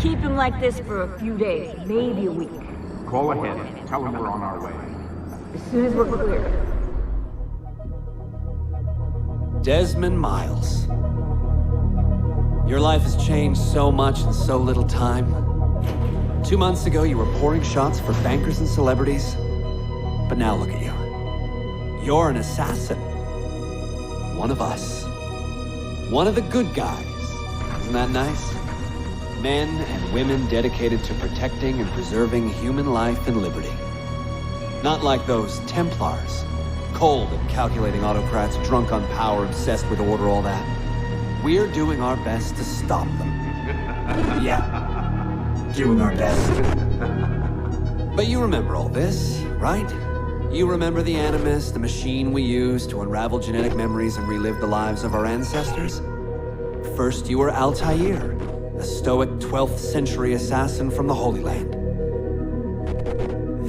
keep him like this for a few days, maybe a week. Call ahead. Tell him we're on our way. As soon as we're clear. Desmond Miles. Your life has changed so much in so little time. 2 months ago, you were pouring shots for bankers and celebrities. But now look at you. You're an assassin. One of us. One of the good guys. Isn't that nice? Men and women dedicated to protecting and preserving human life and liberty. Not like those Templars. Cold and calculating autocrats, drunk on power, obsessed with order, all that. We're doing our best to stop them. Yeah. Doing our best. But you remember all this, right? You remember the Animus, the machine we used to unravel genetic memories and relive the lives of our ancestors? First, you were Altaïr, a stoic 12th century assassin from the Holy Land.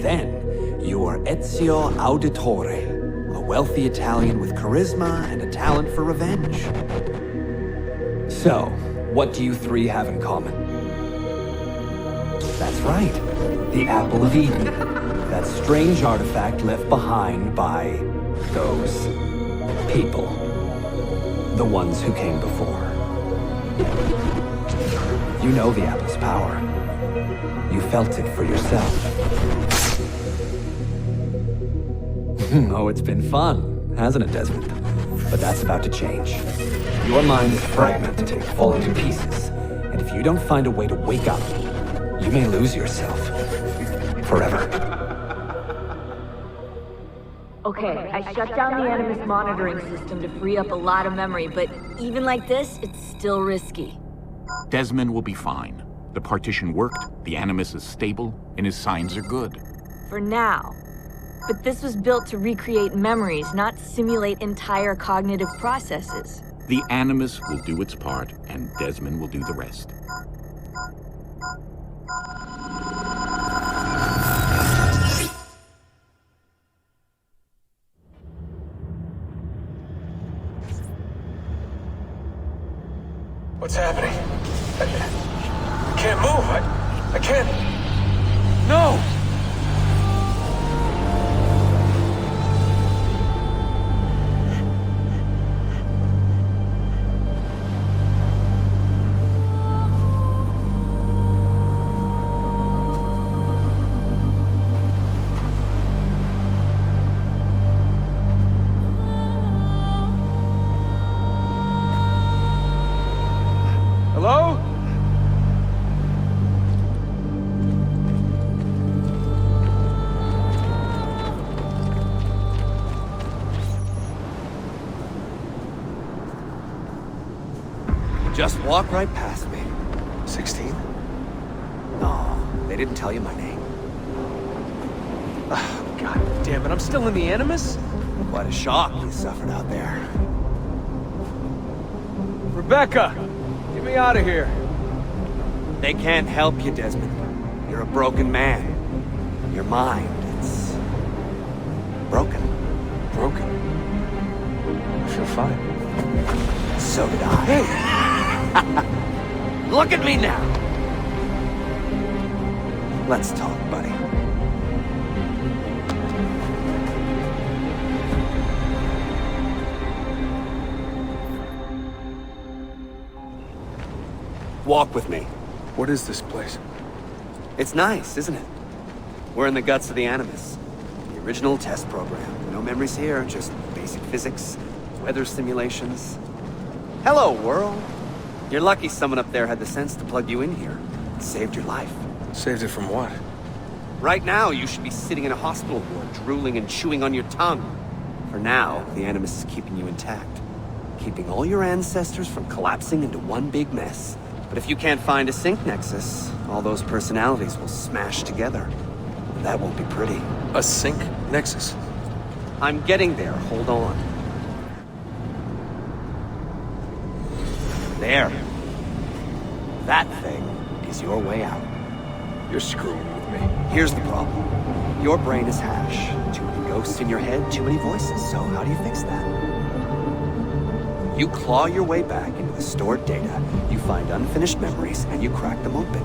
Then, you were Ezio Auditore, a wealthy Italian with charisma and a talent for revenge. So, what do you three have in common? That's right, the Apple of Eden. That strange artifact left behind by those people. The ones who came before. You know the apple's power. You felt it for yourself. Oh, it's been fun, hasn't it, Desmond? But that's about to change. Your mind is fragmented and falling to pieces. And if you don't find a way to wake up, you may lose yourself. Forever. Okay, I shut down the Animus monitoring system to free up a lot of memory, but even like this, it's still risky. Desmond will be fine. The partition worked, the Animus is stable, and his signs are good. For now. But this was built to recreate memories, not simulate entire cognitive processes. The Animus will do its part, and Desmond will do the rest. What's happening? I can't move. I can't. No! Hello? Just walk right past me. 16? No, they didn't tell you my name. Oh, God damn it, I'm still in the Animus? Quite a shock you suffered out there. Rebecca! Get me out of here. They can't help you, Desmond. You're a broken man. Your mind, it's broken. Broken? I feel fine. So did I. Hey! Look at me now! Let's talk, buddy. Walk with me. What is this place? It's nice, isn't it? We're in the guts of the Animus. The original test program. No memories here, just basic physics, weather simulations. Hello, world. You're lucky someone up there had the sense to plug you in here. It saved your life. Saved it from what? Right now, you should be sitting in a hospital ward, drooling and chewing on your tongue. For now, the Animus is keeping you intact. Keeping all your ancestors from collapsing into one big mess. But if you can't find a sync nexus, all those personalities will smash together. That won't be pretty. A sync nexus? I'm getting there, hold on. There. That thing is your way out. You're screwing with me. Here's the problem. Your brain is hash. Too many ghosts in your head, too many voices. So how do you fix that? You claw your way back into the stored data, you find unfinished memories, and you crack them open.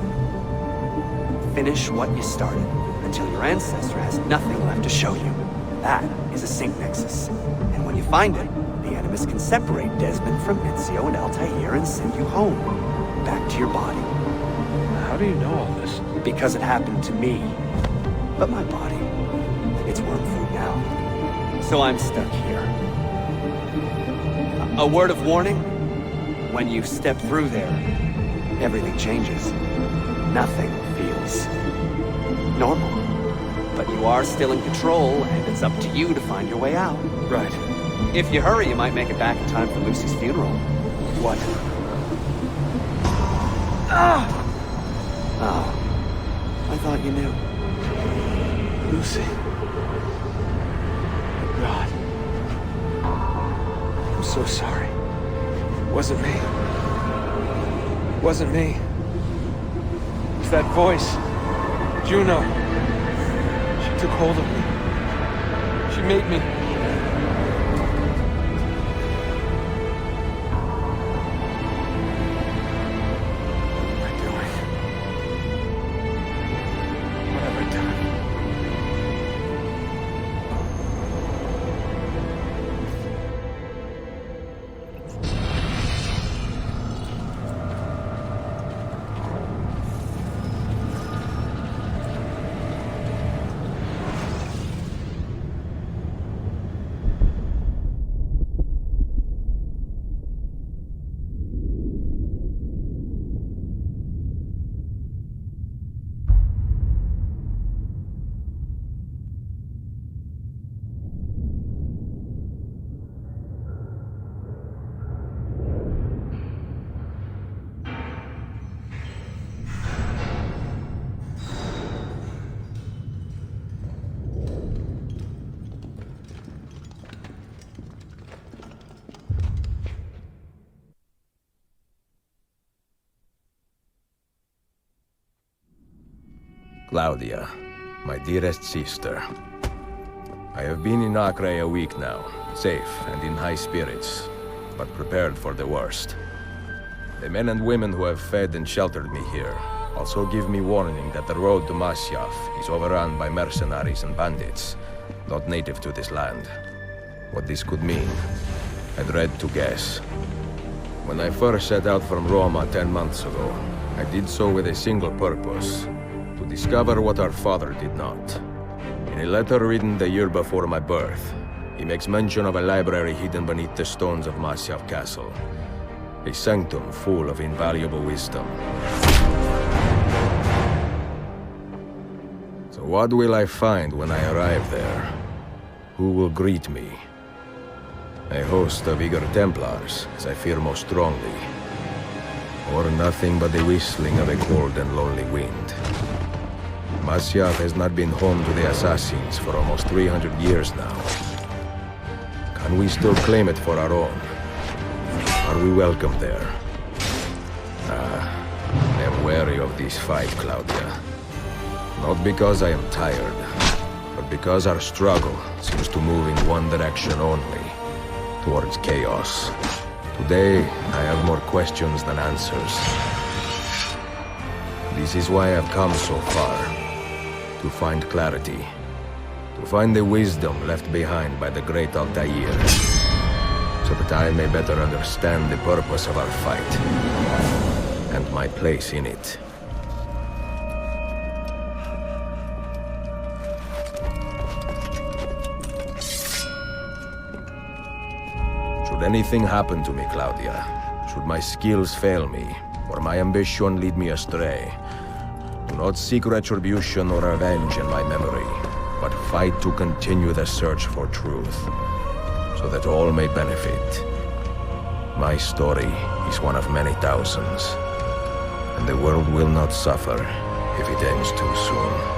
Finish what you started, until your ancestor has nothing left to show you. That is a sync nexus. And when you find it, the Animus can separate Desmond from Ezio and Altaïr and send you home, back to your body. How do you know all this? Because it happened to me. But my body, it's worm food now. So I'm stuck here. A word of warning? When you step through there, everything changes. Nothing feels normal. But you are still in control, and it's up to you to find your way out. Right. If you hurry, you might make it back in time for Lucy's funeral. What? Oh, I thought you knew. Lucy. Oh, God. I'm so sorry. It wasn't me. It wasn't me. It was that voice. Juno. She took hold of me. She made me. Claudia, my dearest sister. I have been in Acre a week now, safe and in high spirits, but prepared for the worst. The men and women who have fed and sheltered me here also give me warning that the road to Masyaf is overrun by mercenaries and bandits, not native to this land. What this could mean, I dread to guess. When I first set out from Roma 10 months ago, I did so with a single purpose: to discover what our father did not. In a letter written the year before my birth, he makes mention of a library hidden beneath the stones of Masyaf Castle. A sanctum full of invaluable wisdom. So what will I find when I arrive there? Who will greet me? A host of eager Templars, as I fear most strongly. Or nothing but the whistling of a cold and lonely wind. Masyaf has not been home to the assassins for almost 300 years now. Can we still claim it for our own? Are we welcome there? I am wary of this fight, Claudia. Not because I am tired, but because our struggle seems to move in one direction only, towards chaos. Today, I have more questions than answers. This is why I've come so far. To find clarity. To find the wisdom left behind by the great Altaïr. So that I may better understand the purpose of our fight. And my place in it. Should anything happen to me, Claudia, should my skills fail me, or my ambition lead me astray, do not seek retribution or revenge in my memory, but fight to continue the search for truth, so that all may benefit. My story is one of many thousands, and the world will not suffer if it ends too soon.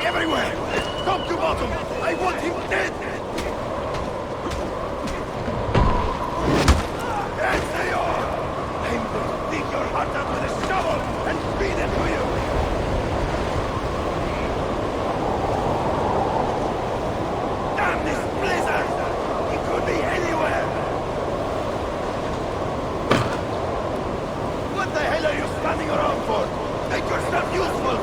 everywhere! Top to bottom! I want him dead! Ezio! I'm going to dig your heart out with a shovel and feed it to you! Damn this blizzard! It could be anywhere! What the hell are you standing around for? Make yourself useful!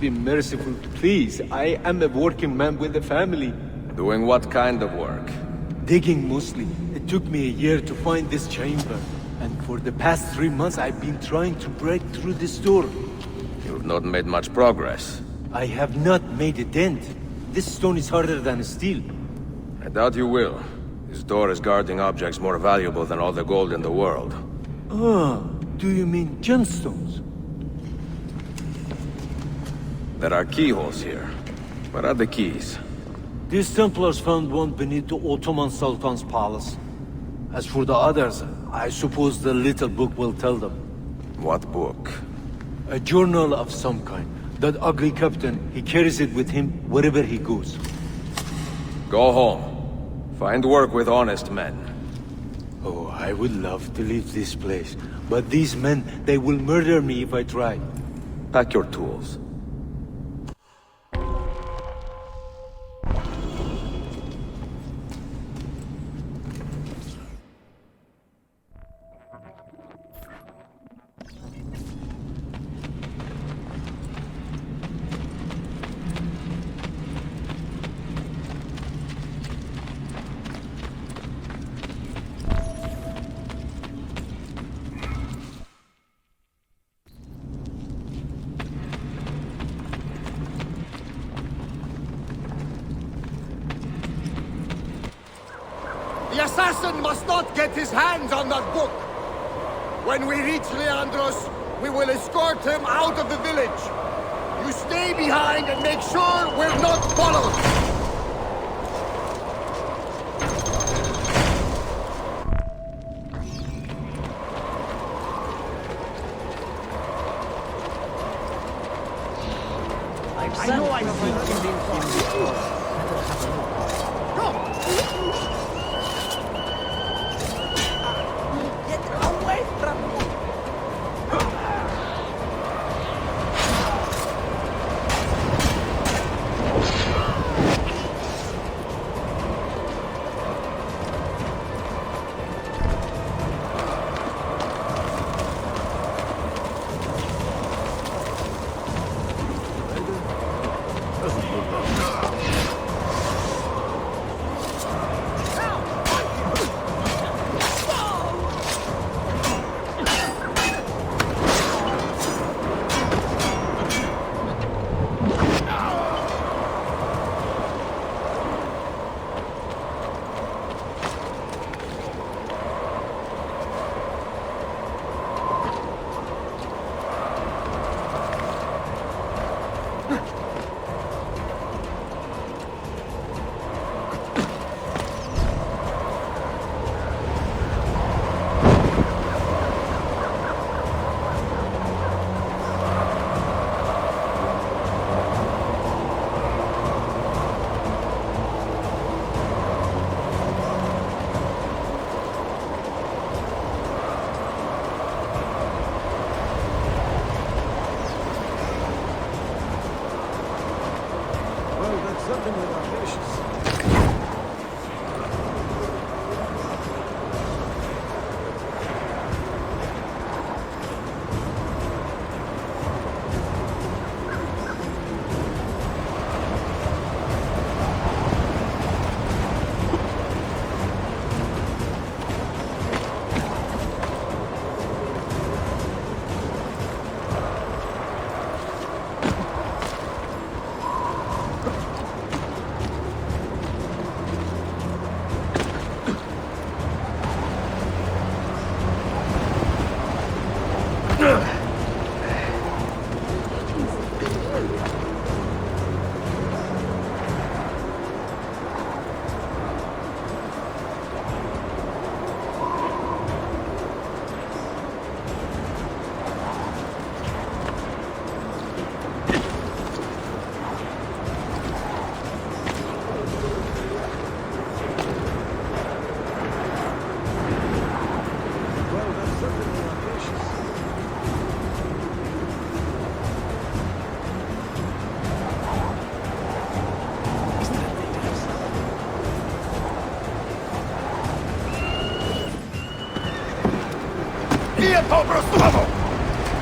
Be merciful, please. I am a working man with a family. Doing what kind of work? Digging mostly. It took me a year to find this chamber. And for the past 3 months I've been trying to break through this door. You've not made much progress. I have not made a dent. This stone is harder than steel. I doubt you will. This door is guarding objects more valuable than all the gold in the world. Ah, do you mean gemstones? There are keyholes here. Where are the keys? These Templars found one beneath the Ottoman Sultan's palace. As for the others, I suppose the little book will tell them. What book? A journal of some kind. That ugly captain, he carries it with him wherever he goes. Go home. Find work with honest men. Oh, I would love to leave this place. But these men, they will murder me if I try. Pack your tools. The assassin must not get his hands on that book! When we reach Leandros, we will escort him out of the village. You stay behind and make sure we're not followed! I know I've seen you before. Get away from me!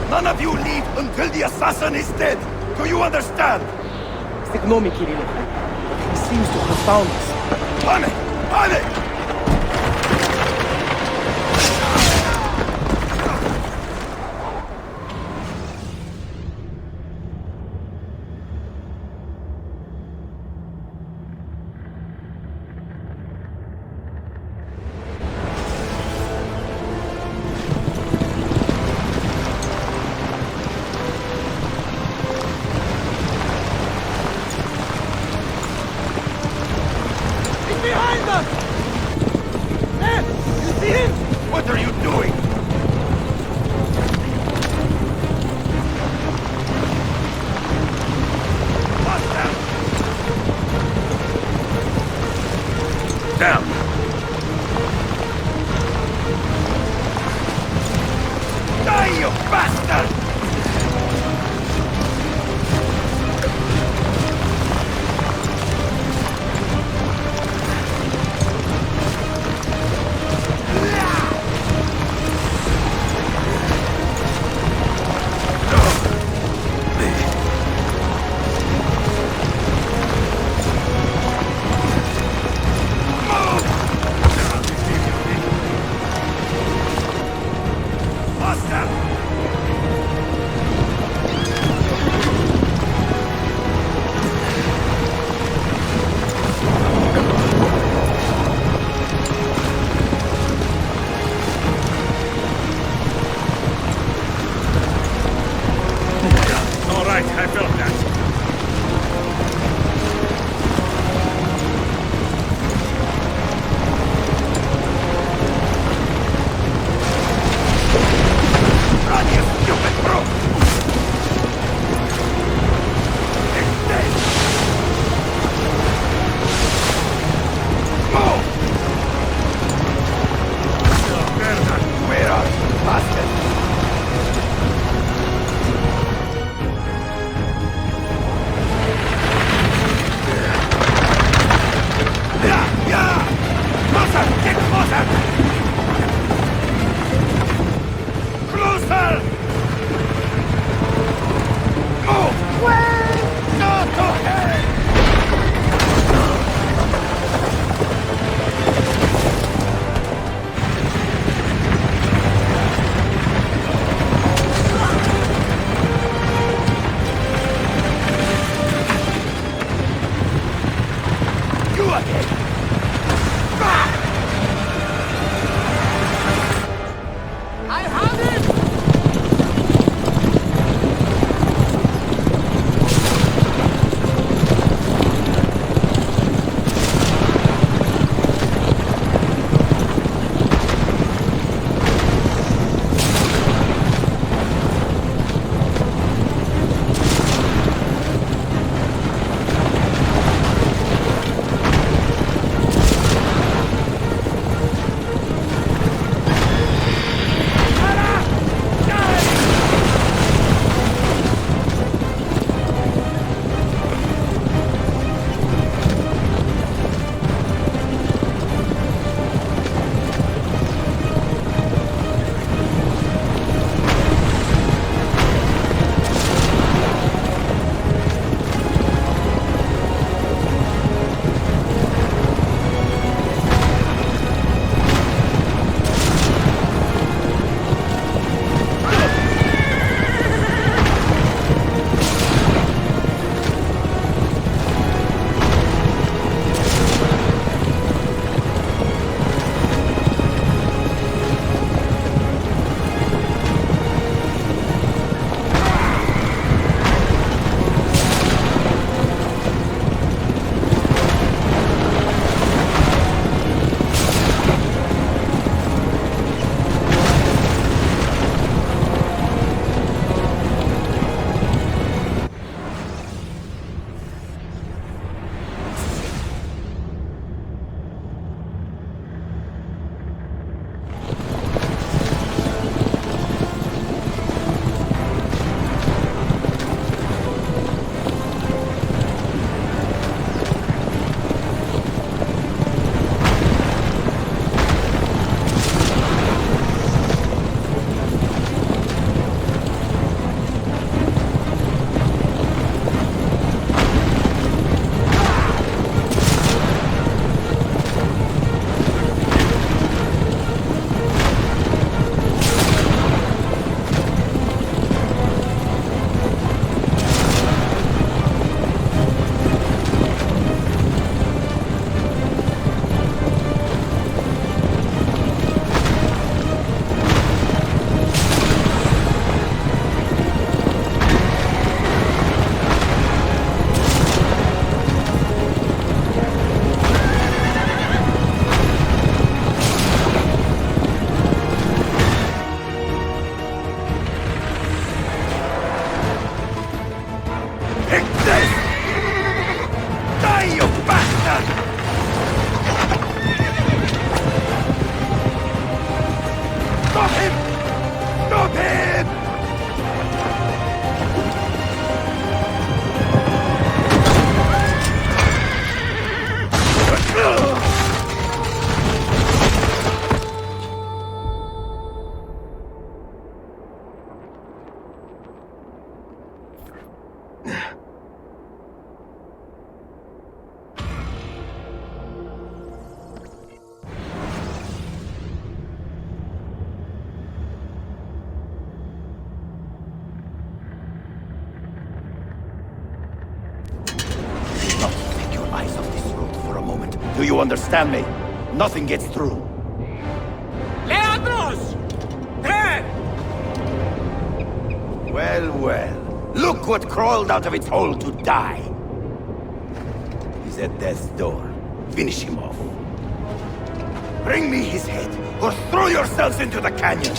None of you leave until the assassin is dead! Do you understand? Ignore me, Kirilo. He seems to have found us. Panic! Panic! Behind us! you understand me? Nothing gets through. Leandros! There! Well, well. Look what crawled out of its hole to die. He's at death's door. Finish him off. Bring me his head, or throw yourselves into the canyon!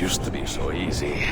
Used to be so easy.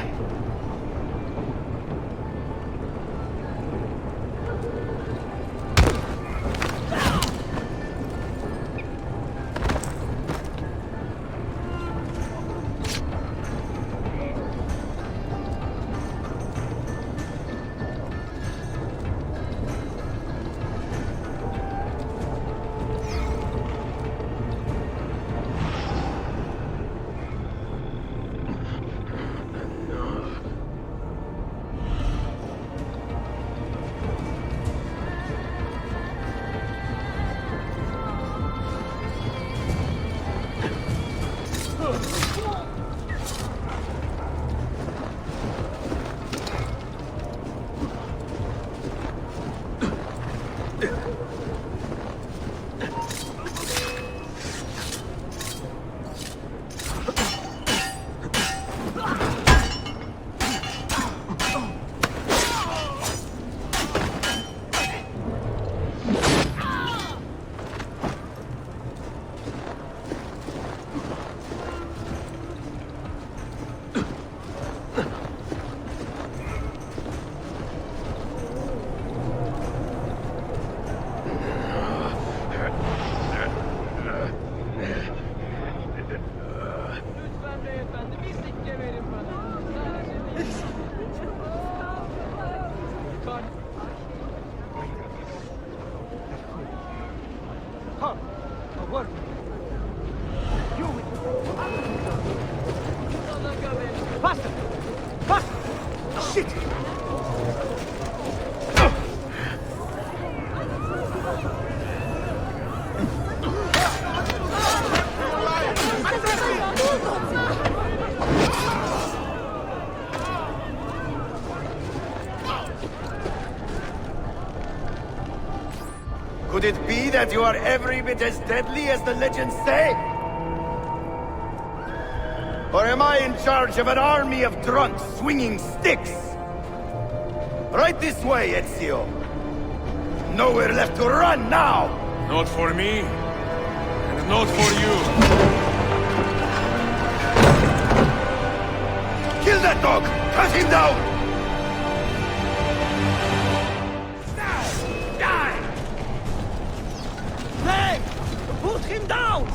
Could it be that you are every bit as deadly as the legends say? Or am I in charge of an army of drunks swinging sticks? Right this way, Ezio. Nowhere left to run now! Not for me, and not for you. Kill that dog! Cut him down! Put him down!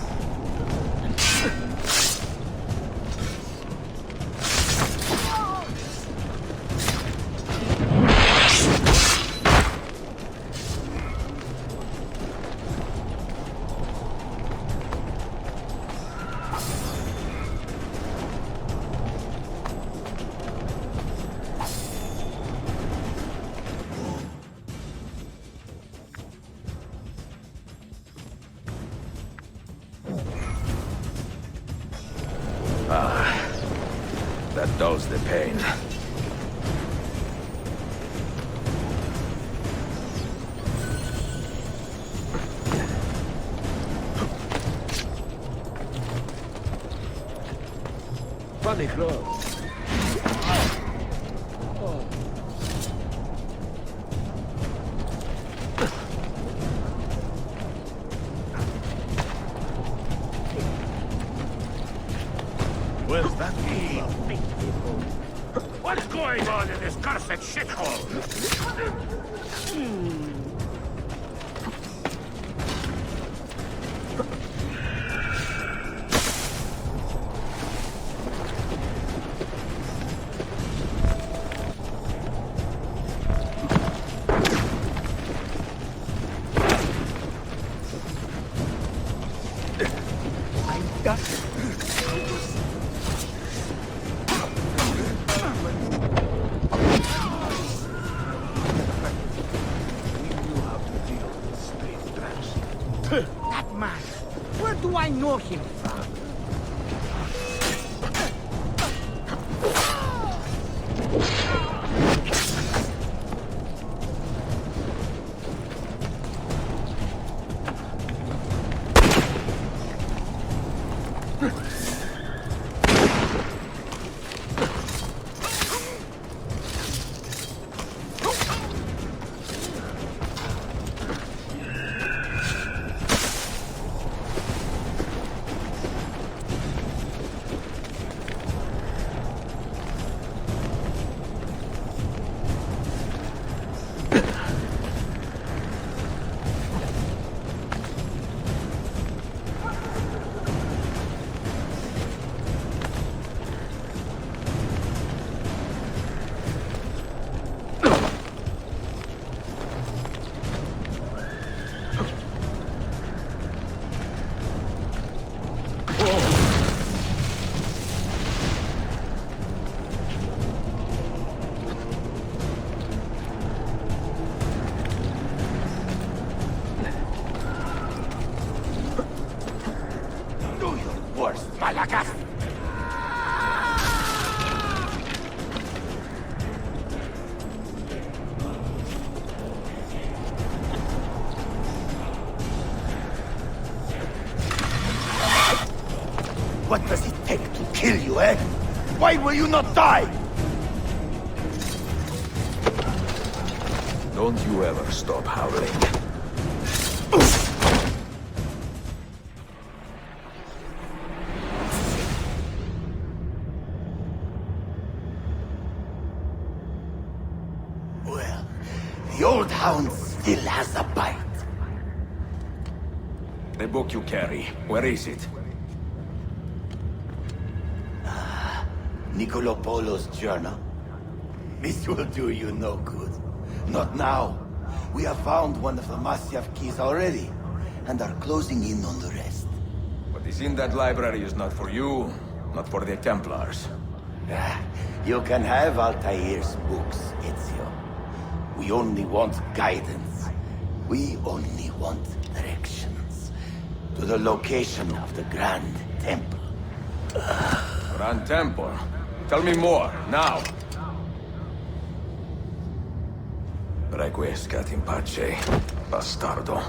that dulls the pain. Funny girl. Where's that people? What's going on in this cursed shithole? That man, where do I know him from? What does it take to kill you, eh? Why will you not die? Don't you ever stop howling. Well, the old hound still has a bite. The book you carry, where is it? Niccolo Polo's journal. This will do you no good. Not now. We have found one of the Masyaf keys already, and are closing in on the rest. What is in that library is not for you, not for the Templars. You can have Altair's books, Ezio. We only want guidance. We only want directions. To the location of the Grand Temple. Grand Temple? Tell me more, now! Requiescat in pace, bastardo.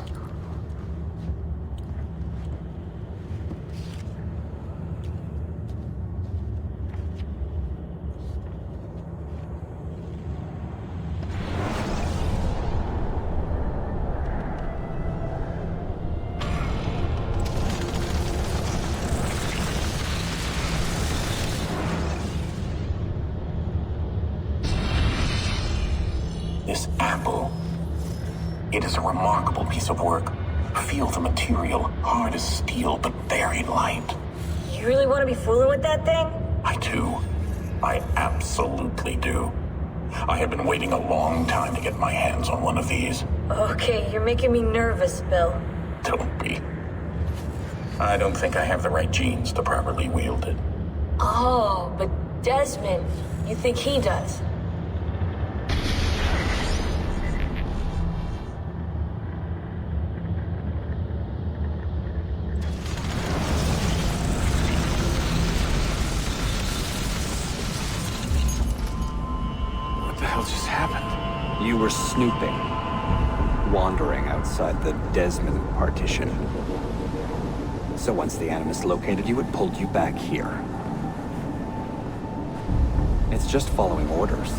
This apple. It is a remarkable piece of work. Feel the material, hard as steel, but very light. You really want to be fooling with that thing? I do. I absolutely do. I have been waiting a long time to get my hands on one of these. Okay, you're making me nervous, Bill. Don't be. I don't think I have the right genes to properly wield it. Oh, but Desmond, you think he does? the hell just happened? You were snooping. Wandering outside the Desmond partition. So once the Animus located you, it pulled you back here. It's just following orders.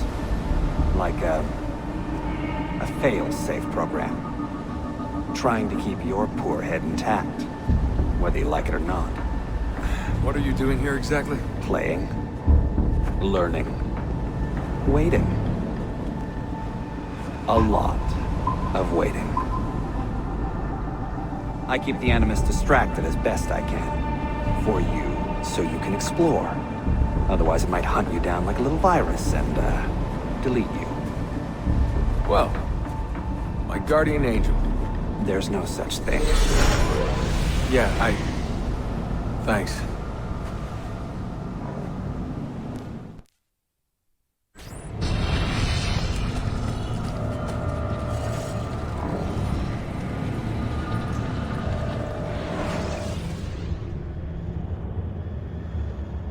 Like a fail-safe program. Trying to keep your poor head intact, whether you like it or not. What are you doing here exactly? Playing. Learning. Waiting. A lot of waiting. I keep the Animus distracted as best I can. For you, so you can explore. Otherwise it might hunt you down like a little virus and, delete you. Well, my guardian angel. There's no such thing. Yeah, thanks.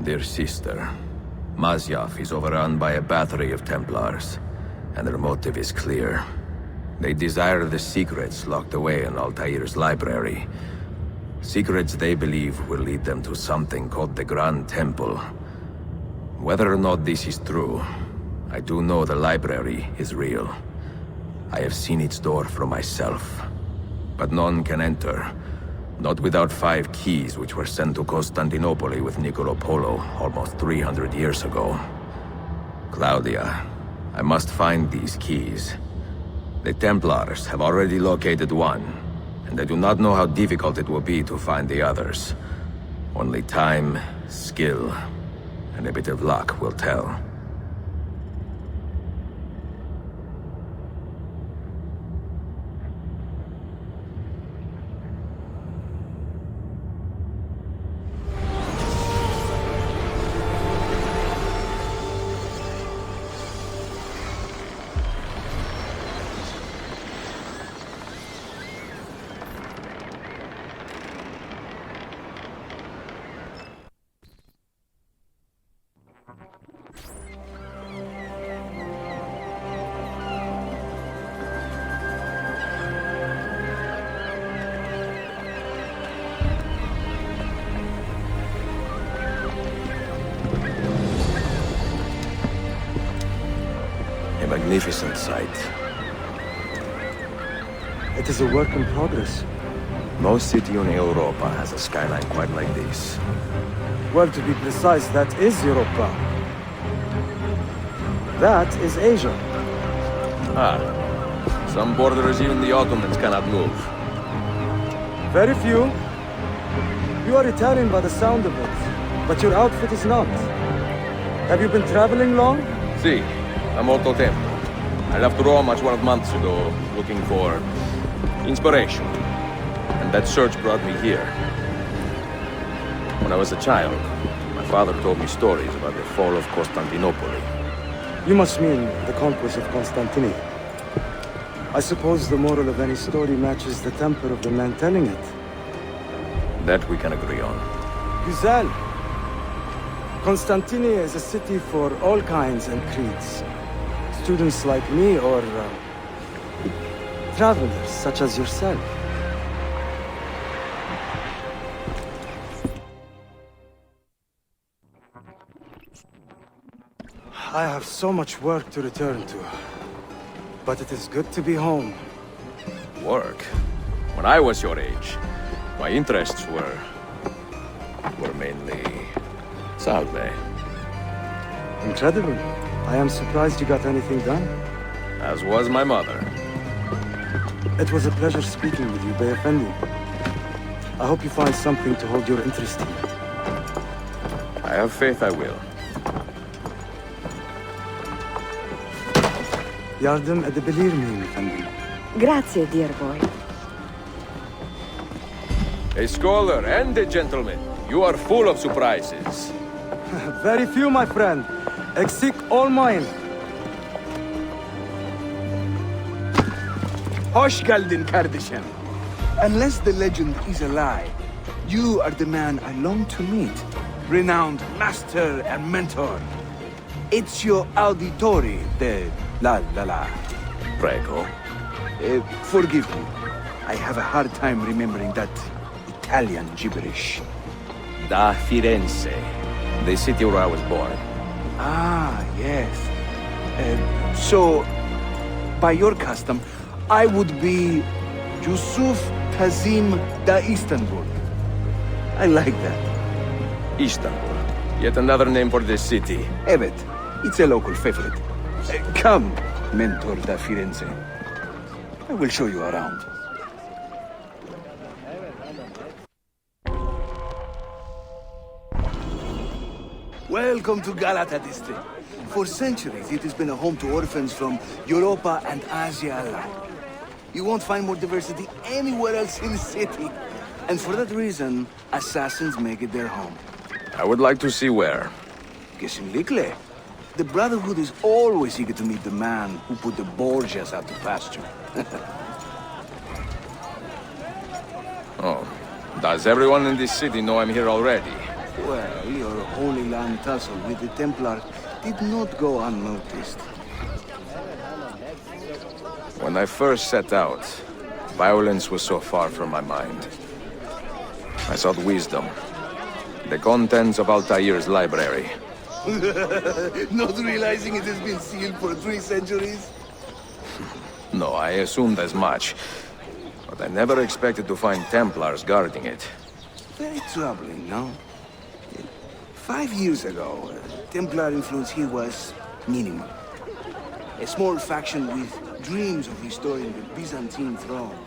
Dear sister, Masyaf is overrun by a battery of Templars, and their motive is clear. They desire the secrets locked away in Altaïr's library. Secrets they believe will lead them to something called the Grand Temple. Whether or not this is true, I do know the library is real. I have seen its door for myself. But none can enter. Not without 5 keys which were sent to Constantinople with Niccolo Polo almost 300 years ago. Claudia, I must find these keys. The Templars have already located one, and I do not know how difficult it will be to find the others. Only time, skill, and a bit of luck will tell. Magnificent sight. It is a work in progress. No city in Europa has a skyline quite like this. Well, to be precise, that is Europa. That is Asia. Ah. Some borders even the Ottomans cannot move. Very few. You are Italian by the sound of it, but your outfit is not. Have you been traveling long? Si. A molto tempo. I left Rome 12 months ago, looking for inspiration. And that search brought me here. When I was a child, my father told me stories about the fall of Constantinople. You must mean the conquest of Constantinople. I suppose the moral of any story matches the temper of the man telling it. That we can agree on. Güzel. Constantinople is a city for all kinds and creeds. Students like me or travelers such as yourself. I have so much work to return to, but it is good to be home. Work? When I was your age, my interests were mainly salve. Incredible. I am surprised you got anything done. As was my mother. It was a pleasure speaking with you, Bey Effendi. I hope you find something to hold your interest in. I have faith I will. Yardım edebilir miyim efendim? Grazie, dear boy. A scholar and a gentleman. You are full of surprises. Very few, my friend. Eksik olmayın. Hoş geldin kardeşim. Unless the legend is a lie, you are the man I long to meet. Renowned master and mentor. Ezio Auditore da Prego. Forgive me. I have a hard time remembering that Italian gibberish. Da Firenze, the city where I was born. Ah, yes. So, by your custom, I would be Yusuf Kazim da Istanbul. I like that. Istanbul. Yet another name for this city. Evet, it's a local favorite. Come, Mentor da Firenze. I will show you around. Welcome to Galata district. For centuries, it has been a home to orphans from Europa and Asia alike. You won't find more diversity anywhere else in the city. And for that reason, assassins make it their home. I would like to see where. Kesinlikle. The Brotherhood is always eager to meet the man who put the Borgias out to pasture. Oh. Does everyone in this city know I'm here already? Well, your Holy Land tussle with the Templars did not go unnoticed. When I first set out, violence was so far from my mind. I sought wisdom. The contents of Altaïr's library. Not realizing it has been sealed for 3 centuries? No, I assumed as much. But I never expected to find Templars guarding it. Very troubling, no? 5 years ago, Templar influence here was minimal. A small faction with dreams of restoring the Byzantine throne.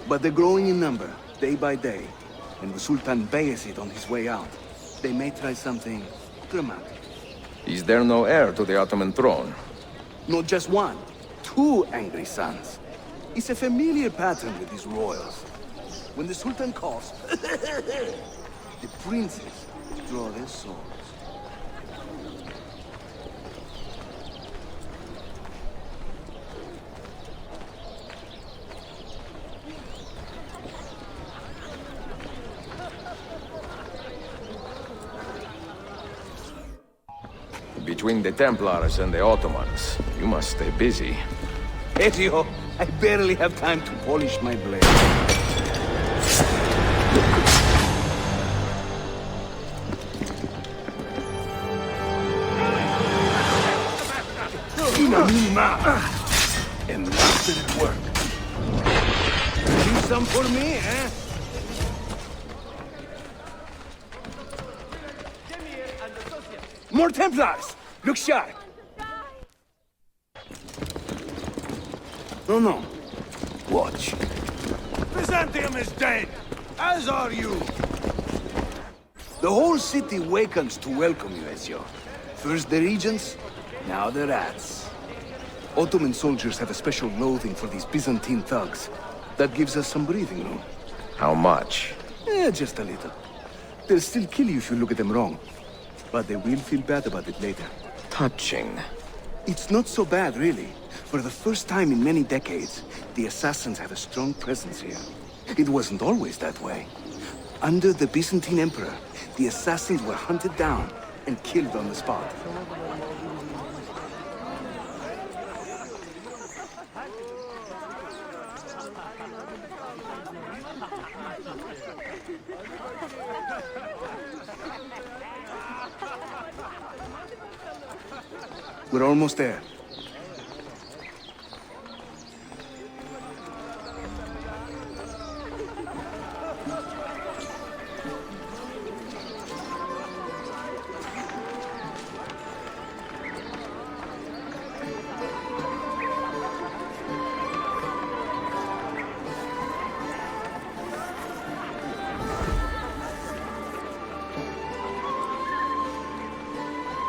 But they're growing in number, day by day. And the Sultan Bayezid on his way out. They may try something dramatic. Is there no heir to the Ottoman throne? Not just one, 2 angry sons. It's a familiar pattern with these royals. When the Sultan calls, the princes draw their swords. Between the Templars and the Ottomans, you must stay busy. Ezio, I barely have time to polish my blade. A master at work. Do some for me, eh? More Templars! Look sharp! No. Watch. Byzantium is dead, as are you. The whole city wakens to welcome you, Ezio. First the regents, now the rats. Ottoman soldiers have a special loathing for these Byzantine thugs. That gives us some breathing room. How much? Just a little. They'll still kill you if you look at them wrong. But they will feel bad about it later. Touching. It's not so bad, really. For the first time in many decades, the assassins have a strong presence here. It wasn't always that way. Under the Byzantine Emperor, the assassins were hunted down and killed on the spot. We're almost there.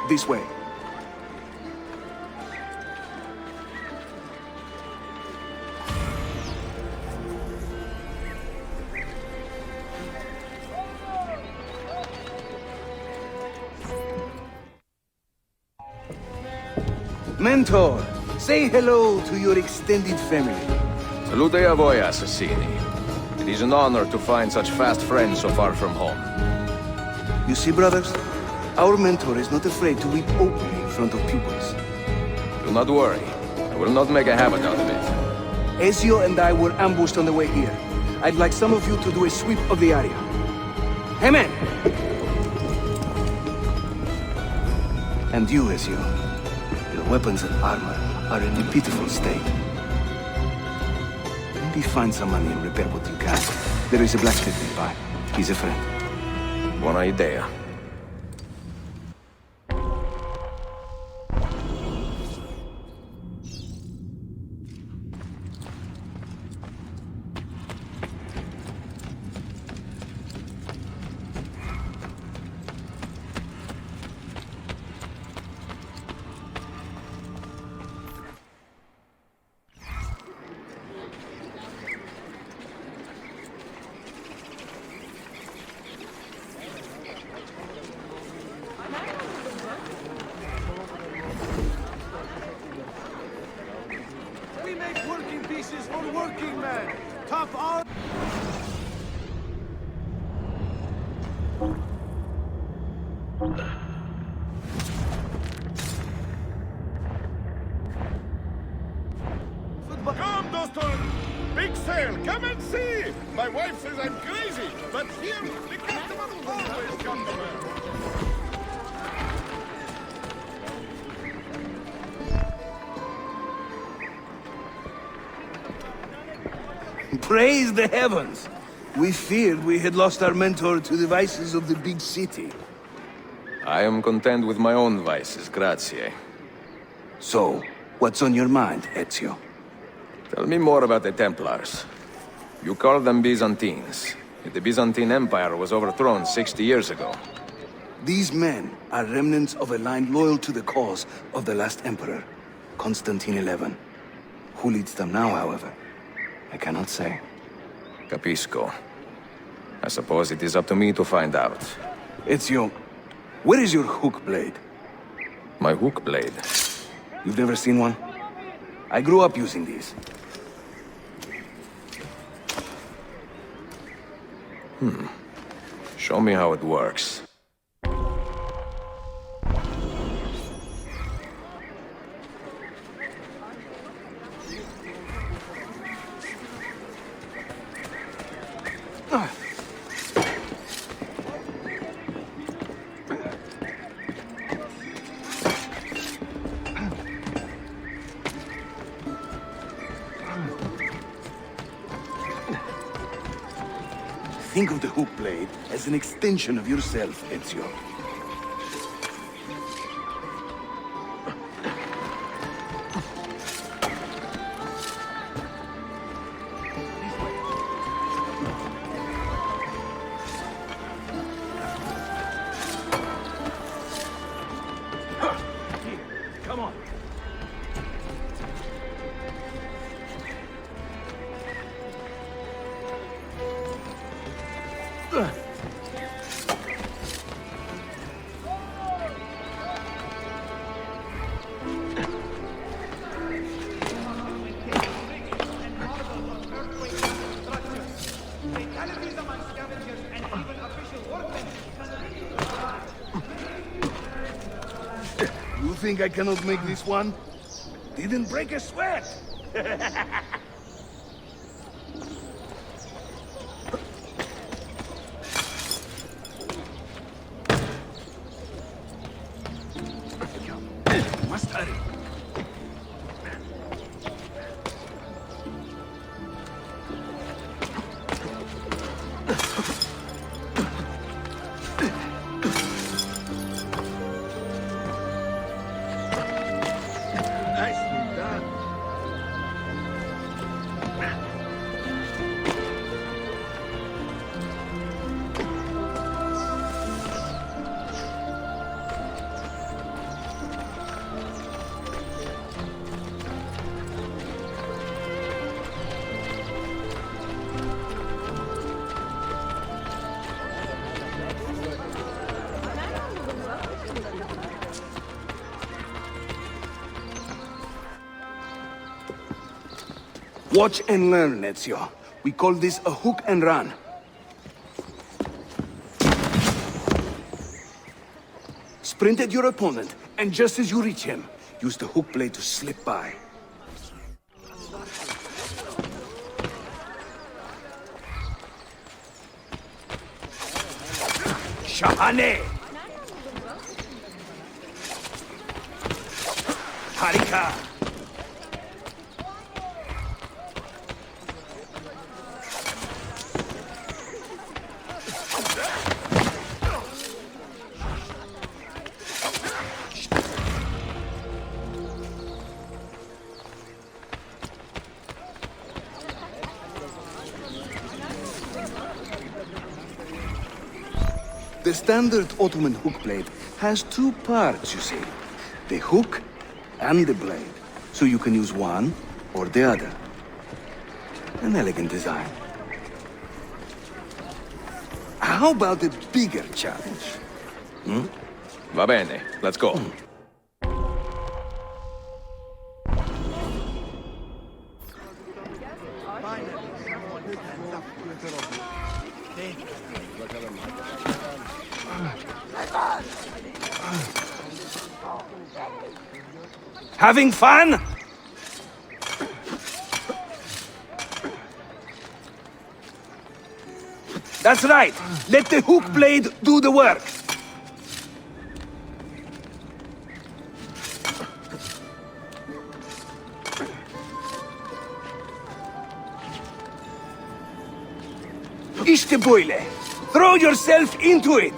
This way. Mentor, say hello to your extended family. Salute a voi, assassini. It is an honor to find such fast friends so far from home. You see, brothers? Our mentor is not afraid to weep openly front of pupils. Do not worry. I will not make a habit out of it. Ezio and I were ambushed on the way here. I'd like some of you to do a sweep of the area. Hey, man! And you, Ezio. Your weapons and armor are in a pitiful state. Maybe find some money and repair what you can. There is a blacksmith nearby. He's a friend. Buona idea. Come, Doston! Big sale, come and see! My wife says I'm crazy, but here, the customers always come to me. Praise the heavens! We feared we had lost our mentor to the vices of the big city. I am content with my own vices, grazie. So, what's on your mind, Ezio? Tell me more about the Templars. You call them Byzantines. The Byzantine Empire was overthrown 60 years ago. These men are remnants of a line loyal to the cause of the last emperor, Constantine XI. Who leads them now, however? I cannot say. Capisco. I suppose it is up to me to find out. Ezio, where is your hook blade? My hook blade? You've never seen one? I grew up using these. Show me how it works. Think of the hook blade as an extension of yourself, Ezio. Come on. You think I cannot make this one? Didn't break a sweat! Must hurry. Nicely done. Watch and learn, Ezio. We call this a hook and run. Sprint at your opponent, And just as you reach him, use the hook blade to slip by. Shahane! Harika! The standard Ottoman hook blade has two parts, you see. The hook and the blade. So you can use one or the other. An elegant design. How about a bigger challenge? Va bene, let's go. Having fun? That's right. Let the hook blade do the work. İşte böyle. Throw yourself into it.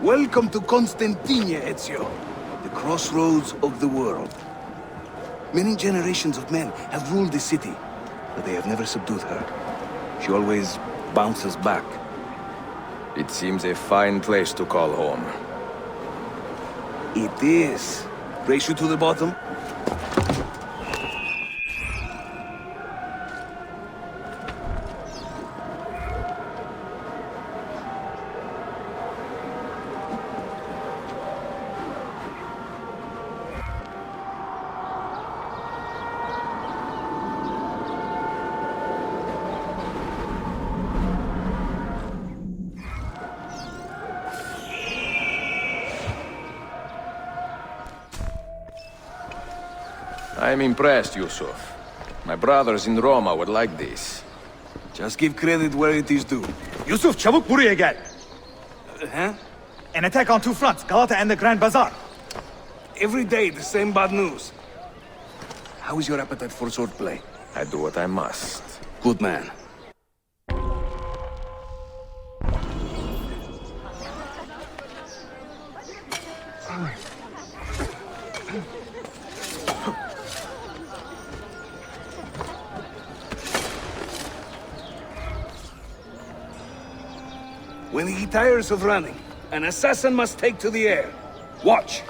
Welcome to Constantinople, Ezio, the crossroads of the world. Many generations of men have ruled the city, but they have never subdued her. She always bounces back. It seems a fine place to call home. It is. Race you to the bottom? I'm impressed, Yusuf. My brothers in Roma would like this. Just give credit where it is due. Yusuf, çabuk buraya gel. Huh? An attack on two fronts, Galata and the Grand Bazaar. Every day, the same bad news. How is your appetite for swordplay? I do what I must. Good man. When he tires of running, an assassin must take to the air. Watch!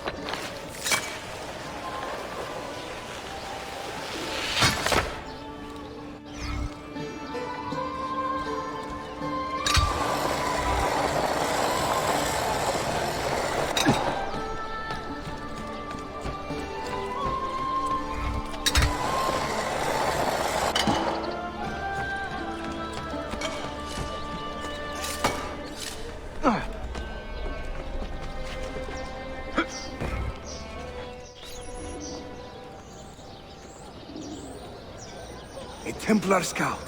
A Templar scout.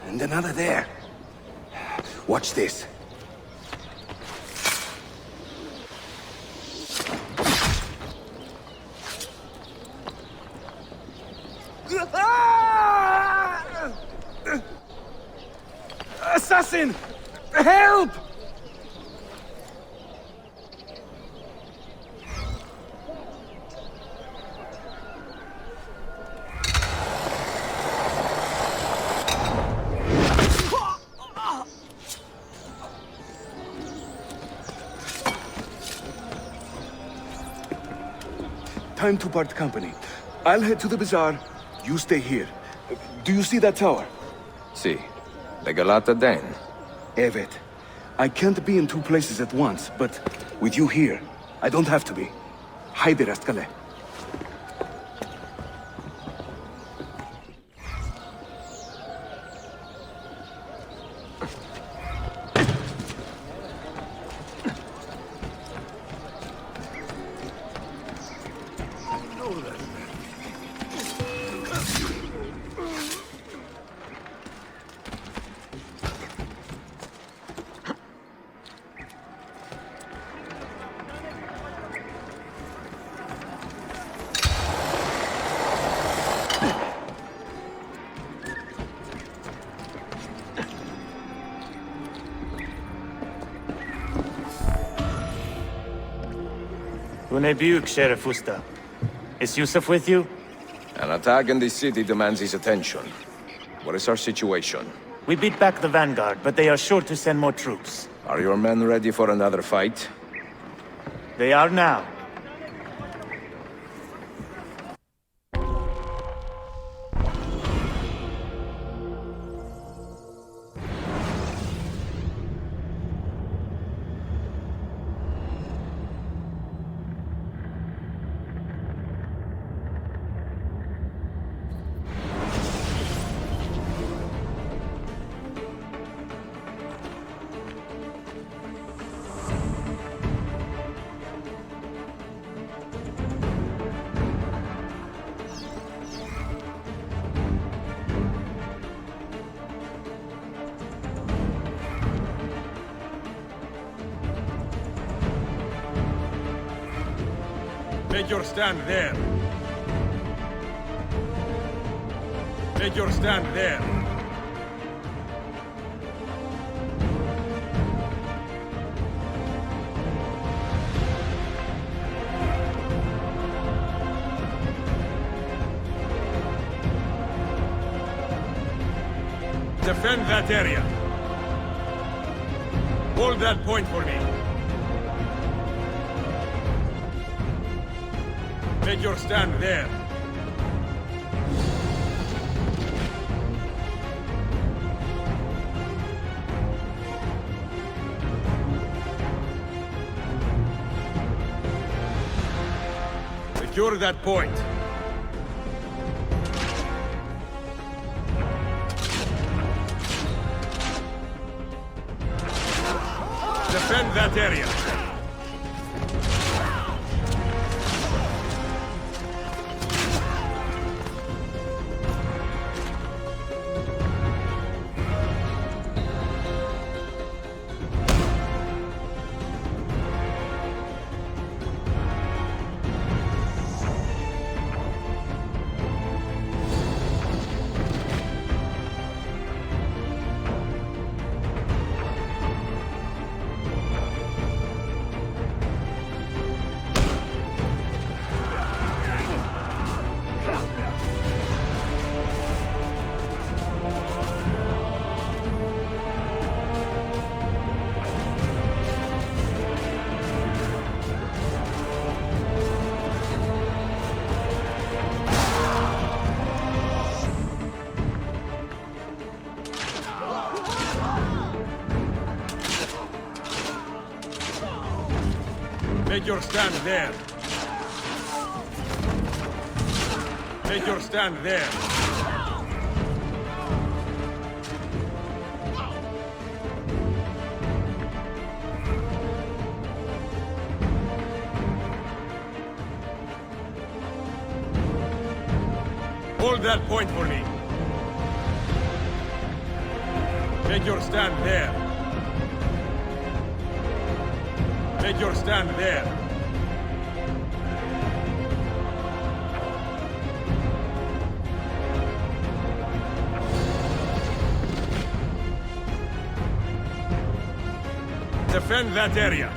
And another there. Watch this. Assassin! Help! Time to part company. I'll head to the bazaar. You stay here. Do you see that tower? See. Legalata den. Evet. I can't be in two places at once, but with you here, I don't have to be. Haydi rastgele. Bu ne büyük Şerif Usta. Is Yusuf with you? An attack in this city demands his attention. What is our situation? We beat back the vanguard, but they are sure to send more troops. Are your men ready for another fight? They are now. Take your stand there. Take your stand there. Defend that area. Hold that point for me. Take your stand there. Secure that point. Defend that area. Take your stand there. Take your stand there. Hold that point for me. Take your stand there. Take your stand there. Defend that area.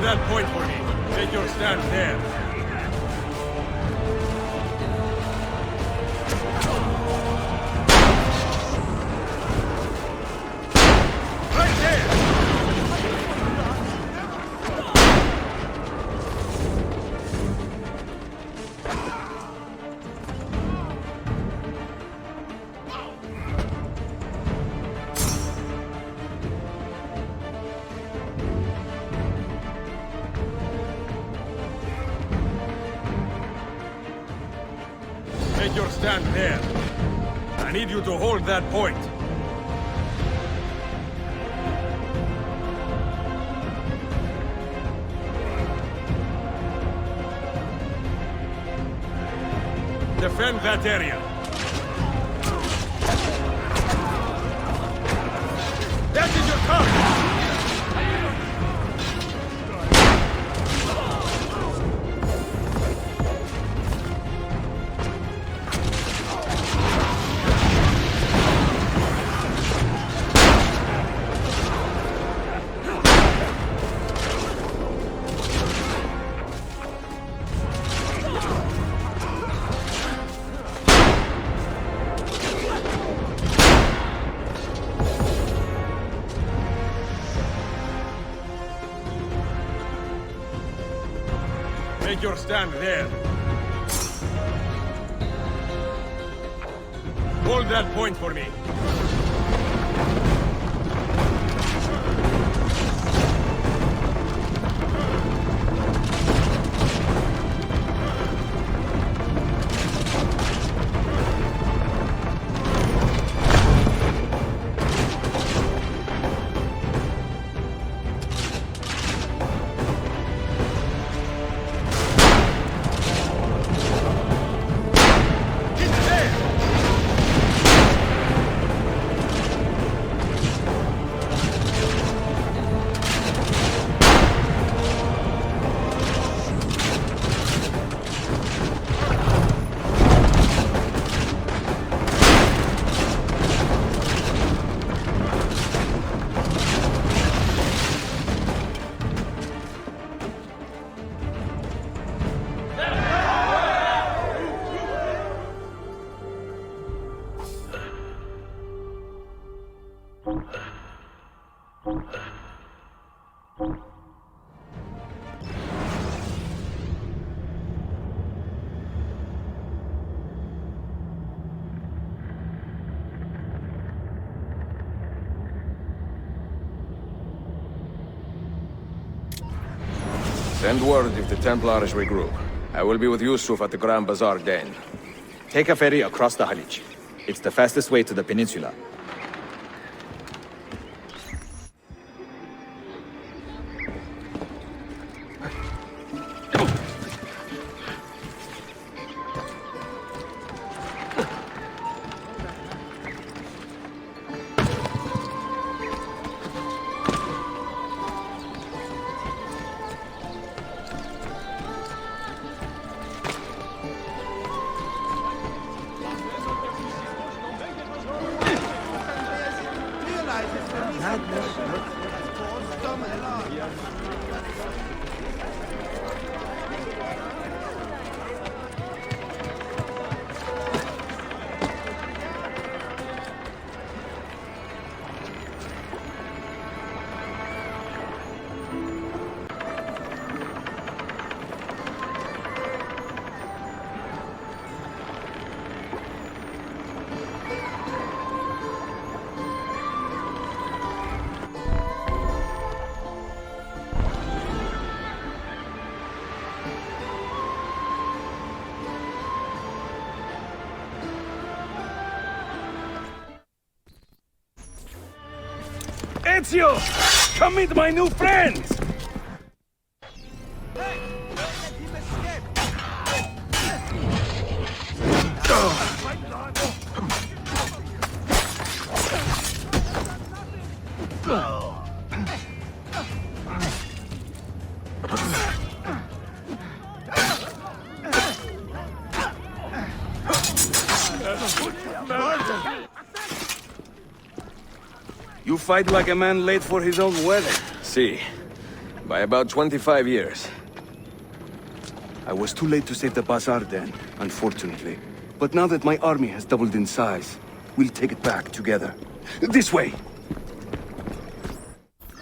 that point for me. Take your stand there. Right there! Take your stand there. I need you to hold that point. Defend that area. That is your target! Take your stand there. Hold that point for me. Send word if the Templars regroup. I will be with Yusuf at the Grand Bazaar Den. Take a ferry across the Halij. It's the fastest way to the peninsula. Ezio! Come meet my new friends! You fight like a man late for his own wedding. See, By about 25 years. I was too late to save the bazaar then, unfortunately. But now that my army has doubled in size, we'll take it back together. This way!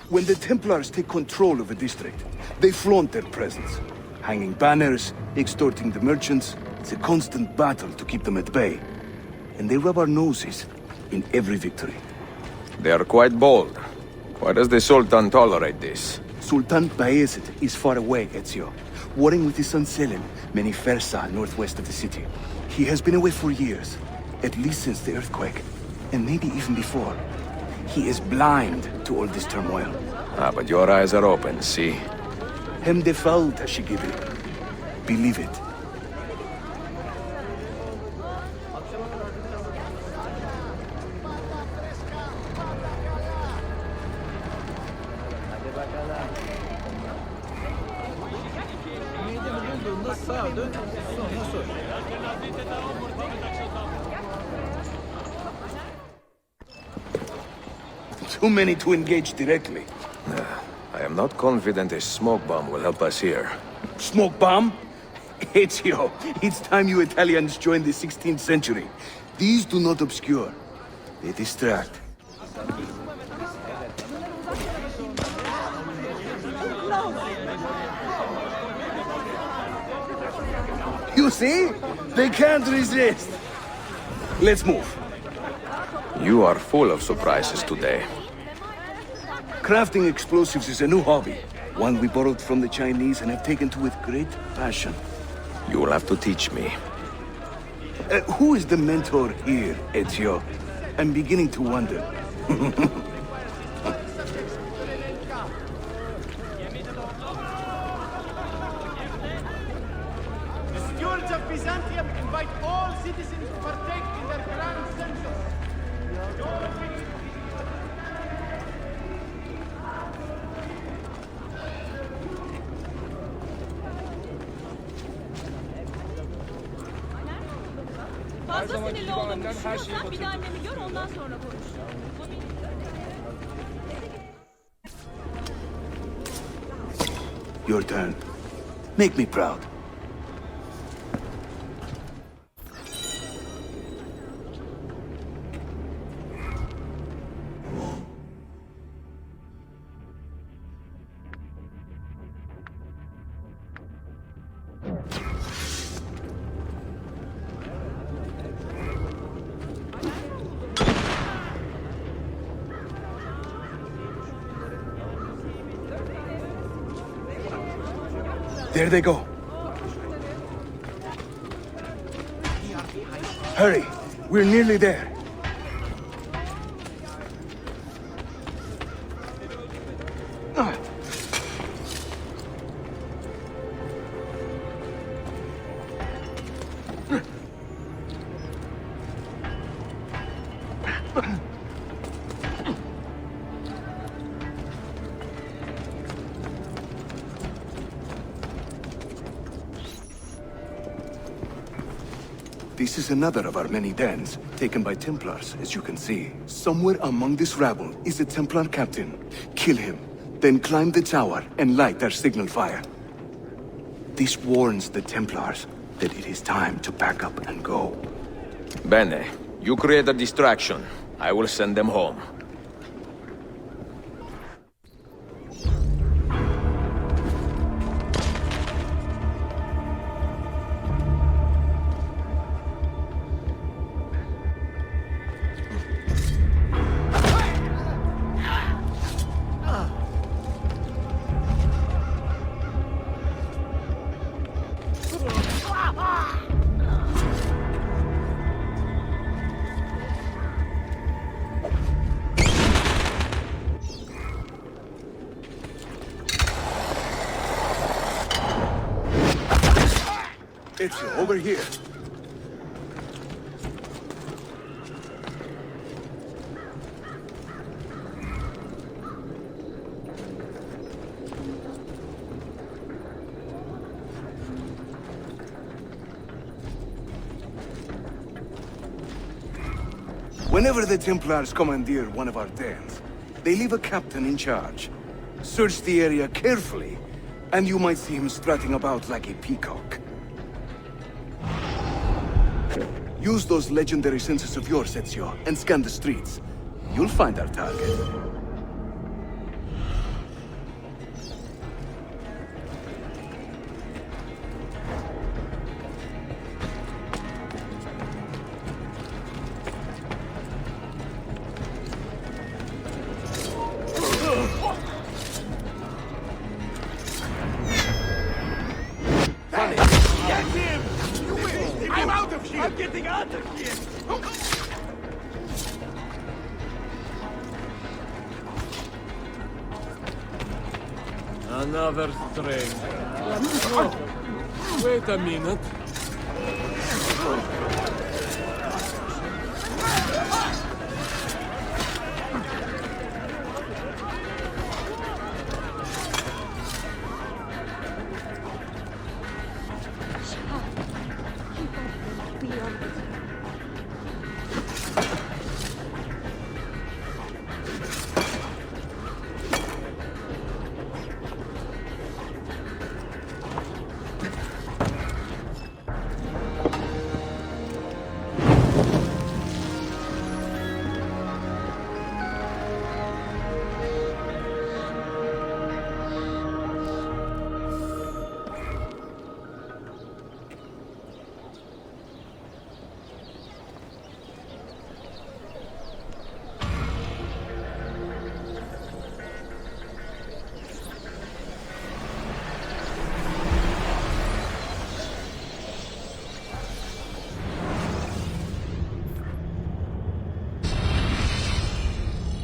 When the Templars take control of a district, they flaunt their presence. Hanging banners, extorting the merchants. It's a constant battle to keep them at bay. And they rub our noses in every victory. They are quite bold. Why does the Sultan tolerate this? Sultan Bayezid is far away, Ezio. Warring with his son Selim, many Fersa northwest of the city. He has been away for years, at least since the earthquake, and maybe even before. He is blind to all this turmoil. Ah, but your eyes are open, see? Hem defal Tashigiri. Believe it. Too many to engage directly. I am not confident a smoke bomb will help us here. Smoke bomb? Ezio, it's time you Italians joined the 16th century. These do not obscure. They distract. You see? They can't resist. Let's move. You are full of surprises today. Crafting explosives is a new hobby. One we borrowed from the Chinese and have taken to with great passion. You will have to teach me. Who is the mentor here, Ezio? I'm beginning to wonder. The stewards of Byzantium invite all citizens to partake in their grand census. Fazla sinirli olduğunu düşünüyorsan bir de annemi gör ondan sonra konuş. Your turn. Make me proud. There they go. Hurry, we're nearly there. This is another of our many dens, taken by Templars, as you can see. Somewhere among this rabble is a Templar captain. Kill him, then climb the tower and light our signal fire. This warns the Templars that it is time to pack up and go. Bene, you create a distraction. I will send them home. Ezio, over here. Whenever the Templars commandeer one of our dens, they leave a captain in charge. Search the area carefully, and you might see him strutting about like a peacock. Use those legendary senses of yours, Ezio, and scan the streets. You'll find our target. I'm out of here! I'm getting out of here! Another string. Wait a minute.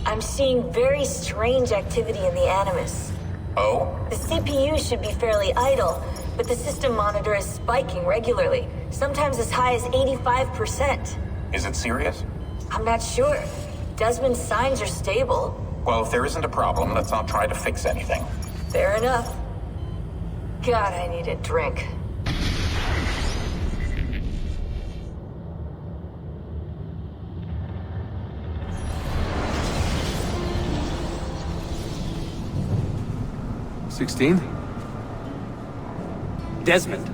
I'm seeing very strange activity in the Animus. Oh? The CPU should be fairly idle, but the system monitor is spiking regularly, sometimes as high as 85%. Is it serious? I'm not sure. Desmond's signs are stable. Well, if there isn't a problem, let's not try to fix anything. Fair enough. God, I need a drink. Desmond,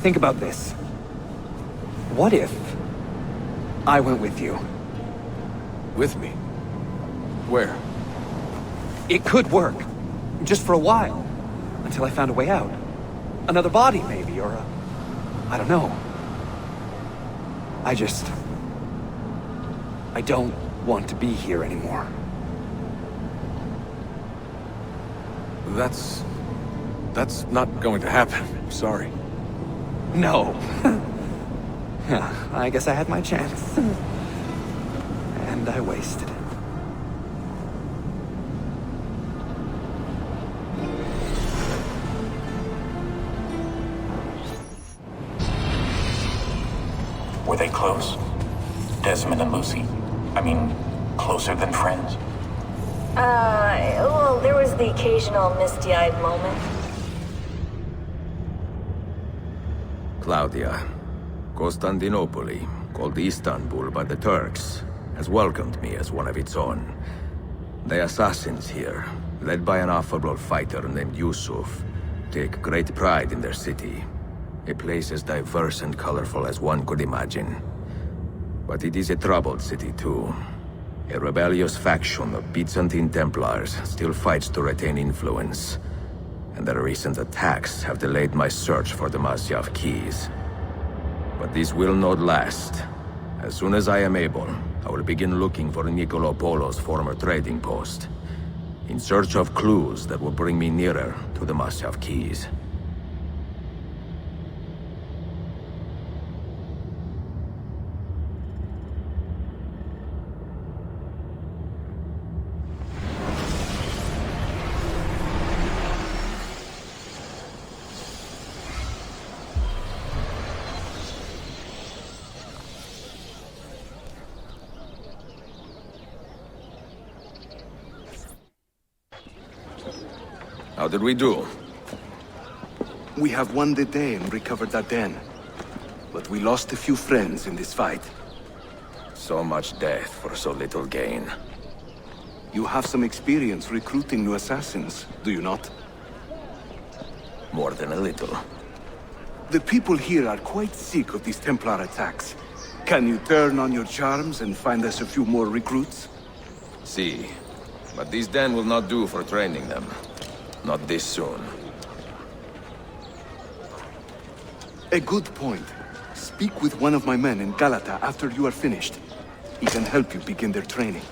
think about this. What if I went with you? With me? Where? It could work. Just for a while. Until I found a way out. Another body, maybe, or I don't know. I don't want to be here anymore. That's not going to happen. Sorry. No. I guess I had my chance. And I wasted it. Were they close? Desmond and Lucy? I mean, closer than friends? Well, there was the occasional misty-eyed moment. Claudia, Constantinople, called Istanbul by the Turks, has welcomed me as one of its own. The assassins here, led by an affable fighter named Yusuf, take great pride in their city. A place as diverse and colorful as one could imagine. But it is a troubled city too. A rebellious faction of Byzantine Templars still fights to retain influence. And their recent attacks have delayed my search for the Masyaf keys. But this will not last. As soon as I am able, I will begin looking for Niccolo Polo's former trading post, in search of clues that will bring me nearer to the Masyaf keys. How did we do? We have won the day and recovered that den. But we lost a few friends in this fight. So much death for so little gain. You have some experience recruiting new assassins, do you not? More than a little. The people here are quite sick of these Templar attacks. Can you turn on your charms and find us a few more recruits? See, but these den will not do for training them. Not this soon. A good point. Speak with one of my men in Galata after you are finished. He can help you begin their training.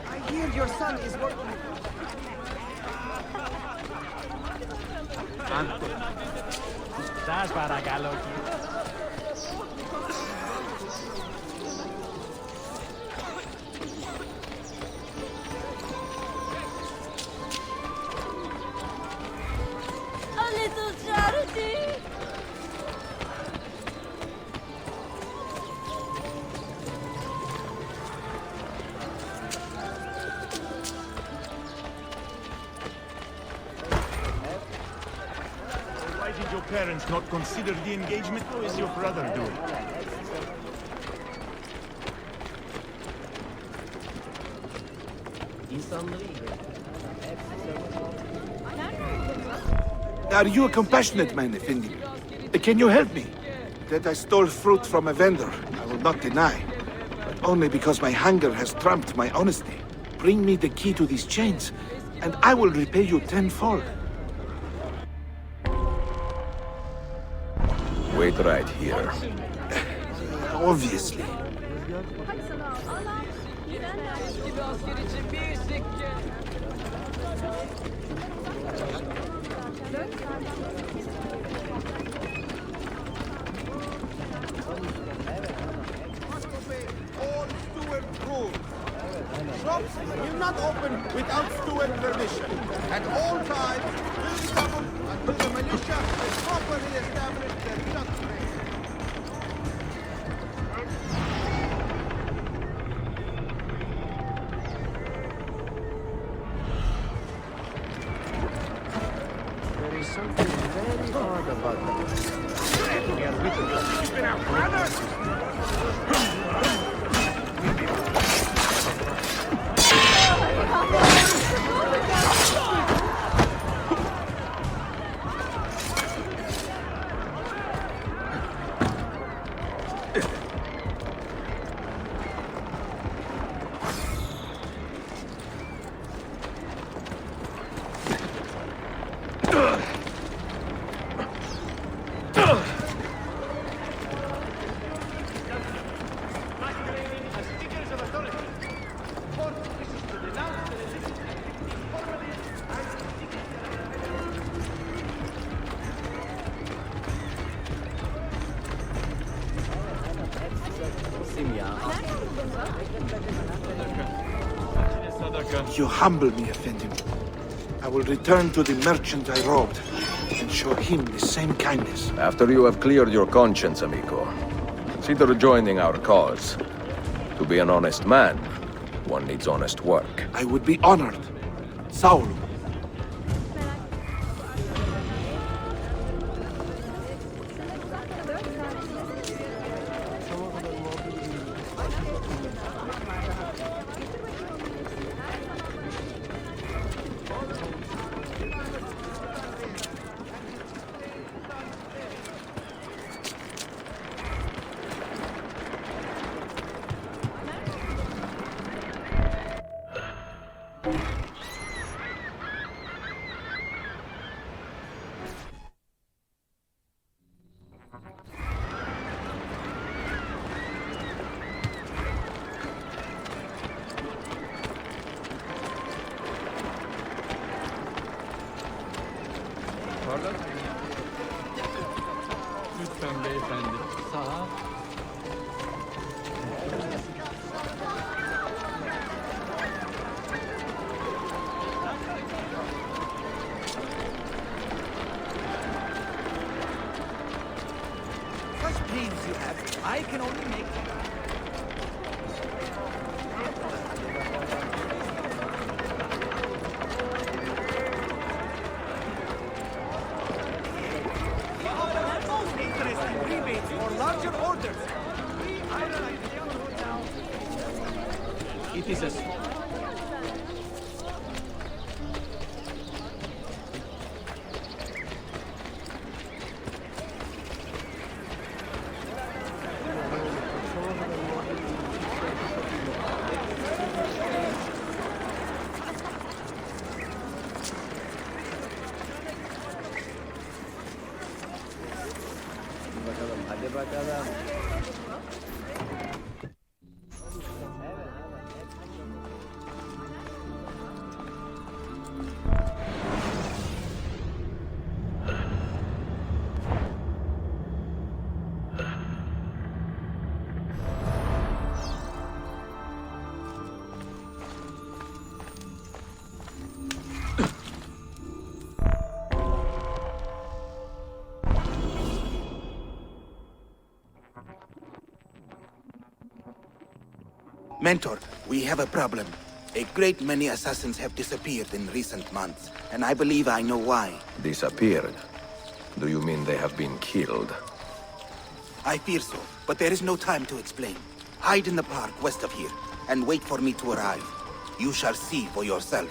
I hear your son is working. That's what I got lucky. A little charity. Why did your parents not consider the engagement? How is your brother doing? Are you a compassionate man, Effendi? Can you help me? That I stole fruit from a vendor, I will not deny. But only because my hunger has trumped my honesty. Bring me the key to these chains, and I will repay you tenfold. Wait right here. Obviously. All steward rules. Shops will not open without steward permission. At all times, will be doubled until the militia has properly established their just range. There is something very odd about them. Keep it out, brother! You humble me, Effendi. I will return to the merchant I robbed and show him the same kindness. After you have cleared your conscience, amico, consider joining our cause. To be an honest man, one needs honest work. I would be honored. Saul. It is a... Hadi bakalım. Mentor, we have a problem. A great many assassins have disappeared in recent months, and I believe I know why. Disappeared? Do you mean they have been killed? I fear so, but there is no time to explain. Hide in the park west of here, and wait for me to arrive. You shall see for yourself.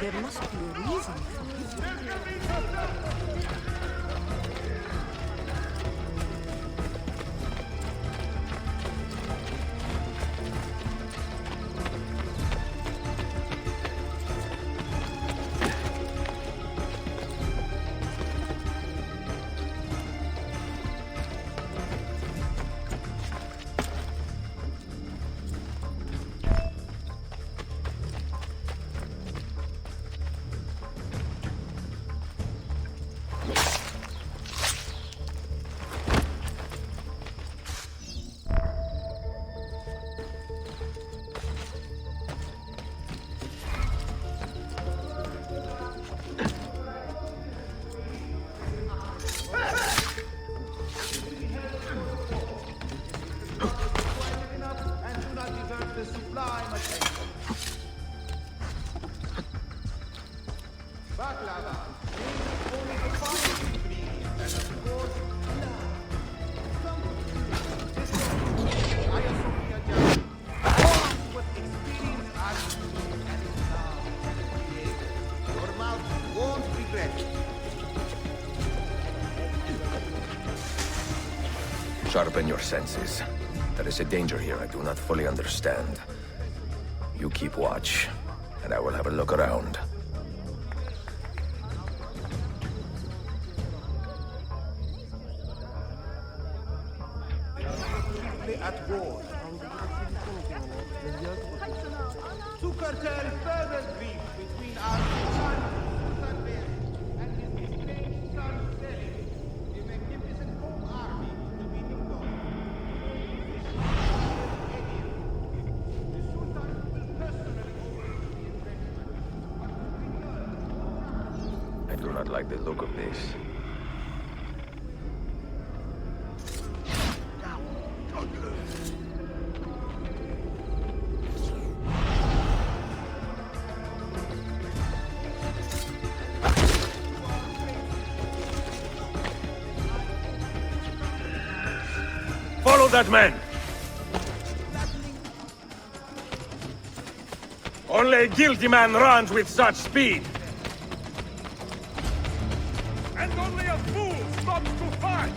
There must be a reason for Sharpen your senses. There is a danger here I do not fully understand. You keep watch, and I will have a look around. at war. To curtail further grief between our son, and his estranged son, Selim, the magnificent home army will be deployed. The Sultan will personally oversee the entrenchment. I do not like the look of this. Follow that man! Only a guilty man runs with such speed! And only a fool stops to fight!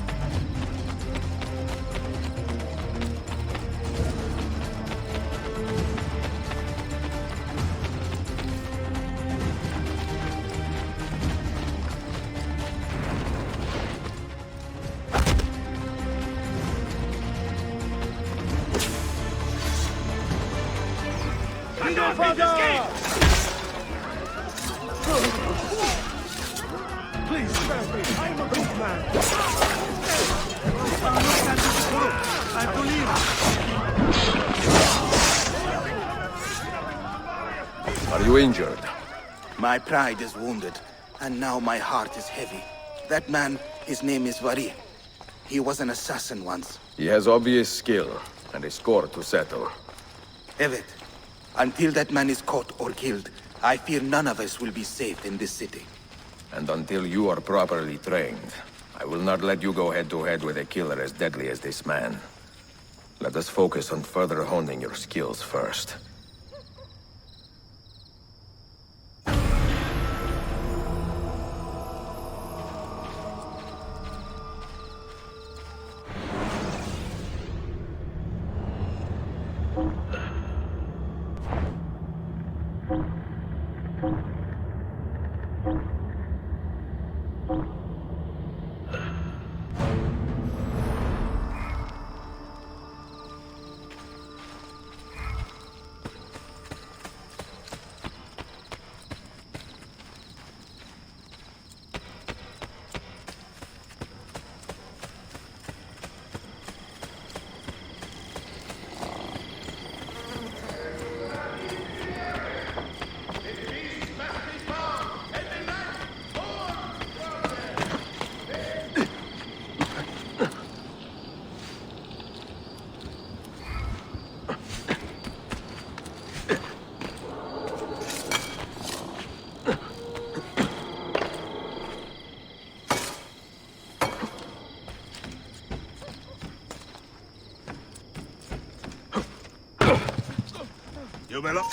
Please, spare me. I'm a good man. I believe. Are you injured? My pride is wounded, and now my heart is heavy. That man His name is Vari. He was an assassin once. He has obvious skill, and a score to settle. Evet, until that man is caught or killed, I fear none of us will be safe in this city. And until you are properly trained, I will not let you go head-to-head with a killer as deadly as this man. Let us focus on further honing your skills first. You will up.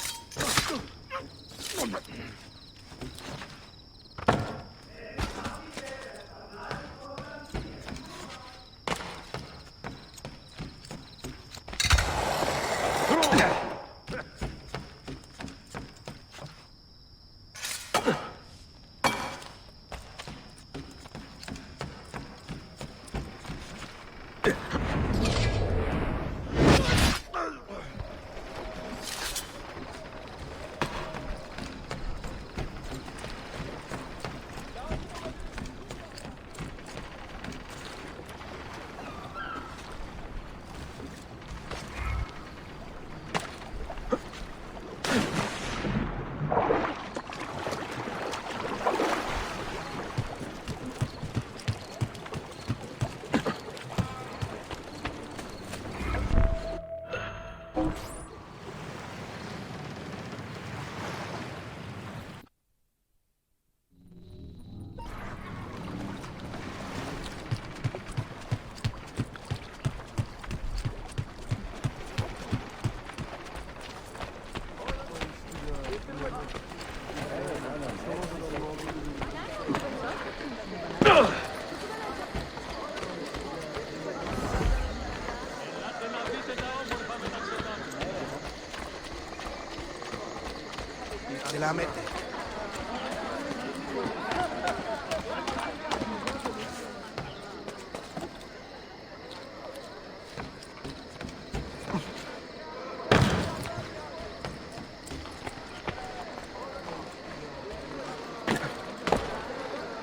Selamete.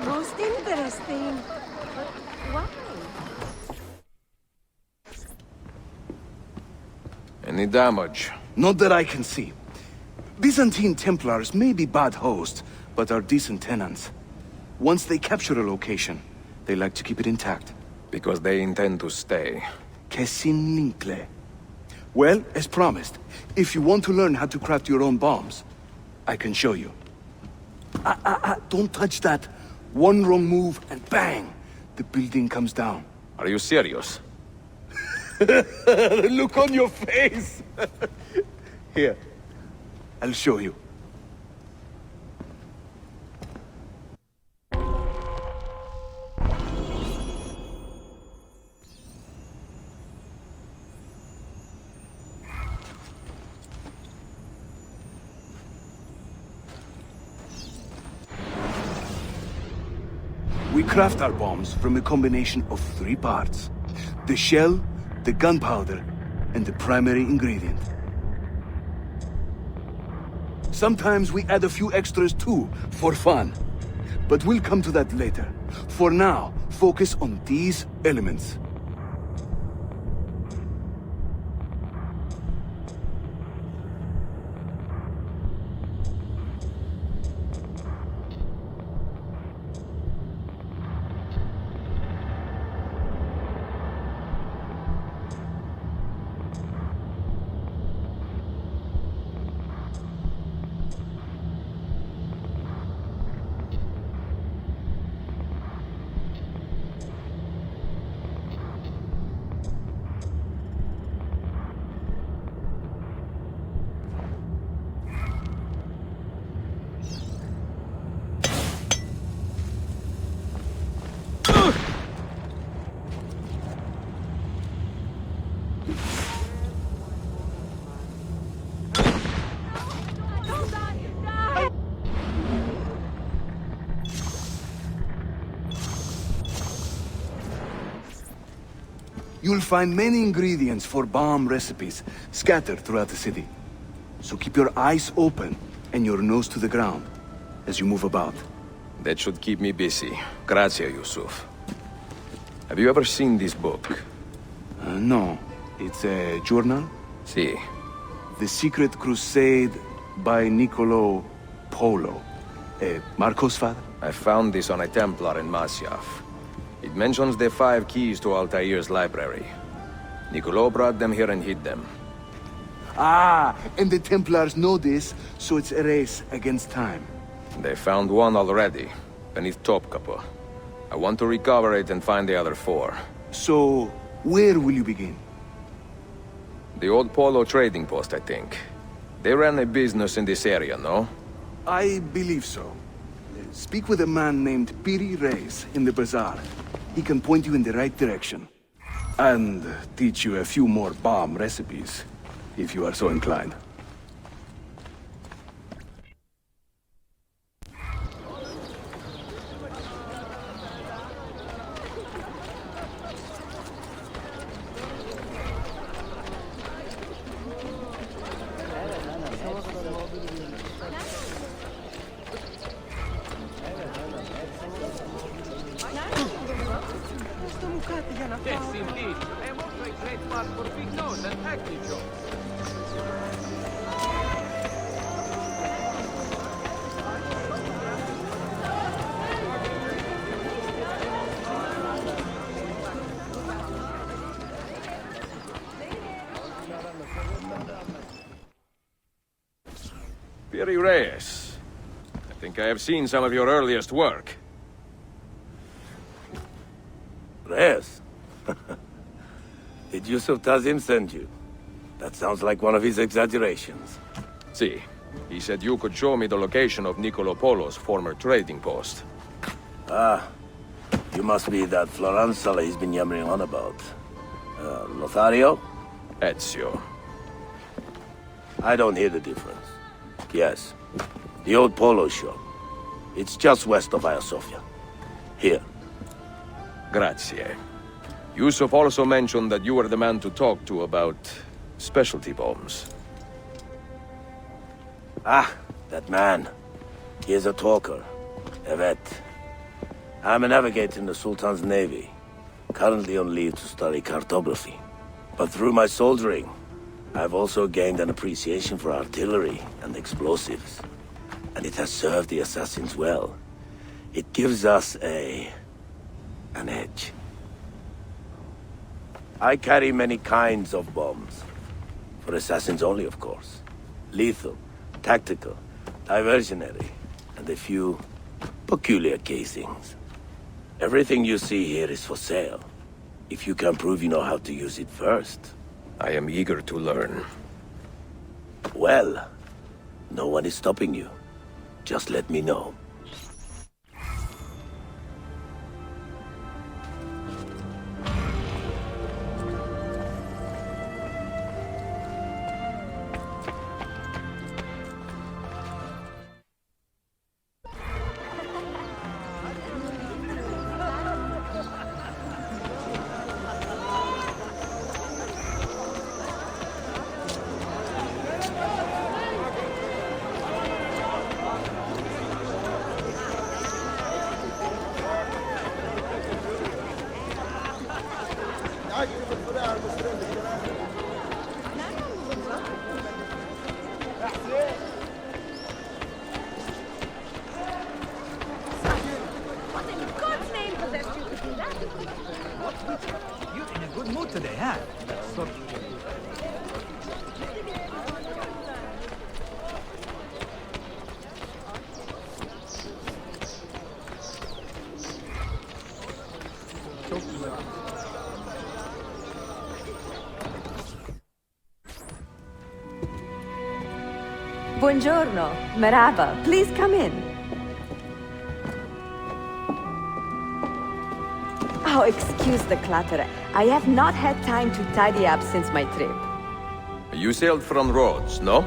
Most interesting. But why? Any damage? Not that I can see. Byzantine Templars may be bad hosts, but are decent tenants. Once they capture a location, they like to keep it intact. Because they intend to stay. Kesin linkle. Well, as promised, if you want to learn how to craft your own bombs, I can show you. Don't touch that. One wrong move and bang! The building comes down. Are you serious? The look on your face! Here, I'll show you. We craft our bombs from a combination of 3 parts. The shell, the gunpowder, and the primary ingredient. Sometimes we add a few extras too, for fun. But we'll come to that later. For now, focus on these elements. You'll find many ingredients for bomb recipes scattered throughout the city. So keep your eyes open and your nose to the ground as you move about. That should keep me busy. Grazie, Yusuf. Have you ever seen this book? No. It's a journal? Si. The Secret Crusade by Niccolo Polo. Marco's father? I found this on a Templar in Masyaf. It mentions the 5 keys to Altaïr's library. Niccolo brought them here and hid them. Ah, and the Templars know this, so it's a race against time. They found one already, beneath Topkapi. I want to recover it and find the other 4. So, where will you begin? The old Polo trading post, I think. They ran a business in this area, no? I believe so. Speak with a man named Piri Reis in the bazaar. He can point you in the right direction. And teach you a few more bomb recipes, if you are so inclined. Yes, indeed. I am also a great fan for big nose and acne jokes. Piri Reyes. I think I have seen some of your earliest work. Reyes? Did Yusuf Tazim send you? That sounds like one of his exaggerations. See, he said you could show me the location of Niccolo Polo's former trading post. Ah, you must be that Floranzala he's been yammering on about. Lothario? Ezio. I don't hear the difference. Yes, the old Polo shop. It's just west of Hagia Sophia. Here. Grazie. Yusuf also mentioned that you were the man to talk to about specialty bombs. Ah, that man. He is a talker. A vet. I'm a navigator in the Sultan's navy. Currently on leave to study cartography. But through my soldiering, I've also gained an appreciation for artillery and explosives. And it has served the assassins well. It gives us an edge. I carry many kinds of bombs. For assassins only, of course. Lethal, tactical, diversionary, and a few peculiar casings. Everything you see here is for sale. If you can prove you know how to use it first. I am eager to learn. Well, no one is stopping you. Just let me know. You're in a good mood today, huh? Buongiorno. Merhaba. Please come in. Oh, excuse the clutter. I have not had time to tidy up since my trip. You sailed from Rhodes, no?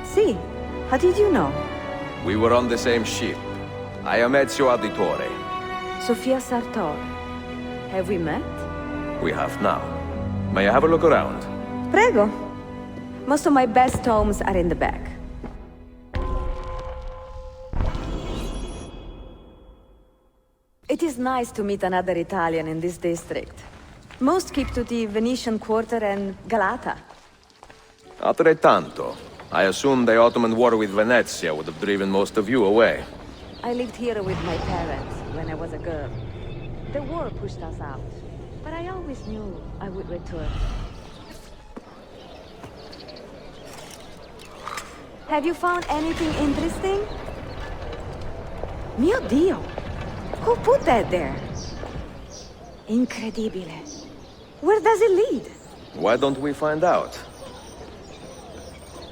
See, how did you know? We were on the same ship. I am Ezio Auditore. Sofia Sartor. Have we met? we have now. May I have a look around? Prego. Most of my best tomes are in the back. It is nice to meet another Italian in this district. Most keep to the Venetian Quarter and Galata. Altrettanto. I assume the Ottoman war with Venezia would have driven most of you away. I lived here with my parents when I was a girl. The war pushed us out, but I always knew I would return. Have you found anything interesting? Mio Dio! Who put that there? Incredibile. Where does it lead? Why don't we find out?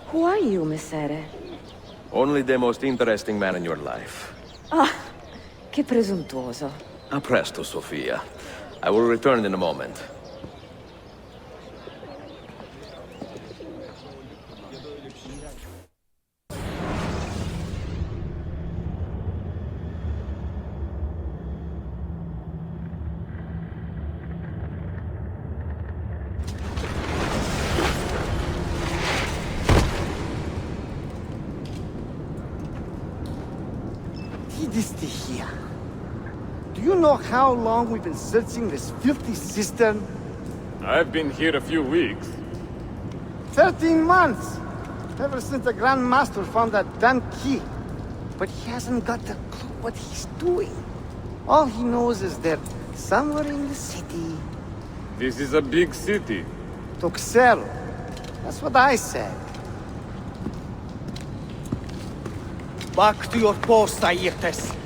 Who are you, Messere? Only the most interesting man in your life. Ah, che presuntuoso. A presto, Sofia. I will return in a moment. Here. Do you know how long we've been searching this filthy cistern? I've been here a few weeks. 13 months! Ever since the Grand Master found that damn key. But he hasn't got a clue what he's doing. All he knows is that somewhere in the city... This is a big city. Tuxedo. That's what I said. Back to your post, Ayrtes.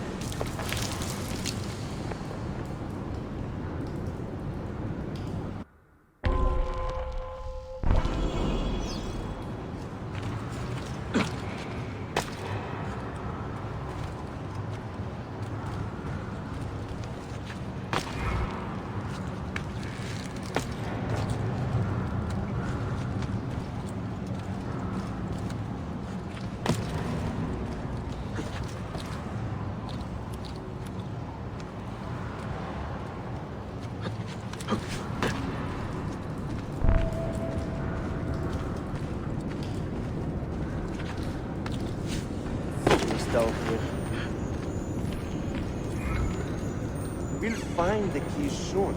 We'll find the key soon.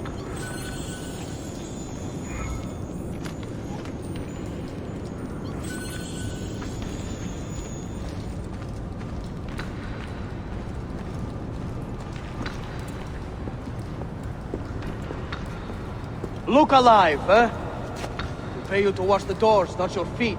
Look alive, huh? We pay you to watch the doors, not your feet.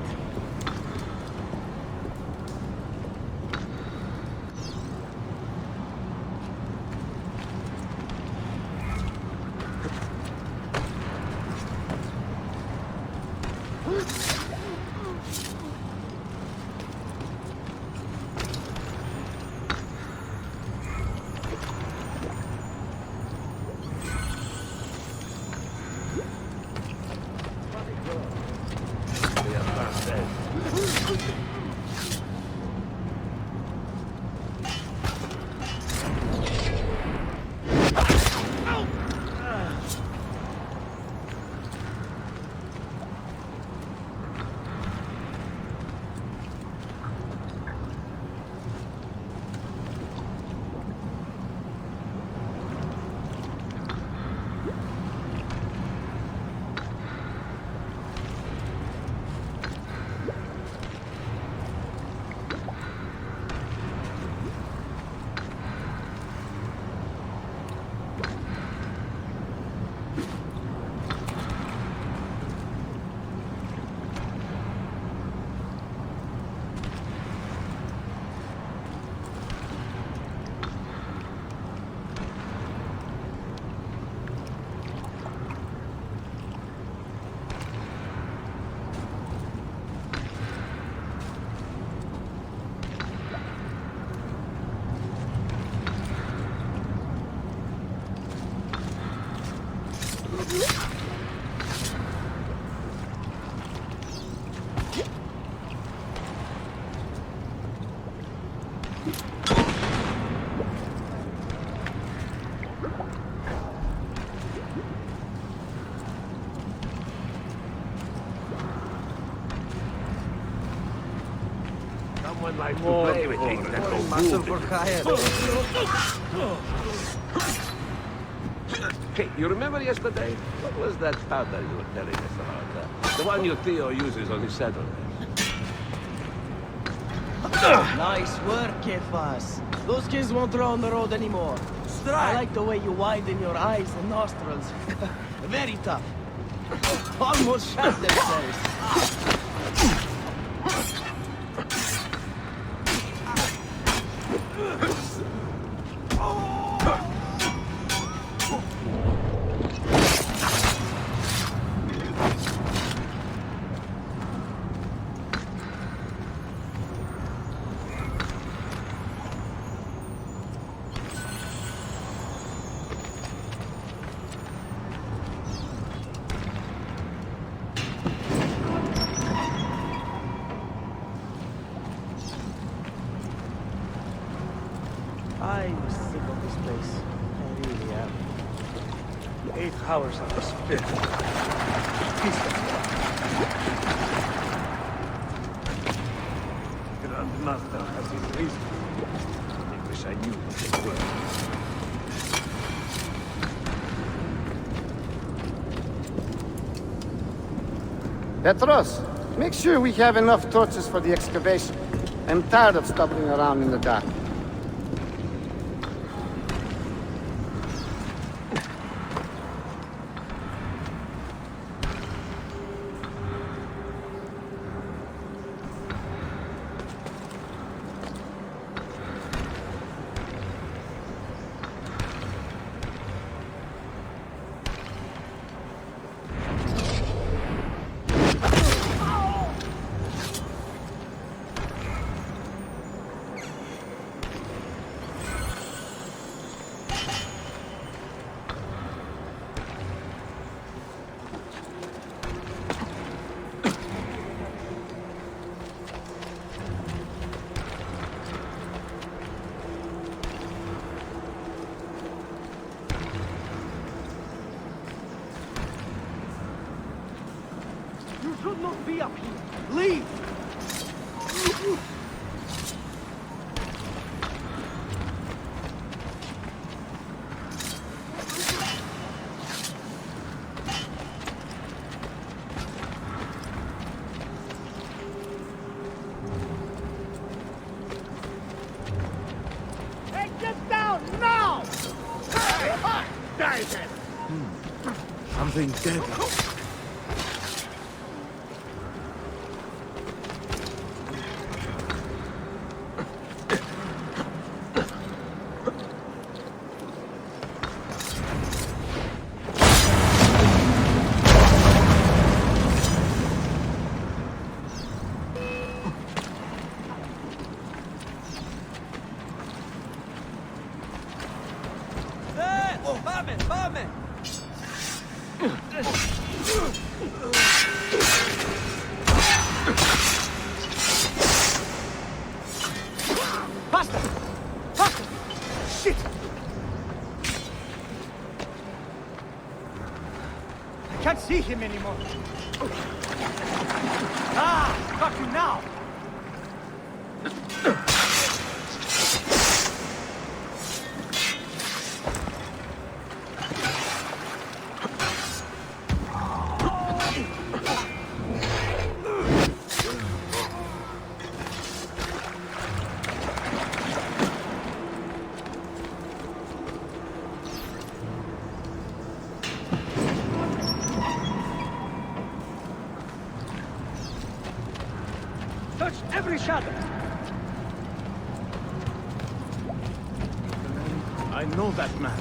one likes to play with things that go boom. Hey, you remember yesterday? What was that powder you were telling us about? The one your Theo uses on his saddle. Nice work, Kefas. Those kids won't throw on the road anymore. I like the way you widen your eyes and nostrils. Very tough. Almost shot themselves. I'm sick of this place. I really am. 8 hours of the spit. Grandmaster has his reason. I wish I knew what they were. Petros, make sure we have enough torches for the excavation. I'm tired of stumbling around in the dark. You should not be up here. Leave! Hey, get down now! Hey, die then! Something deadly. Faster! Faster! Shit! I can't see him anymore. Ah! Got you now! Search every shadow! I know that man.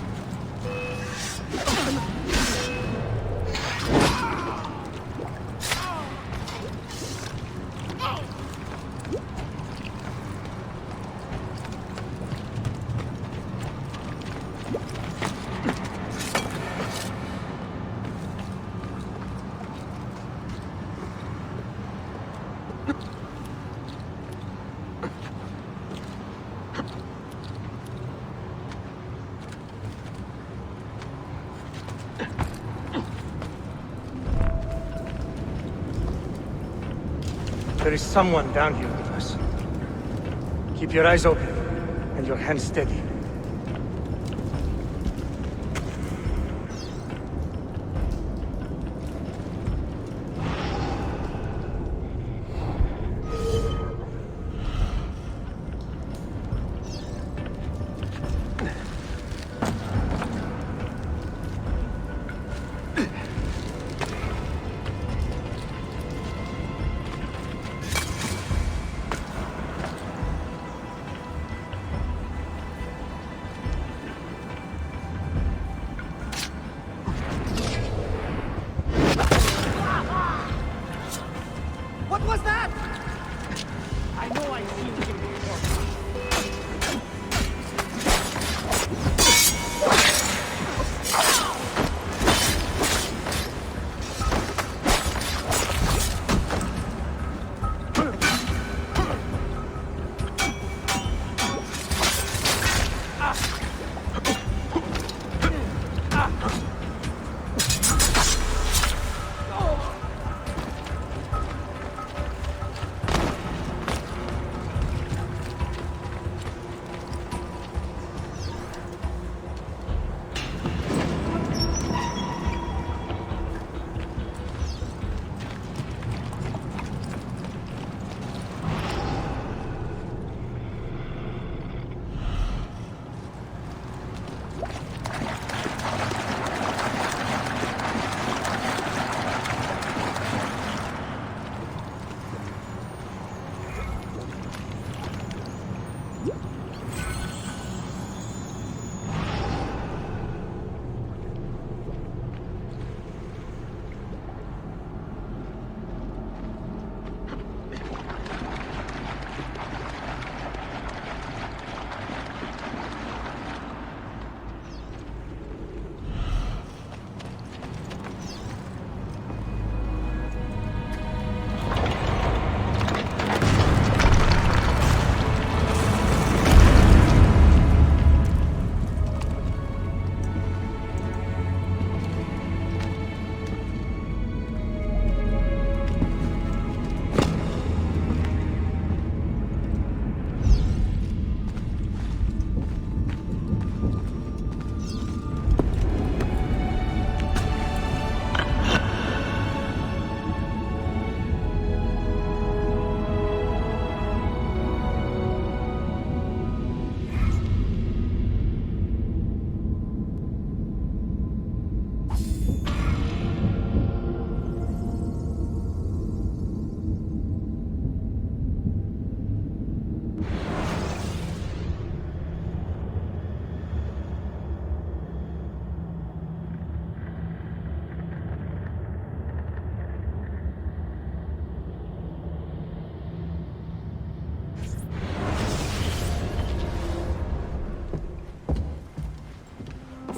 There is someone down here with us. Keep your eyes open, and your hands steady. What was that? I know I've seen him before.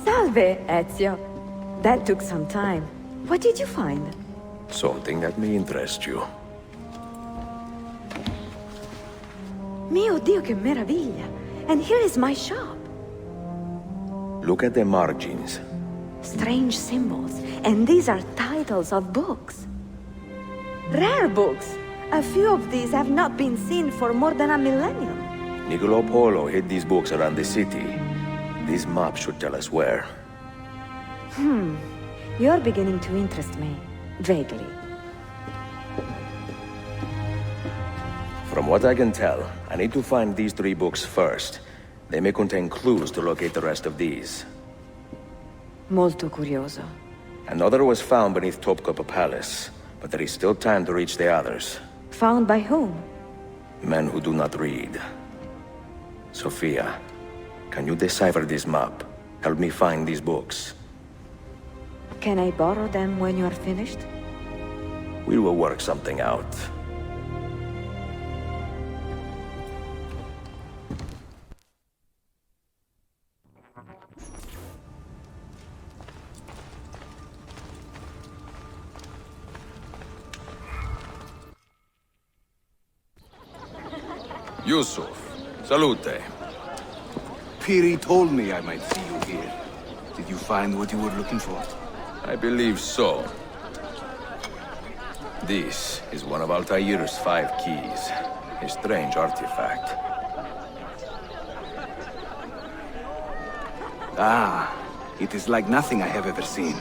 Salve, Ezio. That took some time. What did you find? Something that may interest you. Mio Dio, che meraviglia! And here is my shop. Look at the margins. Strange symbols, and these are titles of books. Rare books. A few of these have not been seen for more than a millennium. Niccolo Polo hid these books around the city. This map should tell us where. You're beginning to interest me. Vaguely. From what I can tell, I need to find these 3 books first. They may contain clues to locate the rest of these. Molto curioso. Another was found beneath Topkapi Palace, but there is still time to reach the others. Found by whom? Men who do not read. Sophia, can you decipher this map? Help me find these books. Can I borrow them when you are finished? We will work something out. Yusuf, salute. Piri told me I might see you here. Did you find what you were looking for? I believe so. This is one of Altaïr's 5 keys. A strange artifact. Ah, it is like nothing I have ever seen.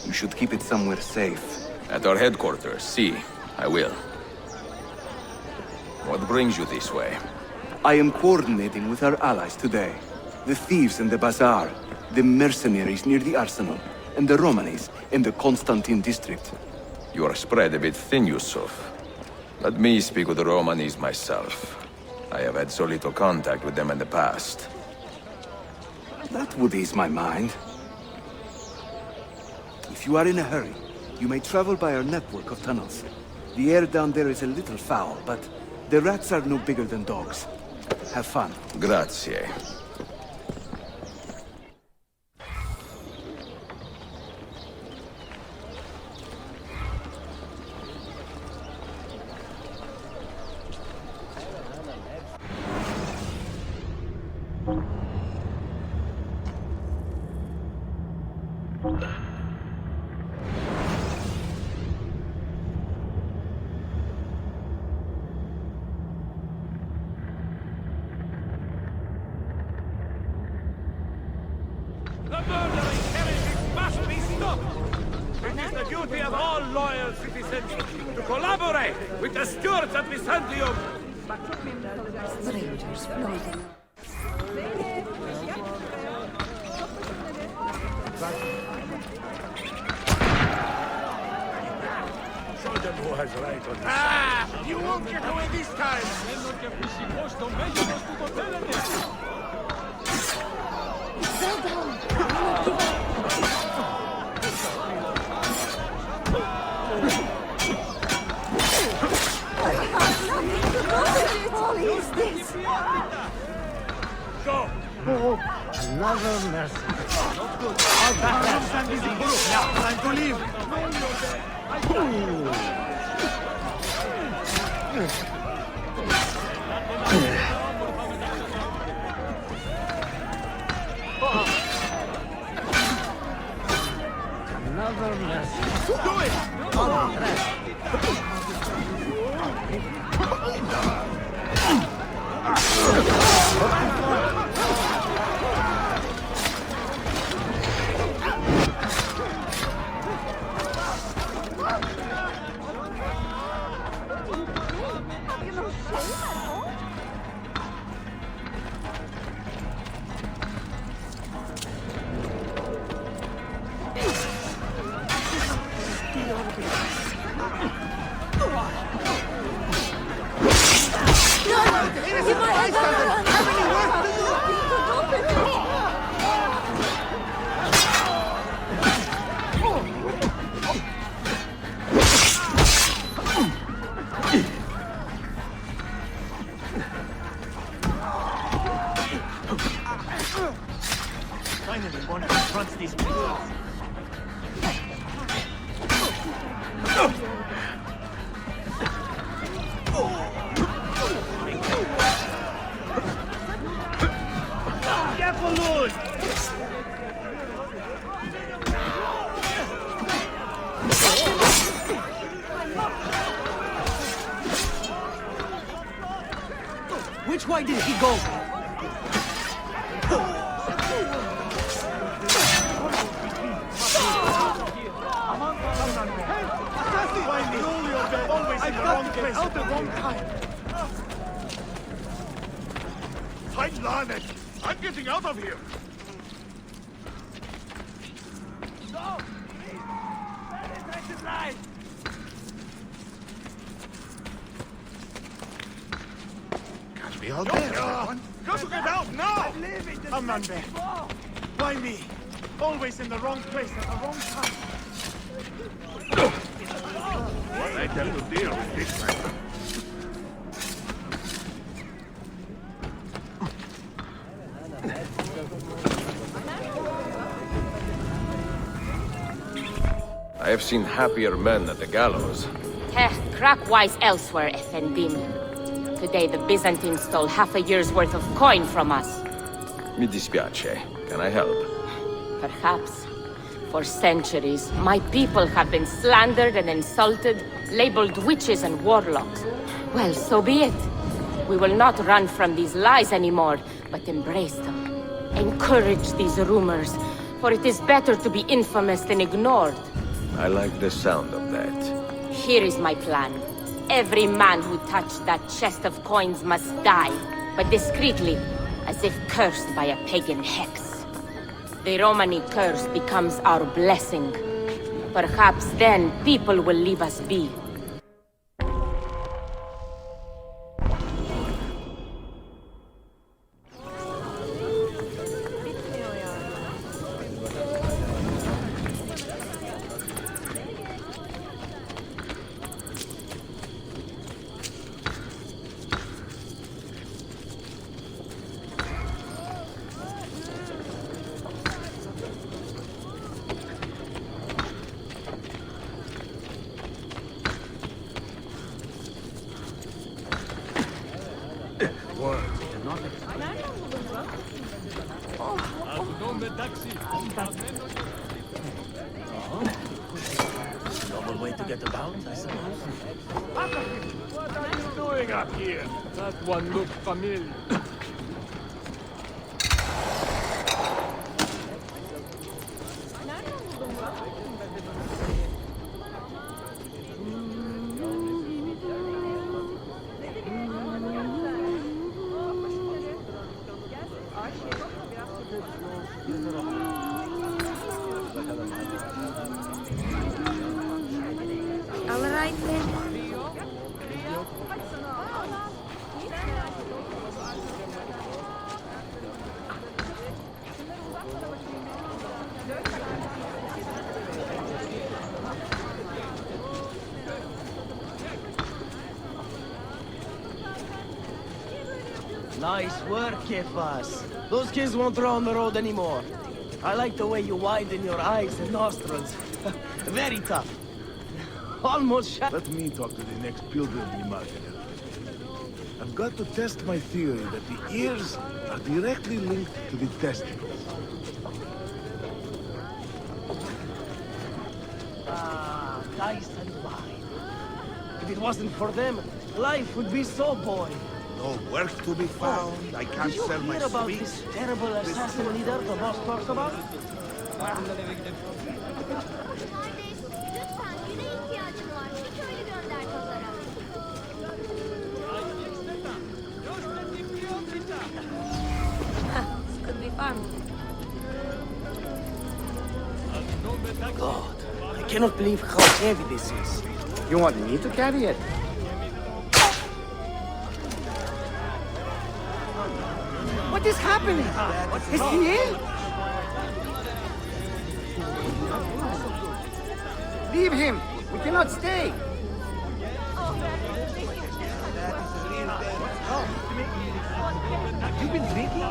You should keep it somewhere safe. At our headquarters, see. I will. What brings you this way? I am coordinating with our allies today. The thieves in the bazaar, the mercenaries near the arsenal, and the Romanis in the Constantine district. You are spread a bit thin, Yusuf. Let me speak with the Romanis myself. I have had so little contact with them in the past. That would ease my mind. If you are in a hurry, you may travel by our network of tunnels. The air down there is a little foul, but the rats are no bigger than dogs. Have fun. Grazie. The murdering heretic must be stopped! It is the duty of all loyal citizens to collaborate with the stewards of Byzantium! Strangers floating. Show them who has right on this. You won't get away this time! What is this? Go! Another mercy. Not good. All back is in group now. Time to leave. Another mercy. Do it! Finally, one confronts these people. Careful, Lord! Which way did he go? I've got the place out the wrong time. Time Lanet! I'm getting out of here! No! Please! That is right! Can't be out there, everyone! Got to get out now! Come on, Ben. Why me? Always in the wrong place at the wrong time. What I tell you to deal with this matter? I have seen happier men at the gallows. Crack-wise elsewhere, Effendim. Today the Byzantines stole half a year's worth of coin from us. Mi dispiace. Can I help? Perhaps. For centuries, my people have been slandered and insulted, labeled witches and warlocks. Well, so be it. We will not run from these lies anymore, but embrace them. Encourage these rumors, for it is better to be infamous than ignored. I like the sound of that. Here is my plan. Every man who touched that chest of coins must die, but discreetly, as if cursed by a pagan hex. The Romani curse becomes our blessing. Perhaps then people will leave us be. Normal way to get about, I suppose. What are you doing up here? That one looked familiar. Nice work, Kefas. Those kids won't throw on the road anymore. I like the way you widen your eyes and nostrils. Very tough. Almost shot. Let me talk to the next pilgrim we market. I've got to test my theory that the ears are directly linked to the testicles. Ah, nice and wide. If it wasn't for them, life would be so boring. No work to be found. I can't sell my Did you hear about sweets. this terrible assassin leader the boss talks about? This could be fun. God, I cannot believe how heavy this is. You want me to carry it? What is happening? Is he ill? Leave him! We cannot stay! You've been drinking?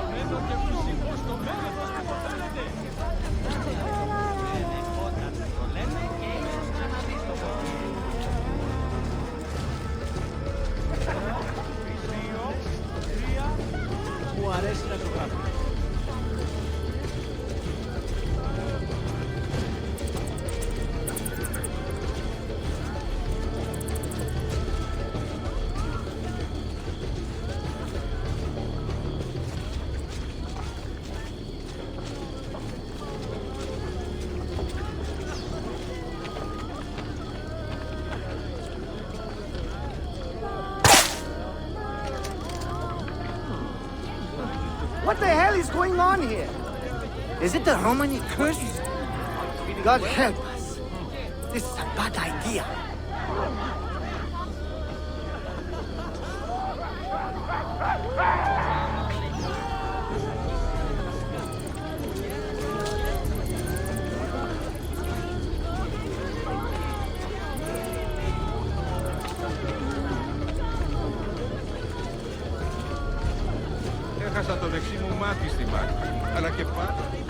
What the hell is going on here? Is it the Romani curse? God help us. This is a bad idea. Έχασα το δεξί μου μάτι στη μάχη, αλλά και πάλι.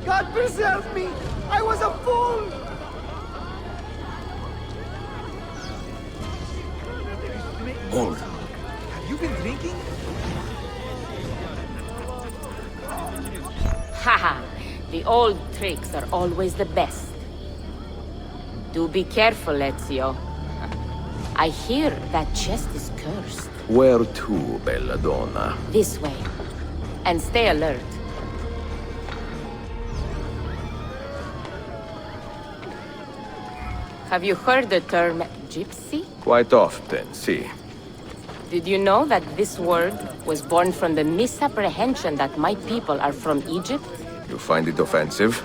God preserve me! I was a fool! Hold. old tricks are always the best. Do be careful, Ezio. I hear that chest is cursed. Where to, bella donna? This way. And stay alert. Have you heard the term gypsy? Quite often, see. Did you know that this word was born from the misapprehension that my people are from Egypt? You find it offensive?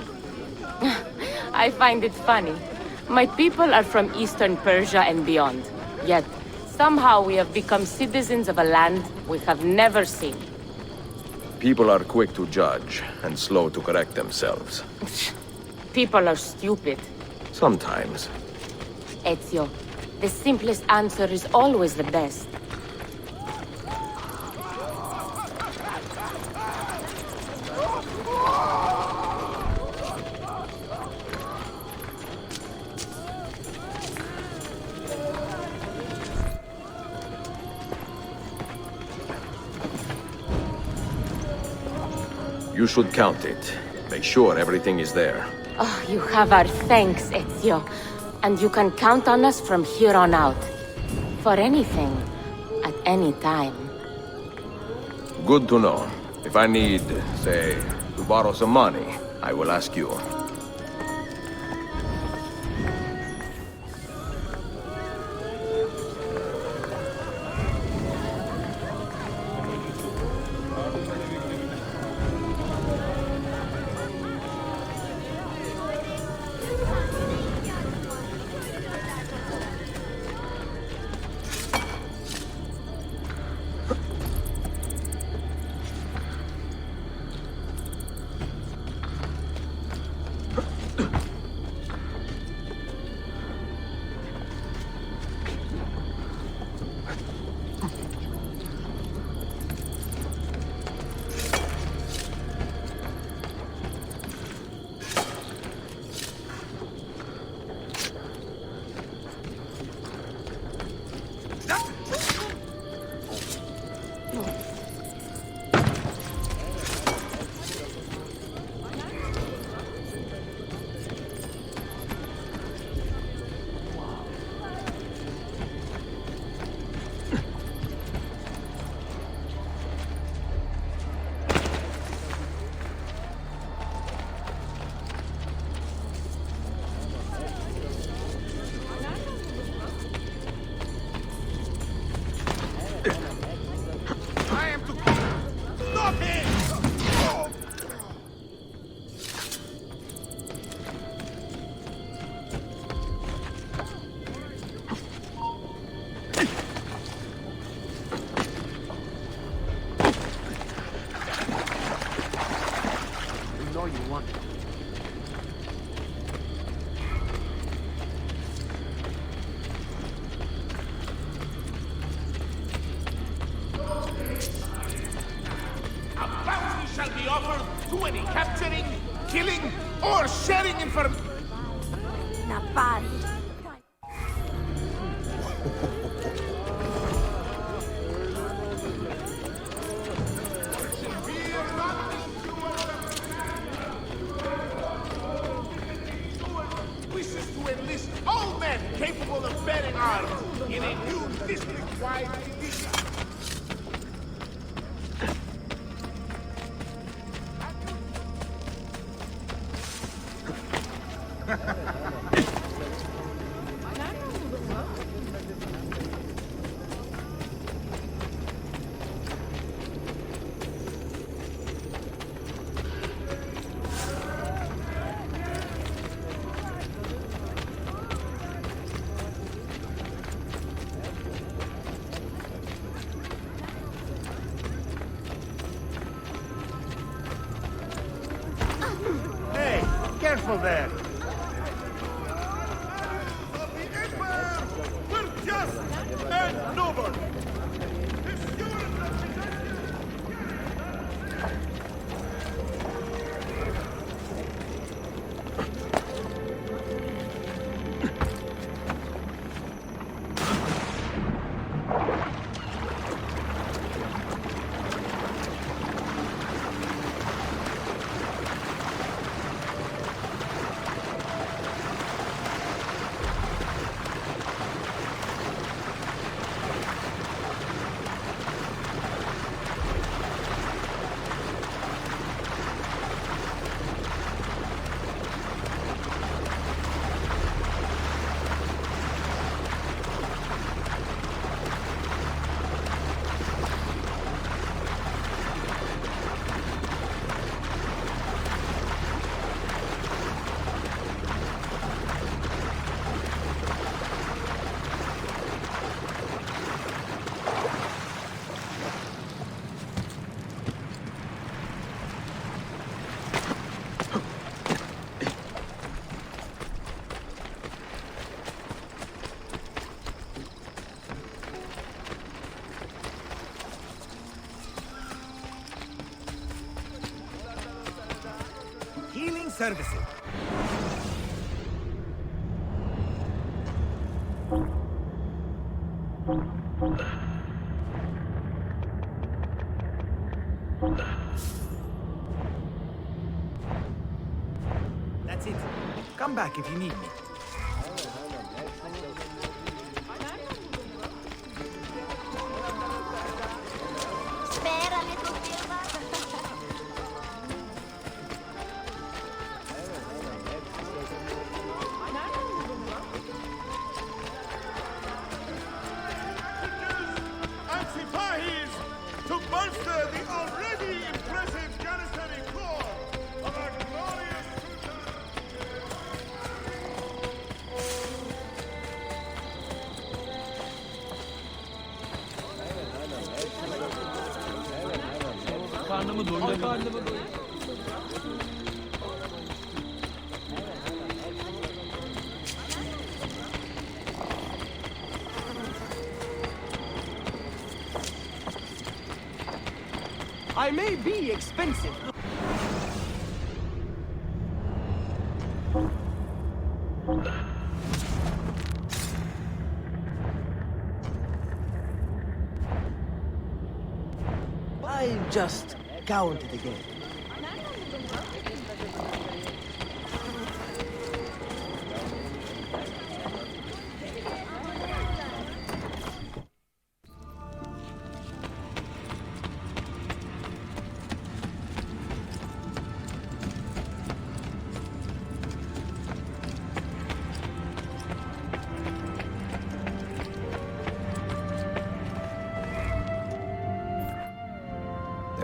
I find it funny. My people are from Eastern Persia and beyond. Yet, somehow we have become citizens of a land we have never seen. People are quick to judge and slow to correct themselves. People are stupid. Sometimes. Ezio, the simplest answer is always the best. You should count it. Make sure everything is there. Oh, you have our thanks, Ezio. And you can count on us from here on out. For anything. At any time. Good to know. If I need, say, to borrow some money, I will ask you. To any capturing, killing, or sharing information. Wishes to enlist all men capable of bearing arms in a new district-wide edition. Careful there! We're just and noble! services. That's it. Come back if you need me. Anti-Fahis to bolster the already impressive Janissary corps of our glorious Karnımı doyurdu. I may be expensive. I just counted again.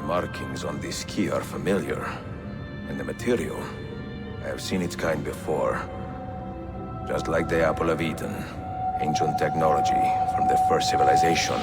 Markings on this key are familiar. And the material, I have seen its kind before. Just like the Apple of Eden, ancient technology from the first civilization.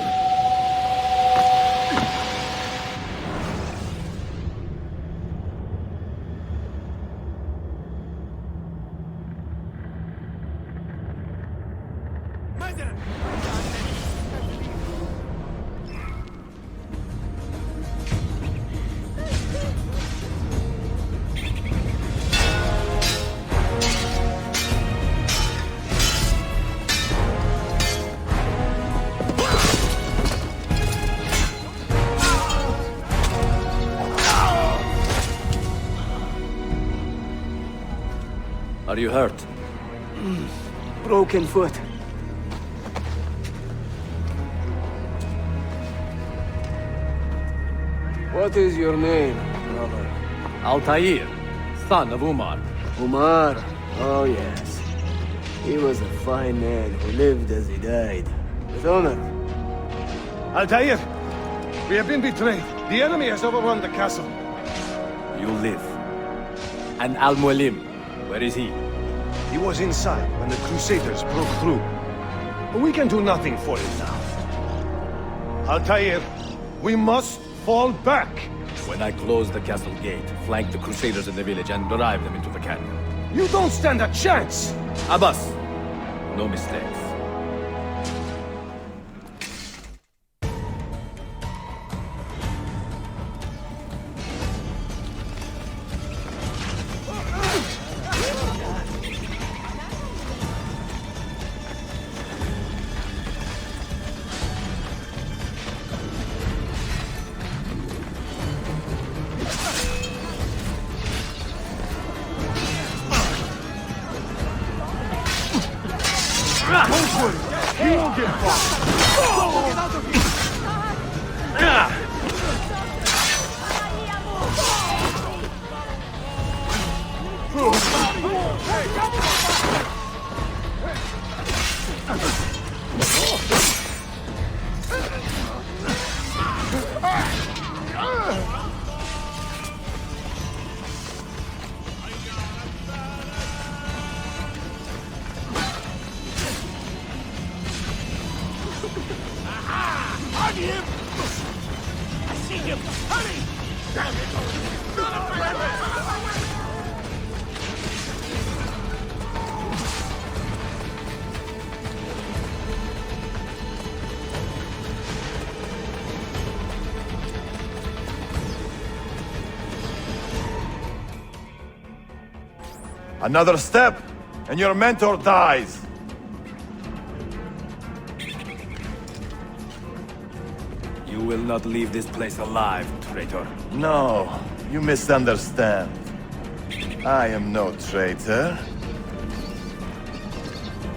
Are you hurt? Broken foot. What is your name, brother? Altaïr, son of Umar. Umar? Oh, yes. He was a fine man who lived as he died. With honor. Altaïr, we have been betrayed. The enemy has overrun the castle. You live. And Al-Mualim, where is he? He was inside when the Crusaders broke through. But we can do nothing for him now. Altaïr, we must fall back. When I close the castle gate, flank the Crusaders in the village and drive them into the canyon. You don't stand a chance! Abbas, no mistakes. Another step, and your mentor dies. You will not leave this place alive, traitor. No, you misunderstand. I am no traitor.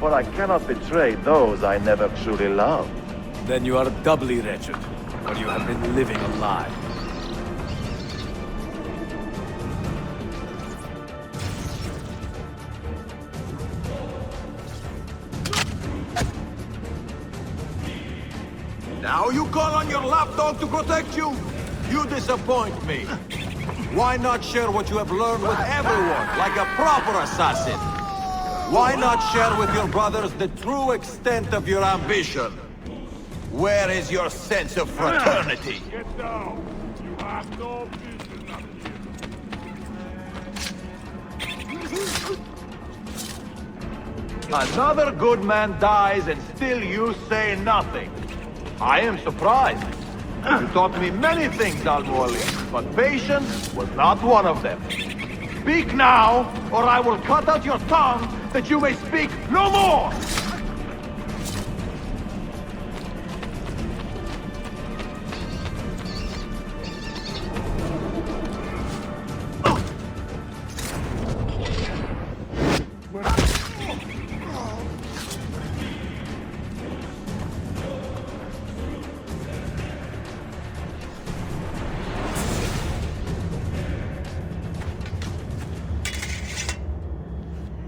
For I cannot betray those I never truly loved. Then you are doubly wretched, for you have been living a lie. Now you call on your lapdog to protect you? You disappoint me. Why not share what you have learned with everyone, like a proper assassin? Why not share with your brothers the true extent of your ambition? Where is your sense of fraternity? Get down! You have no business. Another good man dies and still you say nothing. I am surprised. You taught me many things, Al-Mualim, but patience was not one of them. Speak now, or I will cut out your tongue that you may speak no more!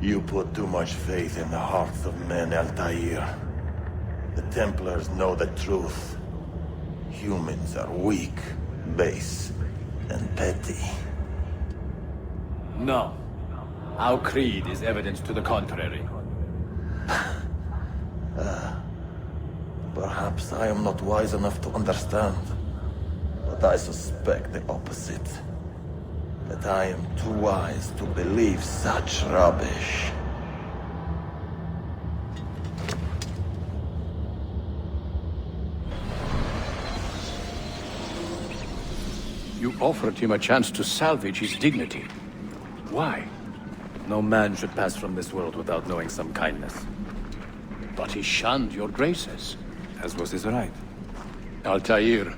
You put too much faith in the hearts of men, Altaïr. The Templars know the truth. Humans are weak, base, and petty. No. Our creed is evidence to the contrary. Perhaps I am not wise enough to understand, but I suspect the opposite. That I am too wise to believe such rubbish. You offered him a chance to salvage his dignity. Why? No man should pass from this world without knowing some kindness. But he shunned your graces. As was his right. Altaïr,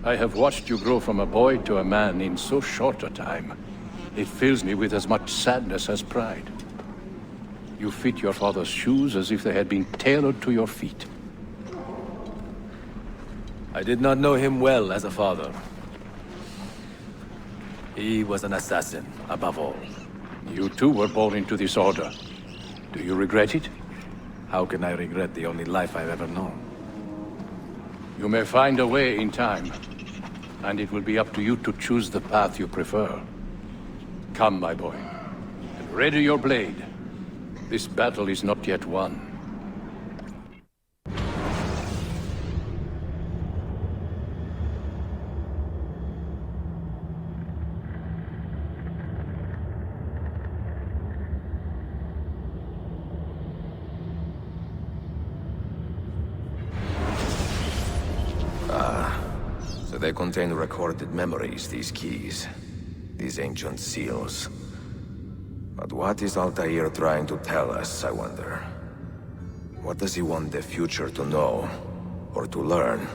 I have watched you grow from a boy to a man in so short a time. It fills me with as much sadness as pride. You fit your father's shoes as if they had been tailored to your feet. I did not know him well as a father. He was an assassin, above all. You too were born into this order. Do you regret it? How can I regret the only life I've ever known? You may find a way in time, and it will be up to you to choose the path you prefer. Come, my boy, and ready your blade. This battle is not yet won. So they contain recorded memories, these keys. These ancient seals. But what is Altaïr trying to tell us, I wonder? What does he want the future to know, or to learn?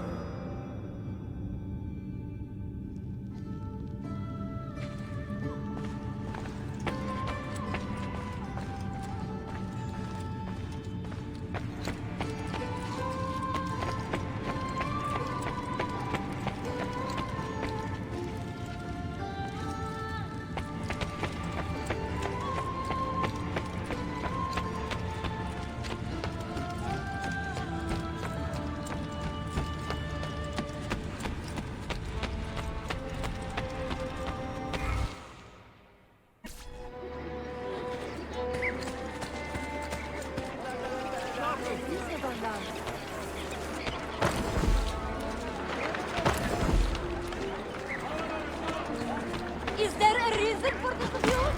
Is there a reason for this abuse?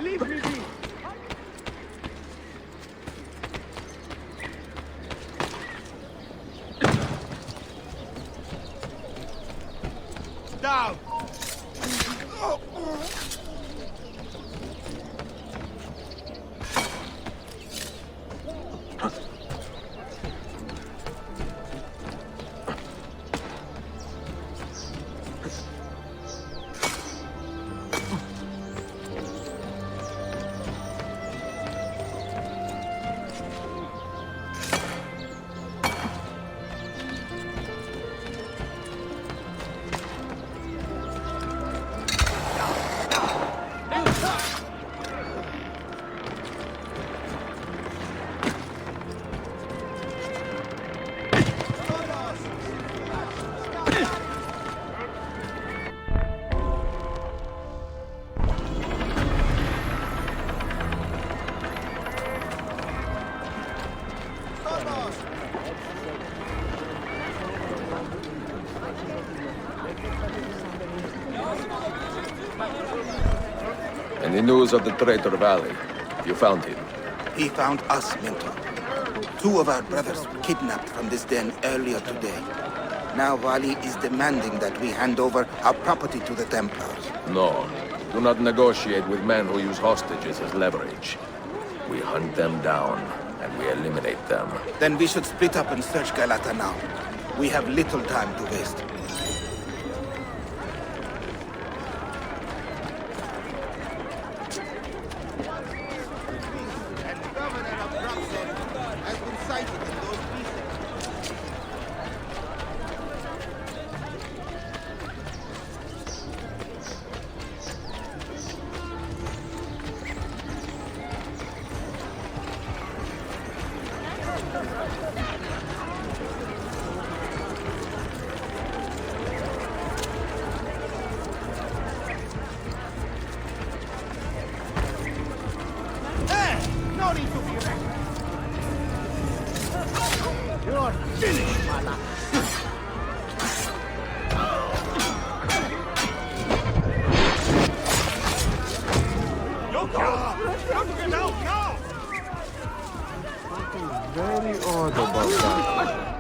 Leave me be! Any news of the Traitor Valley? You found him? He found us, Mentor. 2 of our brothers were kidnapped from this den earlier today. Now Vali is demanding that we hand over our property to the Templars. No. Do not negotiate with men who use hostages as leverage. We hunt them down, and we eliminate them. Then we should split up and search Galata now. We have little time to waste. Very odd about that.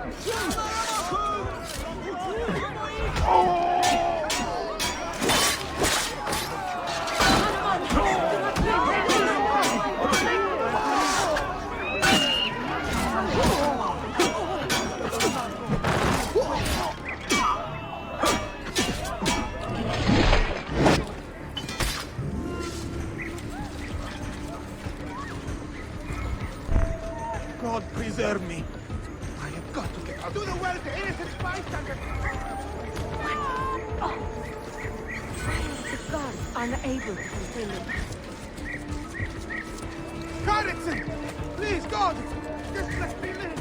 God preserve me. I have got to get out. Do the well to innocent bystanders. The guards are unable to contain them. Carrington! Please, God! Just let me live!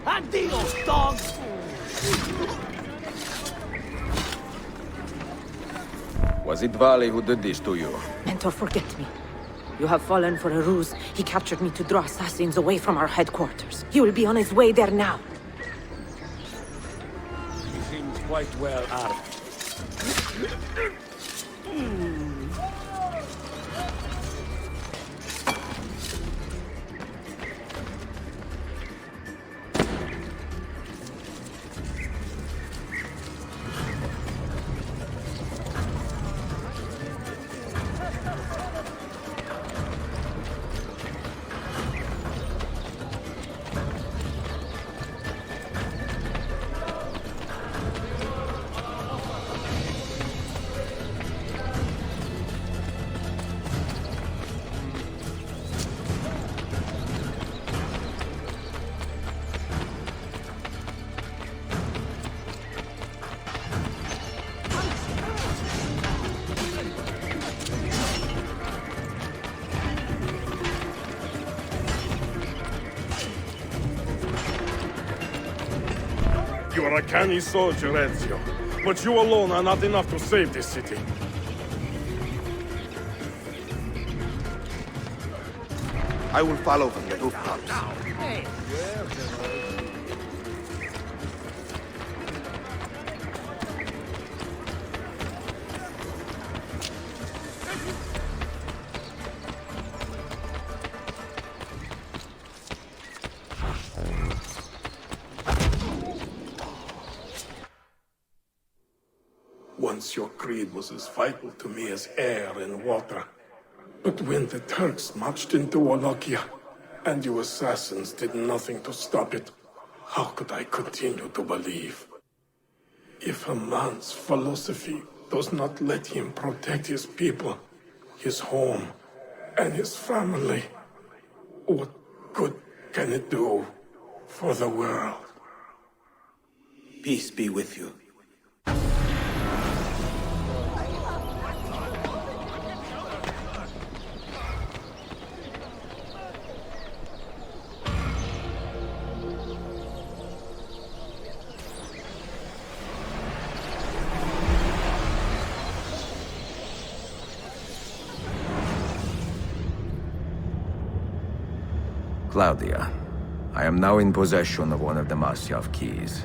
Adios, dog! Was it Vali who did this to you? Mentor, forget me. You have fallen for a ruse. He captured me to draw assassins away from our headquarters. He will be on his way there now. He seems quite well armed. You are a canny soldier, Ezio, but you alone are not enough to save this city. I will follow from the rooftops. Once your creed was as vital to me as air and water. But when the Turks marched into Wallachia, and you assassins did nothing to stop it, how could I continue to believe? If a man's philosophy does not let him protect his people, his home, and his family, what good can it do for the world? Peace be with you. Claudia, I am now in possession of one of the Masyaf keys.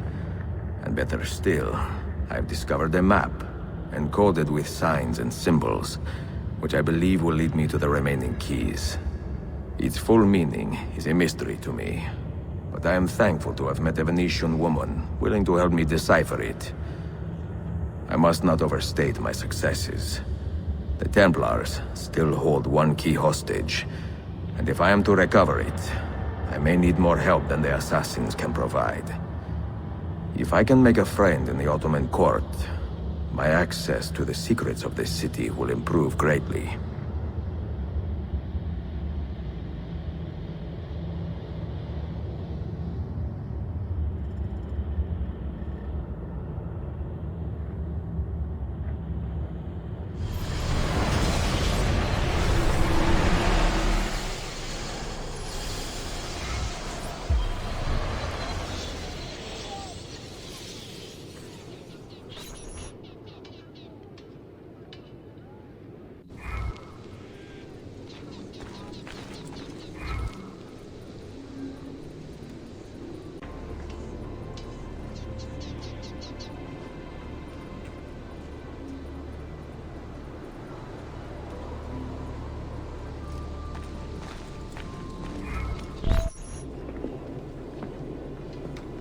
And better still, I have discovered a map, encoded with signs and symbols, which I believe will lead me to the remaining keys. Its full meaning is a mystery to me, but I am thankful to have met a Venetian woman willing to help me decipher it. I must not overstate my successes. The Templars still hold one key hostage, and if I am to recover it, I may need more help than the assassins can provide. If I can make a friend in the Ottoman court, my access to the secrets of this city will improve greatly.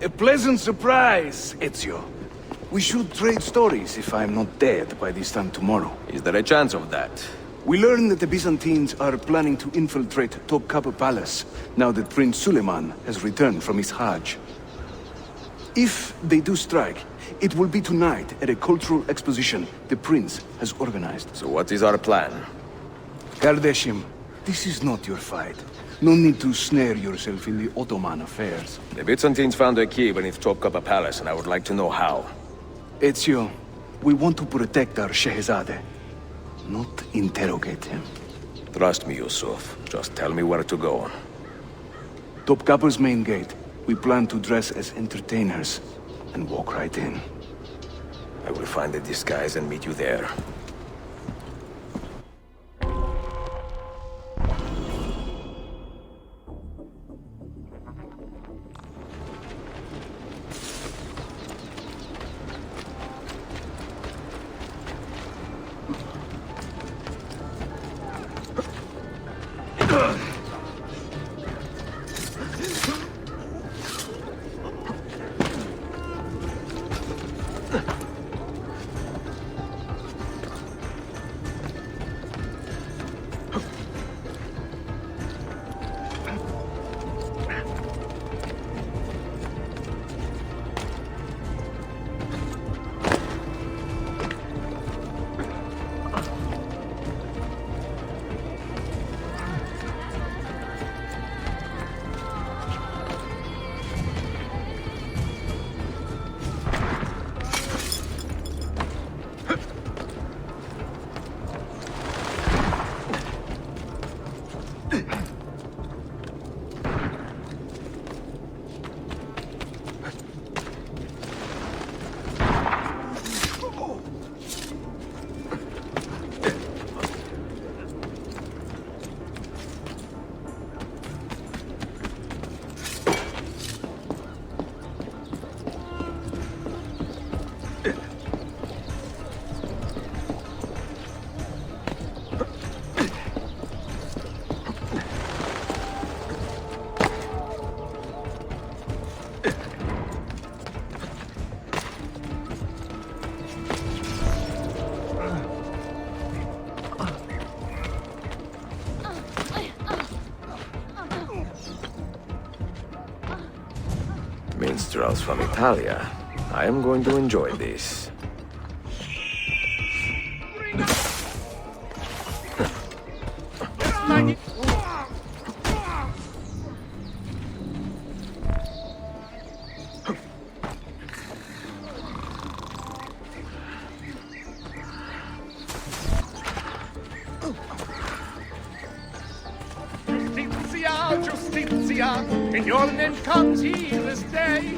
A pleasant surprise, Ezio. We should trade stories if I'm not dead by this time tomorrow. Is there a chance of that? We learn that the Byzantines are planning to infiltrate Topkapi Palace, now that Prince Suleiman has returned from his Hajj. If they do strike, it will be tonight at a cultural exposition the prince has organized. So what is our plan? Kardashim, this is not your fight. No need to snare yourself in the Ottoman affairs. The Byzantines found a key beneath Topkapi Palace, and I would like to know how. Ezio, we want to protect our Shehzade, not interrogate him. Trust me, Yusuf. Just tell me where to go. Topkapi's main gate. We plan to dress as entertainers and walk right in. I will find a disguise and meet you there. Minstrels from Italia. I am going to enjoy this. Justitia, in your name comes he this day.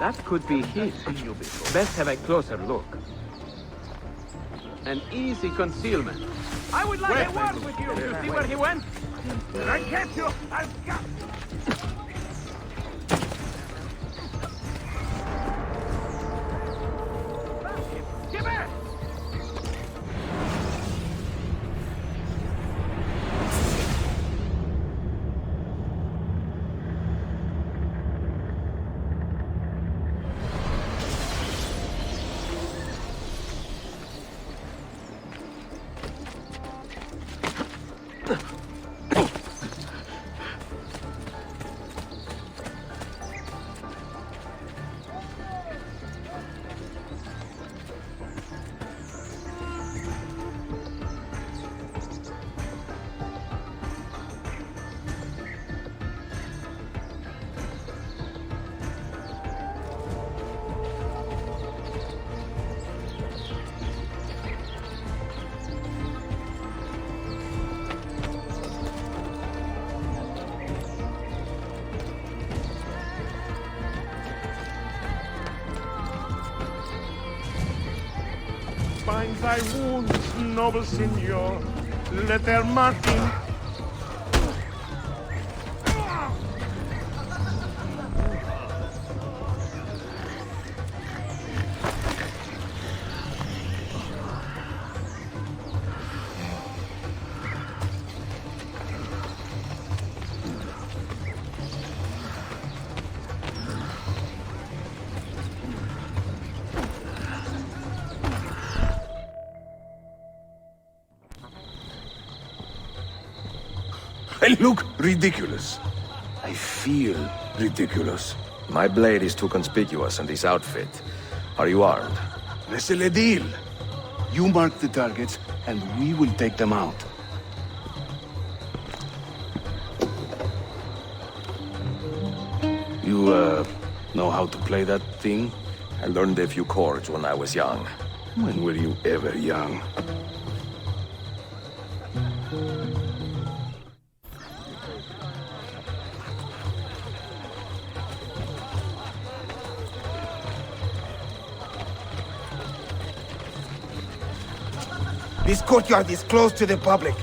That could be his. Best have a closer look. An easy concealment. I would like a word with you. You see where he went? I get you. I've got... Give it! Bind thy wounds, noble signor. Let their marking... I look ridiculous. I feel ridiculous. My blade is too conspicuous in this outfit. Are you armed? C'est le deal. You mark the targets, and we will take them out. You, know how to play that thing? I learned a few chords when I was young. When were you ever young? This courtyard is closed to the public.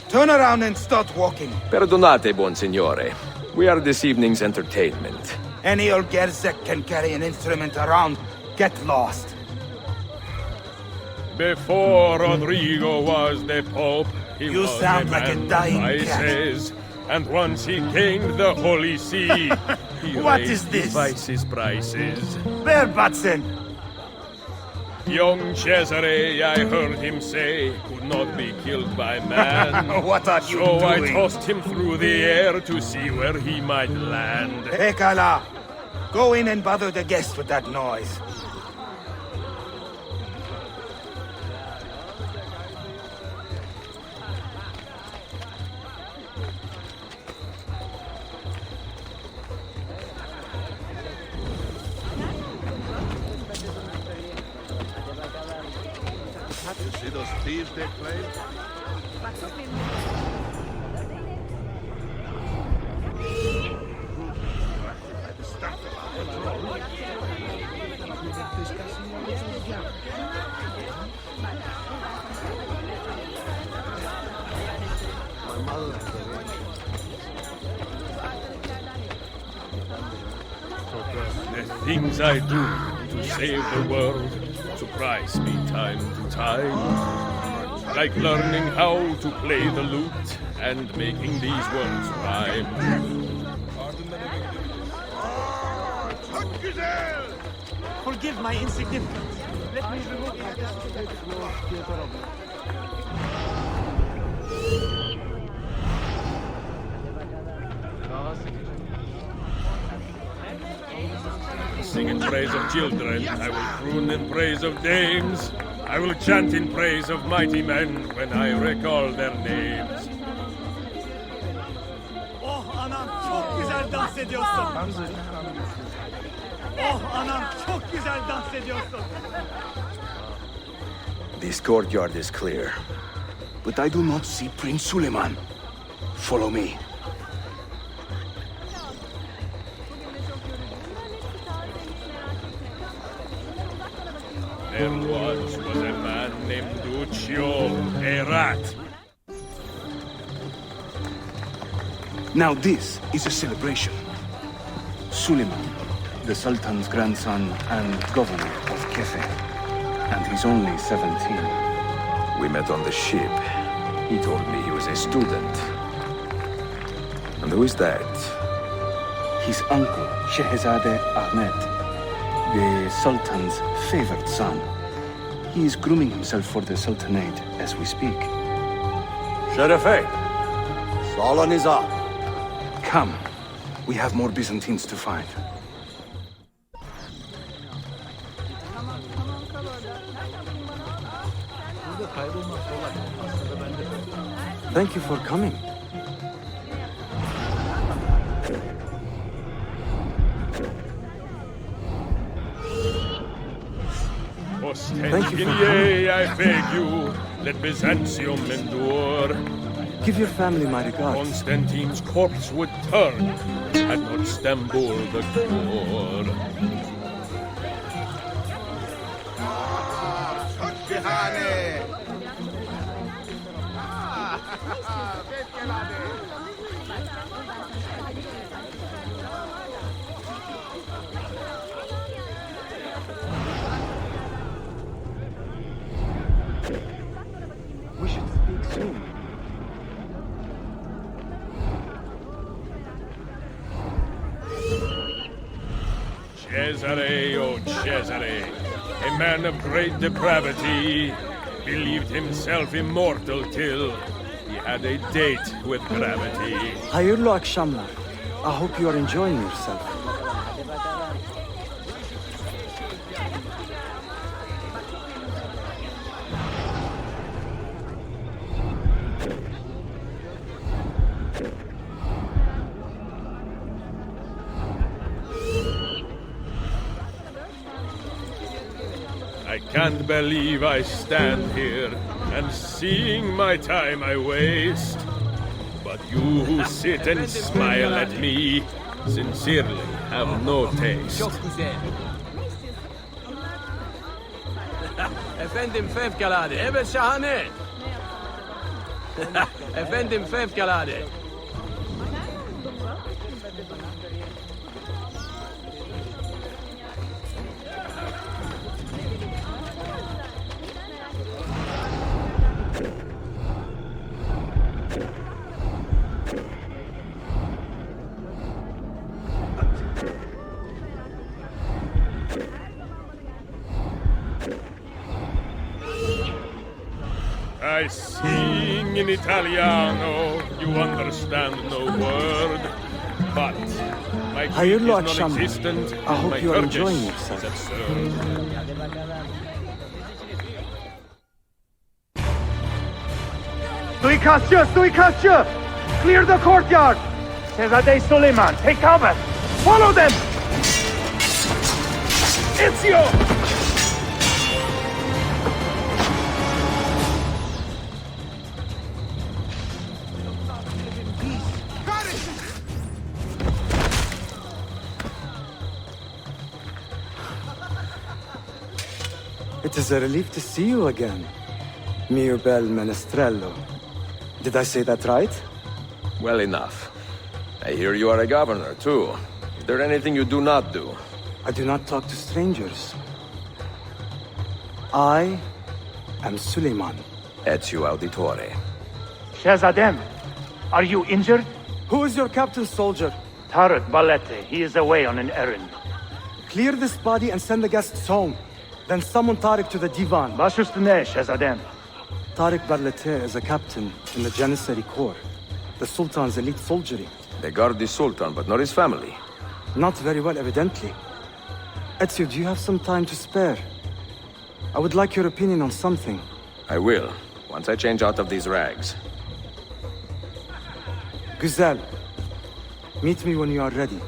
Turn around and start walking. Perdonate, buon signore. We are this evening's entertainment. Any old gerzek can carry an instrument around. Get lost. Before Rodrigo was the Pope, he You was sound a like a man dying of cat. vices. And once he gained the Holy See, he What raised is this? his vices prices. Bear Batson! Young Cesare, I heard him say, could not be killed by man. What are you So I doing? tossed him through the air to see where he might land. Pekala! Go in and bother the guests with that noise. You see those thieves they played? The things I do to save the world surprise me time to time. Like learning how to play the lute and making these words rhyme. Forgive my insignificance. Let me remove Sing in praise of children, I will croon in praise of dames. I will chant in praise of mighty men when I recall their names. Oh anam çok güzel dans ediyorsun. Oh anam çok güzel dans ediyorsun. This courtyard is clear. But I do not see Prince Suleiman. Follow me. There once was a man named Duccio, a rat. Now this is a celebration. Suleiman, the Sultan's grandson and governor of Kefe. And he's only 17. We met on the ship. He told me he was a student. And who is that? His uncle, Shehzade Ahmed, the Sultan's favored son. He is grooming himself for the Sultanate as we speak. Sherife, Salah Nizam. Come. We have more Byzantines to find. Thank you for coming. Thank you for coming. I beg you, let Byzantium endure. Give your family my regards. Constantine's corpse would turn, had not Istanbul the core. We should speak soon. Cesare, oh Cesare, a man of great depravity, believed himself immortal till he had a date with gravity. Hayırlı akşamlar. I hope you are enjoying yourself. I can't believe I stand here and seeing my time I waste. But you who sit and smile at me sincerely have no taste. Çok güzel. Efendim fevkalade, evet şahane. Efendim fevkalade. I sing in Italiano, you understand no word, but my Greek Hayırlı is akşamlar. non-existent, I my hope you are Turkish enjoying is yourself. absurd. Suikastçı! Suikastçı! Clear the courtyard! Şehzade Suleiman, take cover! Follow them! Ezio! It is a relief to see you again, mio bel menestrello. Did I say that right? Well enough. I hear you are a governor, too. Is there anything you do not do? I do not talk to strangers. I am Suleiman. Ezio Auditore. Shehzadem, are you injured? Who is your captain, soldier? Tarek Balete, he is away on an errand. Clear this body and send the guests home. Then summon Tariq to the divan. Baş üstüne, Shehzadem. Tariq Barlete is a captain in the Janissary Corps, the Sultan's elite soldiery. They guard the Sultan, but not his family. Not very well, evidently. Ezio, do you have some time to spare? I would like your opinion on something. I will, once I change out of these rags. Güzel. Meet me when you are ready.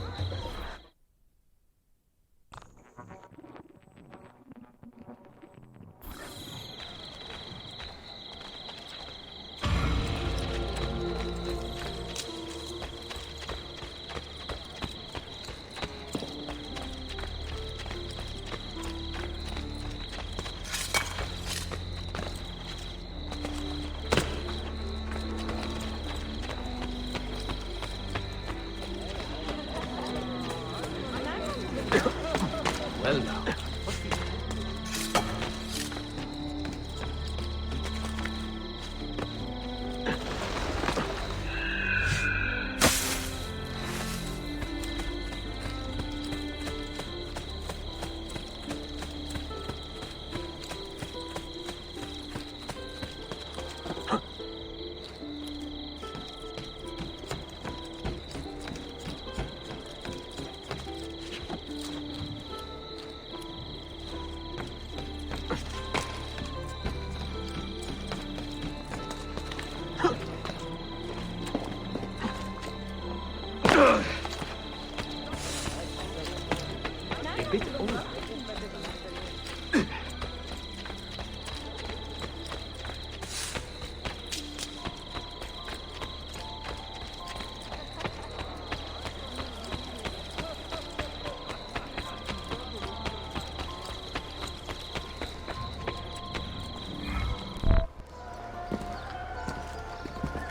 hell now?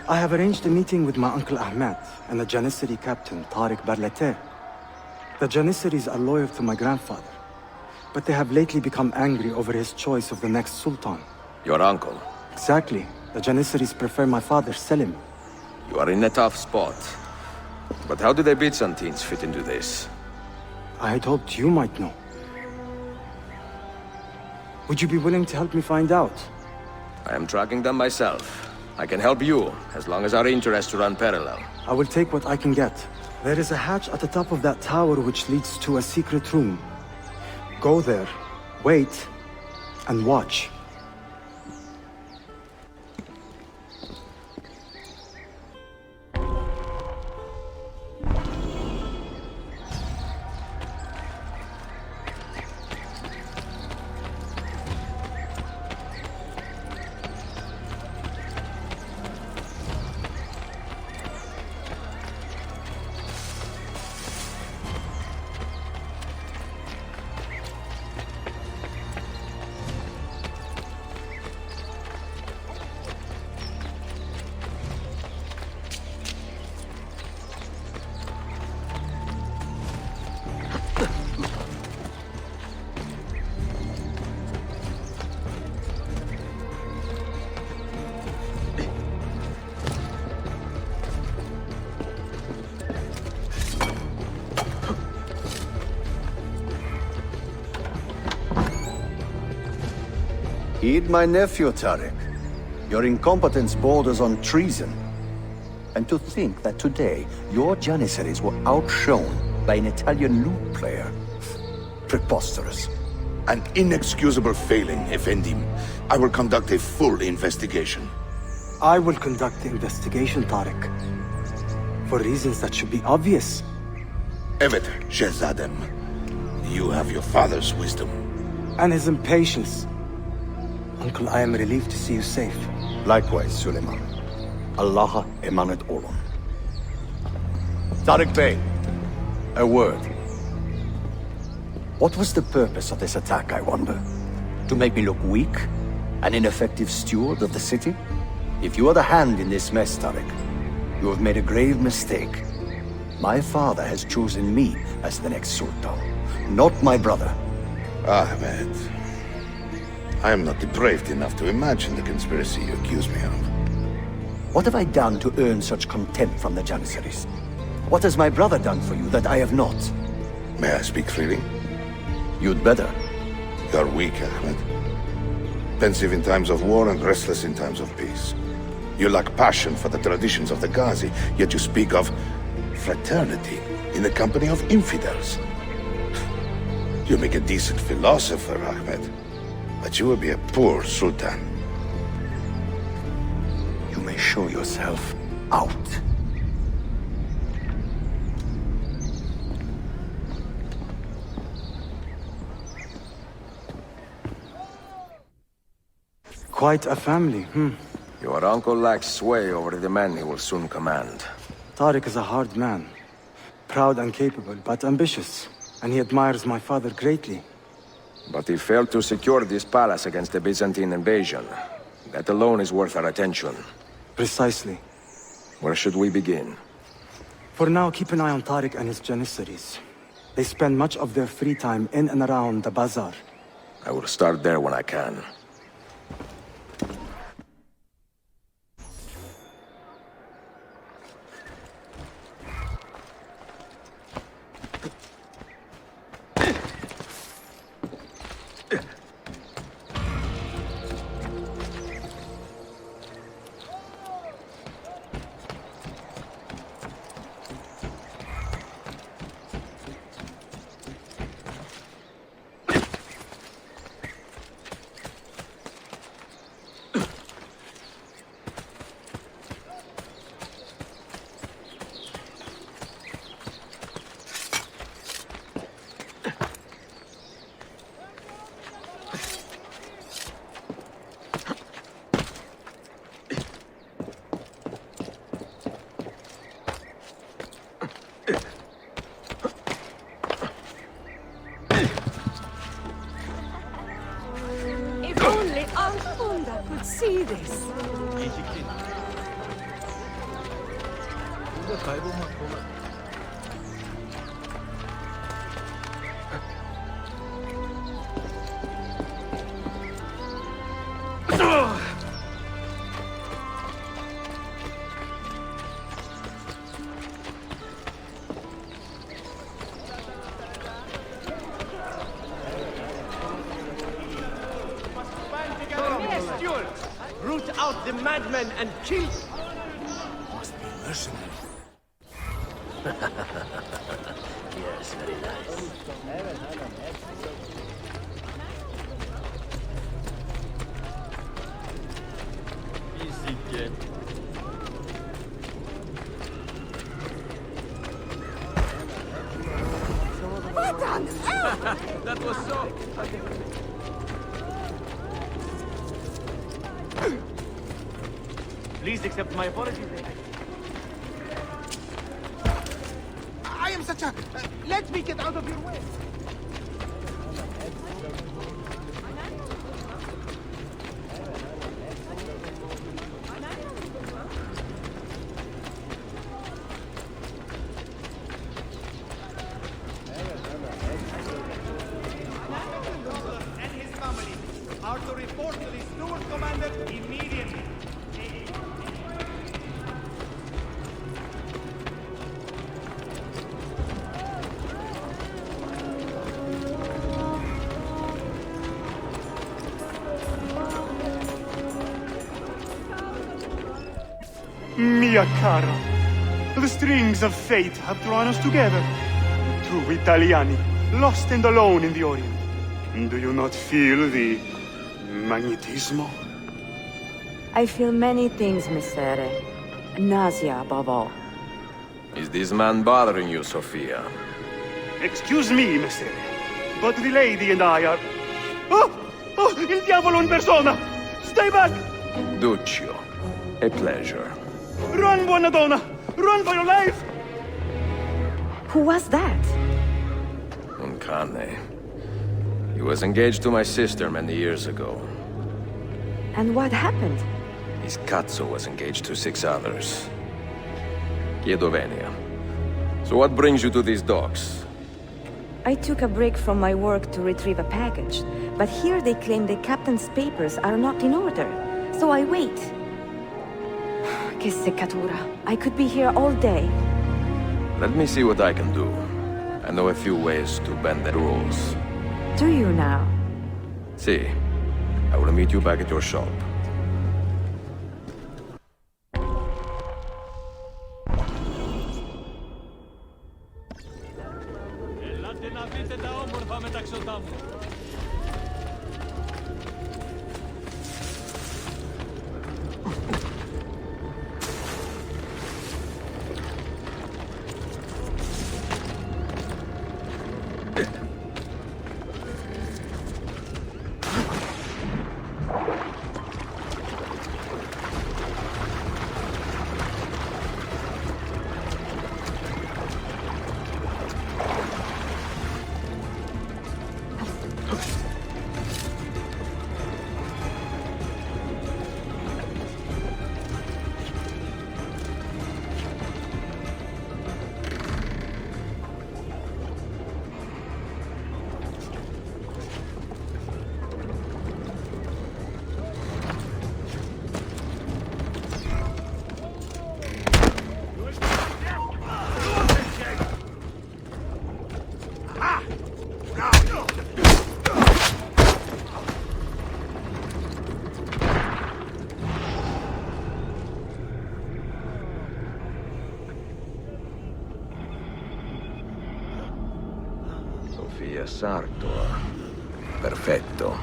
I have arranged a meeting with my uncle Ahmed and the Janissary captain, Tariq Barlete. The Janissaries are loyal to my grandfather, but they have lately become angry over his choice of the next sultan. Your uncle? Exactly. The Janissaries prefer my father, Selim. You are in a tough spot. But how do the Byzantines fit into this? I had hoped you might know. Would you be willing to help me find out? I am tracking them myself. I can help you, as long as our interests run parallel. I will take what I can get. There is a hatch at the top of that tower which leads to a secret room. Go there, wait, and watch. Heed my nephew, Tariq. Your incompetence borders on treason. And to think that today, your Janissaries were outshone by an Italian lute player. Preposterous. An inexcusable failing, Effendim. I will conduct a full investigation. I will conduct the investigation, Tariq. For reasons that should be obvious. Evet, Shehzadem. You have your father's wisdom. And his impatience. Uncle, I am relieved to see you safe. Likewise, Suleiman. Allah emanat olun. Tariq Bey, a word. What was the purpose of this attack, I wonder? To make me look weak? An ineffective steward of the city? If you are the hand in this mess, Tariq, you have made a grave mistake. My father has chosen me as the next sultan, not my brother. Ahmed. I am not depraved enough to imagine the conspiracy you accuse me of. What have I done to earn such contempt from the Janissaries? What has my brother done for you that I have not? May I speak freely? You'd better. You're weak, Ahmed. Pensive in times of war and restless in times of peace. You lack passion for the traditions of the Ghazi, yet you speak of fraternity in the company of infidels. You make a decent philosopher, Ahmed. But you will be a poor sultan. You may show yourself out. Quite a family, Your uncle lacks sway over the men he will soon command. Tariq is a hard man. Proud and capable, but ambitious. And he admires my father greatly. But he failed to secure this palace against the Byzantine invasion. That alone is worth our attention. Precisely. Where should we begin? For now, keep an eye on Tariq and his Janissaries. They spend much of their free time in and around the bazaar. I will start there when I can. See this. Root out the madmen and kill. Must be mercenary. Yes, very nice. Easy kid. What on earth? That was so... Please accept my apologies. I am such a... let me get out of your way. And his family are to report to the steward commander immediately. Mia cara, the strings of fate have drawn us together. Two Italiani, lost and alone in the Orient. Do you not feel the magnetismo? I feel many things, Messere. Nausea above all. Is this man bothering you, Sophia? Excuse me, Messere, but the lady and I are... Oh! Oh, il diavolo in persona! Stay back! Duccio, a pleasure. Run, buona donna! Run for your life! Who was that? Un cane. He was engaged to my sister many years ago. And what happened? His cazzo was engaged to 6 others. Chiedo venia. So what brings you to these docks? I took a break from my work to retrieve a package, but here they claim the captain's papers are not in order, so I wait. Che seccatura. I could be here all day. Let me see what I can do. I know a few ways to bend the rules. Do you now? Si. I will meet you back at your shop. Sofia Sartor. Perfetto.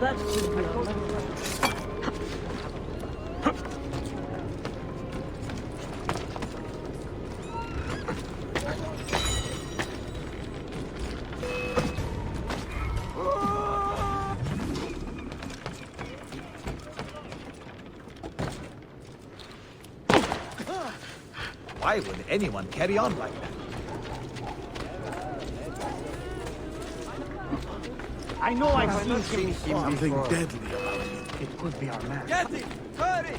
That should be all. Why would anyone carry on like that? I know I've seen him before. Something deadly about him. It could be our man. Get him! Hurry!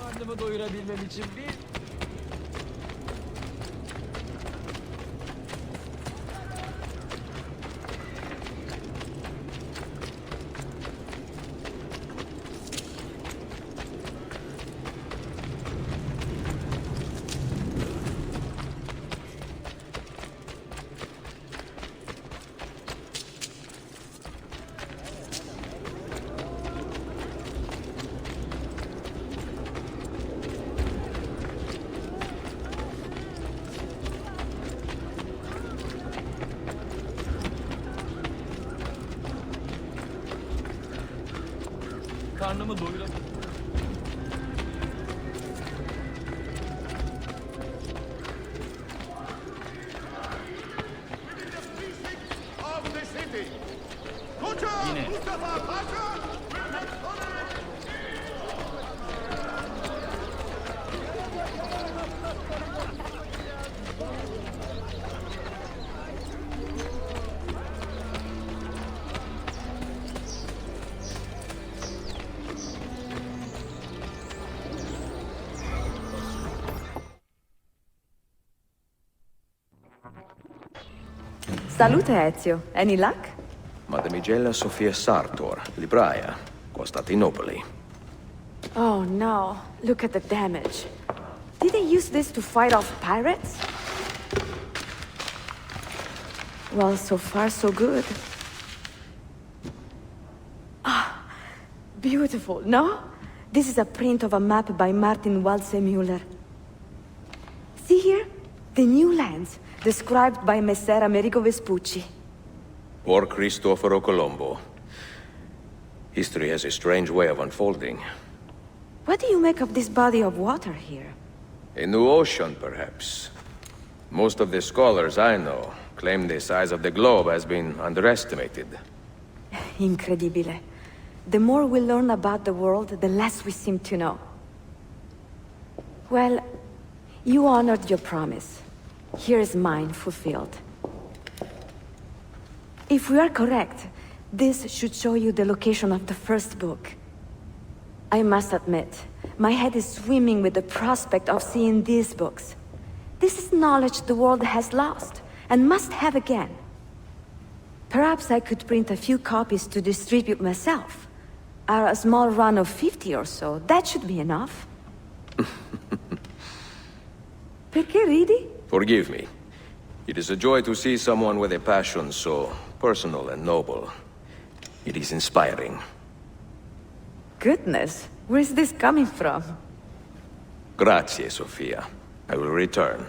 Karnımı doyurabilmem için bir... Karnımı doyurabilmem. Yine. Salute, Ezio. Any luck? Mademoiselle Sofia Sartor, libraia, Constantinople. Oh no, look at the damage. Did they use this to fight off pirates? Well, so far so good. Ah, beautiful, no? This is a print of a map by Martin Walse-Müller. See here? The new lands, described by Messer Amerigo Vespucci. Or Cristoforo Colombo. History has a strange way of unfolding. What do you make of this body of water here? A new ocean, perhaps. Most of the scholars I know claim the size of the globe has been underestimated. Incredibile. The more we learn about the world, the less we seem to know. Well, you honored your promise. Here is mine fulfilled. If we are correct, this should show you the location of the first book. I must admit, my head is swimming with the prospect of seeing these books. This is knowledge the world has lost, and must have again. Perhaps I could print a few copies to distribute myself. A small run of 50 or so, that should be enough. Perché ridi? Forgive me. It is a joy to see someone with a passion so personal and noble. It is inspiring. Goodness, where is this coming from? Grazie, Sofia. I will return.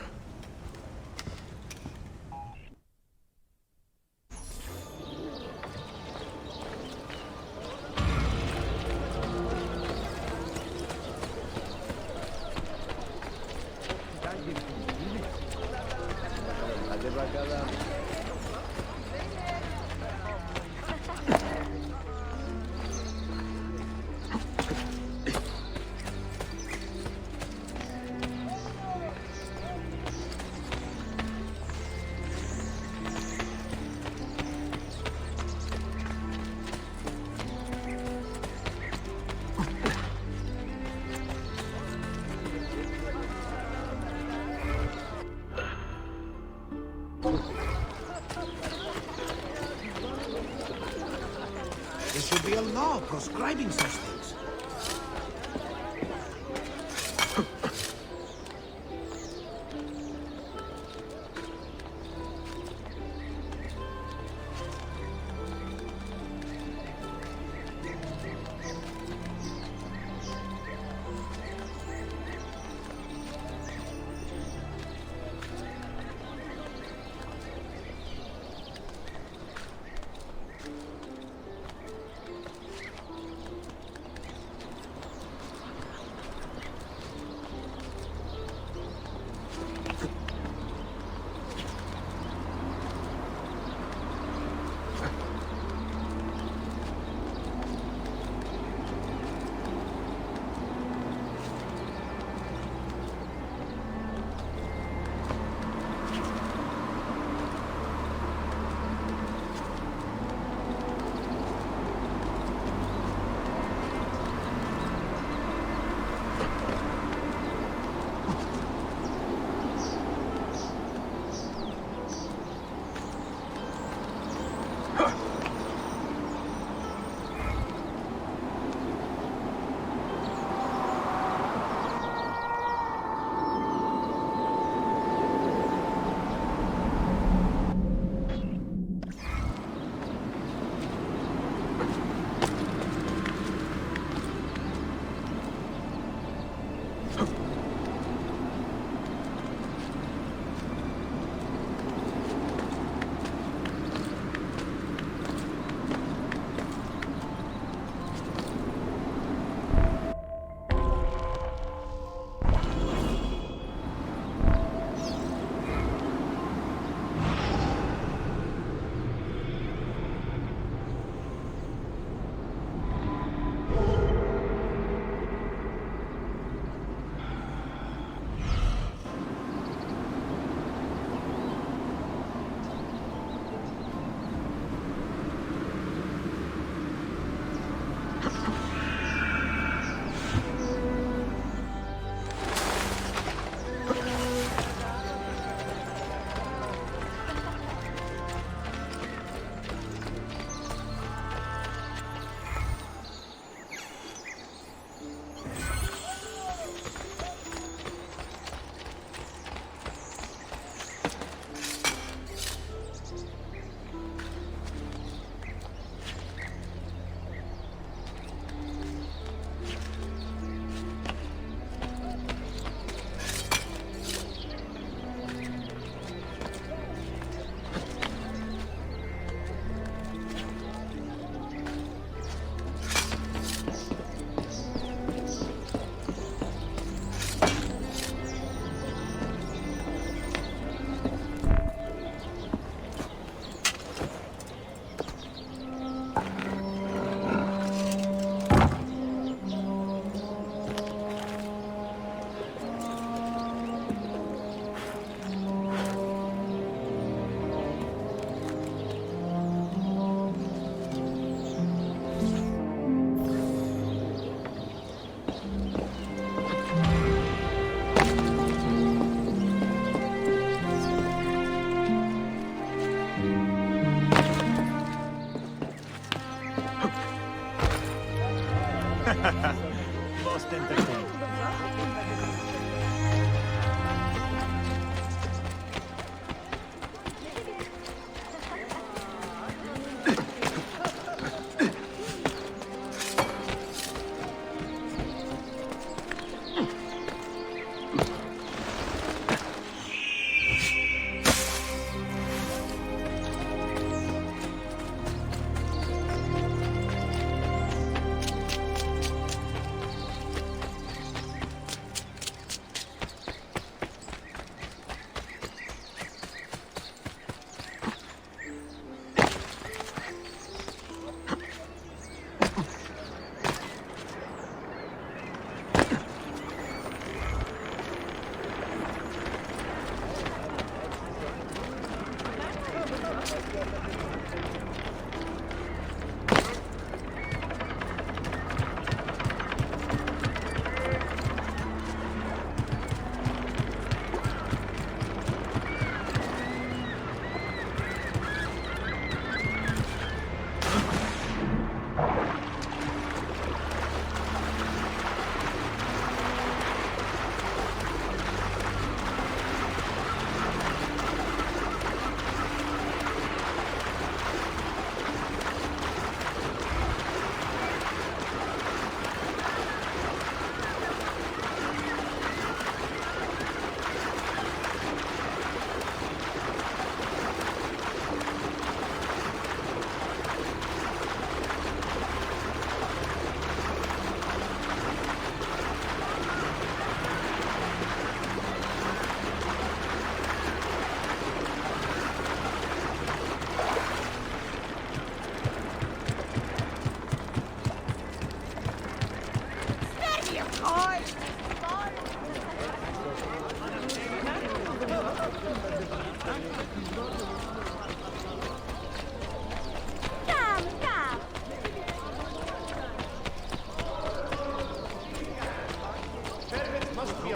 imperial law proscribing such things.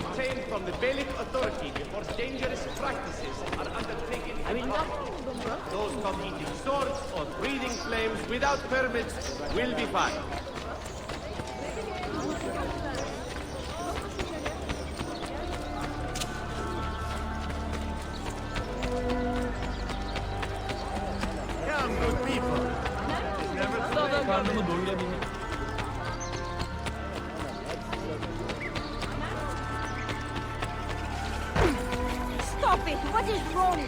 obtained from the Beylik authority before dangerous practices are undertaken. Those caught eating swords or breathing flames without permits will be fined. Come, good people. Karnımı doyurabilmek. Stop it! What is wrong?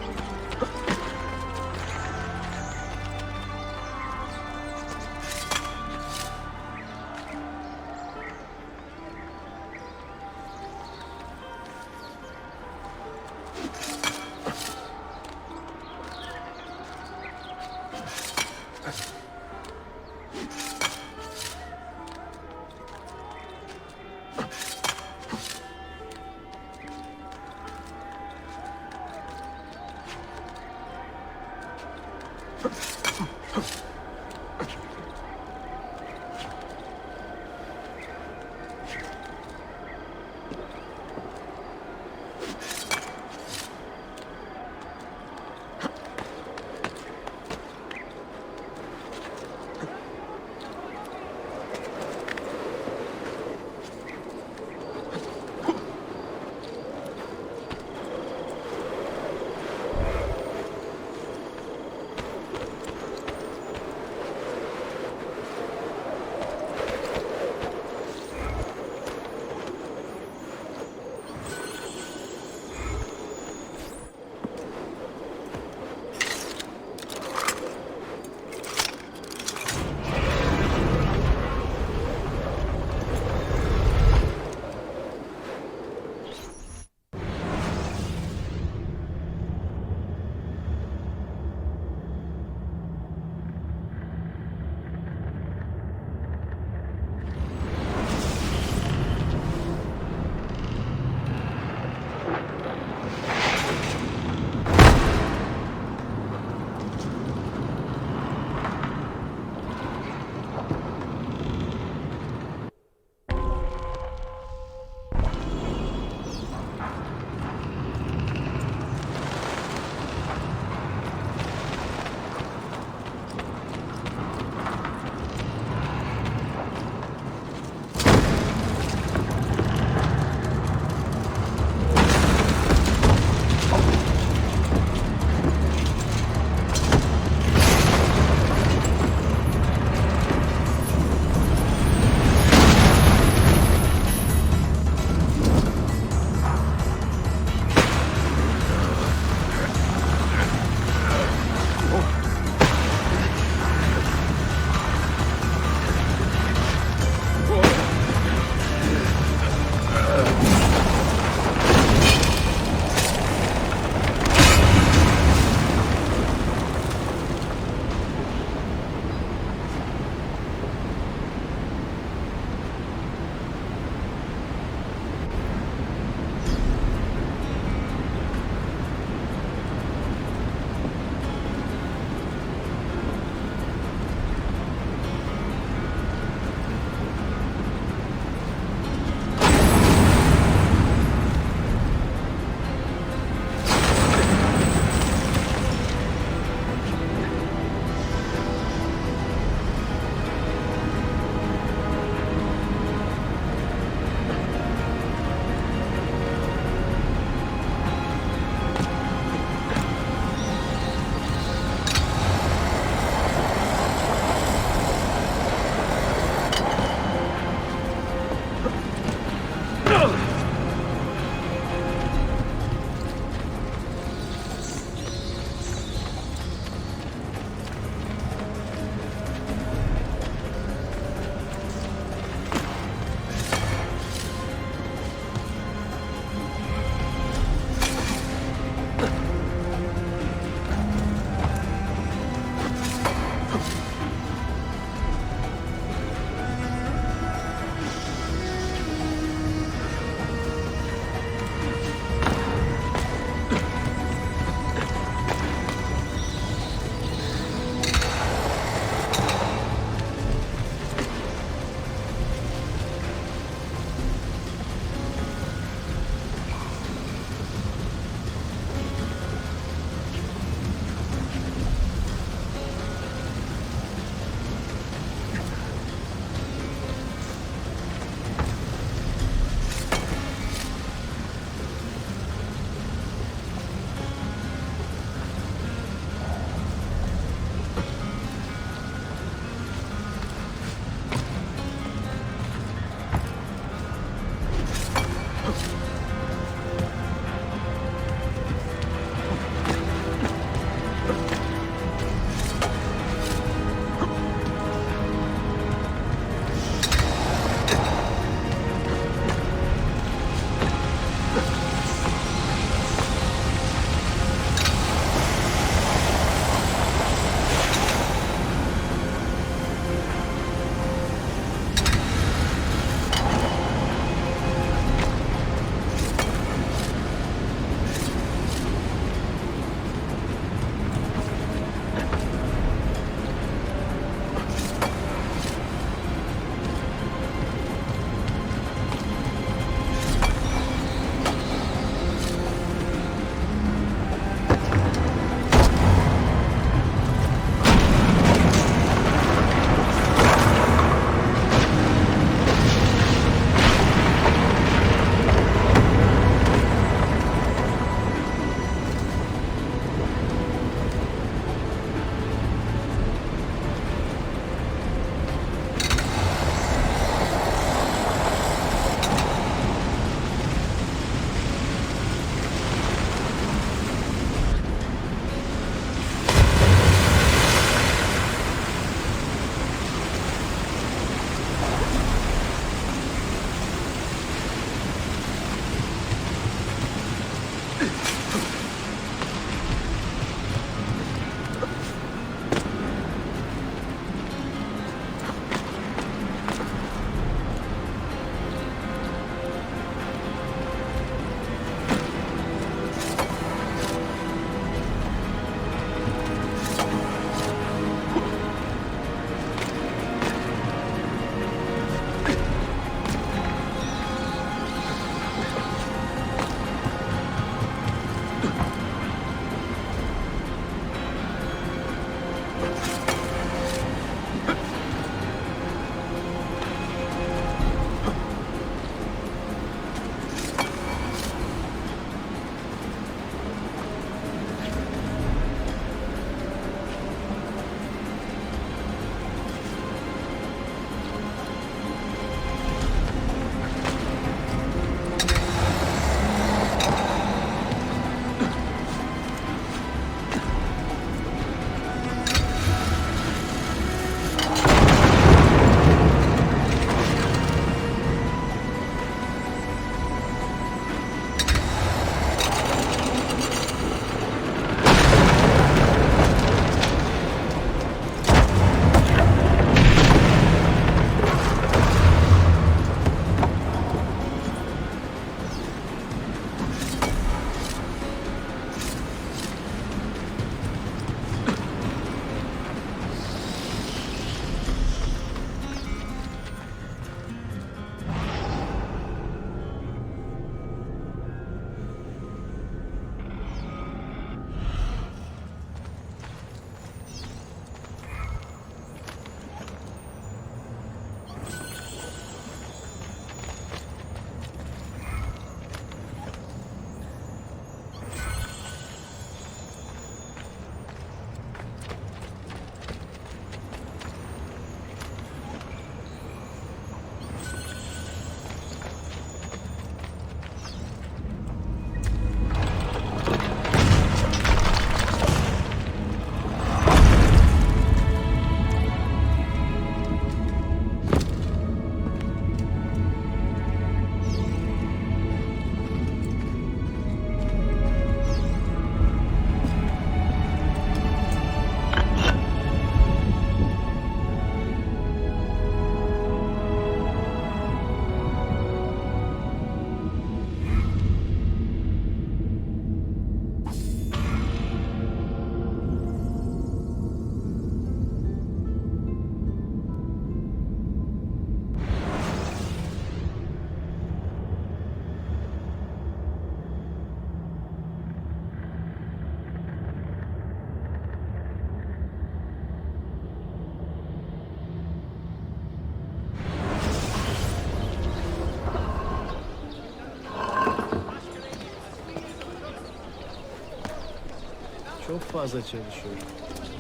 Çok fazla çalışıyorum.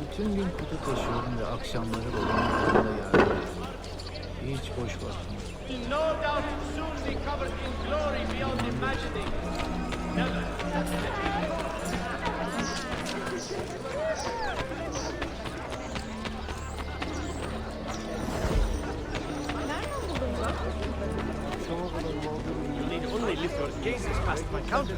Bütün gün kutu taşıyorum ve akşamları babamın fırında yardım ediyorum. Hiç boş vaktim yok. No doubt soon be covered in glory beyond imagining. Never. You need only lift your gazes past my counter.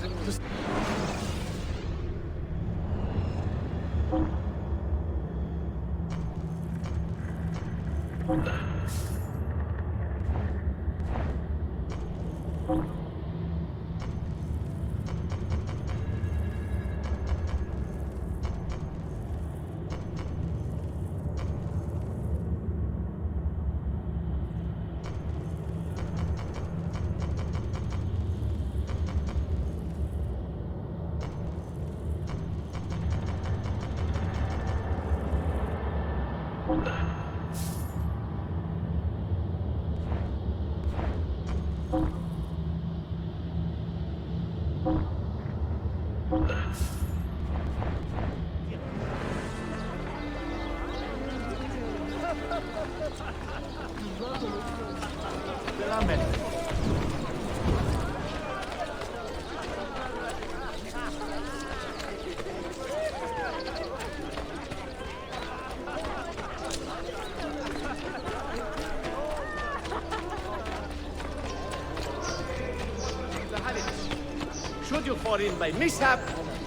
Should you fall in by mishap,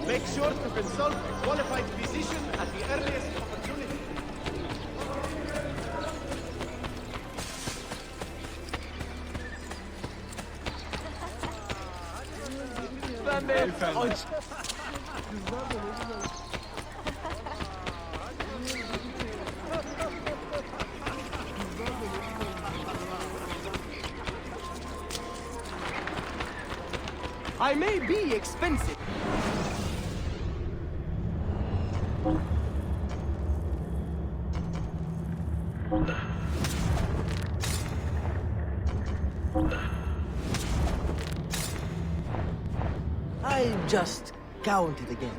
make sure to consult a qualified physician at the earliest opportunity. I may be expensive. I just counted again.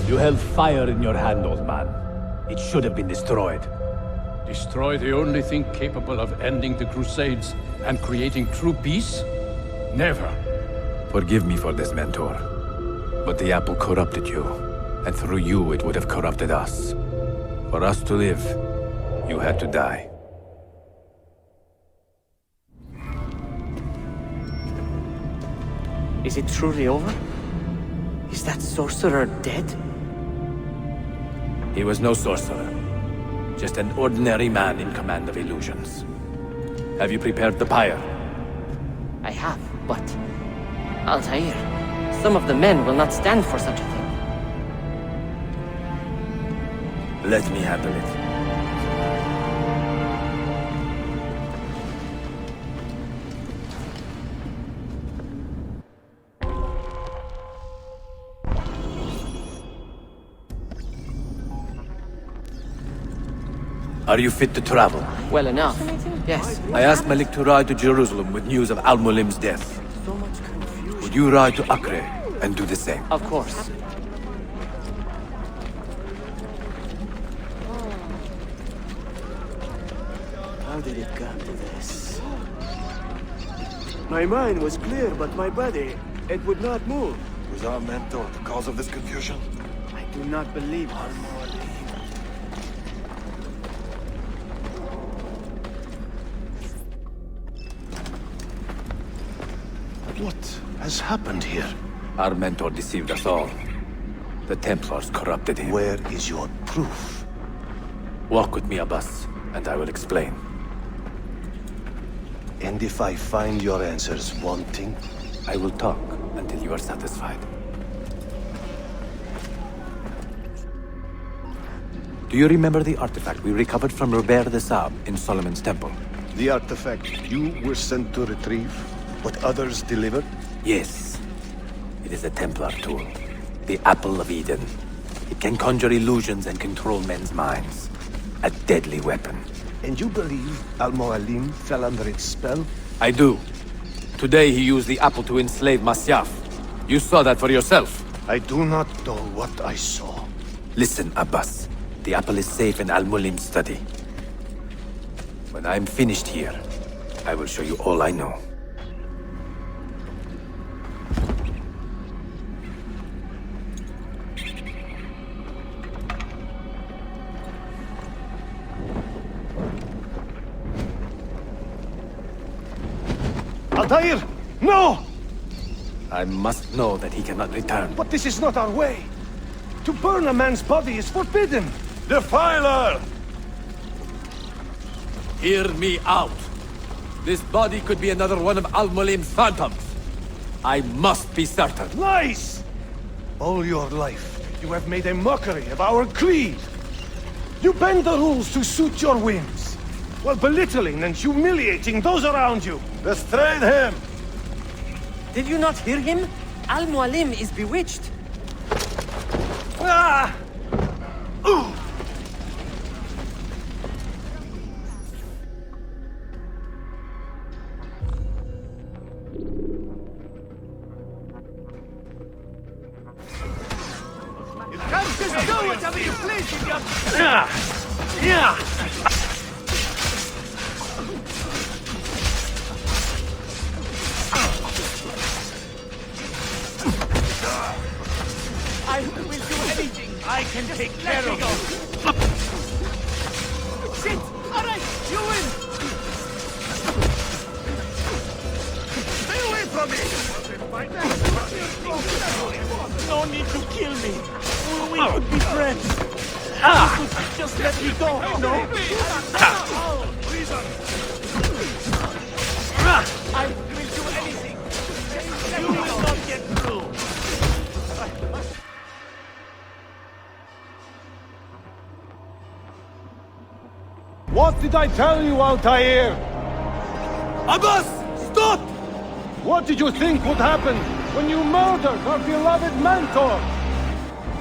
You held fire in your hand, old man. It should have been destroyed. Destroy the only thing capable of ending the Crusades and creating true peace? Never. Forgive me for this, Mentor. But the apple corrupted you, and through you it would have corrupted us. For us to live, you had to die. Is it truly over? Is that sorcerer dead? He was no sorcerer. Just an ordinary man in command of illusions. Have you prepared the pyre? I have, but... Altaïr, some of the men will not stand for such a thing. Let me handle it. Are you fit to travel? Well enough, yes. I asked Malik to ride to Jerusalem with news of Al-Mulim's death. Would you ride to Acre and do the same? Of course. How did it come to this? My mind was clear, but my body, it would not move. Was our mentor the cause of this confusion? I do not believe her. What has happened here? Our mentor deceived us all. The Templars corrupted him. Where is your proof? Walk with me, Abbas, and I will explain. And if I find your answers wanting? I will talk until you are satisfied. Do you remember the artifact we recovered from Robert de Sab in Solomon's temple? The artifact you were sent to retrieve, but others delivered? Yes. It is a Templar tool. The Apple of Eden. It can conjure illusions and control men's minds. A deadly weapon. And you believe Al-Mualim fell under its spell? I do. Today he used the apple to enslave Masyaf. You saw that for yourself. I do not know what I saw. Listen, Abbas. The apple is safe in Al-Mulim's study. When I'm finished here, I will show you all I know. Altaïr! No! I must know that he cannot return. But this is not our way. To burn a man's body is forbidden. Defiler! Hear me out. This body could be another one of Al-Mulim's phantoms. I must be certain. Lies! All your life, you have made a mockery of our creed. You bend the rules to suit your whims, while belittling and humiliating those around you. Restrain him! Did you not hear him? Al-Mualim is bewitched. Ah! Ooh! You can't just do whatever you please with your... Yeah! I will do anything. I can take care of you. Sit! Alright, you win! Stay away from me! No need to kill me. We could be friends. You could just let me go, no? I will do anything. You will not get through. What did I tell you, Altaïr? Abbas! Stop! What did you think would happen when you murdered our beloved mentor?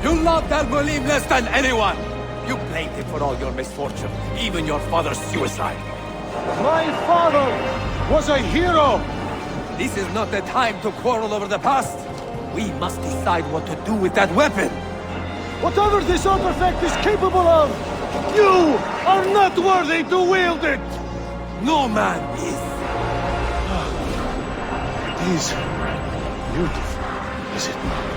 You loved Al-Mulim less than anyone! You blamed him for all your misfortune, even your father's suicide. My father was a hero! This is not the time to quarrel over the past. We must decide what to do with that weapon. Whatever this artifact is capable of, you are not worthy to wield it! No man is. It is beautiful, is it not?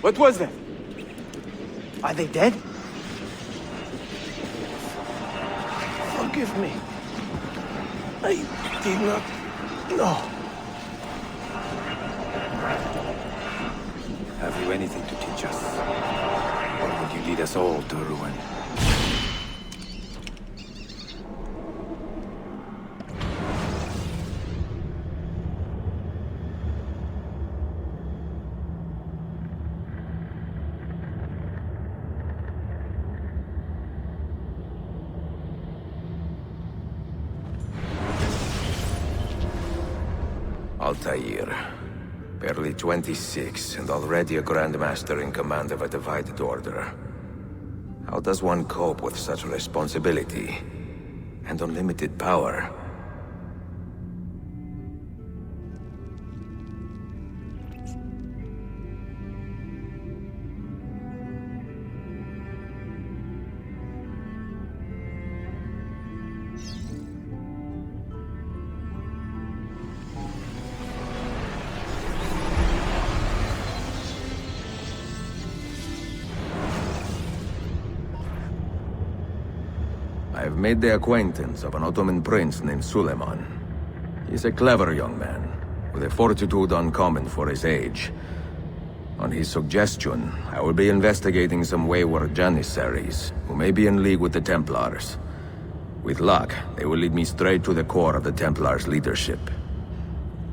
What was that? Are they dead? Forgive me. I did not know. Have you anything to teach us? Or would you lead us all to ruin? Altaïr. Barely 26, and already a Grandmaster in command of a divided order. How does one cope with such responsibility and unlimited power? I've made the acquaintance of an Ottoman prince named Suleiman. He's a clever young man, with a fortitude uncommon for his age. On his suggestion, I will be investigating some wayward Janissaries, who may be in league with the Templars. With luck, they will lead me straight to the core of the Templars' leadership.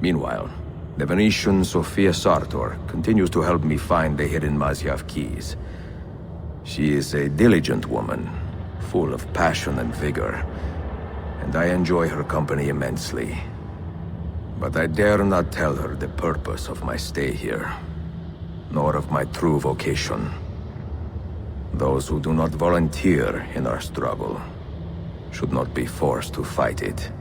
Meanwhile, the Venetian Sofia Sartor continues to help me find the hidden Mazyav keys. She is a diligent woman, full of passion and vigor, and I enjoy her company immensely. But I dare not tell her the purpose of my stay here, nor of my true vocation. Those who do not volunteer in our struggle should not be forced to fight it.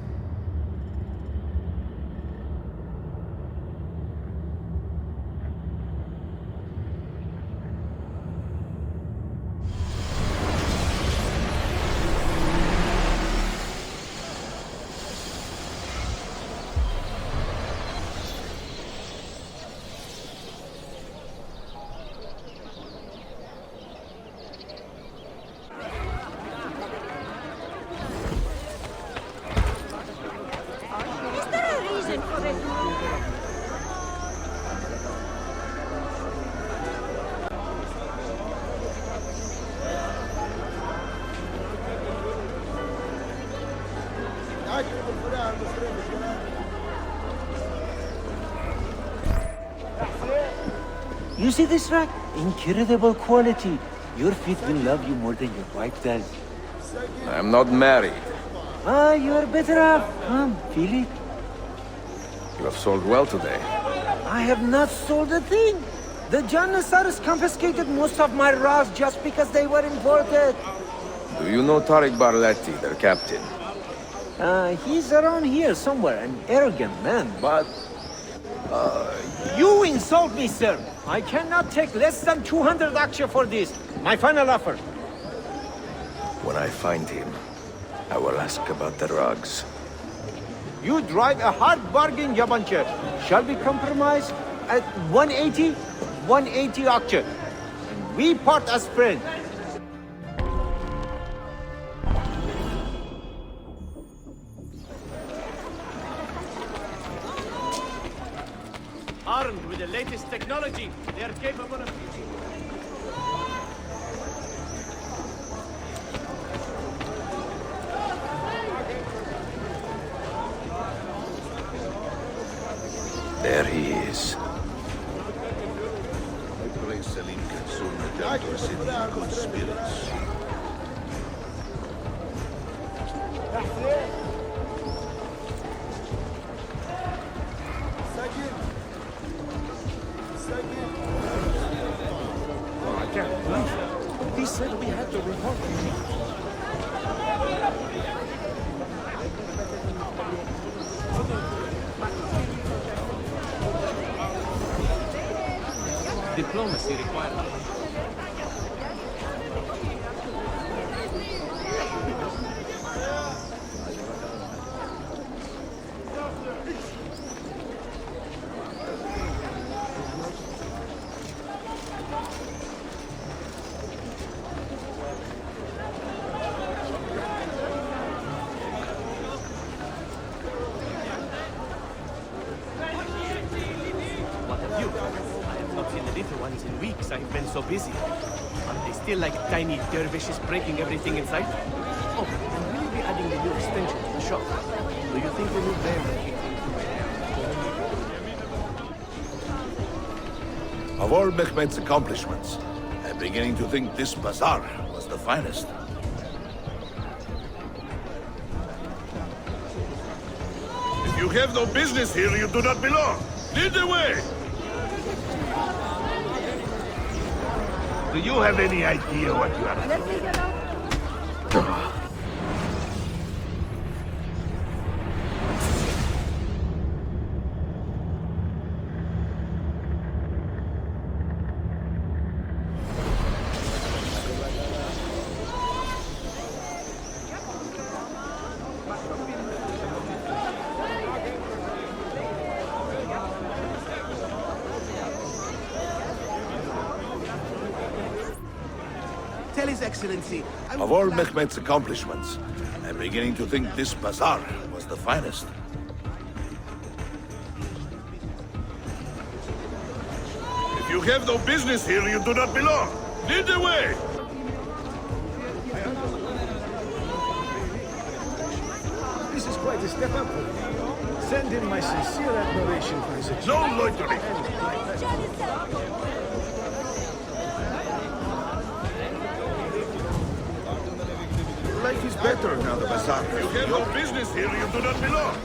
You see this rack? Incredible quality. Your feet will love you more than your wife does. I'm not married. Ah, you're better off. Come, feel it. You have sold well today. I have not sold a thing. The Janissaries confiscated most of my raws just because they were imported. Do you know Tariq Barletti, their captain? He's around here somewhere, an arrogant man, but... You insult me, sir! I cannot take less than 200 aksha for this. My final offer. When I find him, I will ask about the rugs. You drive a hard bargain, Yabanche. Shall we compromise at 180? 180 aksha. And we part as friends. Armed with the latest technology, they are capable of... There he is. I pray Selim can soon return to us in good spirits. I can't believe it. He said we had to report him. Diplomacy required. I have not seen the little ones in weeks. I've been so busy. Are they still like tiny dervishes breaking everything in sight? Oh, and will you be adding the new extension to the shop? Do you think the new there will keep things moving? Of all Mehmet's accomplishments, I'm beginning to think this bazaar was the finest. If you have no business here, you do not belong. Lead the way! Do you have any idea what you are doing? Tell His Excellency. Of all Mehmet's accomplishments, I'm beginning to think this bazaar was the finest. If you have no business here, you do not belong. Lead the way! This is quite a step up. Send in my sincere admiration for his achievement. No loitering! Life is better now the bazaar. If you have no business here, you do not belong.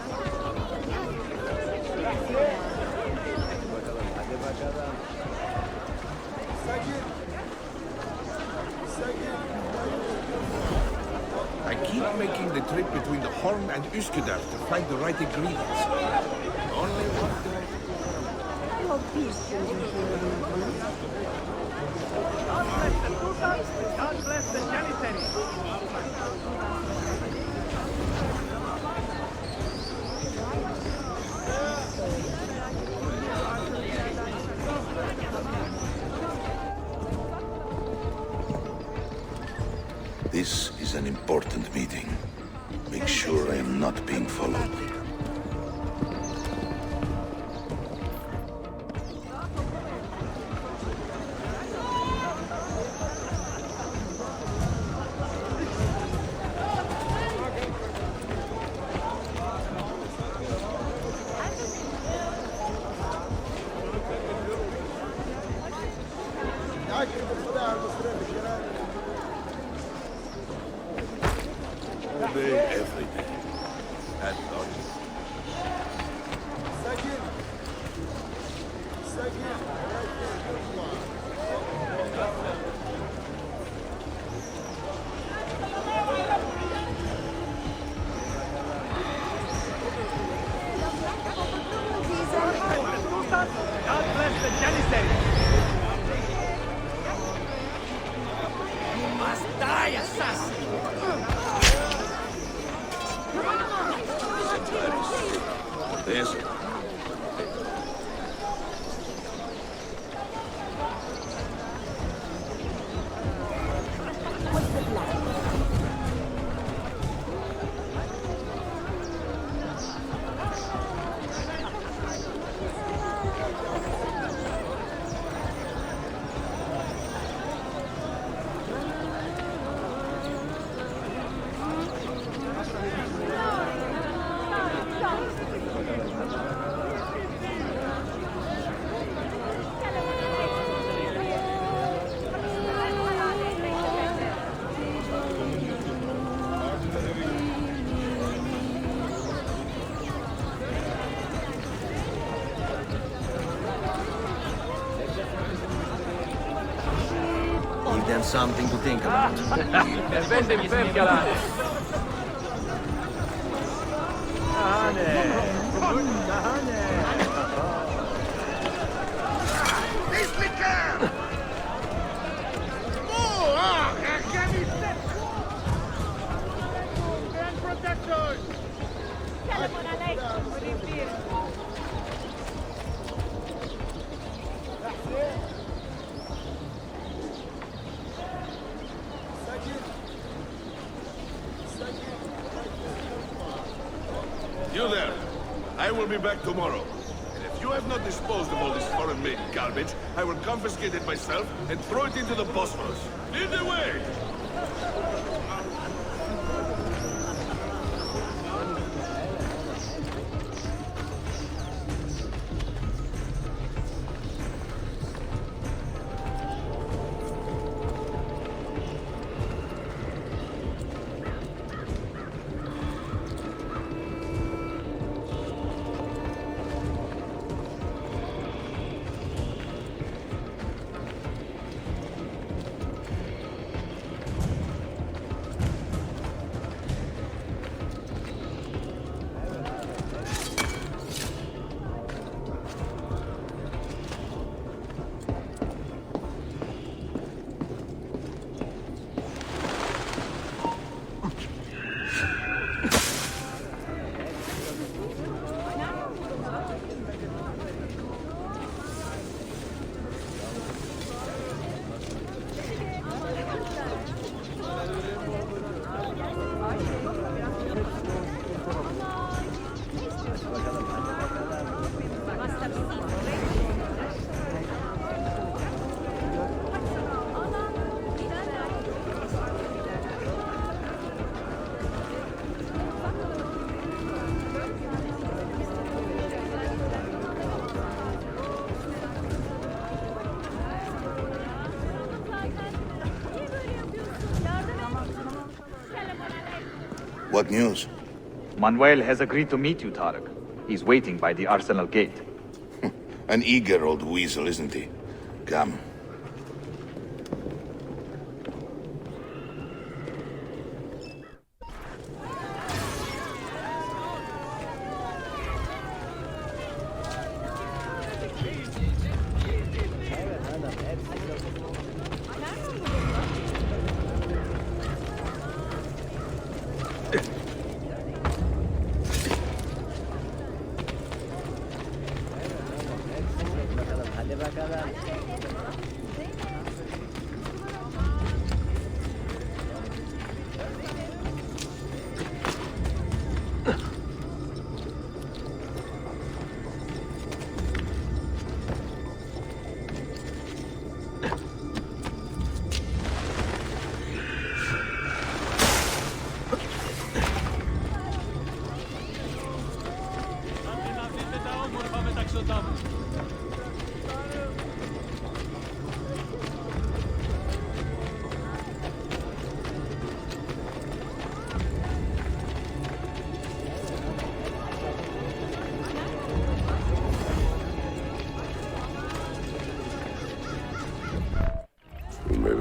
I keep making the trip between the Horn and Üsküdar to find the right ingredients. Only one God bless the Janissary. This is an important meeting. Make sure I am not being followed. Every day. At dawn. God bless the Janissary. You must die, assassin. This. Give them something to think about. You there. I will be back tomorrow. And if you you have not disposed of all this foreign-made garbage, I will confiscate it myself and throw it into the Bosphorus. Lead the way! What news? Manuel has agreed to meet you, Tarek. He's waiting by the arsenal gate. An eager old weasel, isn't he? Come.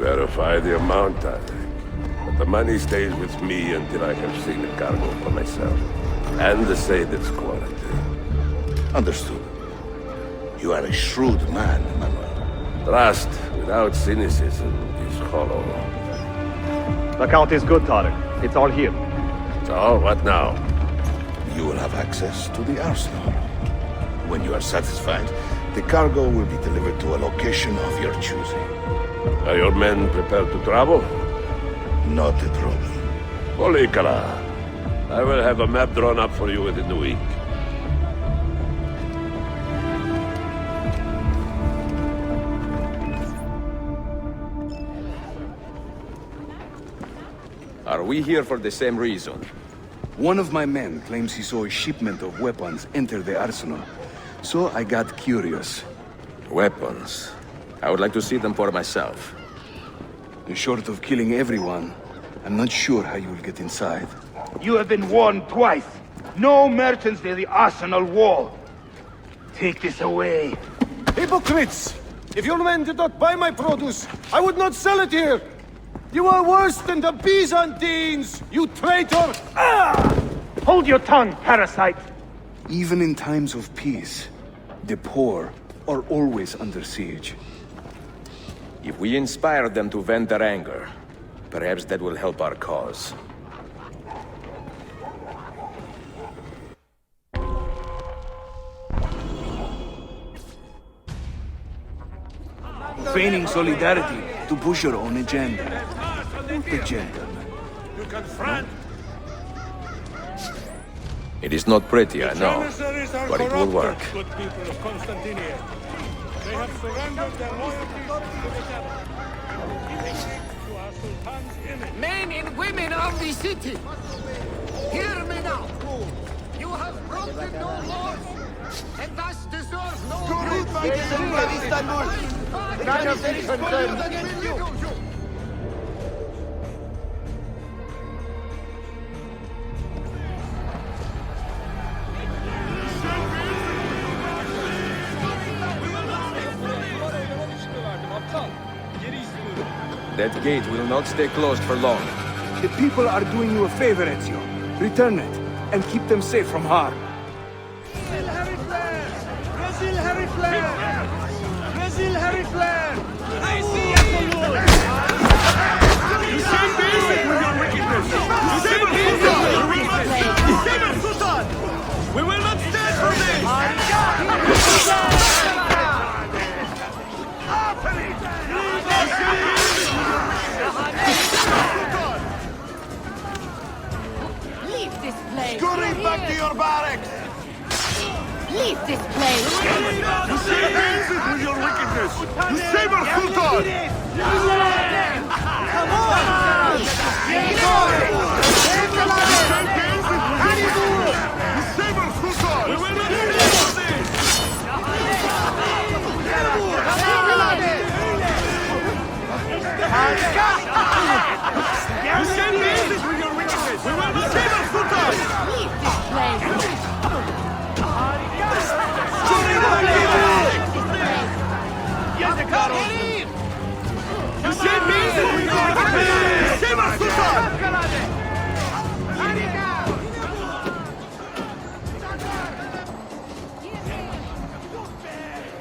Verify the amount, I think. But the money stays with me until I have seen the cargo for myself. And the said its quality. Understood. You are a shrewd man, Manuel. Trust without cynicism is hollow. The count is good, Tarek. It's all here. So, what now? You will have access to the arsenal. When you are satisfied, the cargo will be delivered to a location of your choosing. Are your men prepared to travel? Not a problem. Polikara, I will have a map drawn up for you within the week. Are we here for the same reason? One of my men claims he saw a shipment of weapons enter the arsenal. So I got curious. Weapons? I would like to see them for myself. Short of killing everyone, I'm not sure how you will get inside. You have been warned twice. No merchants near the arsenal wall. Take this away. Hypocrites! If your men did not buy my produce, I would not sell it here! You are worse than the Byzantines, you traitor! Ah! Hold your tongue, parasite! Even in times of peace, the poor are always under siege. If we inspire them to vent their anger, perhaps that will help our cause. Feigning solidarity to push your own agenda. The gentleman. You confront. It is not pretty, I know, but it will work. Good people of Constantinople. They have surrendered their loyalty to the devil. To our sultan's image. Men and women of the city, hear me now. You have broken no laws, and thus deserve no None of this concerns against you. That gate will not stay closed for long. The people are doing you a favor, Ezio. Return it, and keep them safe from harm. Brazil Harry Flair! Brazil Harry Flair! I see you say basic with your wickedness! You say basic with your wickedness! You say my Sultan! We will not stand for this! Leave this place! Scurry back to your barracks! Leave this place! You say basic with your wickedness! You say my Sultan! Come on! We will not stand for this! You say basic with your wickedness! We will not stand for this! Leave this place! You say basic with your wickedness! You say my Sultan!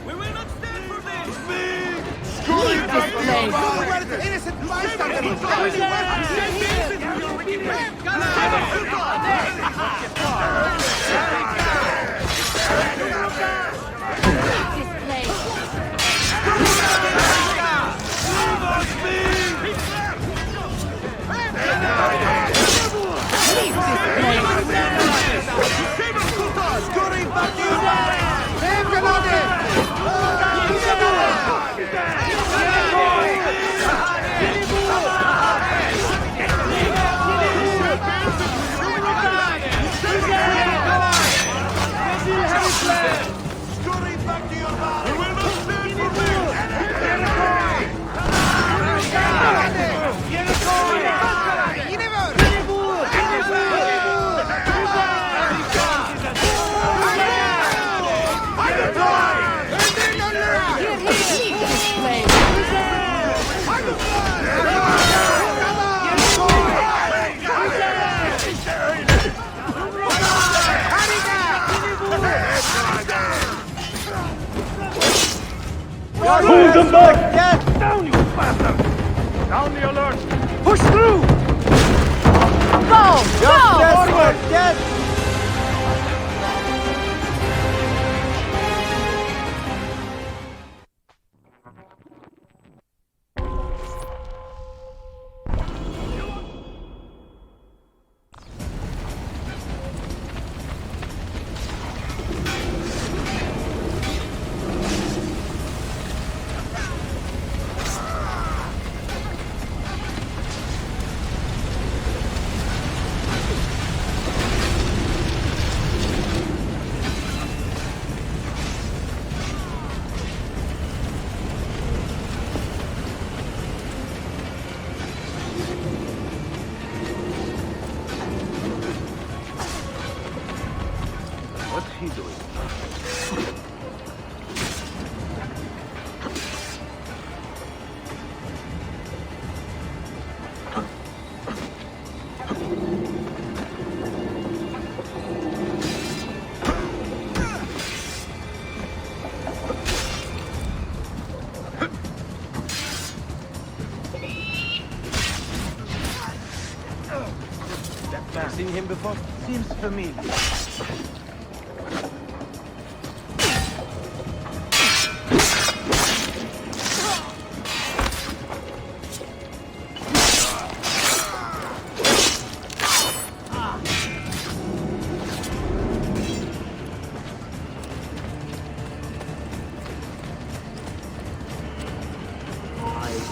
We will not stand for this! Leave this place! Innocent bystander! You say basic with your wickedness! You say my Sultan! Hold them back! Get down, you bastard! Down the alert! Push through! Go! Go! Forward! Get! What's he doing? I've seen him before. Seems familiar.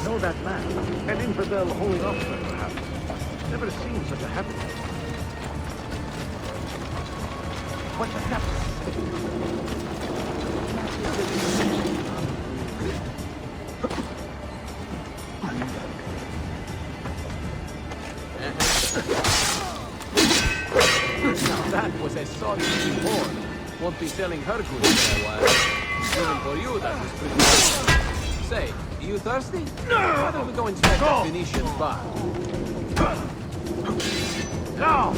Know that man? An infidel holy officer, perhaps. Never seen such a happiness. What the hell? Now that was a solid horn. Won't be selling her goods for a while. Even for you, that was pretty good. Say, are you thirsty? Why don't we go inspect the Phoenician bar? Now!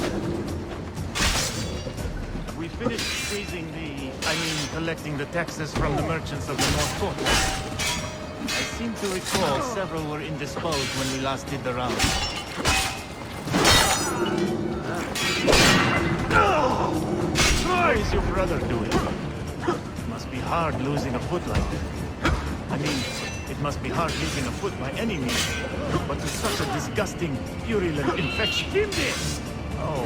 We finished squeezing collecting the taxes from the merchants of the North Coast. I seem to recall several were indisposed when we last did the round. How is your brother doing? It must be hard losing a foot like that. I mean, it must be hard losing a foot by any means, but to such a disgusting, purulent infection. Give this! Oh.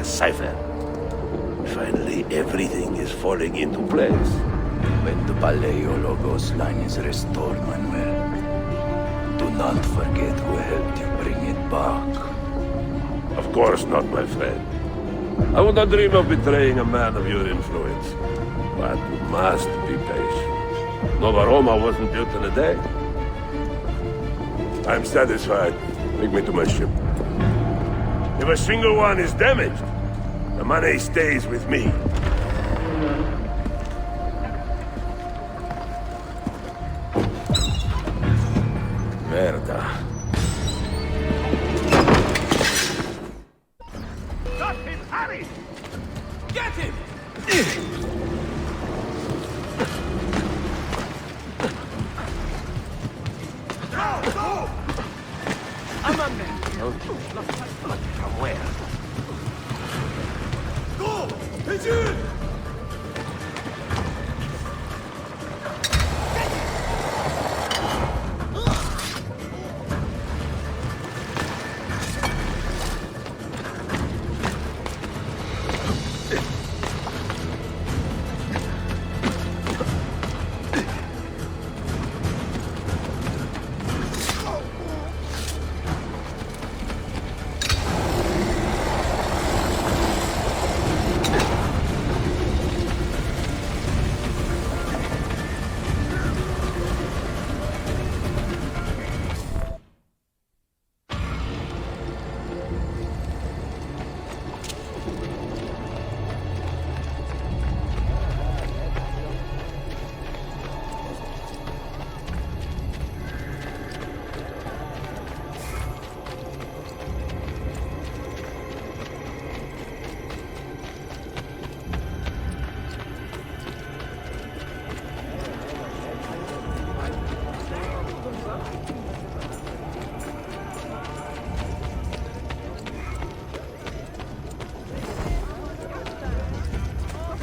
Cipher. Finally, everything is falling into place. When the Paleologos line is restored, Manuel, do not forget who helped you bring it back. Of course not, my friend. I would not dream of betraying a man of your influence. But you must be patient. Nova Roma wasn't built in a day. I'm satisfied. Take me to my ship. If a single one is damaged, the money stays with me. Merda. Got him, Harry! Get him! Go! I'm on there. From where? Go! Ezio!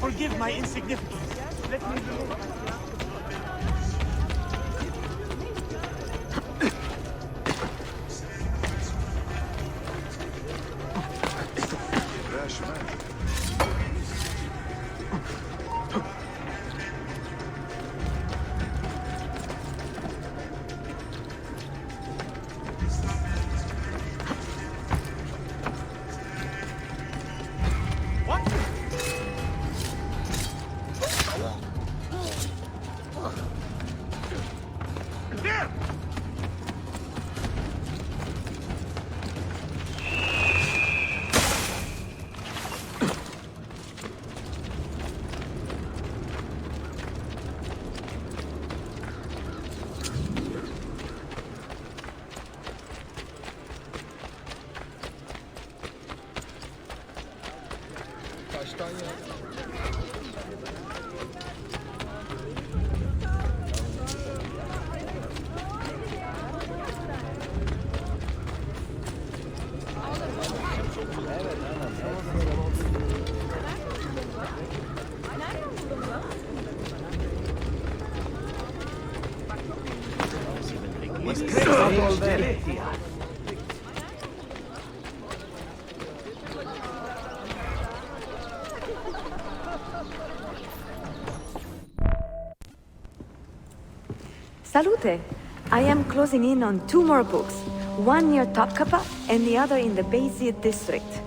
Forgive my insignificance. Let me go. Salute! I am closing in on 2 more books. One near Topkapi and the other in the Bayezid district.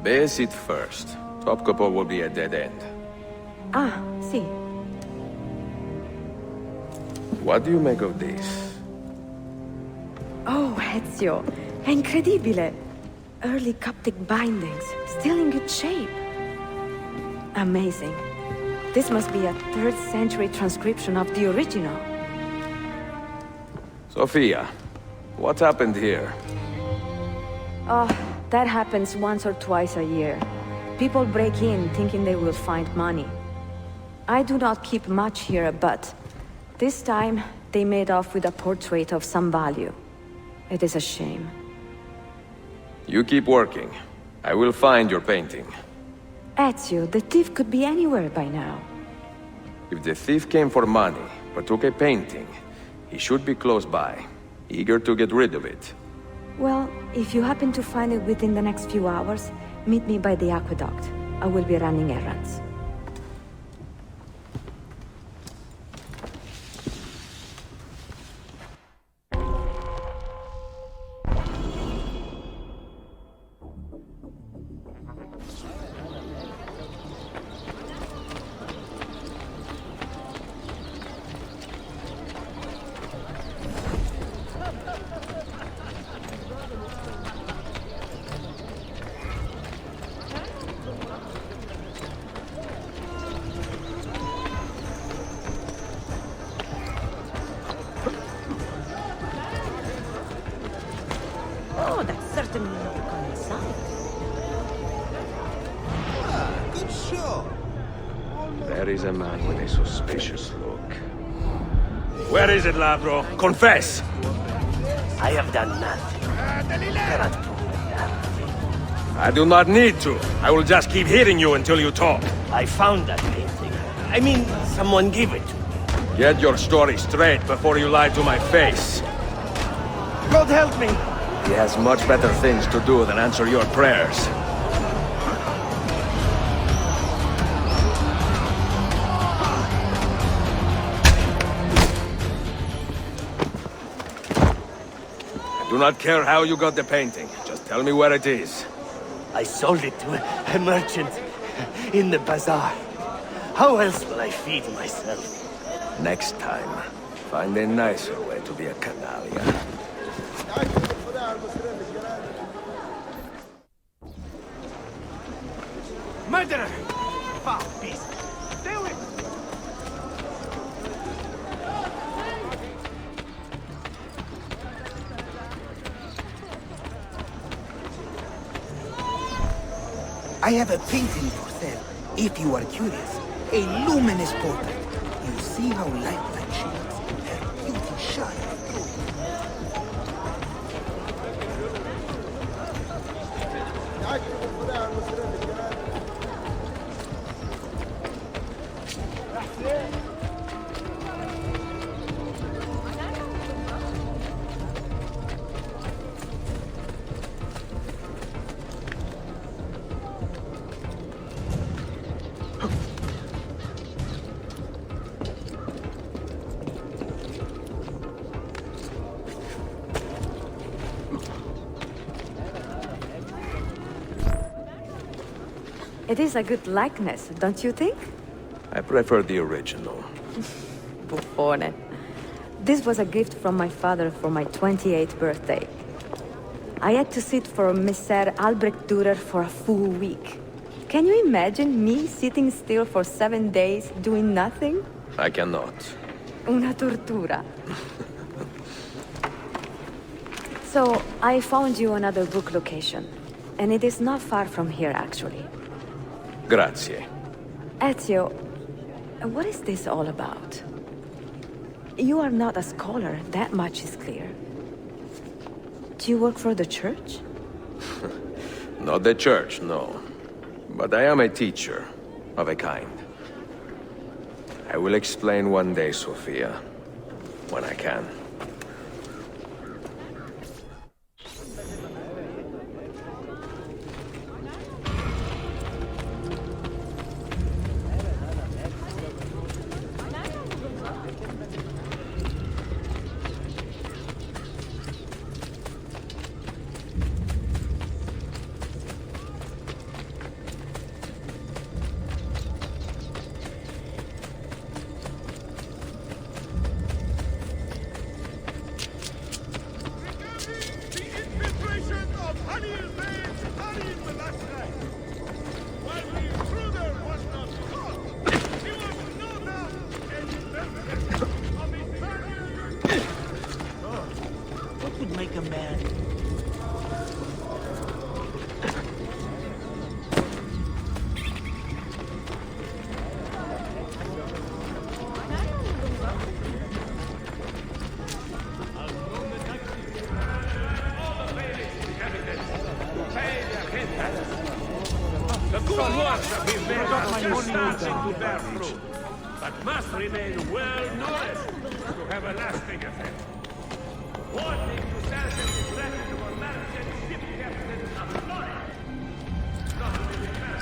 Bayezid first. Topkapi will be a dead end. Ah, see. What do you make of this? Oh, Ezio. Incredibile! Early Coptic bindings, still in good shape. Amazing. This must be a 3rd century transcription of the original. Sophia, what happened here? Oh, that happens once or twice a year. People break in thinking they will find money. I do not keep much here, but this time they made off with a portrait of some value. It is a shame. You keep working. I will find your painting. Ezio, the thief could be anywhere by now. If the thief came for money, but took a painting, he should be close by, eager to get rid of it. Well, if you happen to find it within the next few hours, meet me by the aqueduct. I will be running errands. Oh, that's certainly not a common sight. Good show. There is a man with a suspicious look. Where is it, Ladro? Confess! I have done nothing. You cannot prove me. I do not need to. I will just keep hitting you until you talk. I found that painting. I mean, someone gave it to me. Get your story straight before you lie to my face. God help me! He has much better things to do than answer your prayers. I do not care how you got the painting. Just tell me where it is. I sold it to a merchant in the bazaar. How else will I feed myself? Next time, find a nicer way to be a canallia. Murderer! Foul beast! Stay away! I have a painting for sale, if you are curious. A luminous portrait. You see how lifelike she looks? Her beauty shines through. It is a good likeness, don't you think? I prefer the original. Buffone. This was a gift from my father for my 28th birthday. I had to sit for Messer Albrecht Dürer for a full week. Can you imagine me sitting still for 7 days doing nothing? I cannot. Una tortura. So, I found you another book location. And it is not far from here, actually. Grazie. Ezio, what is this all about? You are not a scholar, that much is clear. Do you work for the church? Not the church, no. But I am a teacher, of a kind. I will explain one day, Sophia. When I can. But must remain well nourished to have a lasting effect. Warning to celebrate the threat to a merchant ship captain of Florida. Not to be fair.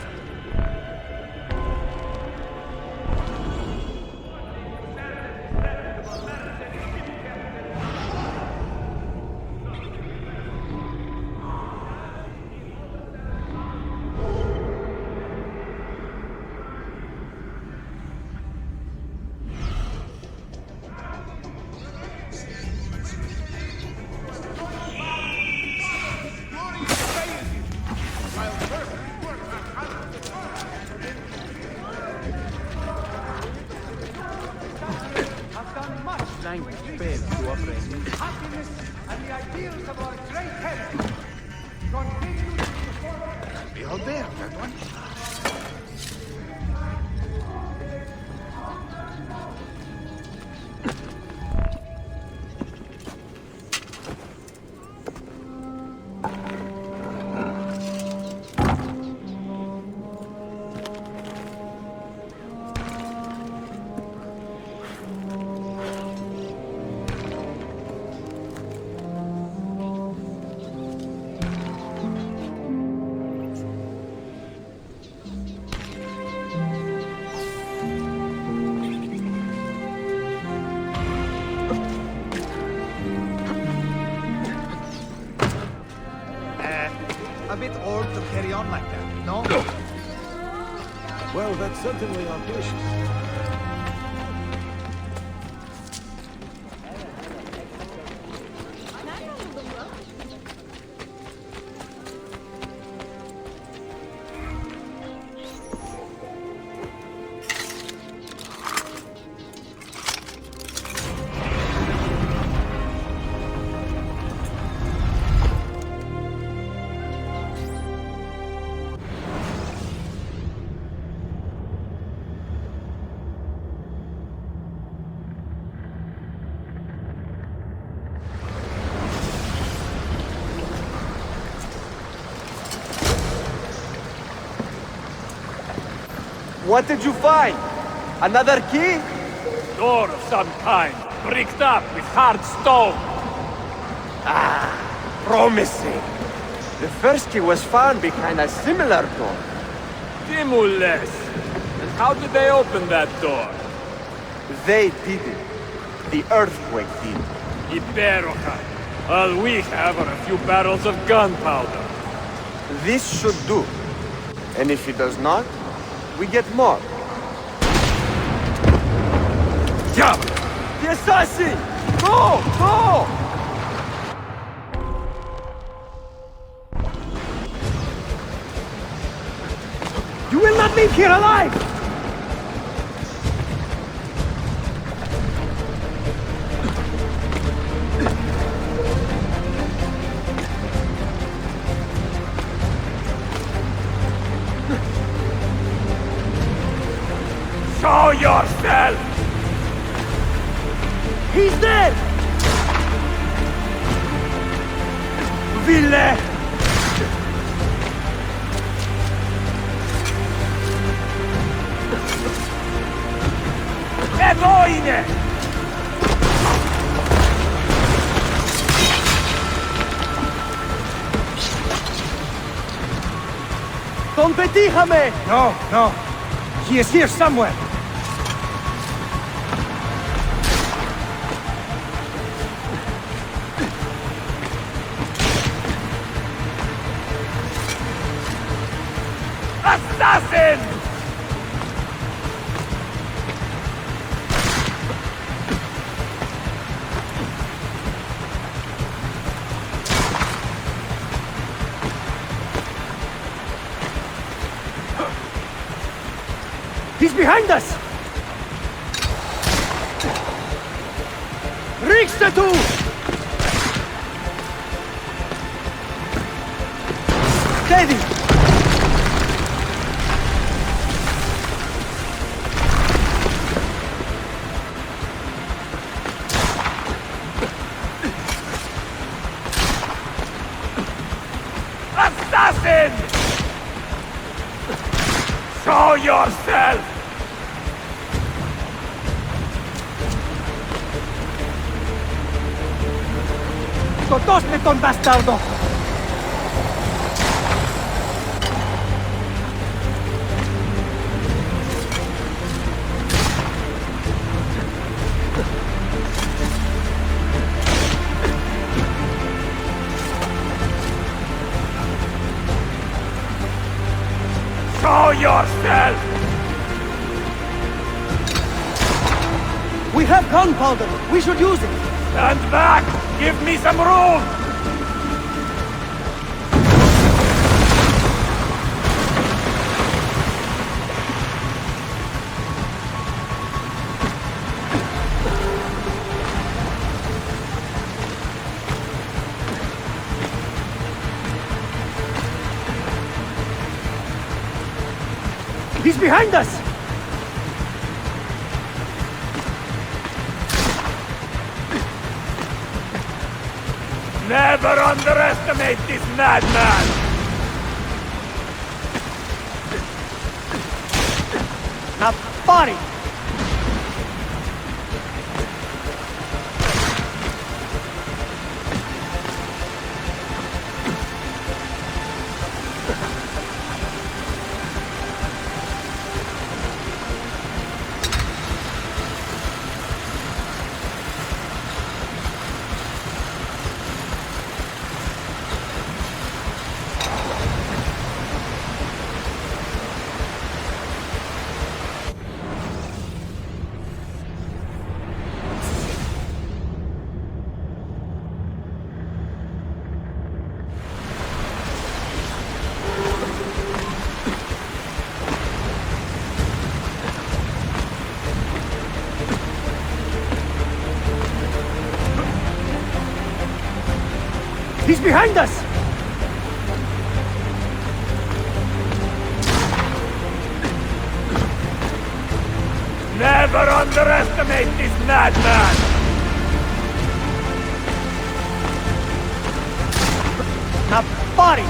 Happiness and the ideals of our great heritage continue to support. Behold there, that one. A bit old to carry on like that, no? Well, that's certainly ambitious. What did you find? Another key? Door of some kind, bricked up with hard stone. Ah, promising. The first key was found behind a similar door. Timules. And how did they open that door? They did it. The earthquake did. Iberoja. All we have are a few barrels of gunpowder. This should do. And if it does not, we get more. Jump! The assassin! Go! Go! You will not leave here alive! yourself! He's dead! Ville! Egoine! Ton petit Hamé! No, no. He is here somewhere. Assassin! He's behind us! Riksdatu! Steady! Assassin! Show yourself! Scotosne ton bastardo! Show yourself! We have gunpowder! We should use it! Stand back! Give me some room! He's behind us! Never underestimate this madman! Now, body! He's behind us! Never underestimate this madman! Now, body!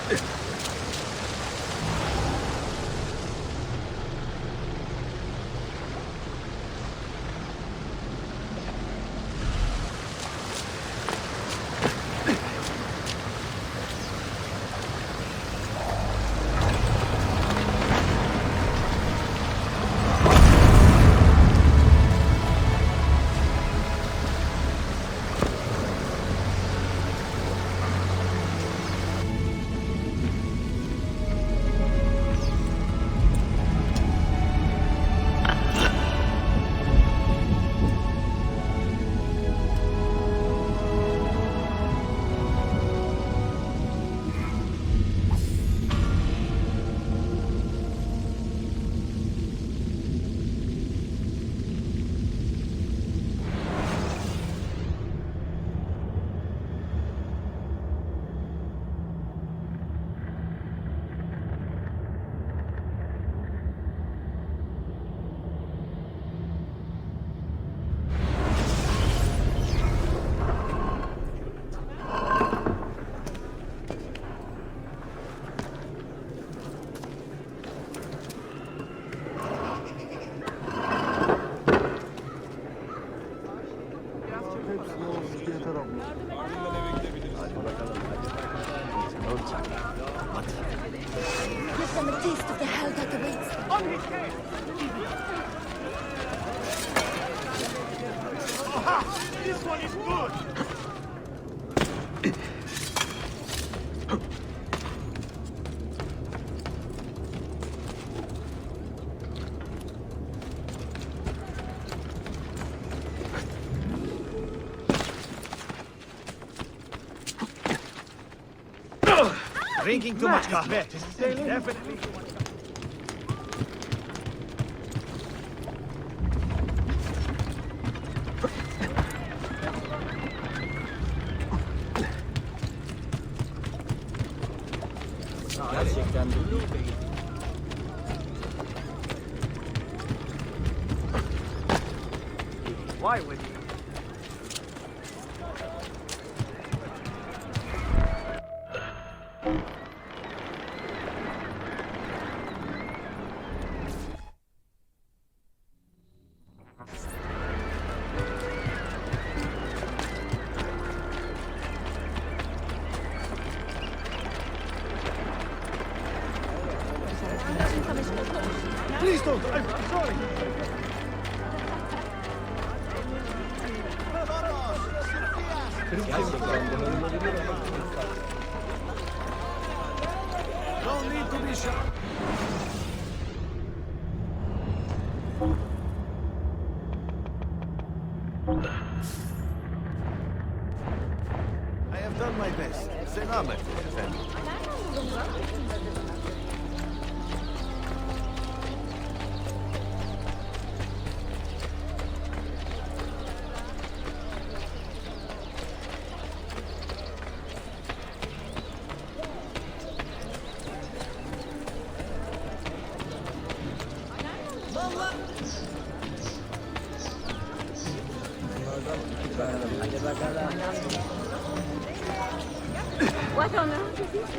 Give them a taste of the hell that awaits them. On his head! Aha! This one is good! Drinking too much coffee. Definitely. Gerçekten de. Why would you? Please don't. I'm sorry. Don't need to be shy. I have done my best. Selamet, efendim. What on earth is this?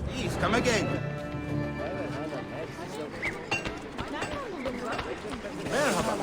Please, come again. Merhaba.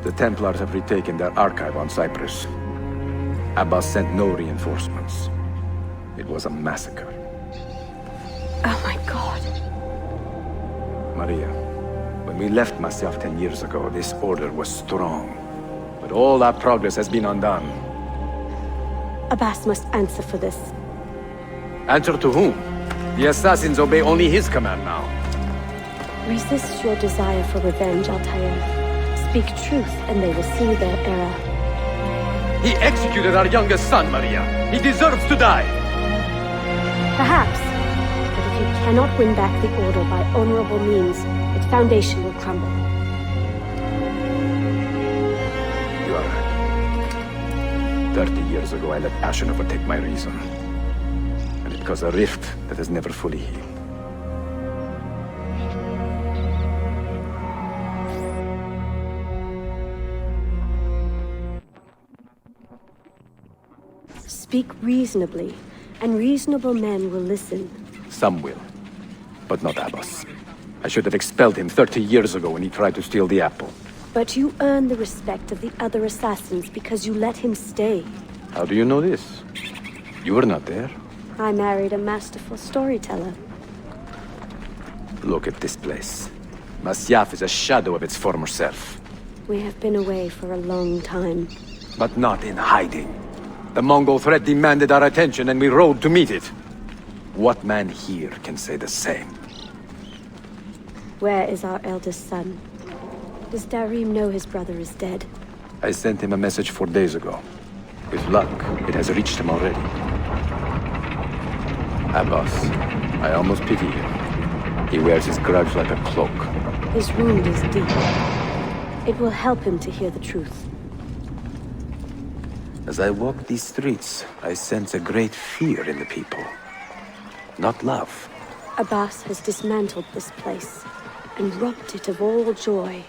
The Templars have retaken their archive on Cyprus. Abbas sent no reinforcements. It was a massacre. Oh my god. Maria, when we left Masyaf 10 years ago, this order was strong. But all our progress has been undone. Abbas must answer for this. Answer to whom? The assassins obey only his command now. Resist your desire for revenge, Altaïr. Speak truth, and they will see their error. He executed our youngest son, Maria. He deserves to die. Perhaps. But if you cannot win back the Order by honorable means, its foundation will crumble. You are right. 30 years ago, I let passion overtake my reason. And it caused a rift that has never fully healed. Speak reasonably, and reasonable men will listen. Some will, but not Abbas. I should have expelled him 30 years ago when he tried to steal the apple. But you earn the respect of the other assassins because you let him stay. How do you know this? You were not there. I married a masterful storyteller. Look at this place. Masyaf is a shadow of its former self. We have been away for a long time. But not in hiding. The Mongol threat demanded our attention and we rode to meet it. What man here can say the same? Where is our eldest son? Does Darim know his brother is dead? I sent him a message 4 days ago. With luck, it has reached him already. Abbas, I almost pity him. He wears his grudge like a cloak. His wound is deep. It will help him to hear the truth. As I walk these streets, I sense a great fear in the people. Not love. Abbas has dismantled this place and robbed it of all joy.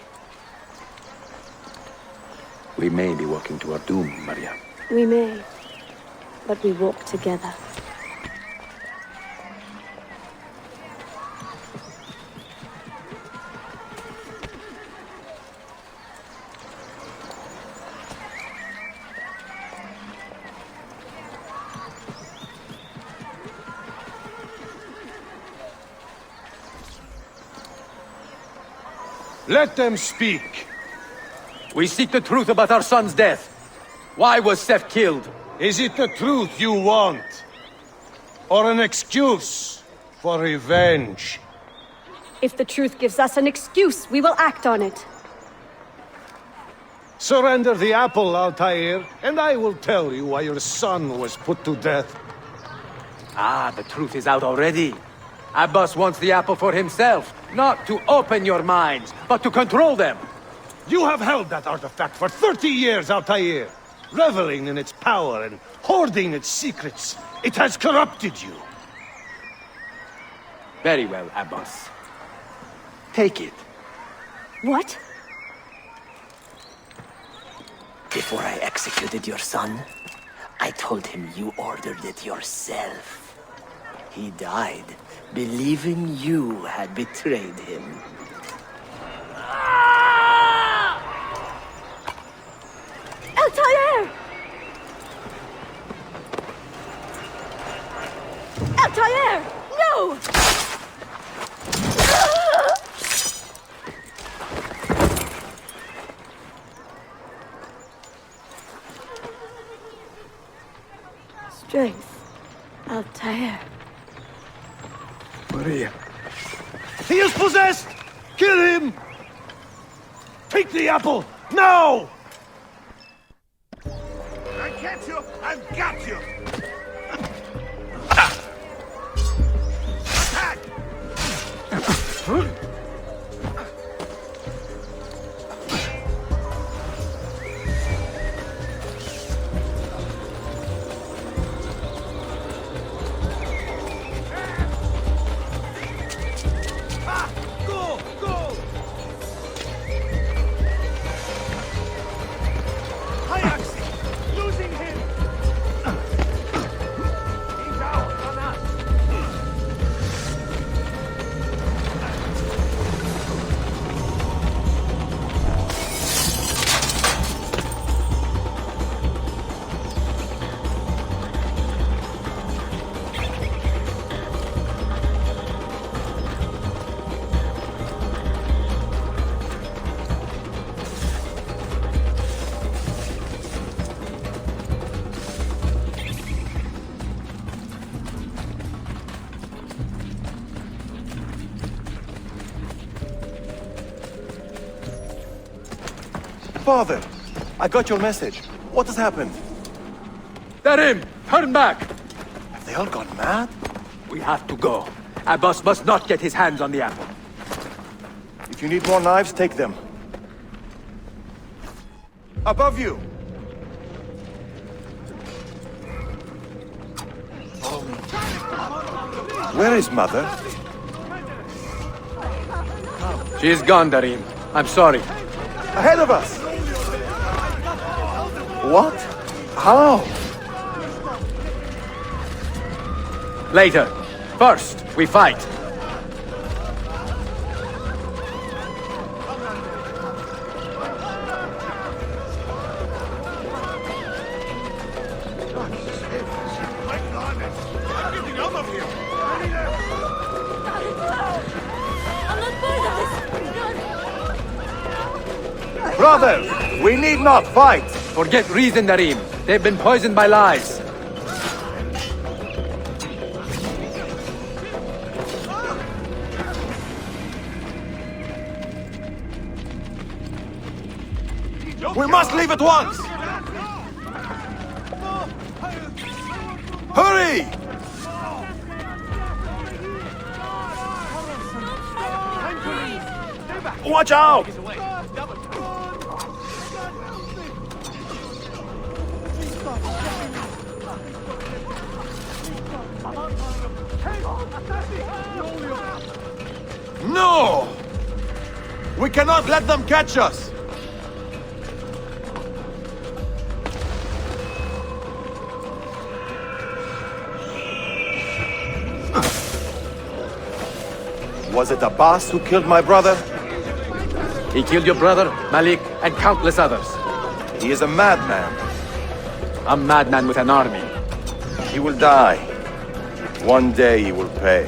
We may be walking to our doom, Maria. We may, but we walk together. Let them speak. We seek the truth about our son's death. Why was Seth killed? Is it the truth you want? Or an excuse for revenge? If the truth gives us an excuse, we will act on it. Surrender the apple, Altaïr, and I will tell you why your son was put to death. Ah, the truth is out already. Abbas wants the apple for himself, not to open your minds, but to control them. You have held that artifact for 30 years, Altaïr, reveling in its power and hoarding its secrets. It has corrupted you. Very well, Abbas. Take it. What? Before I executed your son, I told him you ordered it yourself. He died, believing you had betrayed him. Altaïr! Altaïr! No! Strength. Altaïr. Maria. He is possessed! Kill him! Take the apple, now! I get you! I've got you! Attack! Father! I got your message. What has happened? Darim! Turn back! Have they all gone mad? We have to go. Abbas must not get his hands on the apple. If you need more knives, take them. Above you! Where is Mother? She's gone, Darim. I'm sorry. Ahead of us! What? How? Later. First, we fight. Brothers, we need not fight! Forget reason, Darim. They've been poisoned by lies. We must leave at once! Hurry! Watch out! No! We cannot let them catch us! Was it Abbas who killed my brother? He killed your brother, Malik, and countless others. He is a madman. A madman with an army. He will die. One day he will pay.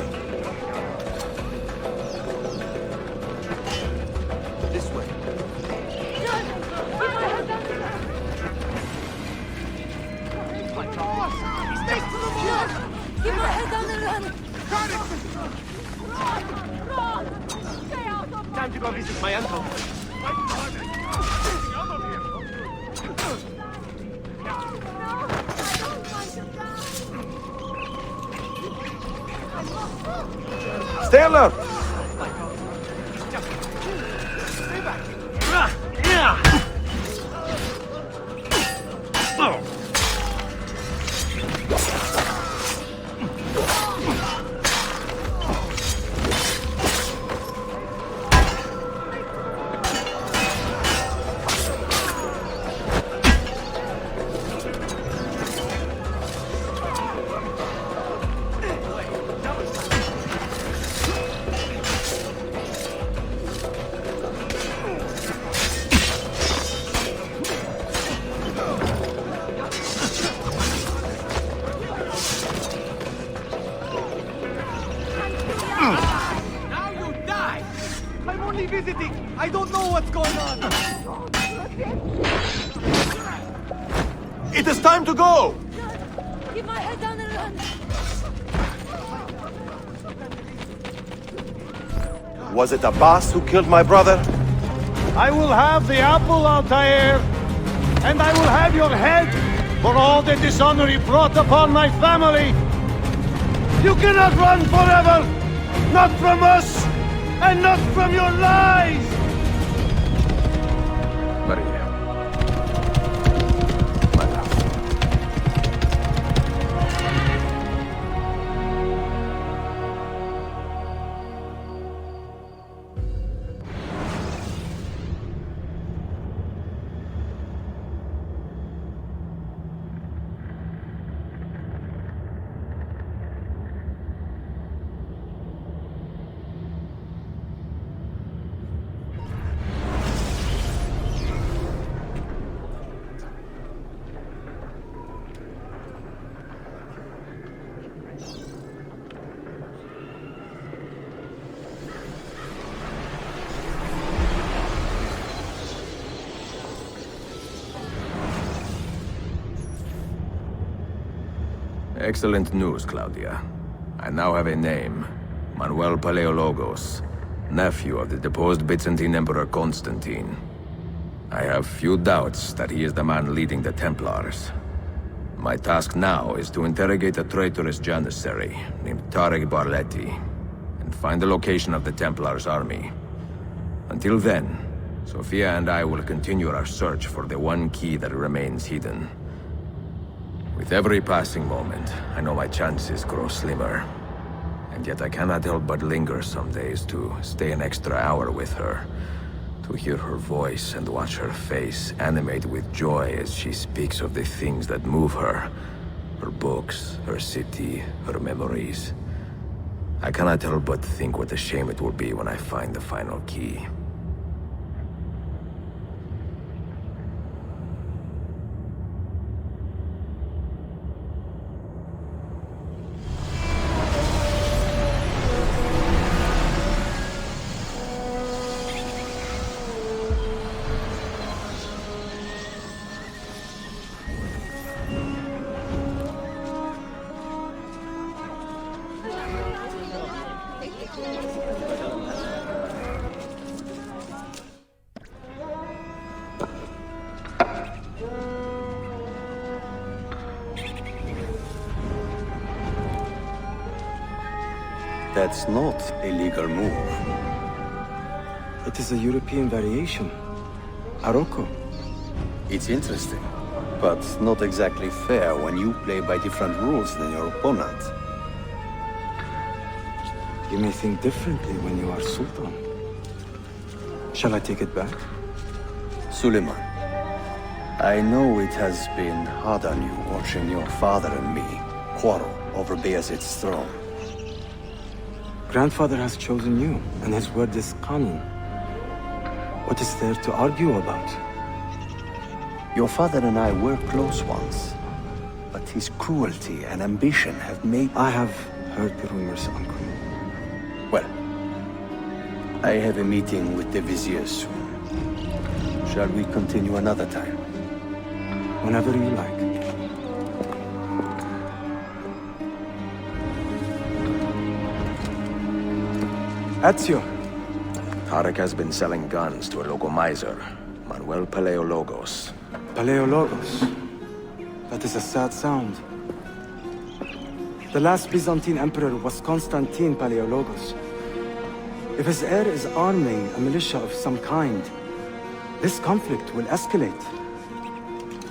This way. Keep my head down and run! Time to go visit my uncle. Stay alert! Now you die! I'm only visiting! I don't know what's going on! It is time to go! Keep my head down and run! Was it Abbas who killed my brother? I will have the apple, Altaïr, and I will have your head for all the dishonor you brought upon my family. You cannot run forever! Not from us, and not from your lies! Maria. My love. Excellent news, Claudia. I now have a name. Manuel Paleologos, nephew of the deposed Byzantine Emperor Constantine. I have few doubts that he is the man leading the Templars. My task now is to interrogate a traitorous janissary named Tarek Barletti and find the location of the Templars' army. Until then, Sophia and I will continue our search for the one key that remains hidden. With every passing moment, I know my chances grow slimmer. And yet I cannot help but linger some days to stay an extra hour with her. To hear her voice and watch her face animate with joy as she speaks of the things that move her. Her books, her city, her memories. I cannot help but think what a shame it will be when I find the final key. That's not a legal move. It is a European variation. Arocco. It's interesting, but not exactly fair when you play by different rules than your opponent. You may think differently when you are Sultan. Shall I take it back? Suleiman, I know it has been hard on you watching your father and me quarrel over Bayezid's throne. Grandfather has chosen you, and his word is Qanun. What is there to argue about? Your father and I were close once, but his cruelty and ambition have made... I have heard the rumors, Uncle. Well, I have a meeting with the Vizier soon. Shall we continue another time? Whenever you like. Ezio. Tarek has been selling guns to a local miser, Manuel Paleologos. Paleologos? That is a sad sound. The last Byzantine emperor was Constantine Paleologos. If his heir is arming a militia of some kind, this conflict will escalate.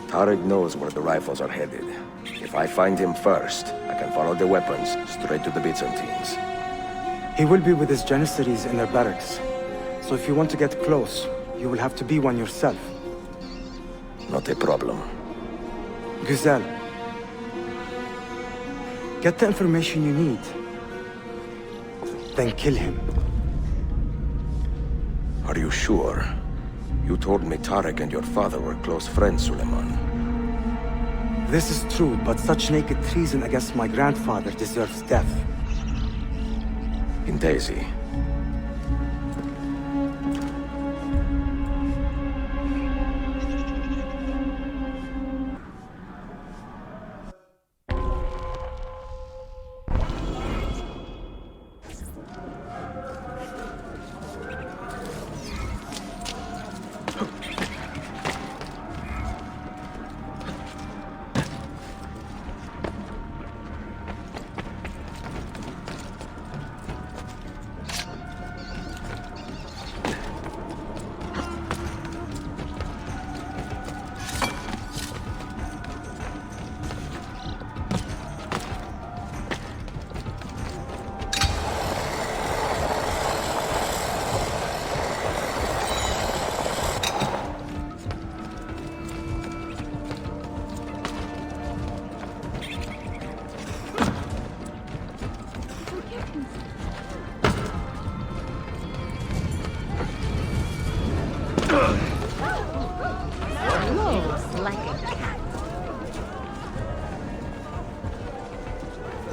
Tarek knows where the rifles are headed. If I find him first, I can follow the weapons straight to the Byzantines. He will be with his janissaries in their barracks. So if you want to get close, you will have to be one yourself. Not a problem. Güzel. Get the information you need. Then kill him. Are you sure? You told me Tarek and your father were close friends, Suleiman. This is true, but such naked treason against my grandfather deserves death. In Daisy.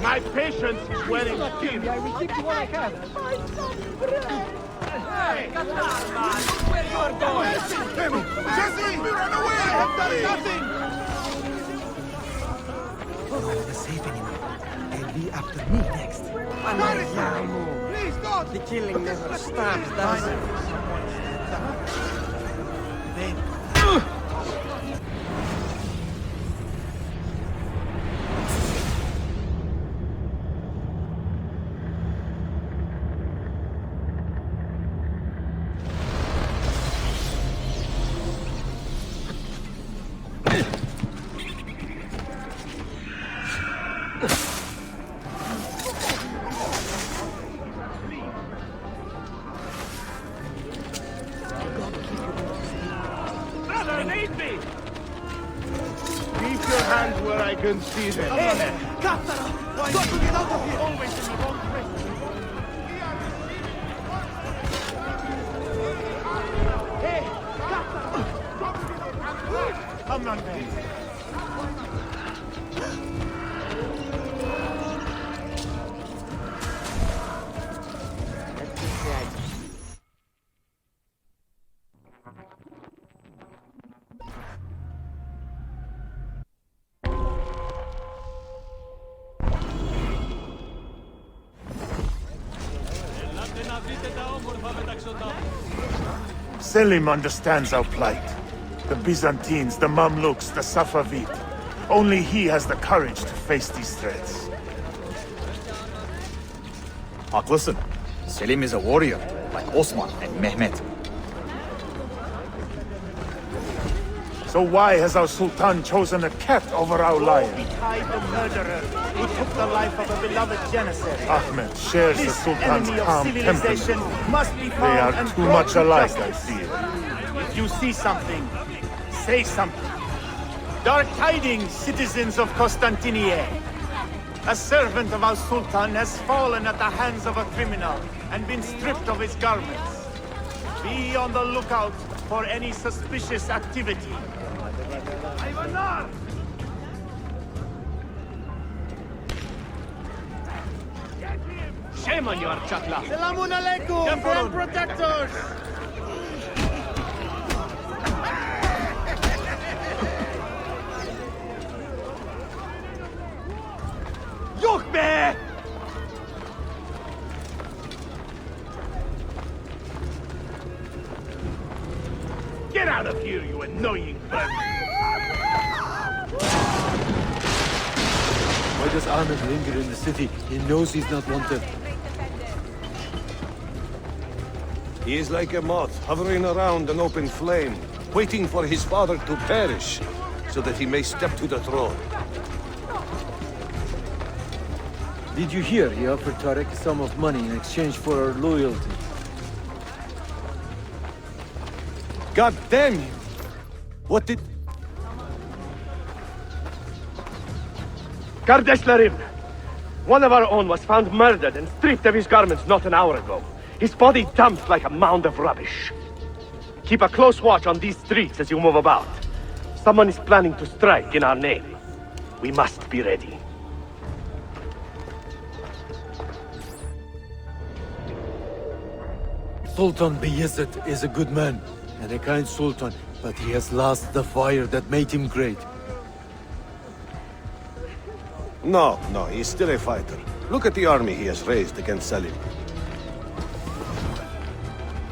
My patience is wearing thin. I will give you what I can. Hey, man! Where you are going? Jesse! Run away! I have done nothing! Not safe anymore. They'll be after me next. Please don't! The killing never stops, does it? Then can see them. Hey, Captain! Got to get out of here! Always in the wrong place. Hey, Captain! Come on, man. Selim understands our plight. The Byzantines, the Mamluks, the Safavid. Only he has the courage to face these threats. Haklısın. Selim is a warrior, like Osman and Mehmet. So why has our Sultan chosen a cat over our lion? Behind the murderer who took the life of a beloved janissary. Ahmed shares the Sultan's enemy of calm civilization temperament. must be found They are and too brought much to alike, I justice. fear. If you see something, say something. Dark tidings, citizens of Constantinople. A servant of our Sultan has fallen at the hands of a criminal and been stripped of his garments. Be on the lookout for any suspicious activity. Shame on you, Archakla. Salamun alaikum, grand protectors! Yokbe! Get out of here, you annoying bird! Why does Ahmed linger in the city? He knows he's not wanted. He is like a moth, hovering around an open flame, waiting for his father to perish, so that he may step to the throne. Did you hear he offered Tarek a sum of money in exchange for our loyalty? God damn you! What did... Kardeşlerim! One of our own was found murdered and stripped of his garments not an hour ago. His body dumped like a mound of rubbish. Keep a close watch on these streets as you move about. Someone is planning to strike in our name. We must be ready. Sultan Bayezid is a good man and a kind sultan, but he has lost the fire that made him great. No, he's still a fighter. Look at the army he has raised against Selim.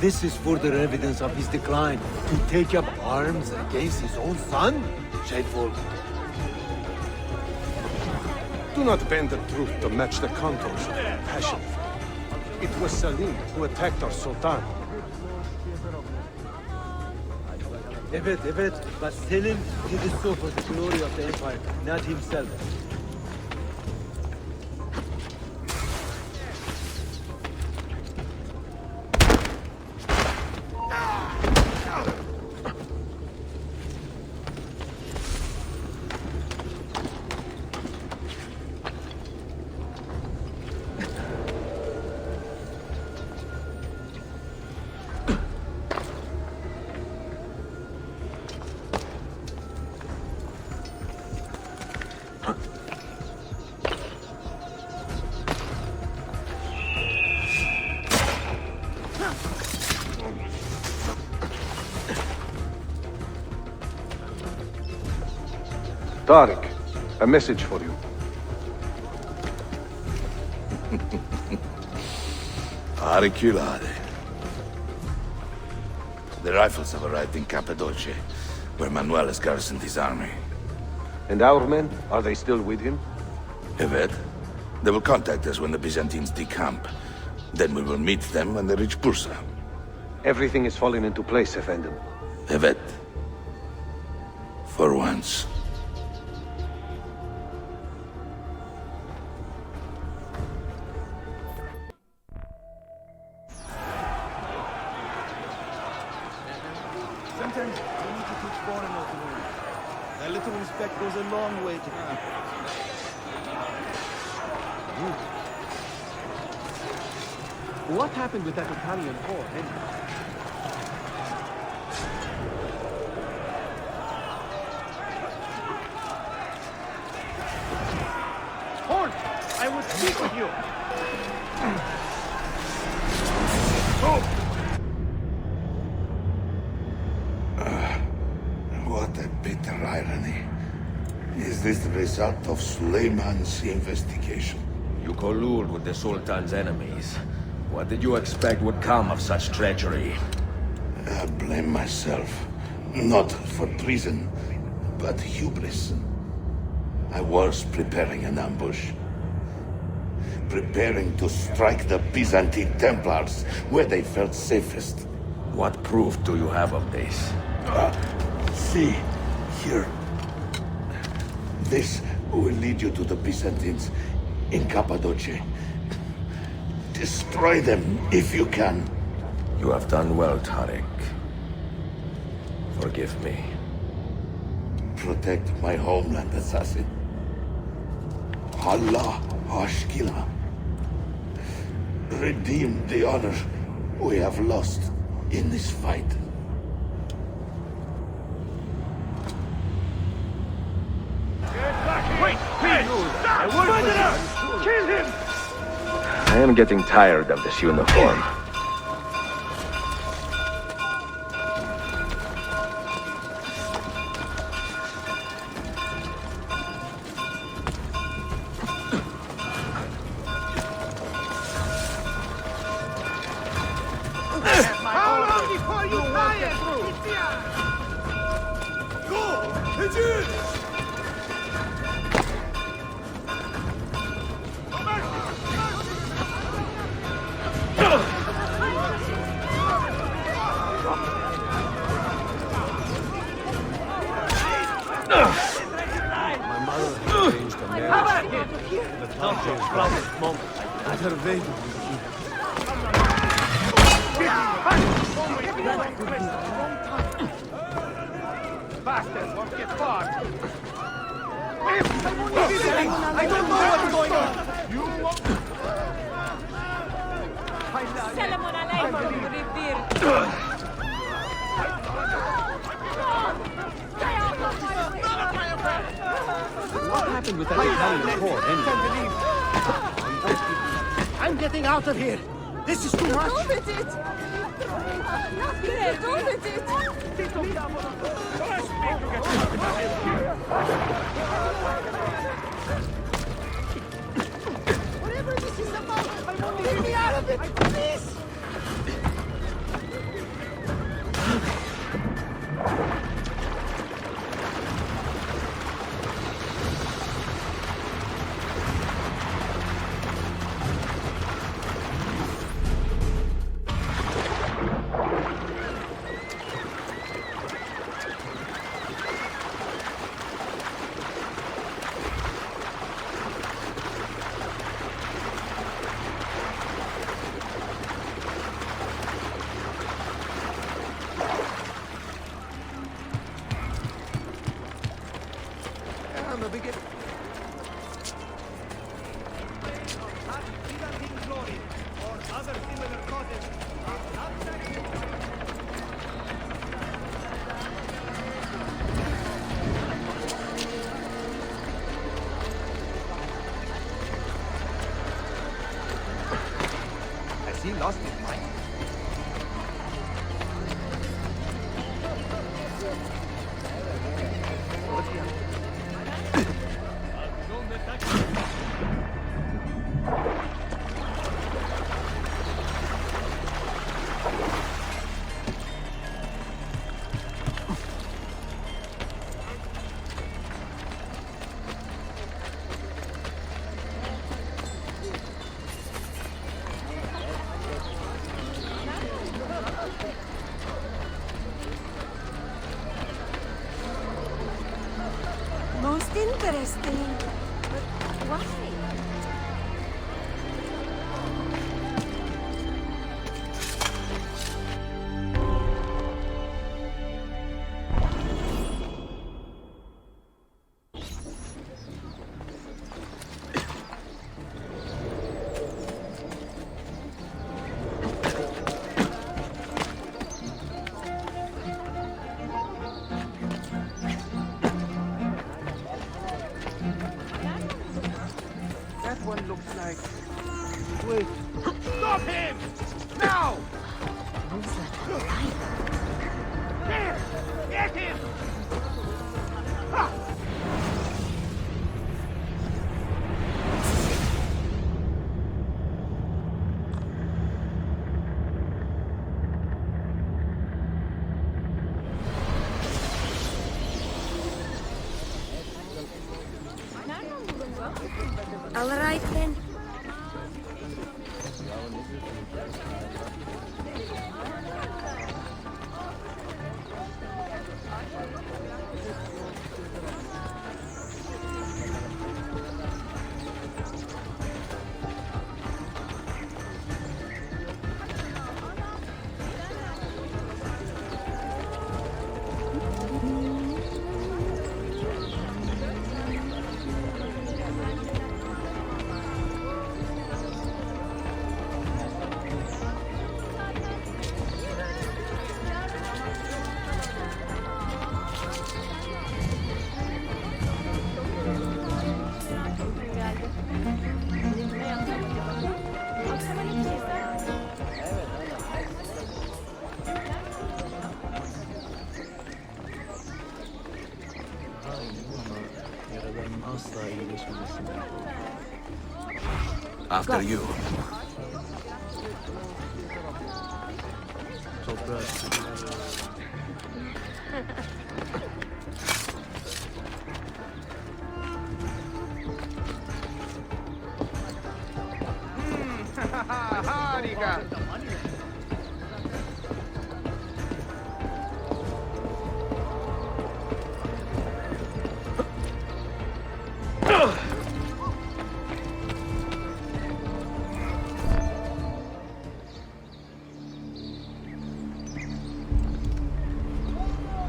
This is further evidence of his decline. To take up arms against his own son? Shameful. Do not bend the truth to match the contours of your passion. It was Selim who attacked our Sultan. Evet, but Selim did it so for the glory of the Empire, not himself. Tariq, a message for you. Hariculade. The rifles have arrived in Cappadocia, where Manuel has garrisoned his army. And our men? Are they still with him? Evet. They will contact us when the Byzantines decamp. Then we will meet them when they reach Bursa. Everything is falling into place, Effendim. Evet. For once. Sometimes you need to teach foreigners the way. A little respect goes a long way to... What happened with that Italian whore, anyway? Hold! I will speak with you! What a bitter irony. Is this the result of Suleiman's investigation? You collude with the Sultan's enemies. What did you expect would come of such treachery? I blame myself. Not for treason, but hubris. I was preparing an ambush. Preparing to strike the Byzantine Templars where they felt safest. What proof do you have of this? See, here. This will lead you to the Byzantines in Cappadocia. Destroy them if you can. You have done well, Tariq. Forgive me. Protect my homeland, assassin. Allah Ashkila. Redeem the honor we have lost in this fight. Wait! Please! Stop! Find it out! Kill him! I am getting tired of this uniform. How long before you tire? Go! Legit! My mother had arranged a marriage to the Templars' proudest moment at her wedding. Bastards won't get far. I don't know what's going on. You won't. Salam alaikum. What happened with that Italian whore, anyway? I'm getting out of here. This is too much. Don't hit it. Don't hit it. Whatever this is about, get me out of it, please. He lost his mind. Most interesting. But why? right then. After you.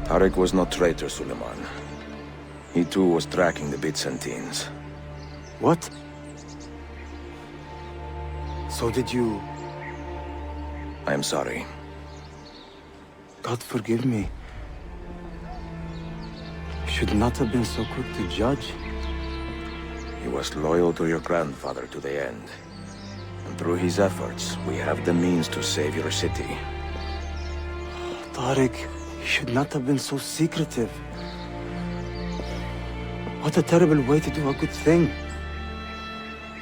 Tarek was not traitor, Suleiman. He too was tracking the Byzantines. What? So did you... I am sorry. God forgive me. Should not have been so quick to judge. He was loyal to your grandfather to the end. And through his efforts, we have the means to save your city. Tarek, you should not have been so secretive. What a terrible way to do a good thing.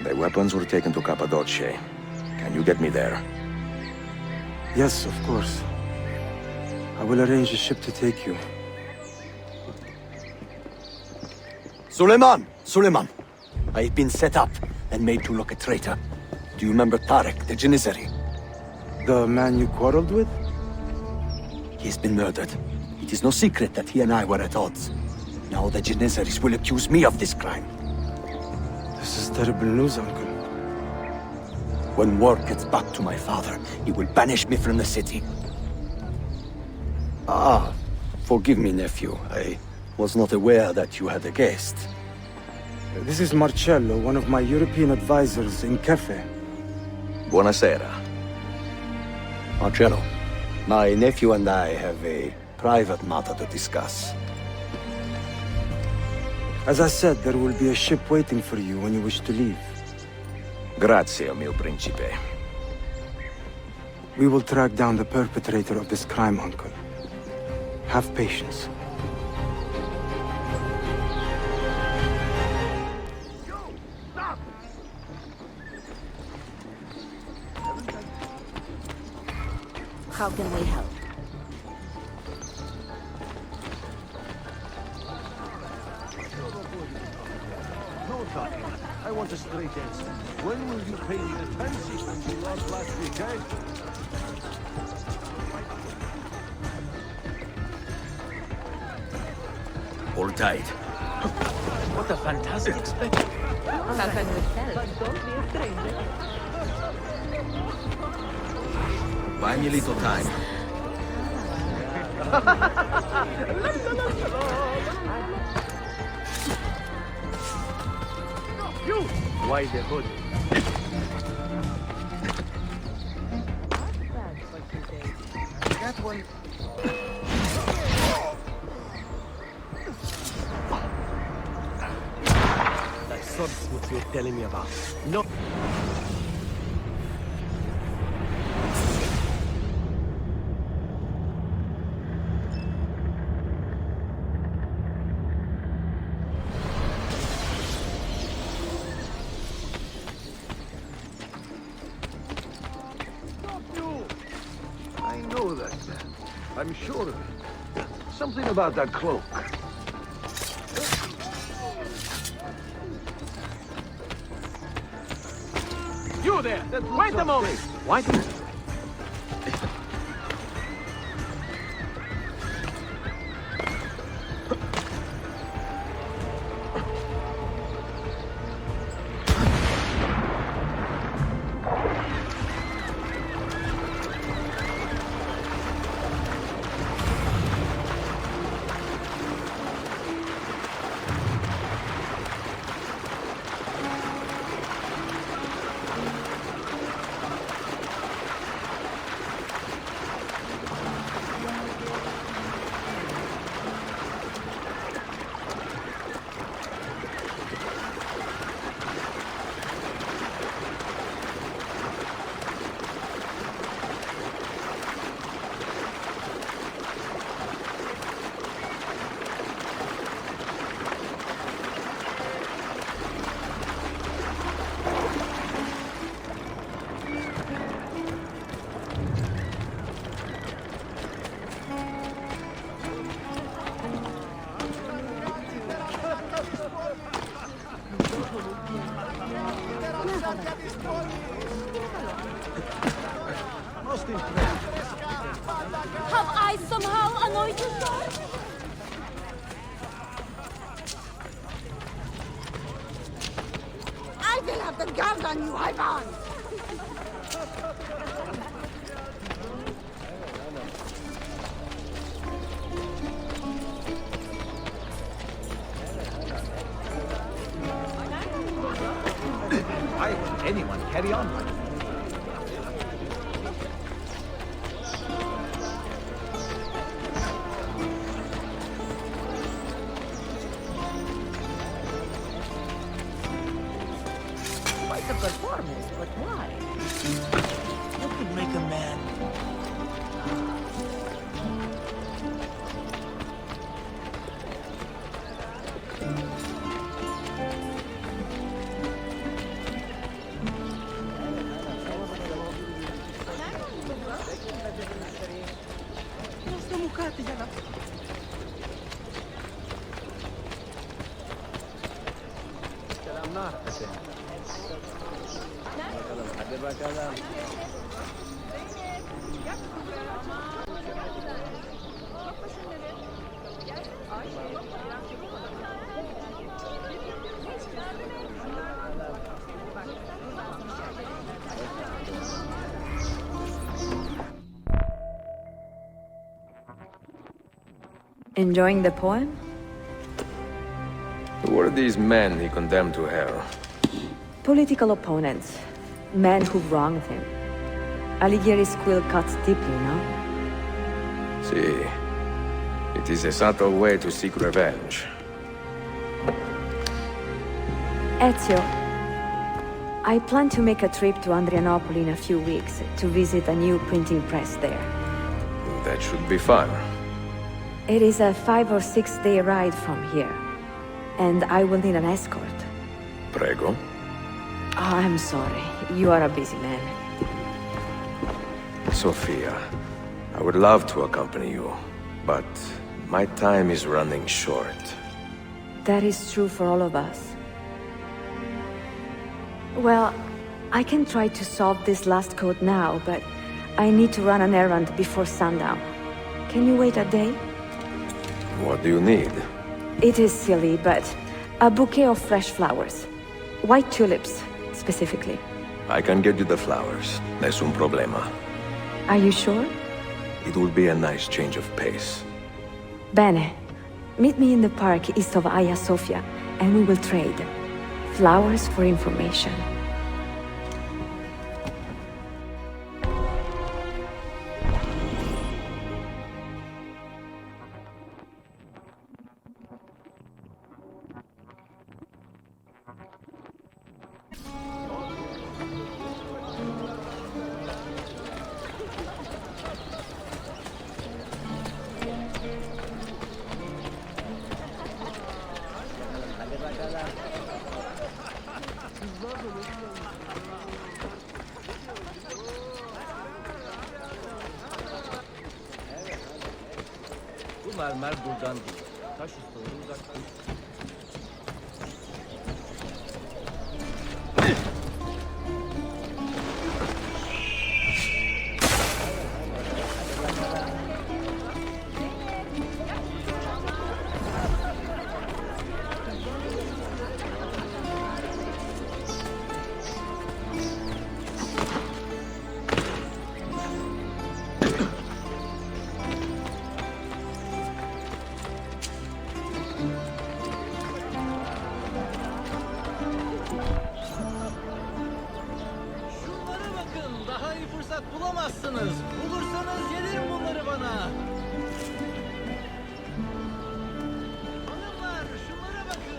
The weapons were taken to Cappadocia. Can you get me there? Yes, of course. I will arrange a ship to take you. Suleiman! Suleiman! I've been set up and made to look a traitor. Do you remember Tarek, the Janissary? The man you quarreled with? He's been murdered. It is no secret that he and I were at odds. Now the Janissaries will accuse me of this crime. This is terrible news, Uncle. When word gets back to my father, he will banish me from the city. Ah, forgive me, nephew. I was not aware that you had a guest. This is Marcello, one of my European advisors in Cafe. Buonasera. Marcello, my nephew and I have a private matter to discuss. As I said, there will be a ship waiting for you when you wish to leave. Grazie, mio principe. We will track down the perpetrator of this crime, Uncle. Have patience. How can we help? No talking. I want a straight answer. When will you pay me the time sequence you lost last week, eh? Hold tight. What a fantastic spectacle. Something would tell. But don't be a stranger. Buy me a little time. You! Why the hood? That one... That sword's what you're telling me about. No. I know that man. I'm sure of it. Something about that cloak. You there! Wait a moment! Why do Have I somehow annoyed you, sir? I will have the guard on you, Ivan! Why would anyone carry on like that? Quite a performance, but why? You could make a man. Enjoying the poem? Who were these men he condemned to hell? Political opponents. Men who wronged him. Alighieri's quill cuts deeply, no? See, it is a subtle way to seek revenge. Ezio, I plan to make a trip to Andrianople in a few weeks to visit a new printing press there. That should be fun. It is a 5 or 6 day ride from here, and I will need an escort. Prego. Oh, I'm sorry. You are a busy man. Sophia, I would love to accompany you, but my time is running short. That is true for all of us. Well, I can try to solve this last code now, but I need to run an errand before sundown. Can you wait a day? What do you need? It is silly, but a bouquet of fresh flowers. White tulips, specifically. I can get you the flowers. Nessun problema. Are you sure? It will be a nice change of pace. Bene. Meet me in the park east of Hagia Sophia, and we will trade. Flowers for information. Bu mermer buradan değil. Taş ustaları uzaktan.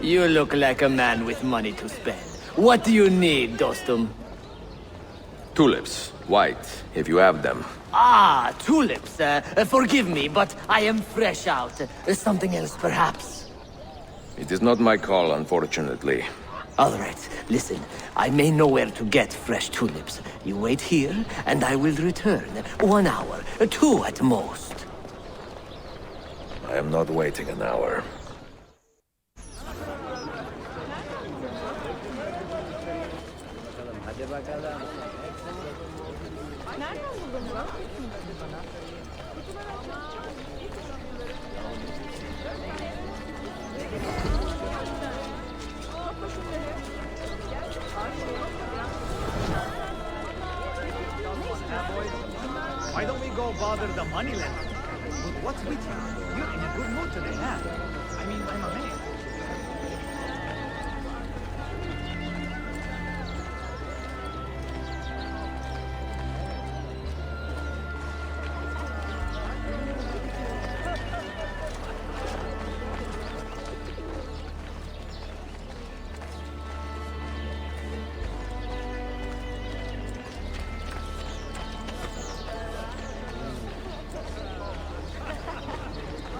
You look like a man with money to spend. What do you need, Dostum? Tulips. White, if you have them. Ah, tulips. Forgive me, but I am fresh out. Something else, perhaps? It is not my call, unfortunately. All right, listen. I may know where to get fresh tulips. You wait here, and I will return. 1 hour, 2 at most. I am not waiting an hour. Why don't we go bother the moneylender? But what's with you? You're in a good mood today, huh? I mean, I'm amazed.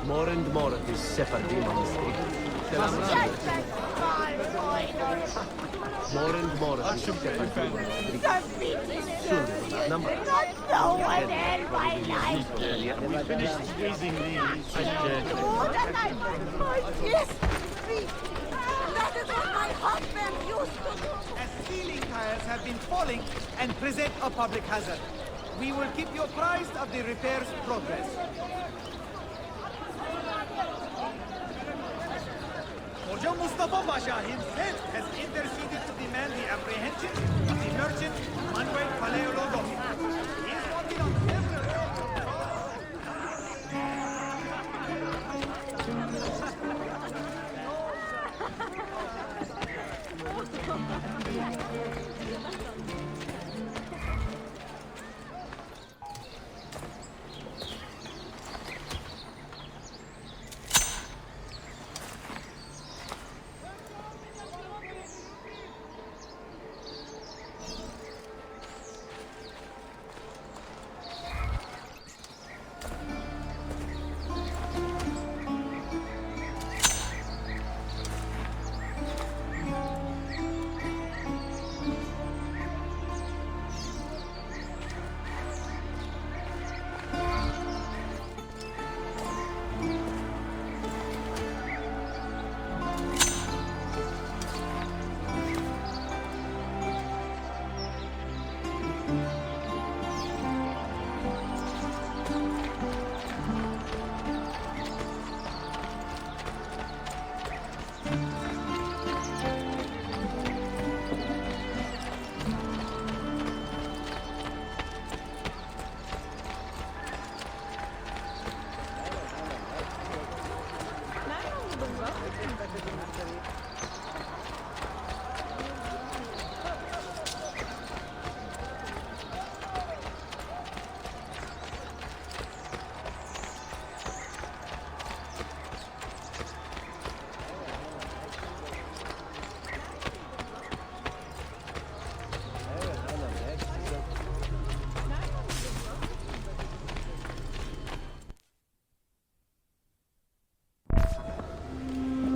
More and more of these Sephardim on the street. More and more of these Sephardim on the street. Soon they will outnumber us. No one held my life. We finished squeezing these. Yes, that is what my husband used to do. As ceiling tiles have been falling and present a public hazard, we will keep you apprised of the repairs' progress. Hoca Mustafa Pasha himself has interceded to demand the apprehension of the merchant Manuel Paleologos. He is working on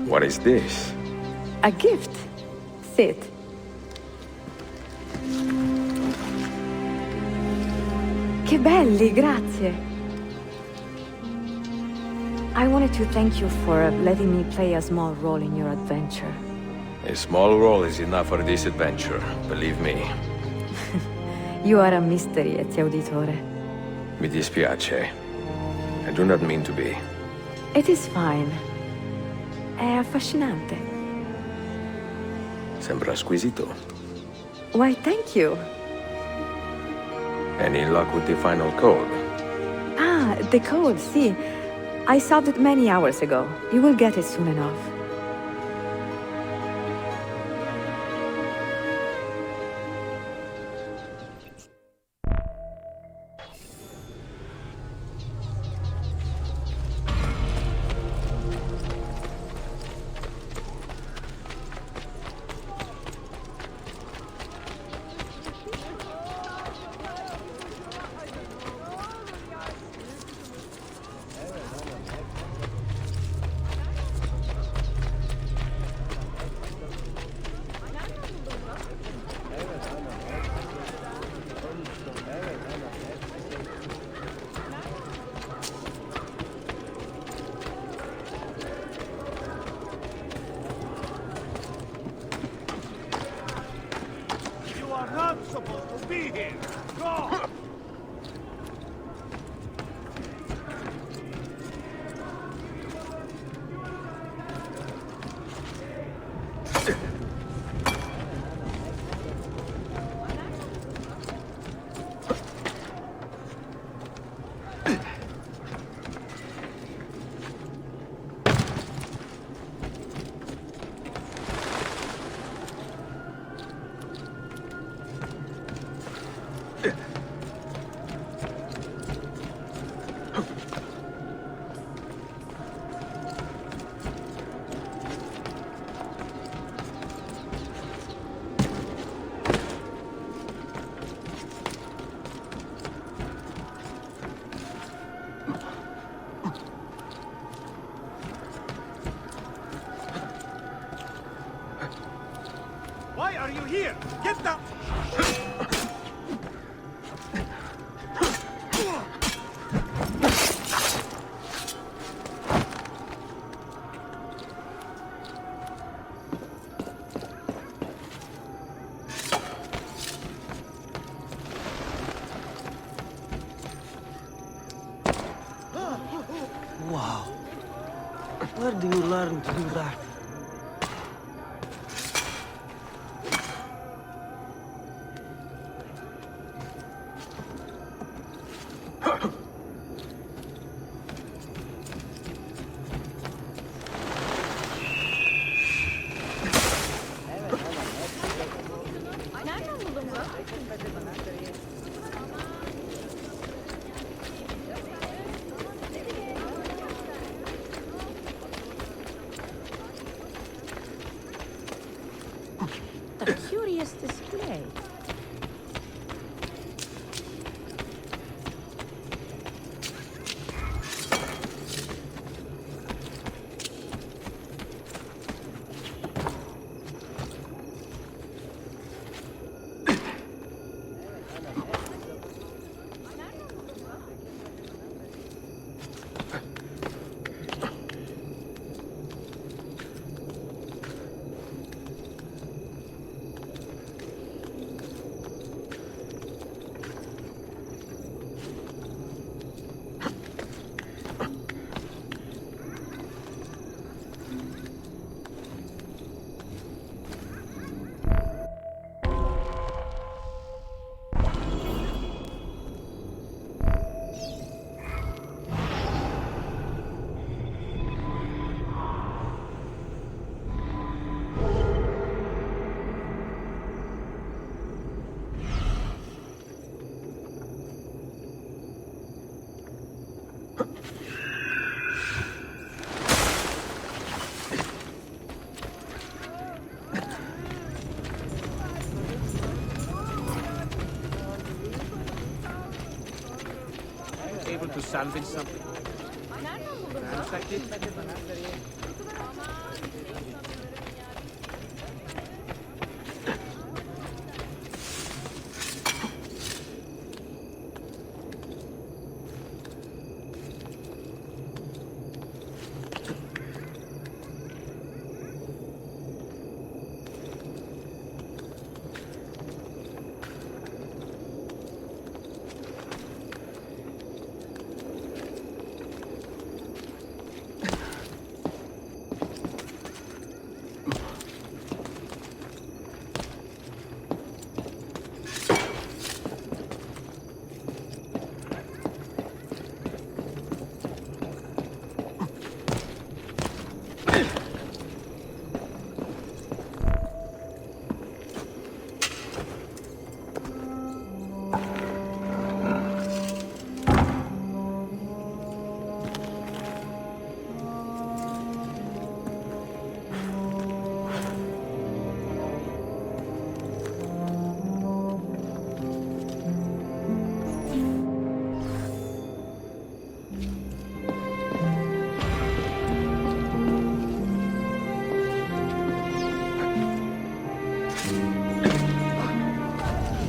What is this? A gift. Sit. Che belli, grazie. I wanted to thank you for letting me play a small role in your adventure. A small role is enough for this adventure, believe me. You are a mystery, Ezio Auditore. Mi dispiace. I do not mean to be. It is fine. È affascinante. Sembra squisito. Why, thank you. Any luck with the final code? Ah, the code, see. I solved it many hours ago. You will get it soon enough. Why are you here? Get down! Wow. Where do you learn to do that? A curious display. Able to salvage something? Ransack it?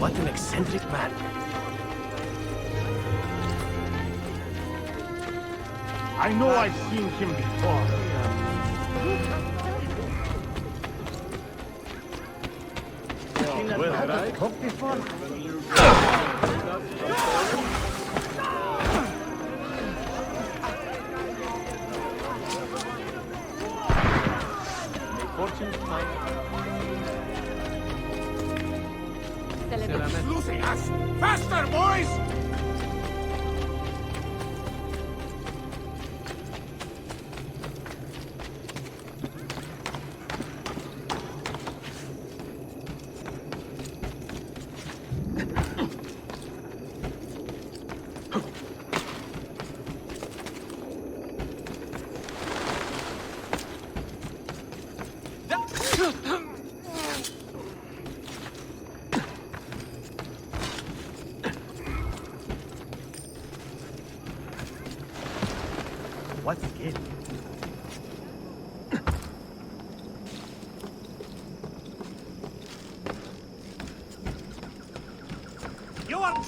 What an eccentric man. I know I've seen him before. Well, had I talked before? Losing us! Faster, boys! What's again? You are...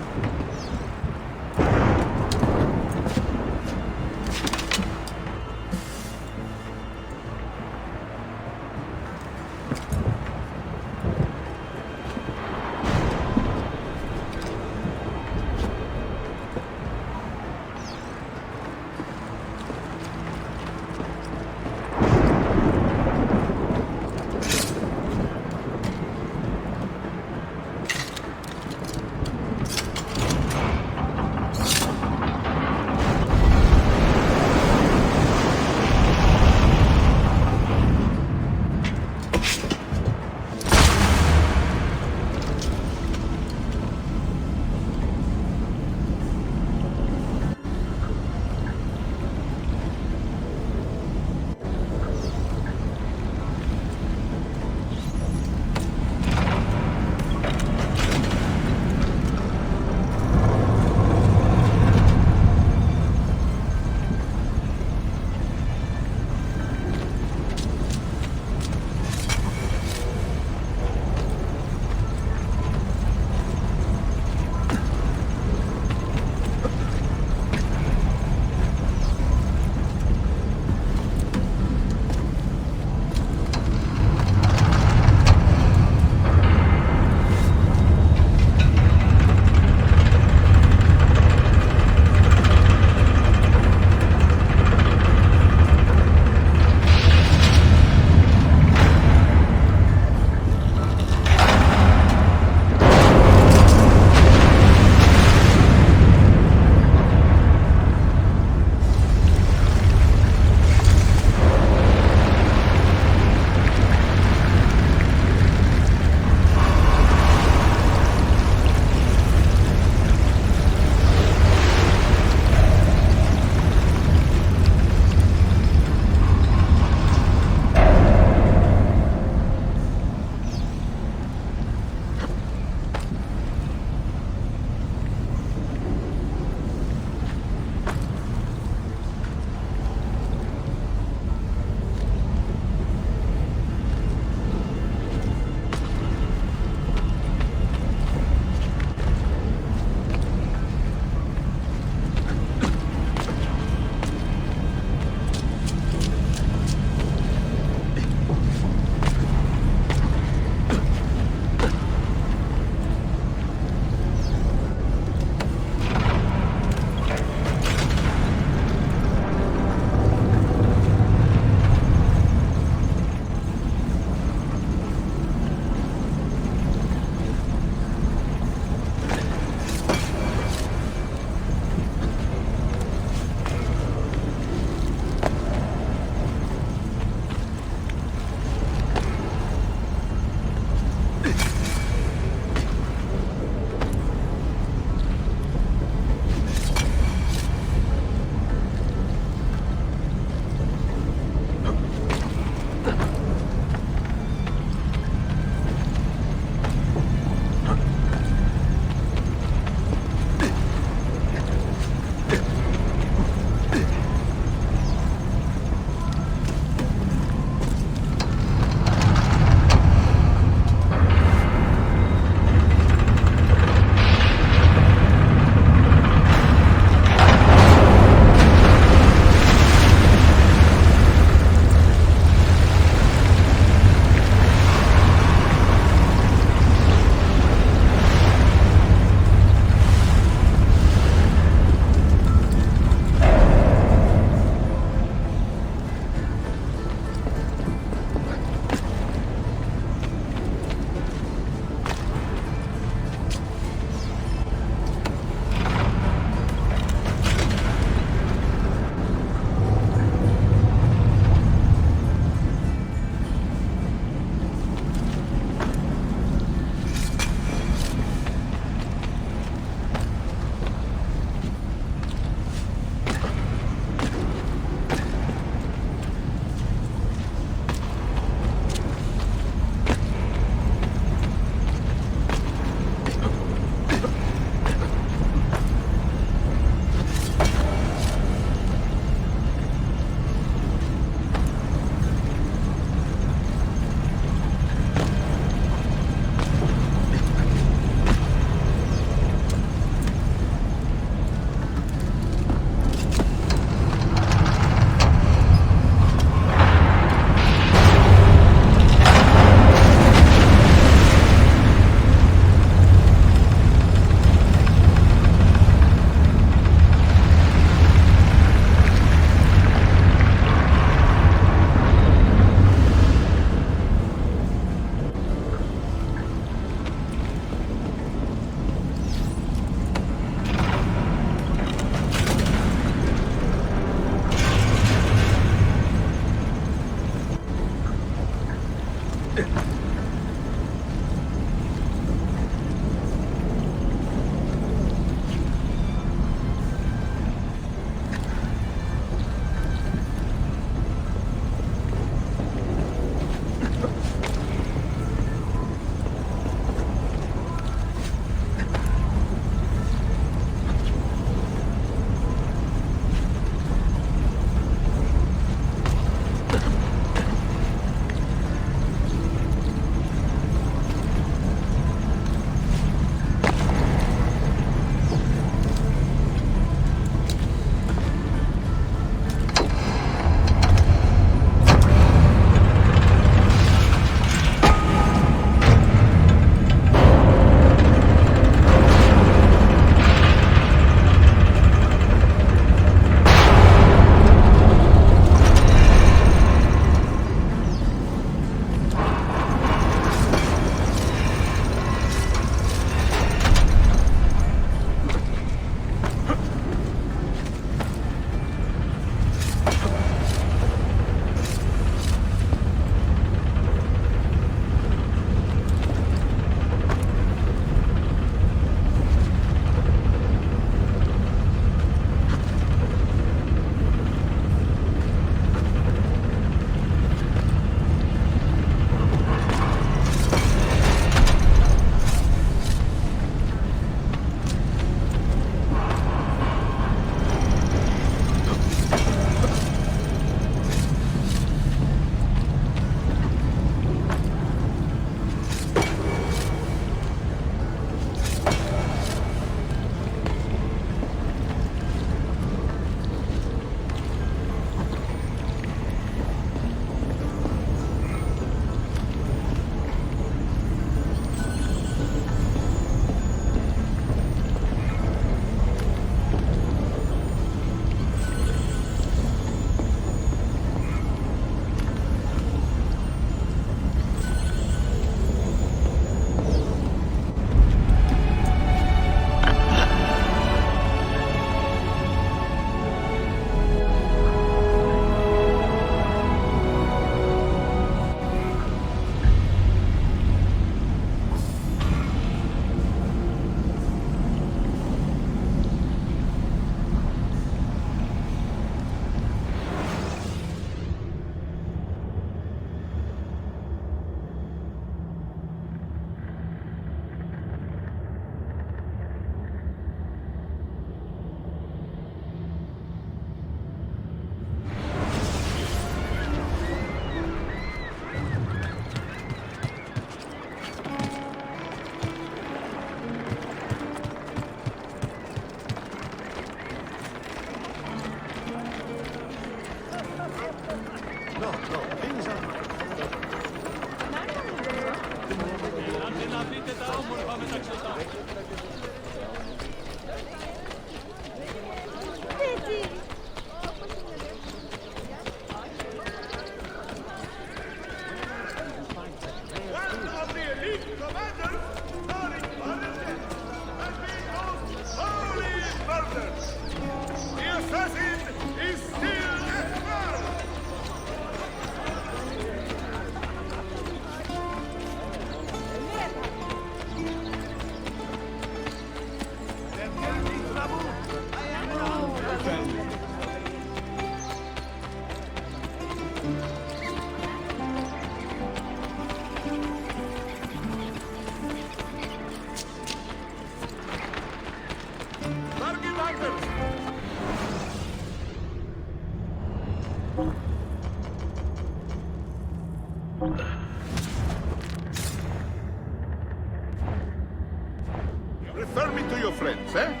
Refer me to your friends, eh?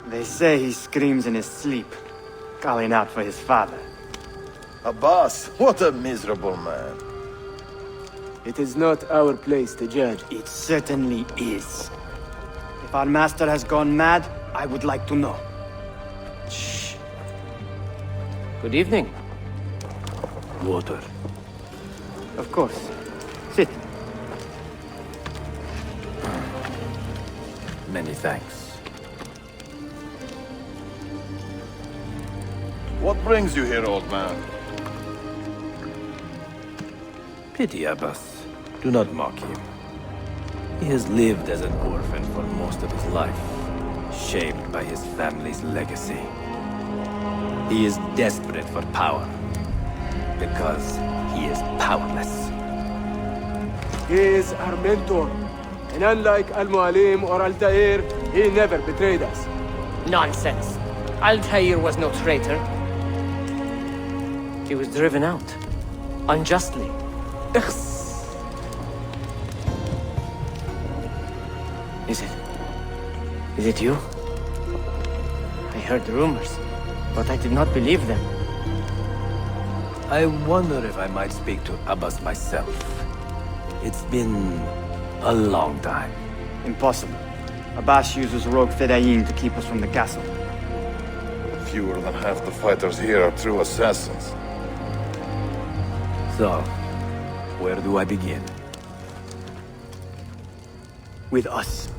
They say he screams in his sleep, calling out for his father. Abbas, what a miserable man. It is not our place to judge. It certainly is. If our master has gone mad, I would like to know. Shh. Good evening. Water. Of course. Sit. Many thanks. What brings you here, old man? Pity Abbas. Do not mock him. He has lived as an orphan for most of his life, shaped by his family's legacy. He is desperate for power. because he is powerless. He is our mentor. And unlike Al-Mualim or Altaïr, he never betrayed us. Nonsense. Altaïr was no traitor. He was driven out. Unjustly. Is it you? I heard rumors, but I did not believe them. I wonder if I might speak to Abbas myself. It's been a long time. Impossible. Abbas uses rogue Fedayeen to keep us from the castle. Fewer than half the fighters here are true assassins. So, where do I begin? With us.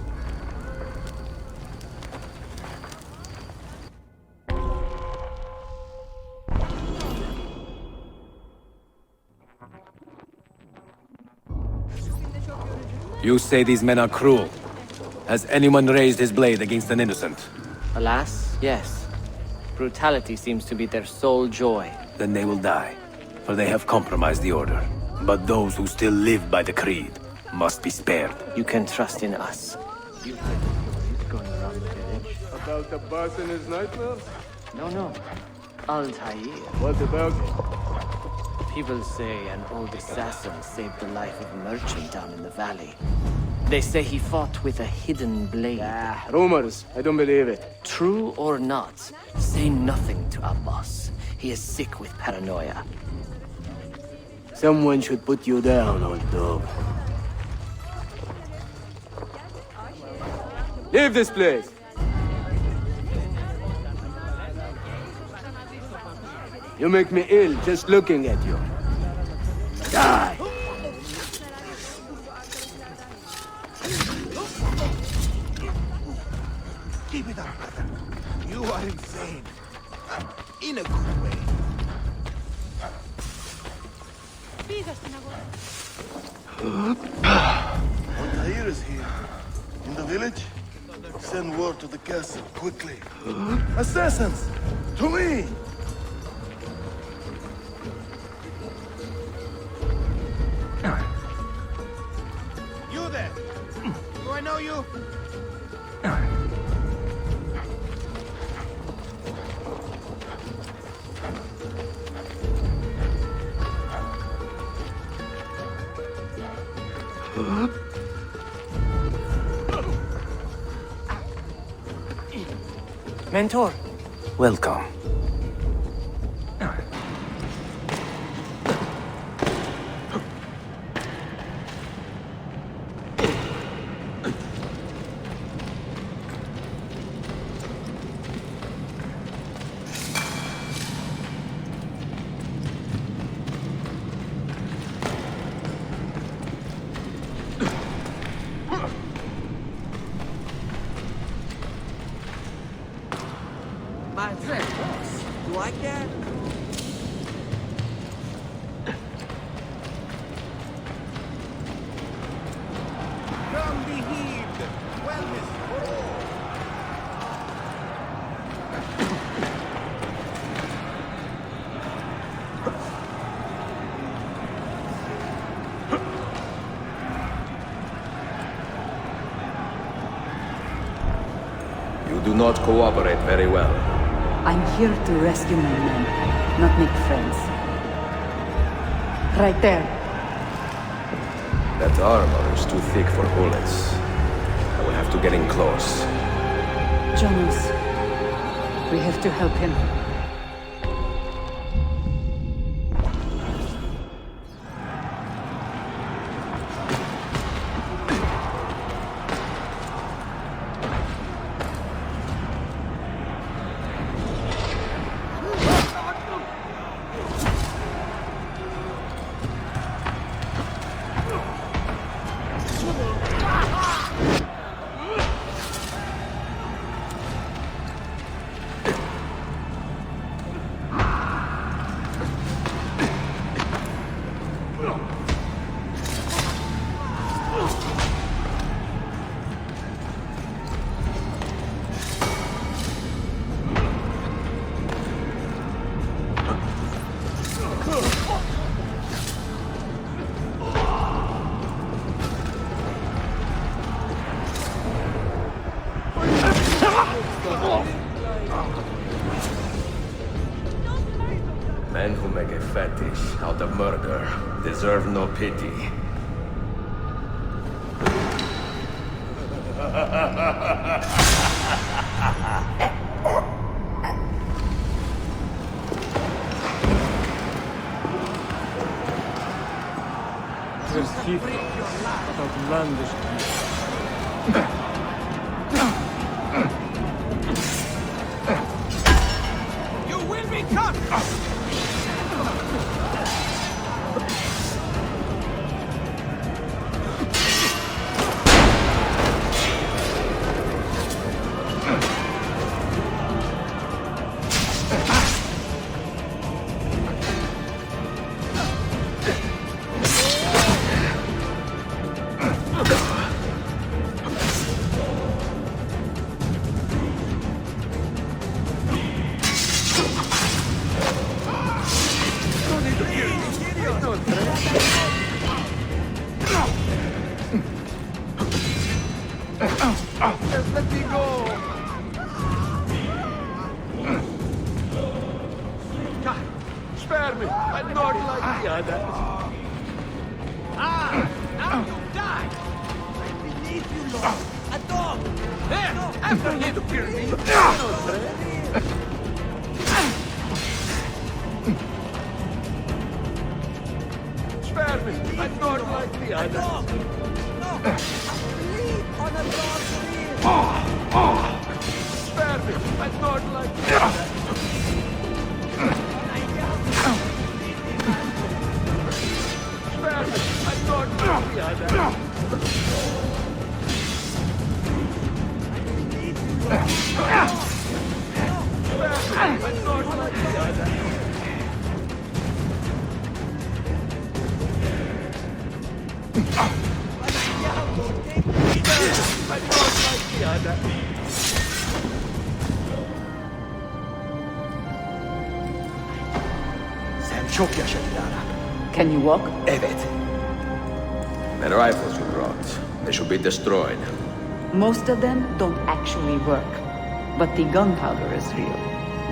You say these men are cruel. Has anyone raised his blade against an innocent? Alas, yes. Brutality seems to be their sole joy. Then they will die, for they have compromised the order. But those who still live by the creed must be spared. You can trust in us. About Abbas and his nightmares? No. Altaïr. What about it? People say an old assassin saved the life of a merchant down in the valley. They say he fought with a hidden blade. Rumors. I don't believe it. True or not, say nothing to Abbas. He is sick with paranoia. Someone should put you down, old dog. Leave this place! You make me ill just looking at you. Die! Keep it up, brother. You are insane. In a good way. Altaïr is here. In the village? Send word to the castle, quickly. Assassins! To me! You there! Do I know you? Mentor! Welcome. My friend, boss. Do I care? From the heat, wellness. You do not cooperate very well. I'm here to rescue my men, not make friends. Right there. That armor is too thick for bullets. I will have to get in close. Jonas, we have to help him. Men who make a fetish out of murder deserve no pity. You will be cut! Just let me go! God, spare me! I'm not like the others. Now you die! I beneath you, Lord! A dog! There! After him to kill me! Spare me! I'm not like the others. No! On a dog's spare me! I'm not like that! Spare me! I'm not like the other! Spare me! I'm not like the other! Sen çok yaşadı Lara. Can you walk? Evet. The rifles you brought, they should be destroyed. Most of them don't actually work. But the gunpowder is real.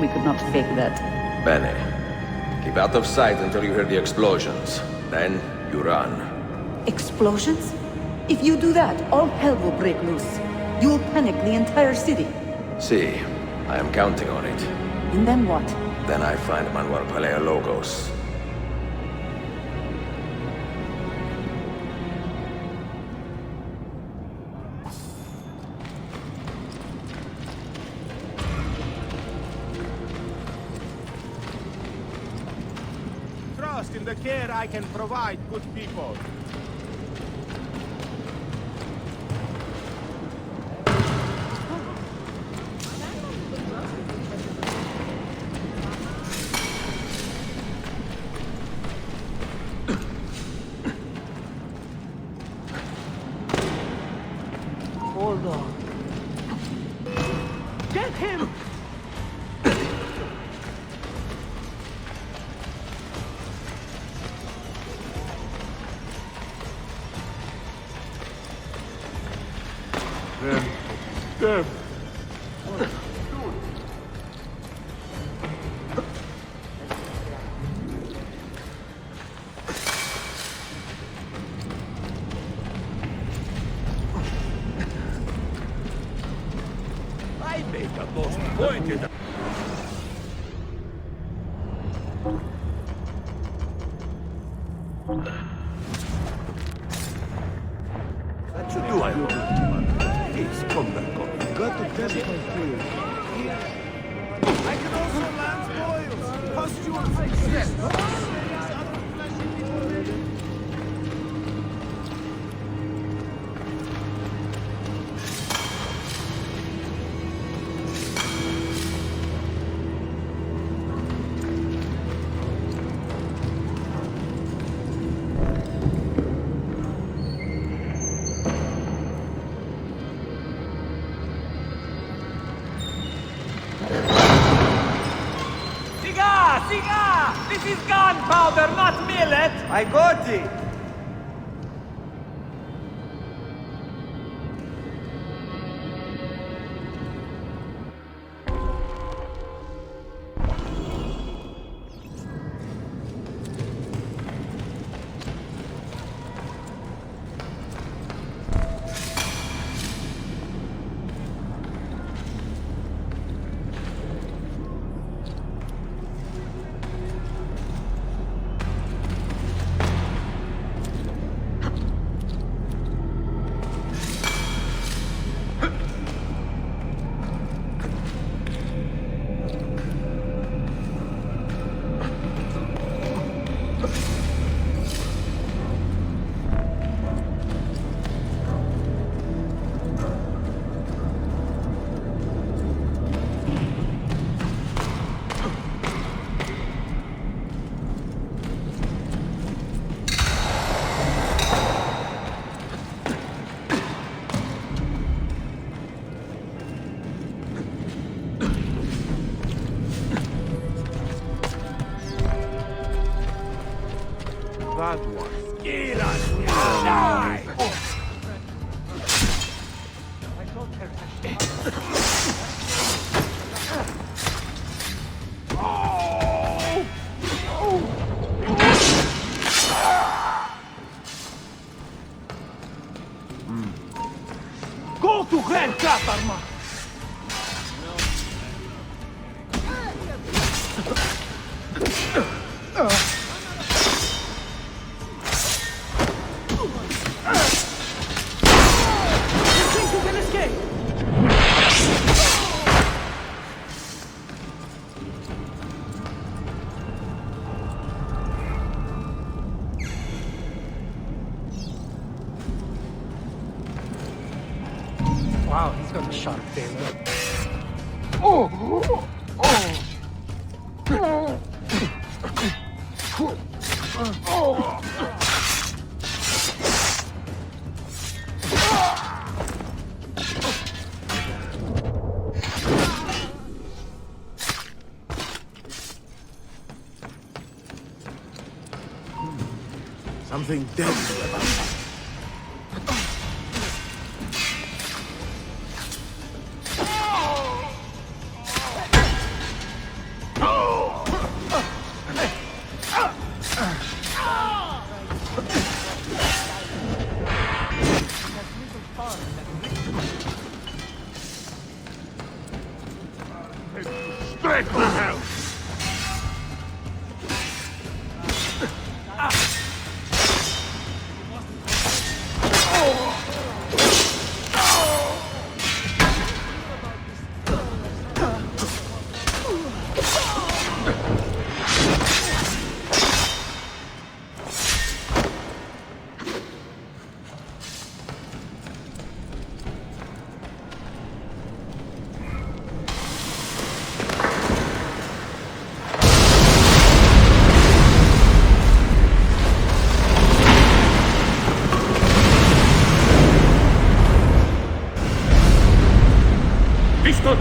We could not fake that. Bene. Keep out of sight until you hear the explosions. Then you run. Explosions? If you do that, all hell will break loose. You will panic the entire city. See, I am counting on it. And then what? Then I find Manuel Paleologos. Trust in the care I can provide, good people. Hold on. Get him! Dem. I made the most pointed. What you do, I hope? Please come back on. Got to test my theory. I can also land boils. Pustules exist. Siga! This is gunpowder, not millet! I got it! That one. Kill us! Die! Go to Grand Catarma! Wow, he's got a sharp tail. Something deadly about that. Straight for hell!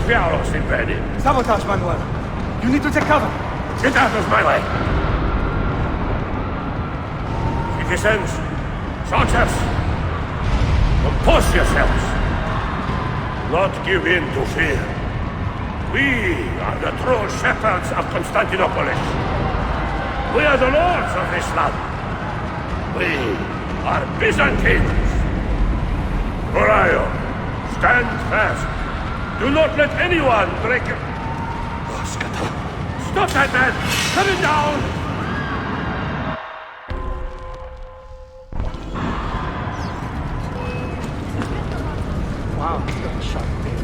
Diavolo invaded. Sabotage, Manuel. You need to take cover. Get out of my way. Citizens, soldiers, compose yourselves. Not give in to fear. We are the true shepherds of Constantinople. We are the lords of this land. We are Byzantines. Orion, stand fast. Do not let anyone break it. Stop that man! Cut it down! Wow, he's got a sharp tail.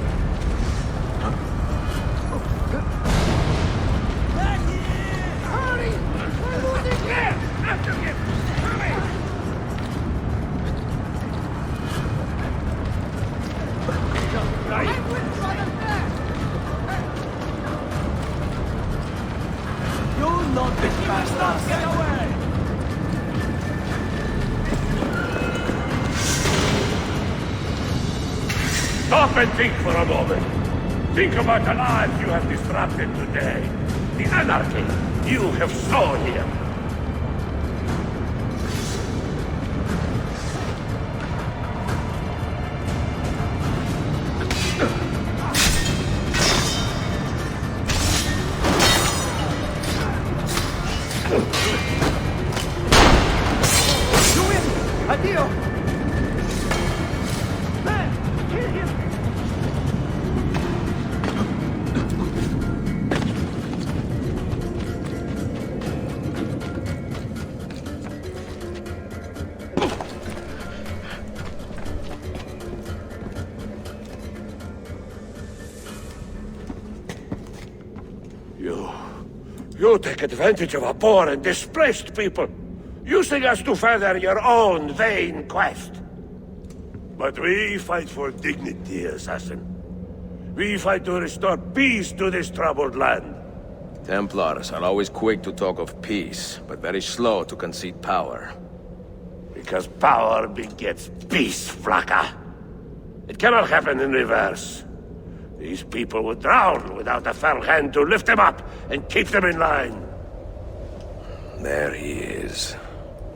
Hurry! We're losing men! After him! Hurry! Right. You'll not be fast. Get away! Stop and think for a moment. Think about the lives you have disrupted today. the anarchy you have sown here. Addio! Man, kill him! You take advantage of a poor and displaced people, using us to further your own vain quest. But we fight for dignity, assassin. We fight to restore peace to this troubled land. Templars are always quick to talk of peace, but very slow to concede power. Because power begets peace, Flaka. It cannot happen in reverse. These people would drown without a firm hand to lift them up and keep them in line. There he is.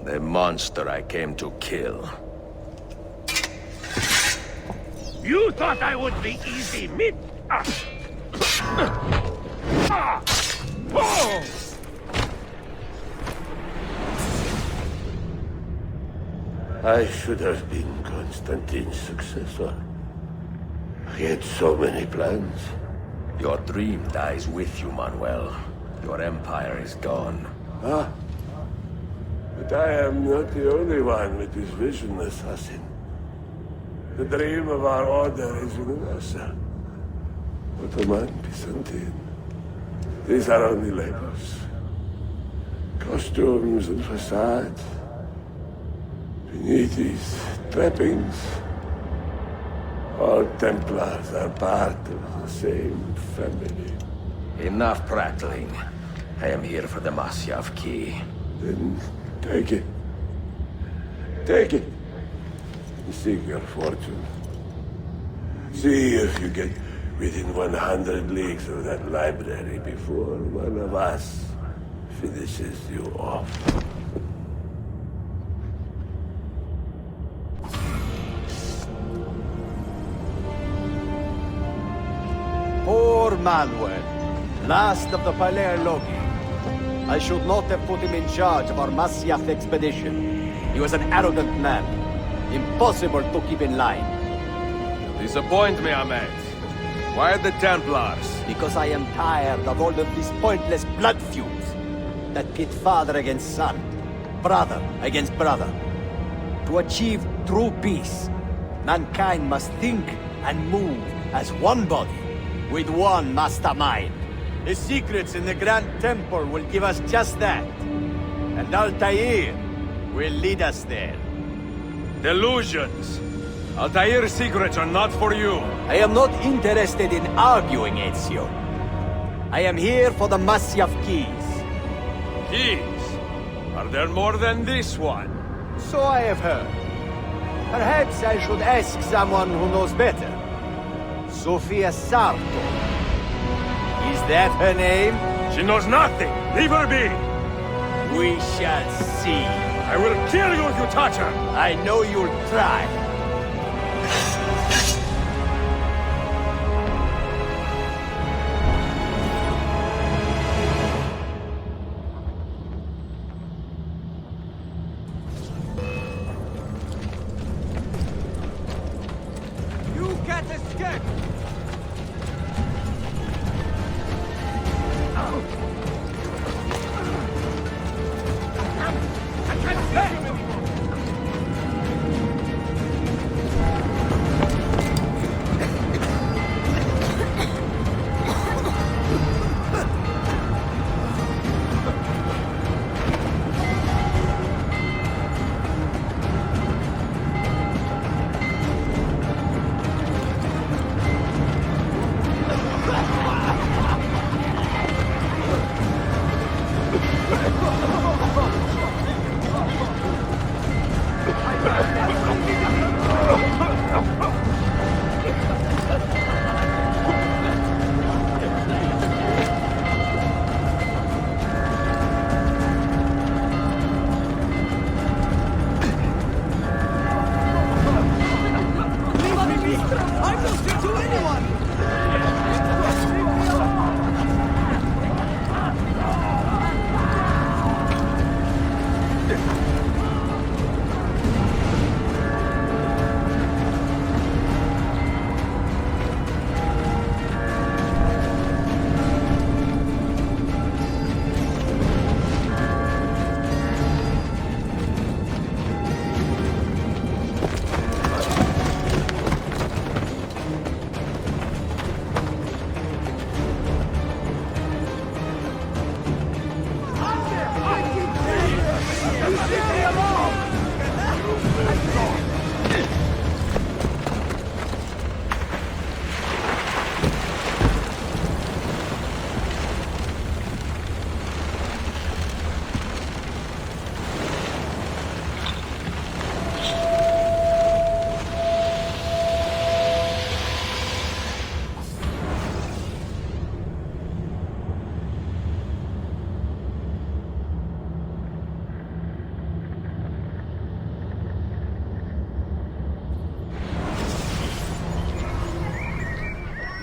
The monster I came to kill. You thought I would be easy meat? I should have been Constantine's successor. He had so many plans. Your dream dies with you, Manuel. Your empire is gone. Ah. But I am not the only one with this vision, assassin. The dream of our order is universal. Ottoman, Byzantine. These are only labels. Costumes and facades. Beneath these trappings, all Templars are part of the same family. Enough prattling. I am here for the Masyav key. Then take it. Take it. And seek your fortune. See if you get within 100 leagues of that library before one of us finishes you off. Poor Manuel, last of the Paleologi. I should not have put him in charge of our Masyath expedition. He was an arrogant man. Impossible to keep in line. You disappoint me, Ahmed. Why the Templars? Because I am tired of all of these pointless blood feuds that pit father against son, brother against brother. To achieve true peace, mankind must think and move as one body, with one mastermind. The secrets in the Grand Temple will give us just that. And Altaïr will lead us there. Delusions! Altair's secrets are not for you. I am not interested in arguing, Ezio. I am here for the Masyav keys. Keys? Are there more than this one? So I have heard. Perhaps I should ask someone who knows better. Sofia Sarto. Is that her name? She knows nothing! Leave her be! We shall see. I will kill you if you touch her! I know you'll try. You can't escape!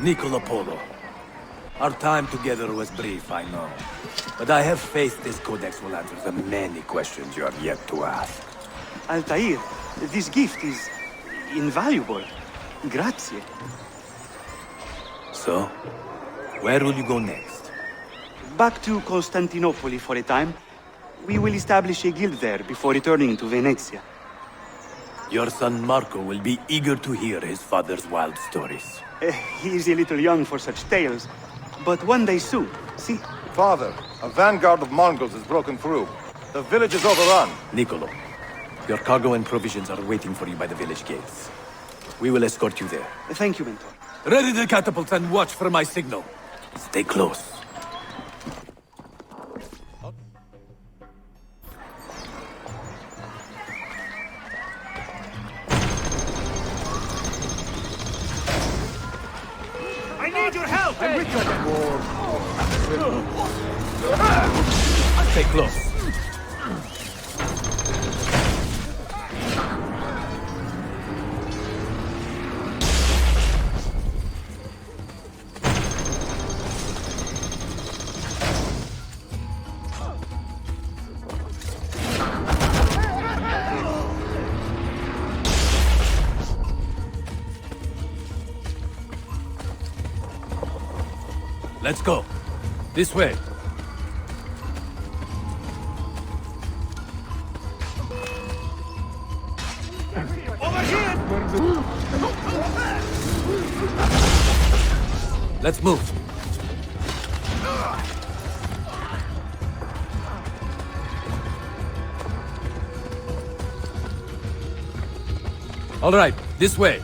Niccolo Polo. Our time together was brief, I know. But I have faith this codex will answer the many questions you have yet to ask. Altaïr, this gift is invaluable. Grazie. So, where will you go next? Back to Constantinople for a time. We will establish a guild there before returning to Venezia. Your son Marco will be eager to hear his father's wild stories. He is a little young for such tales, but one day soon, see? Father, a vanguard of Mongols has broken through. The village is overrun. Niccolo, your cargo and provisions are waiting for you by the village gates. We will escort you there. Thank you, Mentor. Ready the catapults and watch for my signal. Stay close. I need your help! I'm with you. Stay close. Let's go. This way. Over here! Let's move. All right, this way.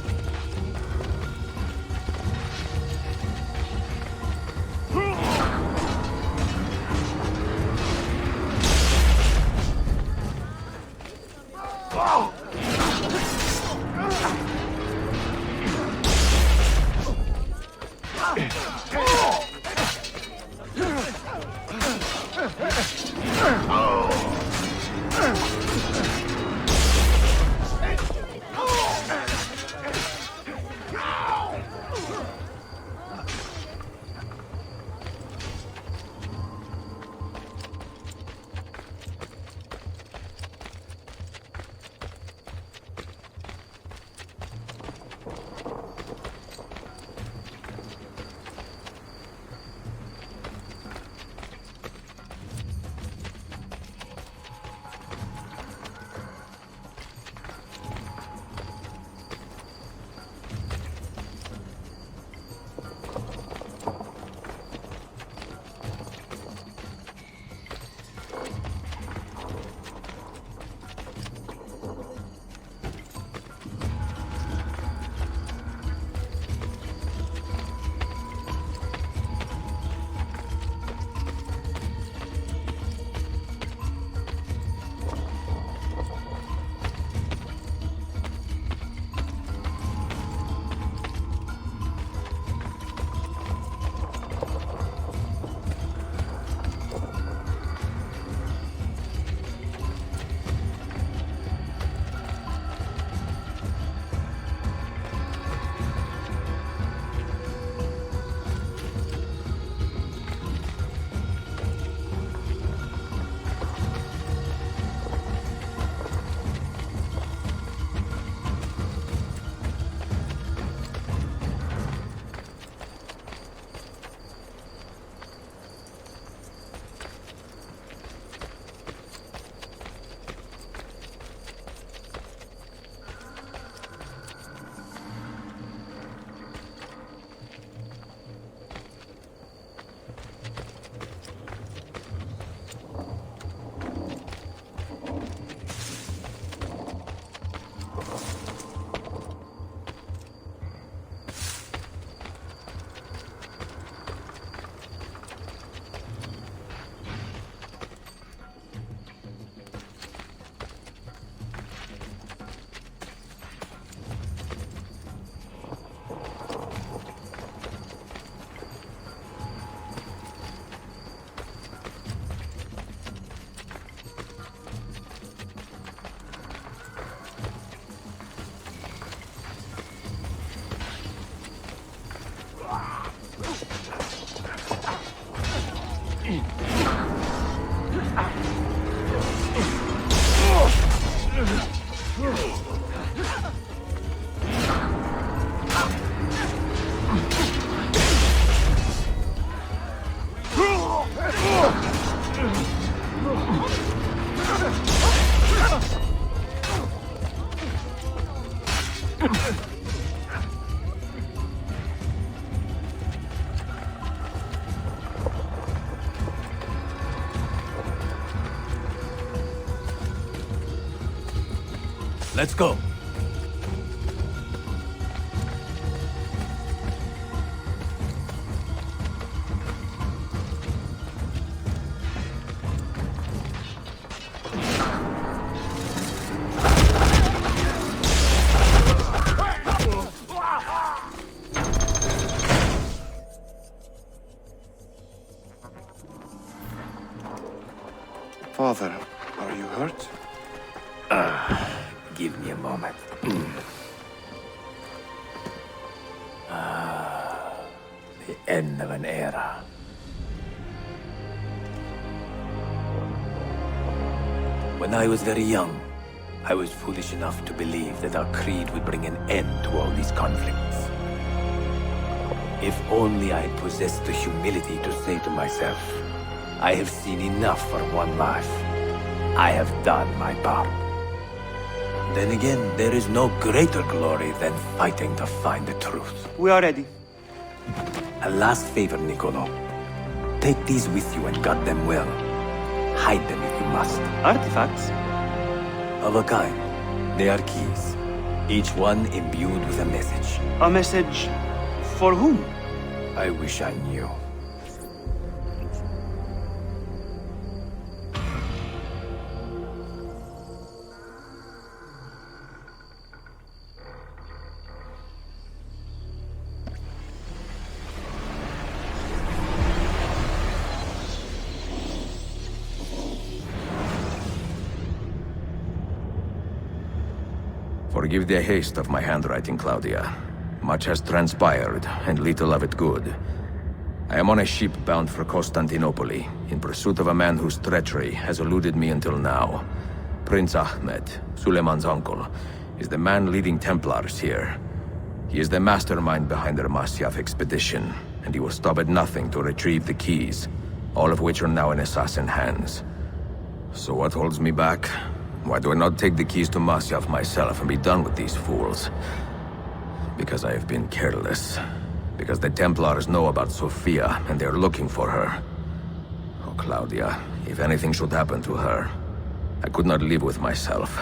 Let's go. Father, are you hurt? Give me a moment. The end of an era. When I was very young, I was foolish enough to believe that our creed would bring an end to all these conflicts. If only I had possessed the humility to say to myself, I have seen enough for one life. I have done my part. Then again, there is no greater glory than fighting to find the truth. We are ready. A last favor, Niccolo. Take these with you and guard them well. Hide them if you must. Artifacts? Of a kind. They are keys. Each one imbued with a message. A message for whom? I wish I knew. Forgive the haste of my handwriting, Claudia. Much has transpired, and little of it good. I am on a ship bound for Constantinople, in pursuit of a man whose treachery has eluded me until now. Prince Ahmed, Suleiman's uncle, is the man leading Templars here. He is the mastermind behind the Masyaf expedition, and he will stop at nothing to retrieve the keys, all of which are now in assassin hands. So what holds me back? Why do I not take the keys to Masyaf myself and be done with these fools? Because I have been careless. Because the Templars know about Sophia, and they are looking for her. Oh, Claudia, if anything should happen to her, I could not live with myself.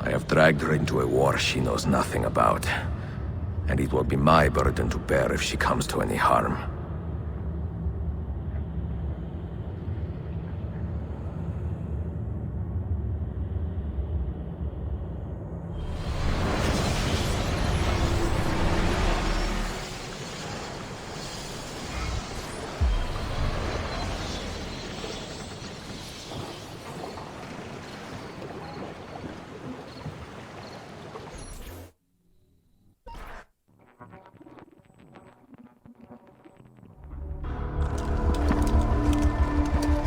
I have dragged her into a war she knows nothing about. And it will be my burden to bear if she comes to any harm.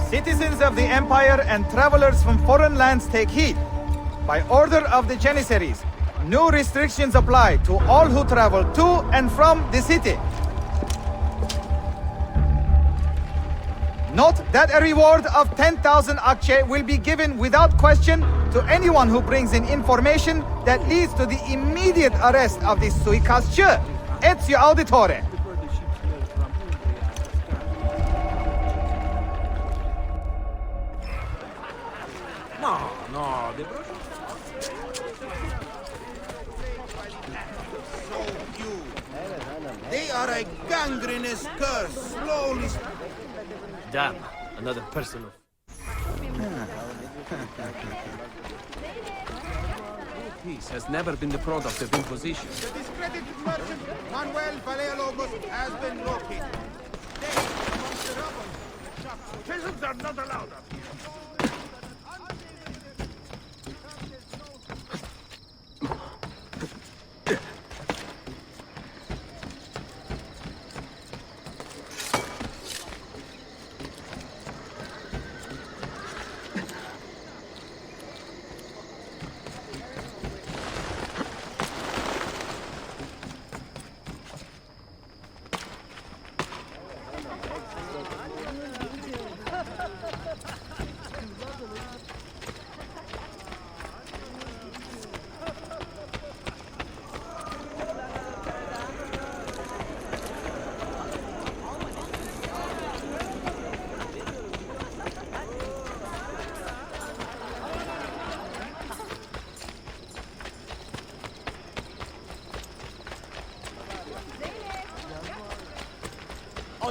Citizens of the Empire and travelers from foreign lands take heed. By order of the Janissaries, new restrictions apply to all who travel to and from the city. Note that a reward of 10,000 akçe will be given without question to anyone who brings in information that leads to the immediate arrest of the suikastçı, Ezio Auditore. No, the They are a gangrenous curse, slowly. Damn, another person of... Peace has never been the product of imposition. The discredited merchant Manuel Paleologos has been located. Dead amongst the rubble. Peasants are not allowed up here.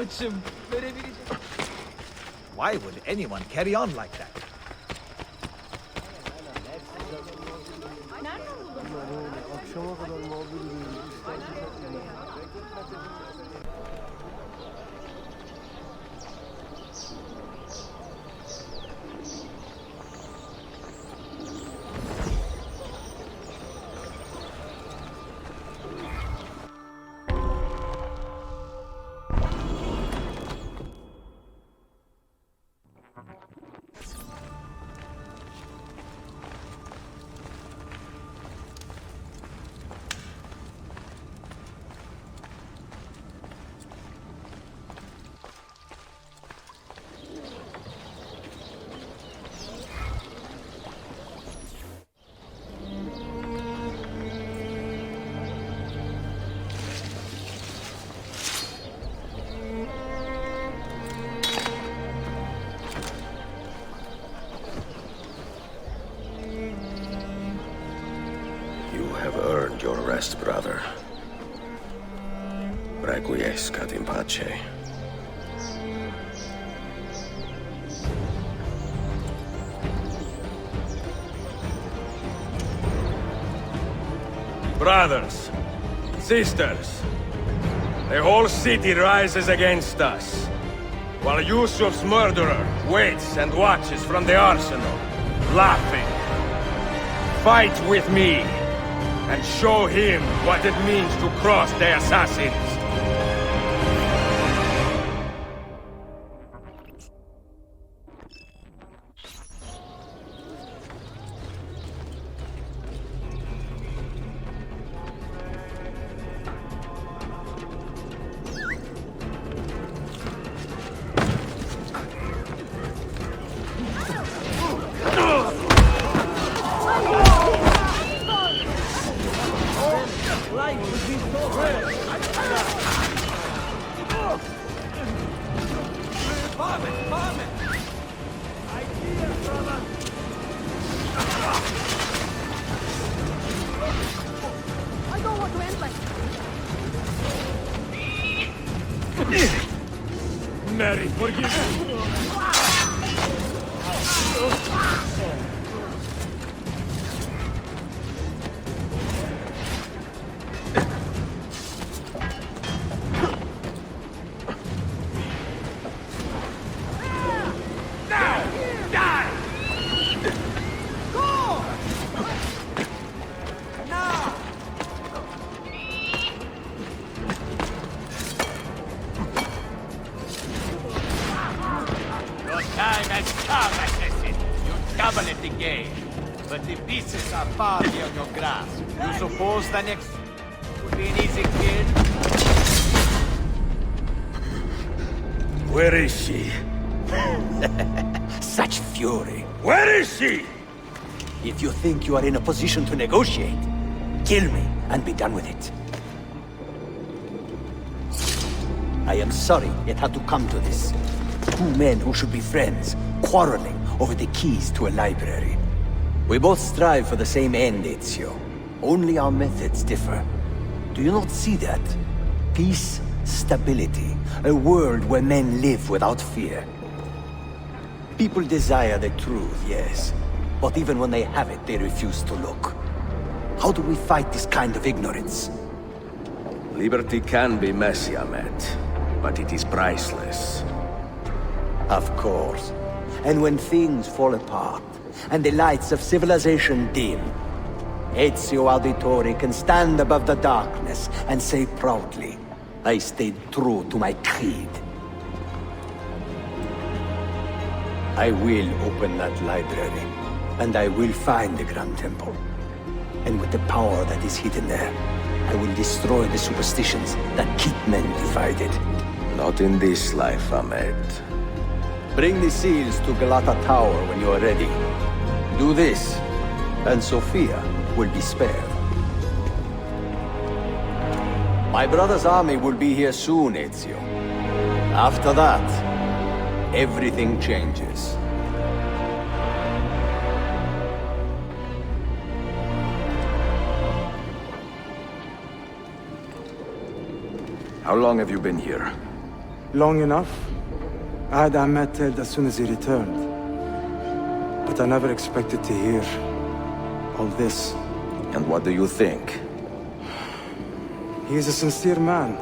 Açım. Verebileceğim. Why would anyone carry on like that? Akşama kadar muhabbet ediyoruz. Your rest, brother. Requiescat in pace. Brothers, sisters, the whole city rises against us, while Yusuf's murderer waits and watches from the arsenal, laughing. Fight with me, and show him what it means to cross the assassins. Mary, forgive me. The next would be an easy kill. Where is she? Such fury. Where is she? If you think you are in a position to negotiate, kill me and be done with it. I am sorry it had to come to this. Two men who should be friends, quarreling over the keys to a library. We both strive for the same end, Ezio. Only our methods differ. Do you not see that? Peace, stability, a world where men live without fear. People desire the truth, yes. But even when they have it, they refuse to look. How do we fight this kind of ignorance? Liberty can be messy, Ahmed, but it is priceless. Of course. And when things fall apart, and the lights of civilization dim, Ezio Auditore can stand above the darkness and say proudly, I stayed true to my creed. I will open that library, and I will find the Grand Temple. And with the power that is hidden there, I will destroy the superstitions that keep men divided. Not in this life, Ahmed. Bring the seals to Galata Tower when you are ready. Do this, and Sophia will be spared. My brother's army will be here soon, Ezio. After that, everything changes. How long have you been here? Long enough. I had Ahmed killed as soon as he returned. But I never expected to hear all this. And what do you think? He is a sincere man.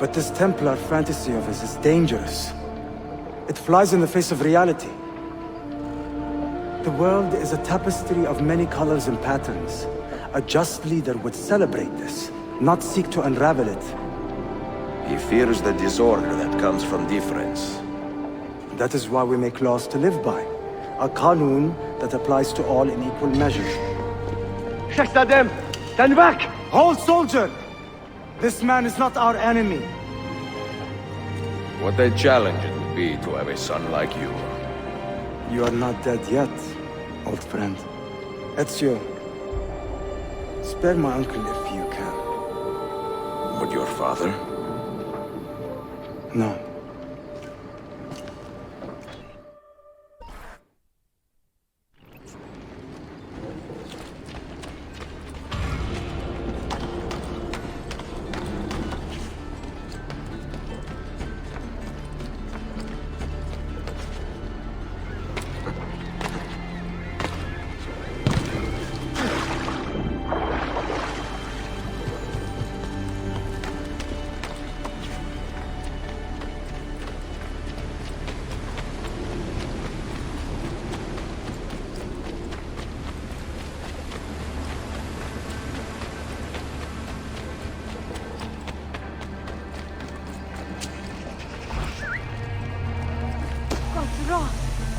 But this Templar fantasy of his is dangerous. It flies in the face of reality. The world is a tapestry of many colors and patterns. A just leader would celebrate this, not seek to unravel it. He fears the disorder that comes from difference. That is why we make laws to live by. A qanun that applies to all in equal measure. Shahzadem, stand back! Hold, soldier! This man is not our enemy. What a challenge it would be to have a son like you. You are not dead yet, old friend. Ezio, spare my uncle if you can. Would your father? No.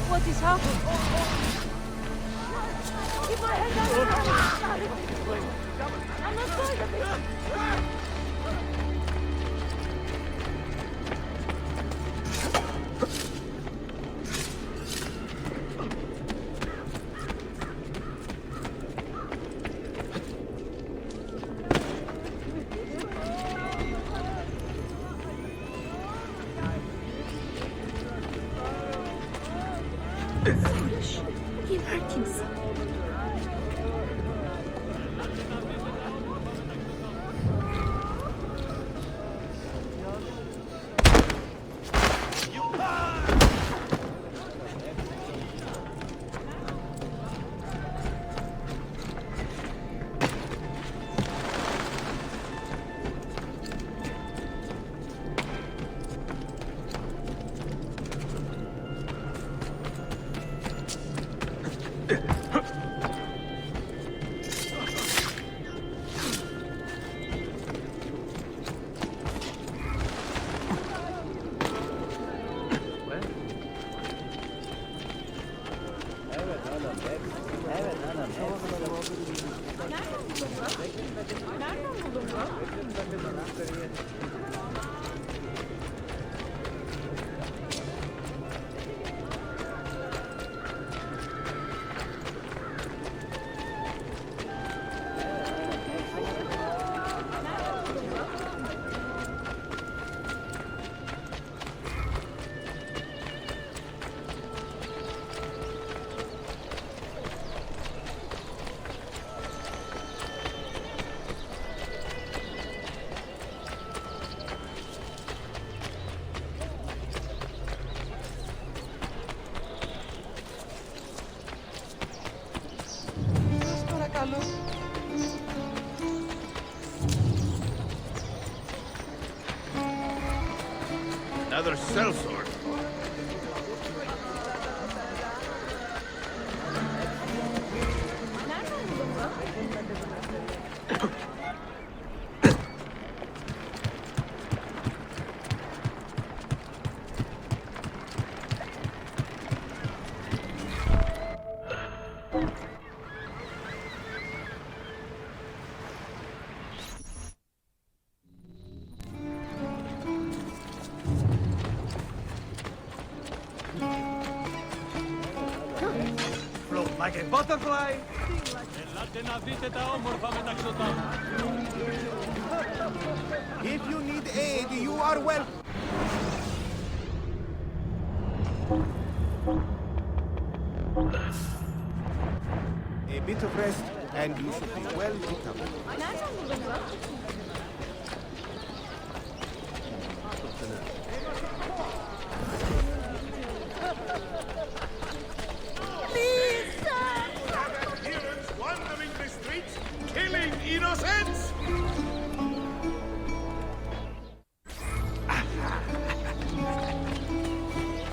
What is happening? Keep my head down. I'm not going to be. He hurt himself. Another sellsword. Like a butterfly. If you need aid, you are welcome. A bit of rest, and you should be well recovered. Adherents wandering the streets, killing innocents!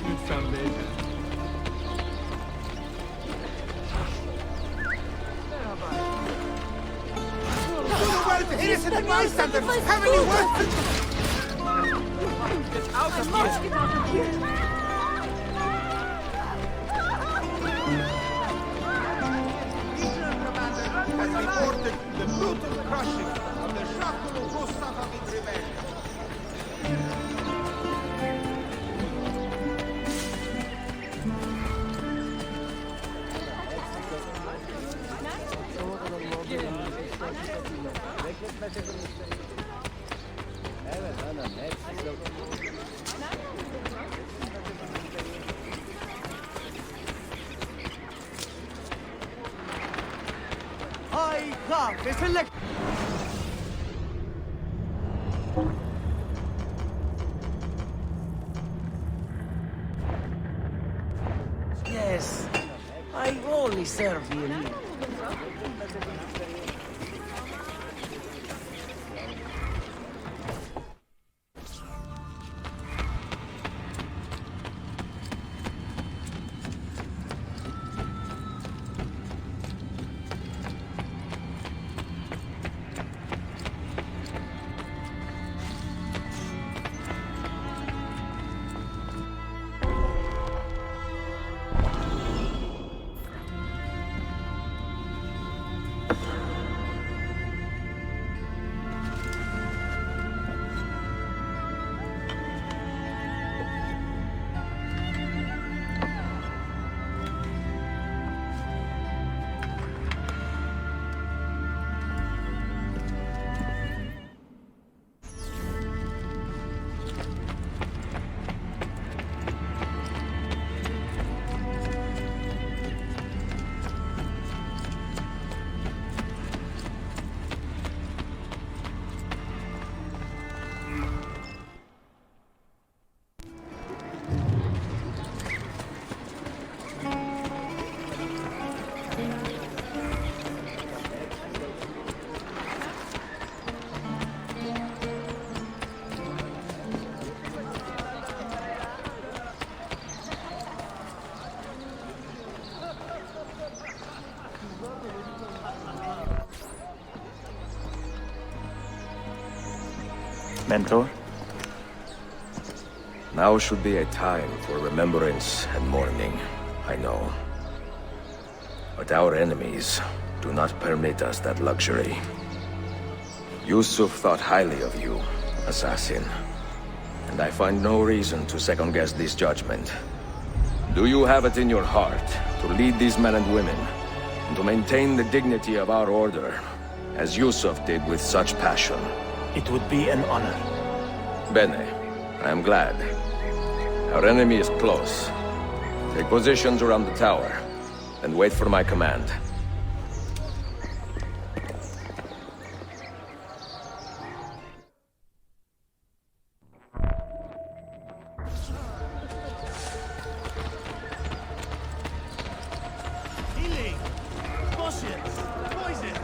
It's amazing. Innocent bystanders! Have any words? Get out of here! Has reported the brutal crushing of the Shakulu Safavid rebellion. I have a select. Yes, I only serve the elite. Mentor? Now should be a time for remembrance and mourning, I know. But our enemies do not permit us that luxury. Yusuf thought highly of you, assassin. And I find no reason to second-guess this judgment. Do you have it in your heart to lead these men and women, and to maintain the dignity of our order, as Yusuf did with such passion? It would be an honor. Bene, I am glad. Our enemy is close. Take positions around the tower, and wait for my command. Healing! Potions! Poison!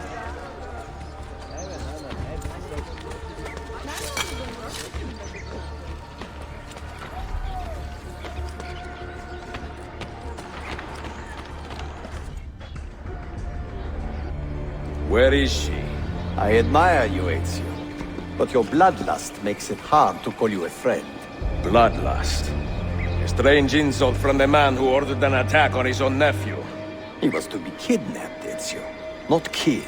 Where is she? I admire you, Ezio. But your bloodlust makes it hard to call you a friend. Bloodlust. A strange insult from the man who ordered an attack on his own nephew. He was to be kidnapped, Ezio, not killed.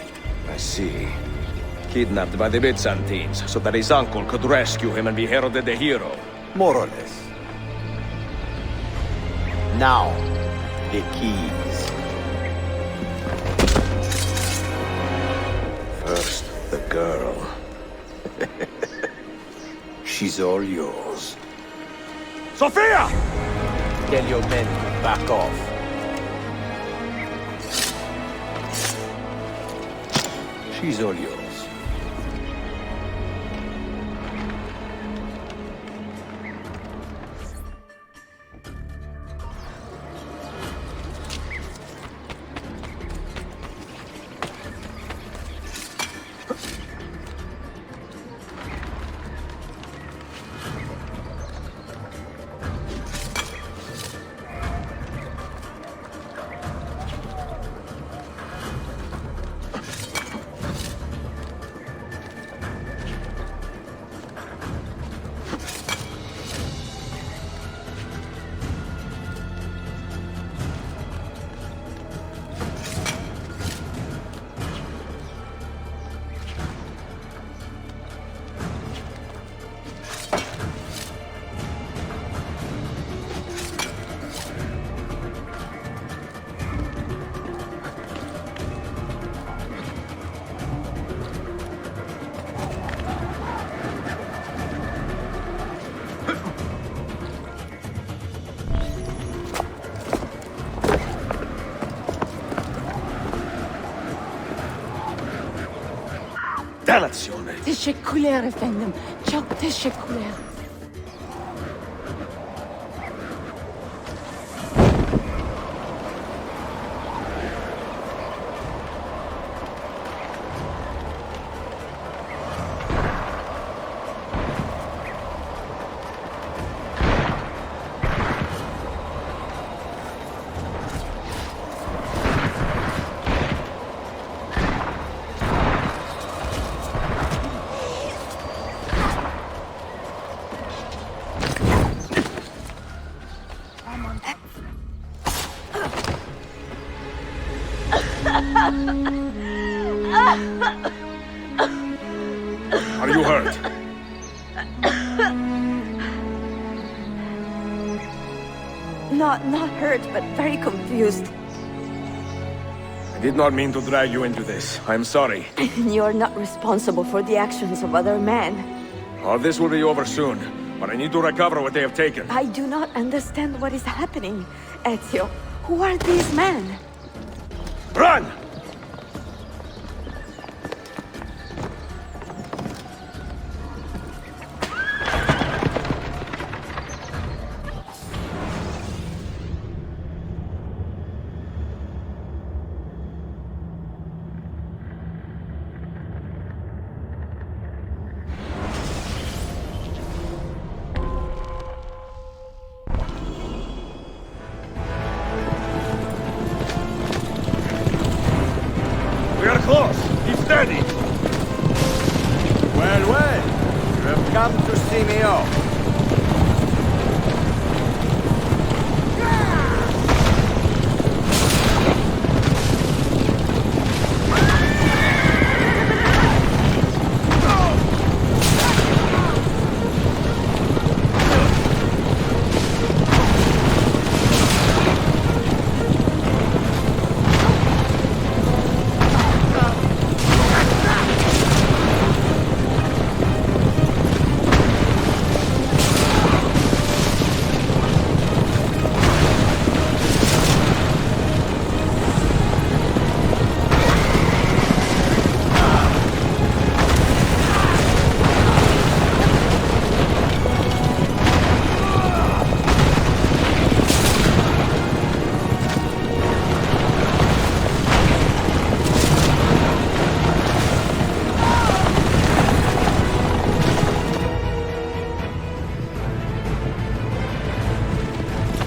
I see. Kidnapped by the Byzantines, so that his uncle could rescue him and be heralded a hero. More or less. Now, the keys. First, the girl. She's all yours. Sophia! Tell your men to back off. She's all yours. Bellazione. Teşekkürler efendim. Çok teşekkürler. Are you hurt? Not hurt, but very confused. I did not mean to drag you into this. I'm sorry. You're not responsible for the actions of other men. All this will be over soon, but I need to recover what they have taken. I do not understand what is happening. Ezio, who are these men? Run! We are close. Keep steady. Well, well. You have come to see me off.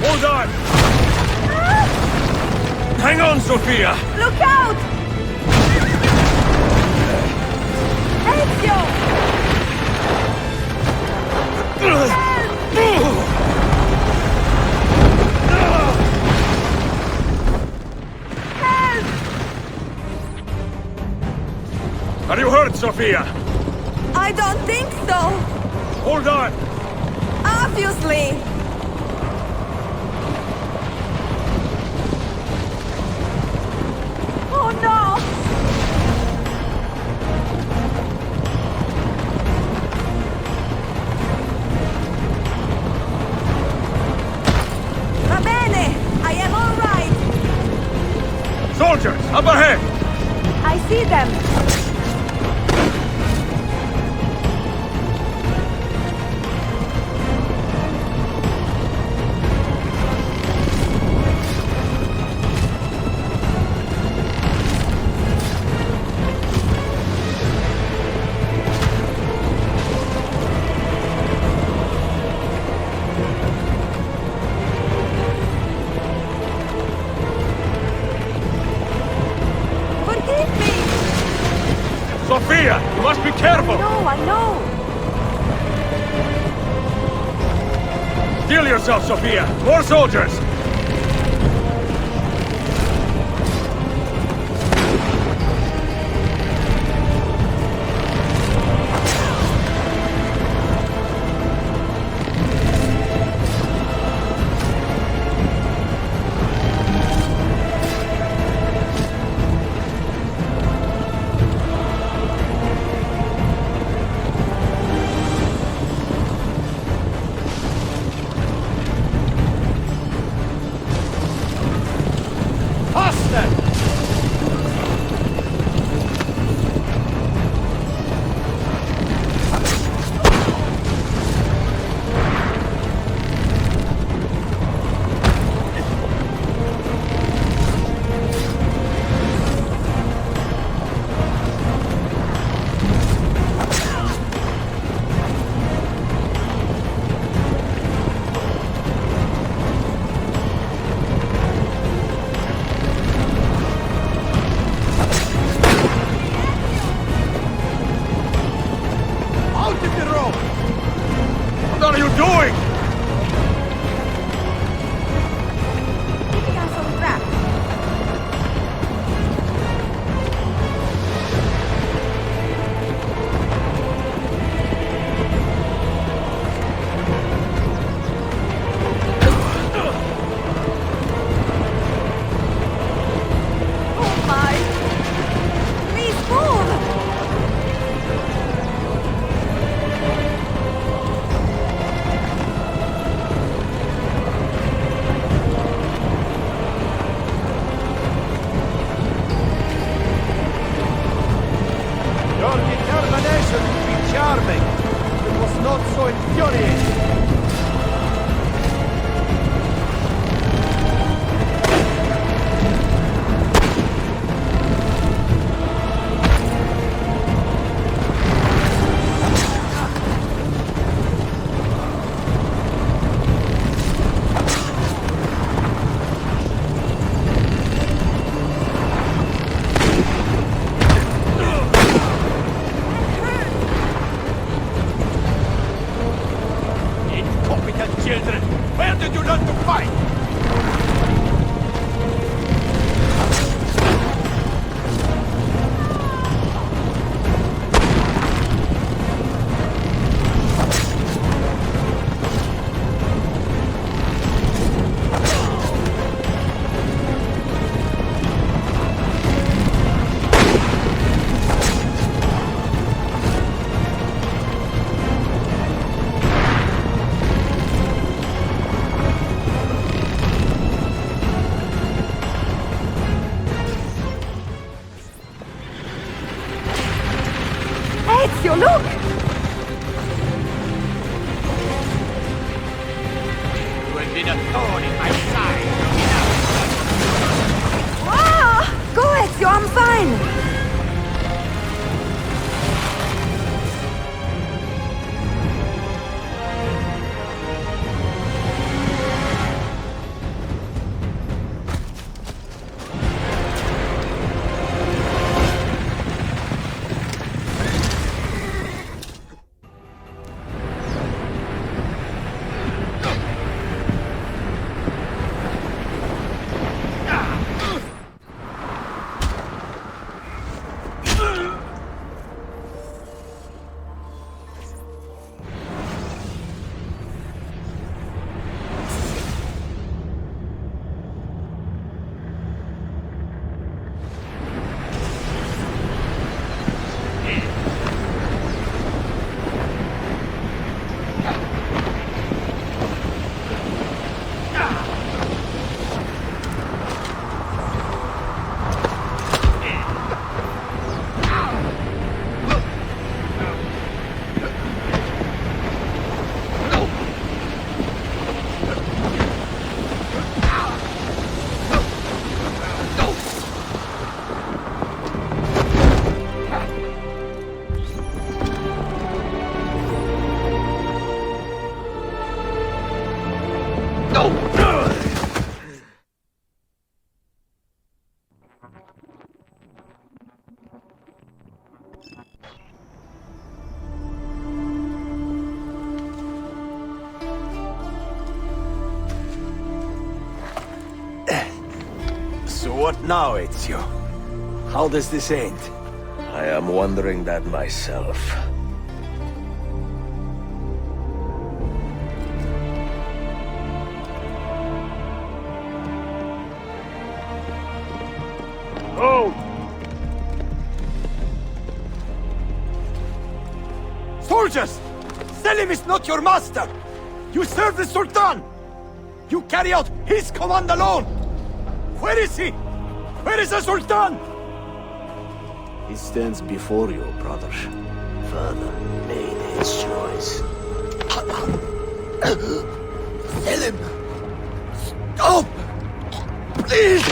Hold on! Hang on, Sophia! Look out! Ezio! Are you hurt, Sophia? I don't think so. Hold on! Obviously. Oh no! Va bene! I am all right! Soldiers, up ahead! I see them! Sophia, you must be careful! No, I know! Steel yourself, Sophia! More soldiers! Ezio, look! You have been a thorn in my side. Ah! Go, Ezio, I'm fine! What now, Ezio? How does this end? I am wondering that myself. Oh! Soldiers! Selim is not your master! You serve the Sultan! You carry out his command alone! Where is he? Where is the Sultan? He stands before you, brother. Father made his choice. Selim! Stop! Please!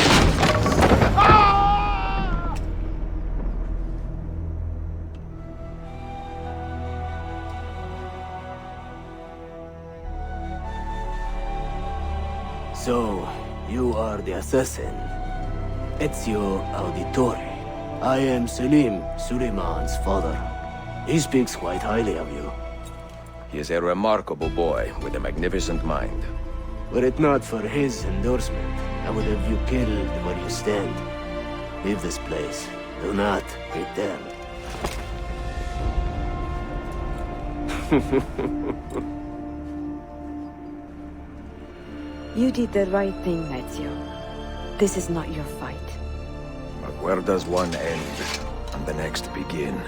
So, you are the assassin. Ezio Auditore. I am Selim, Suleiman's father. He speaks quite highly of you. He is a remarkable boy with a magnificent mind. Were it not for his endorsement, I would have you killed where you stand. Leave this place. Do not return. You did the right thing, Ezio. This is not your fight. But where does one end and the next begin?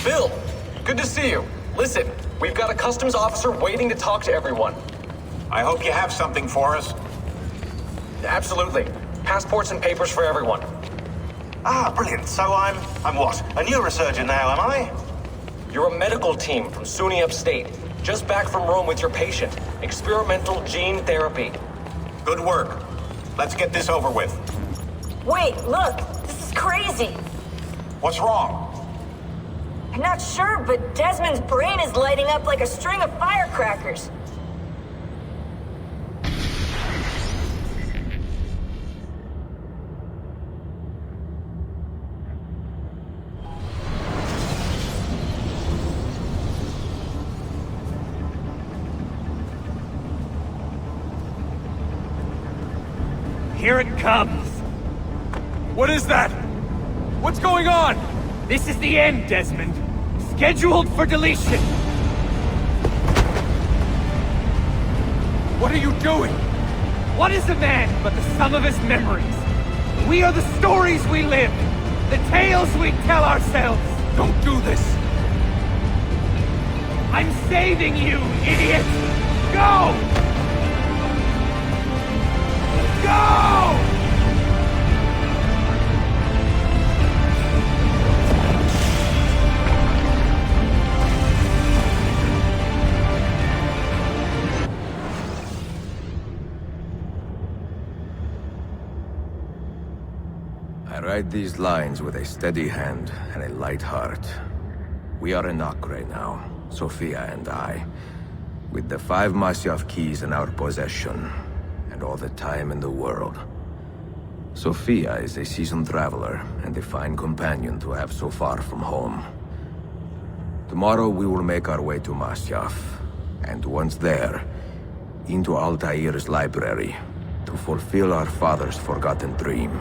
Bill, good to see you. Listen, we've got a customs officer waiting to talk to everyone. I hope you have something for us. Absolutely. Passports and papers for everyone. Ah, brilliant. So I'm what? A neurosurgeon now, am I? You're a medical team from SUNY Upstate. Just back from Rome with your patient. Experimental gene therapy. Good work. Let's get this over with. Wait, look! This is crazy! What's wrong? I'm not sure, but Desmond's brain is lighting up like a string of firecrackers. Here it comes! What is that? What's going on? This is the end, Desmond. Scheduled for deletion. What are you doing? What is a man but the sum of his memories? We are the stories we live, the tales we tell ourselves. Don't do this. I'm saving you, idiot! Go! Go! I write these lines with a steady hand and a light heart. We are in Acre now, Sophia and I, with the 5 Masyaf keys in our possession, and all the time in the world. Sophia is a seasoned traveler, and a fine companion to have so far from home. Tomorrow we will make our way to Masyaf, and once there, into Altaïr's library, to fulfill our father's forgotten dream.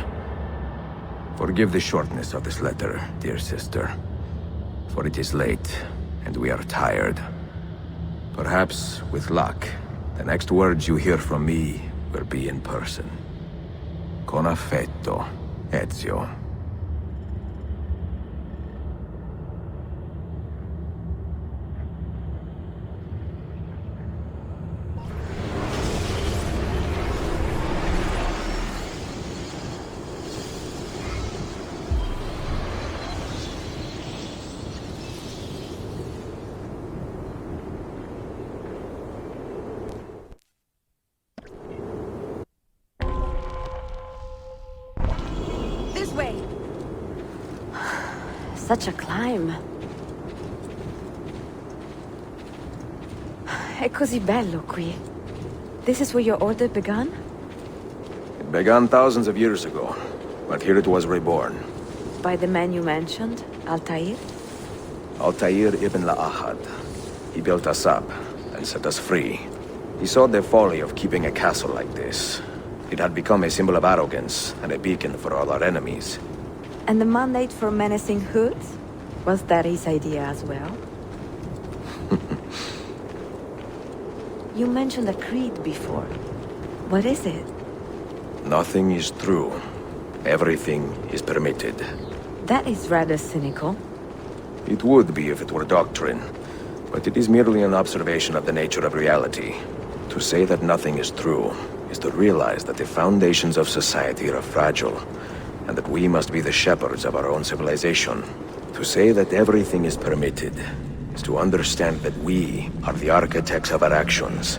Forgive the shortness of this letter, dear sister, for it is late, and we are tired. Perhaps, with luck, the next words you hear from me will be in person. Con affetto, Ezio. Such a climb. È così bello qui. This is where your order began? It began thousands of years ago, but here it was reborn. By the man you mentioned, Altaïr? Altaïr Ibn-La'Ahad. He built us up and set us free. He saw the folly of keeping a castle like this. It had become a symbol of arrogance and a beacon for all our enemies. And the mandate for menacing hoods? Was that his idea as well? You mentioned a creed before. What is it? Nothing is true. Everything is permitted. That is rather cynical. It would be if it were doctrine, but it is merely an observation of the nature of reality. To say that nothing is true is to realize that the foundations of society are fragile, and that we must be the shepherds of our own civilization. To say that everything is permitted is to understand that we are the architects of our actions,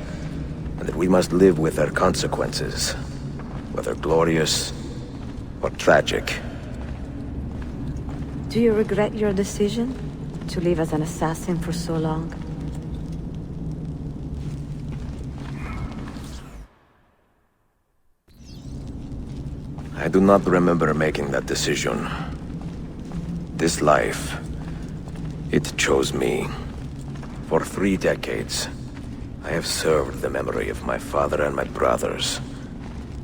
and that we must live with their consequences, whether glorious or tragic. Do you regret your decision to live as an assassin for so long? I do not remember making that decision. This life, it chose me. For 3 decades, I have served the memory of my father and my brothers,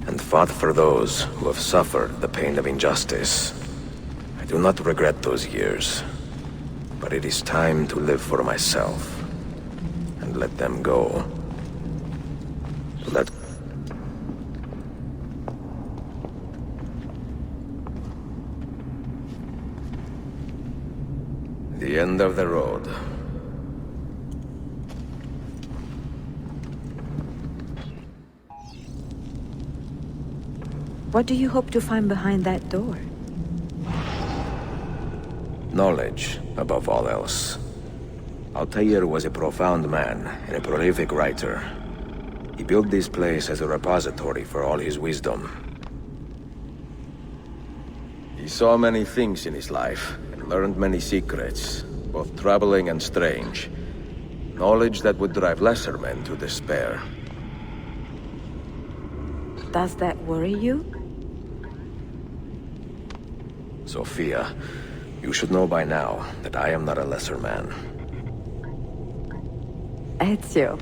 and fought for those who have suffered the pain of injustice. I do not regret those years, but it is time to live for myself, and let them go. Let the end of the road. What do you hope to find behind that door? Knowledge, above all else. Altaïr was a profound man and a prolific writer. He built this place as a repository for all his wisdom. He saw many things in his life, and learned many secrets, both troubling and strange. Knowledge that would drive lesser men to despair. Does that worry you? Sophia, you should know by now that I am not a lesser man. Ezio.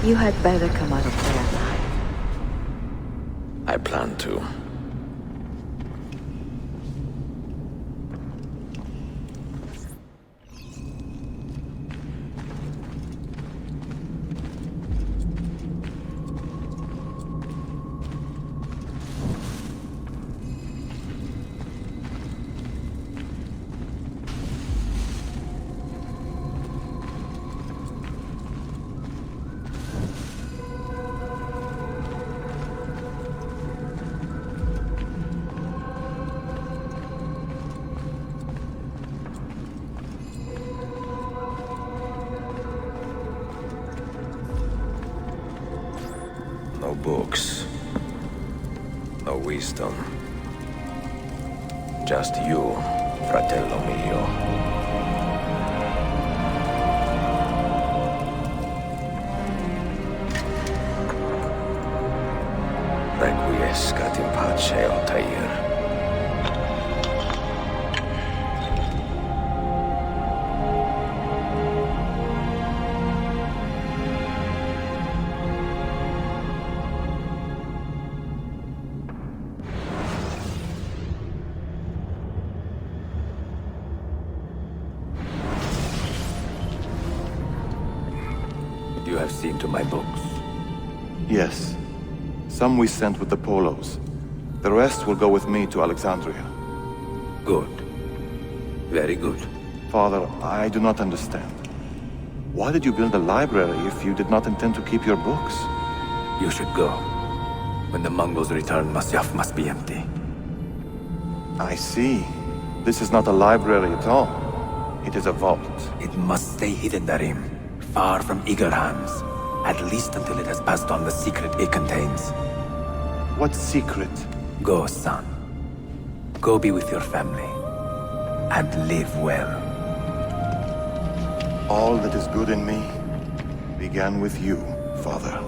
You had better come out of there alive. I plan to. No books. No wisdom. Just you, fratello mio. Requiescat in pace, Altaïr. You have seen to my books. Yes. Some we sent with the Polos. The rest will go with me to Alexandria. Good. Very good. Father, I do not understand. Why did you build a library if you did not intend to keep your books? You should go. When the Mongols return, Masyaf must be empty. I see. This is not a library at all. It is a vault. It must stay hidden, Darim. Far from eager hands. At least until it has passed on the secret it contains. What secret? Go, son. Go be with your family. And live well. All that is good in me began with you, Father.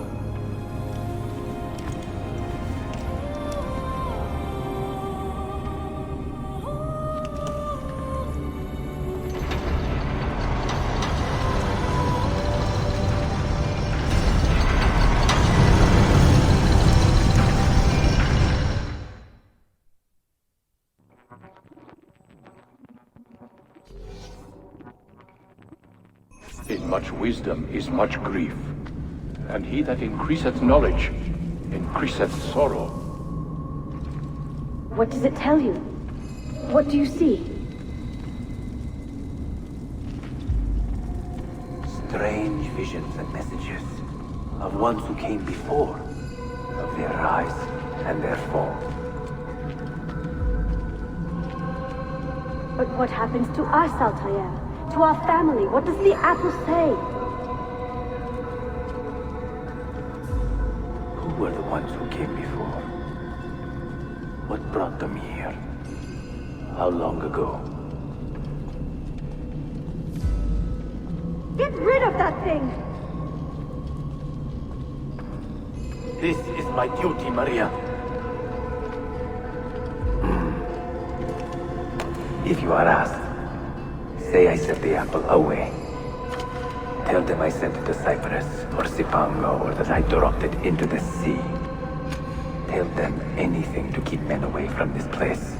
In much wisdom is much grief, and he that increaseth knowledge increaseth sorrow. What does it tell you? What do you see? Strange visions and messages of ones who came before, of their rise and their fall. But what happens to us, Altaïr? To our family? What does the apple say? Who were the ones who came before? What brought them here? How long ago? Get rid of that thing! This is my duty, Maria. If you are asked, say I sent the apple away. Tell them I sent it to Cyprus, or Cipango, or that I dropped it into the sea. Tell them anything to keep men away from this place.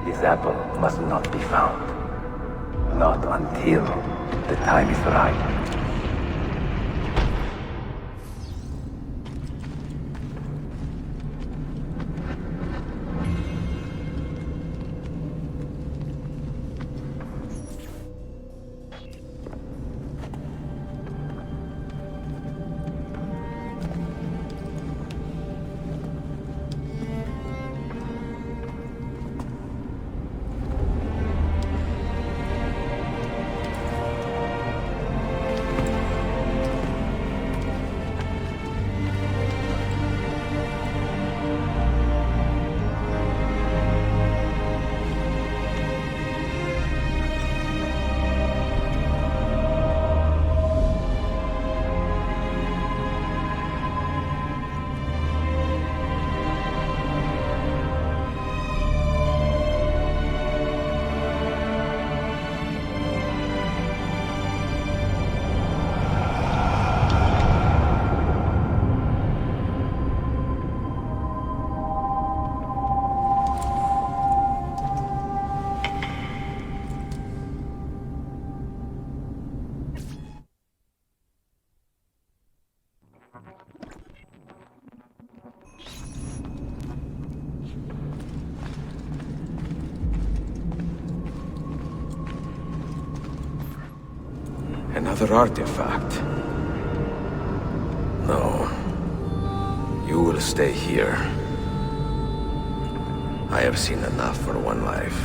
This apple must not be found. Not until the time is right. Another artifact. No. You will stay here. I have seen enough for one life.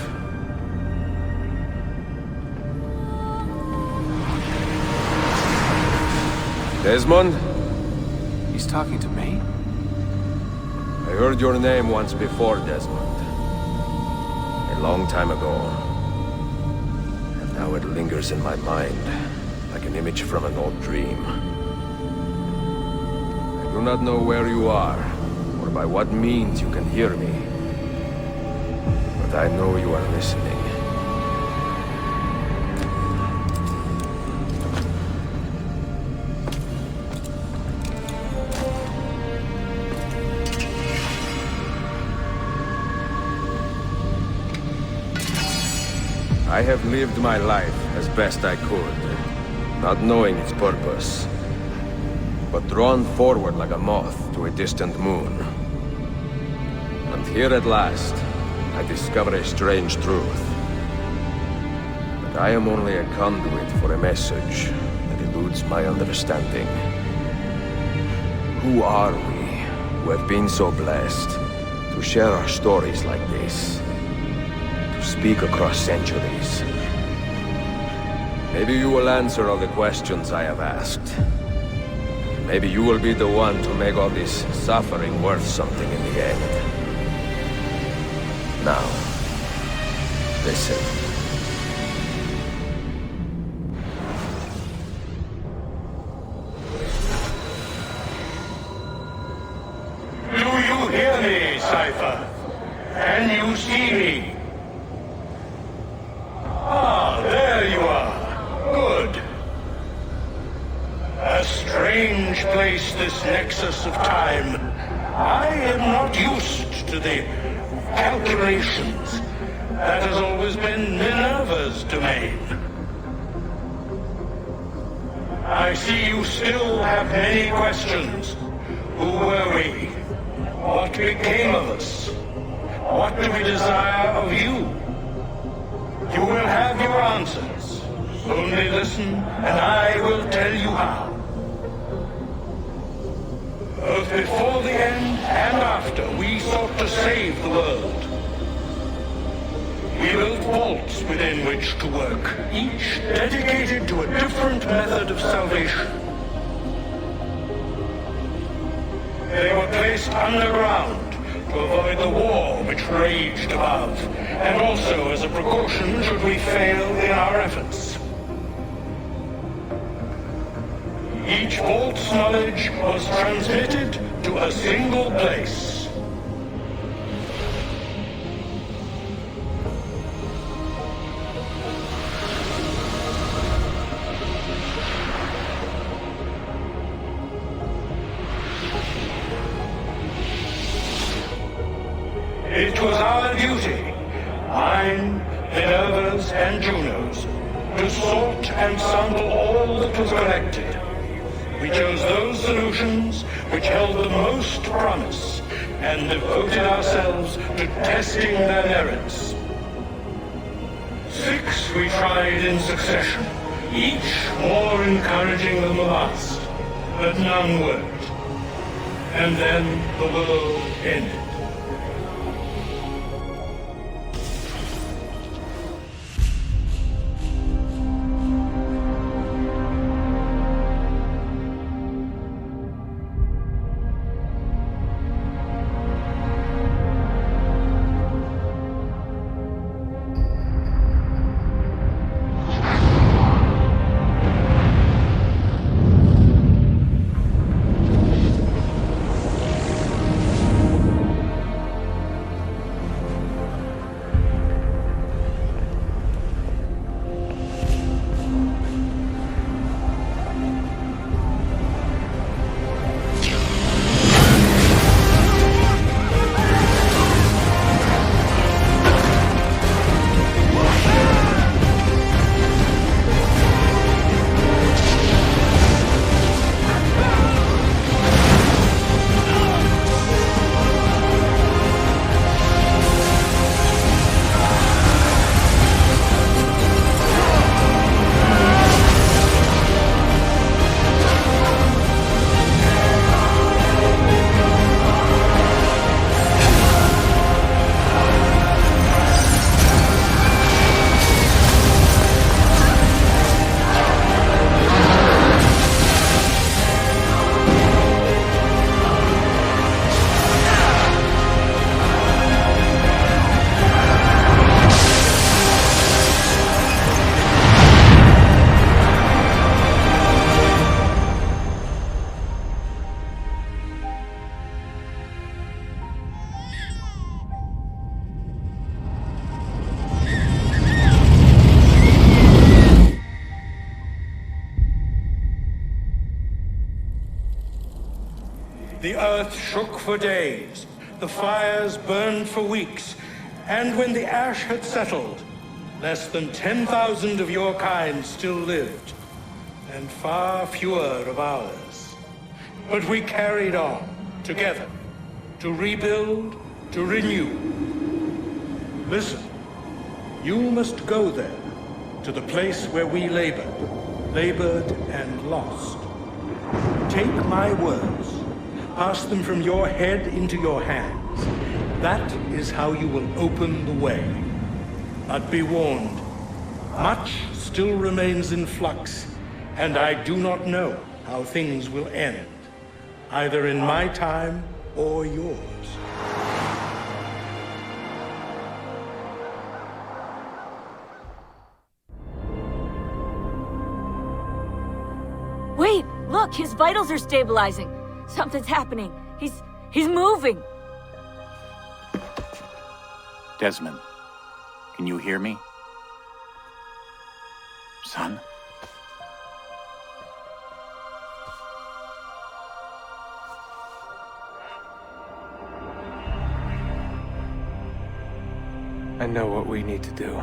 Desmond? He's talking to me? I heard your name once before, Desmond. A long time ago. And now it lingers in my mind, like an image from an old dream. I do not know where you are, or by what means you can hear me. But I know you are listening. I have lived my life as best I could, not knowing its purpose, but drawn forward like a moth to a distant moon. And here at last, I discover a strange truth. That I am only a conduit for a message that eludes my understanding. Who are we, who have been so blessed, to share our stories like this? Speak across centuries. Maybe you will answer all the questions I have asked. Maybe you will be the one to make all this suffering worth something in the end. Now, listen. Do you hear me, Cypher? Can you see me? Ah, there you are. Good. A strange place, this nexus of time. I am not used to the calculations. That has always been Minerva's domain. I see you still have many questions. Who were we? What became of us? What do we desire of you? You will have your answers. Only listen, and I will tell you how. Both before the end and after, we sought to save the world. We built vaults within which to work, each dedicated to a different method of salvation. They were placed underground to avoid the war which raged above, and also as a precaution should we fail in our efforts. Each vault's knowledge was transmitted to a single place. It was our duty, mine, Minerva's, and Juno's, to sort and sample all that was collected. We chose those solutions which held the most promise, and devoted ourselves to testing their merits. 6 we tried in succession, each more encouraging than the last, but none worked. And then the world ended. The earth shook for days, the fires burned for weeks, and when the ash had settled, less than 10,000 of your kind still lived, and far fewer of ours. But we carried on, together, to rebuild, to renew. Listen, you must go there, to the place where we labored and lost. Take my words, pass them from your head into your hands. That is how you will open the way. But be warned, much still remains in flux, and I do not know how things will end, either in my time or yours. Wait, look, his vitals are stabilizing. Something's happening. He's moving. Desmond, can you hear me? Son? I know what we need to do.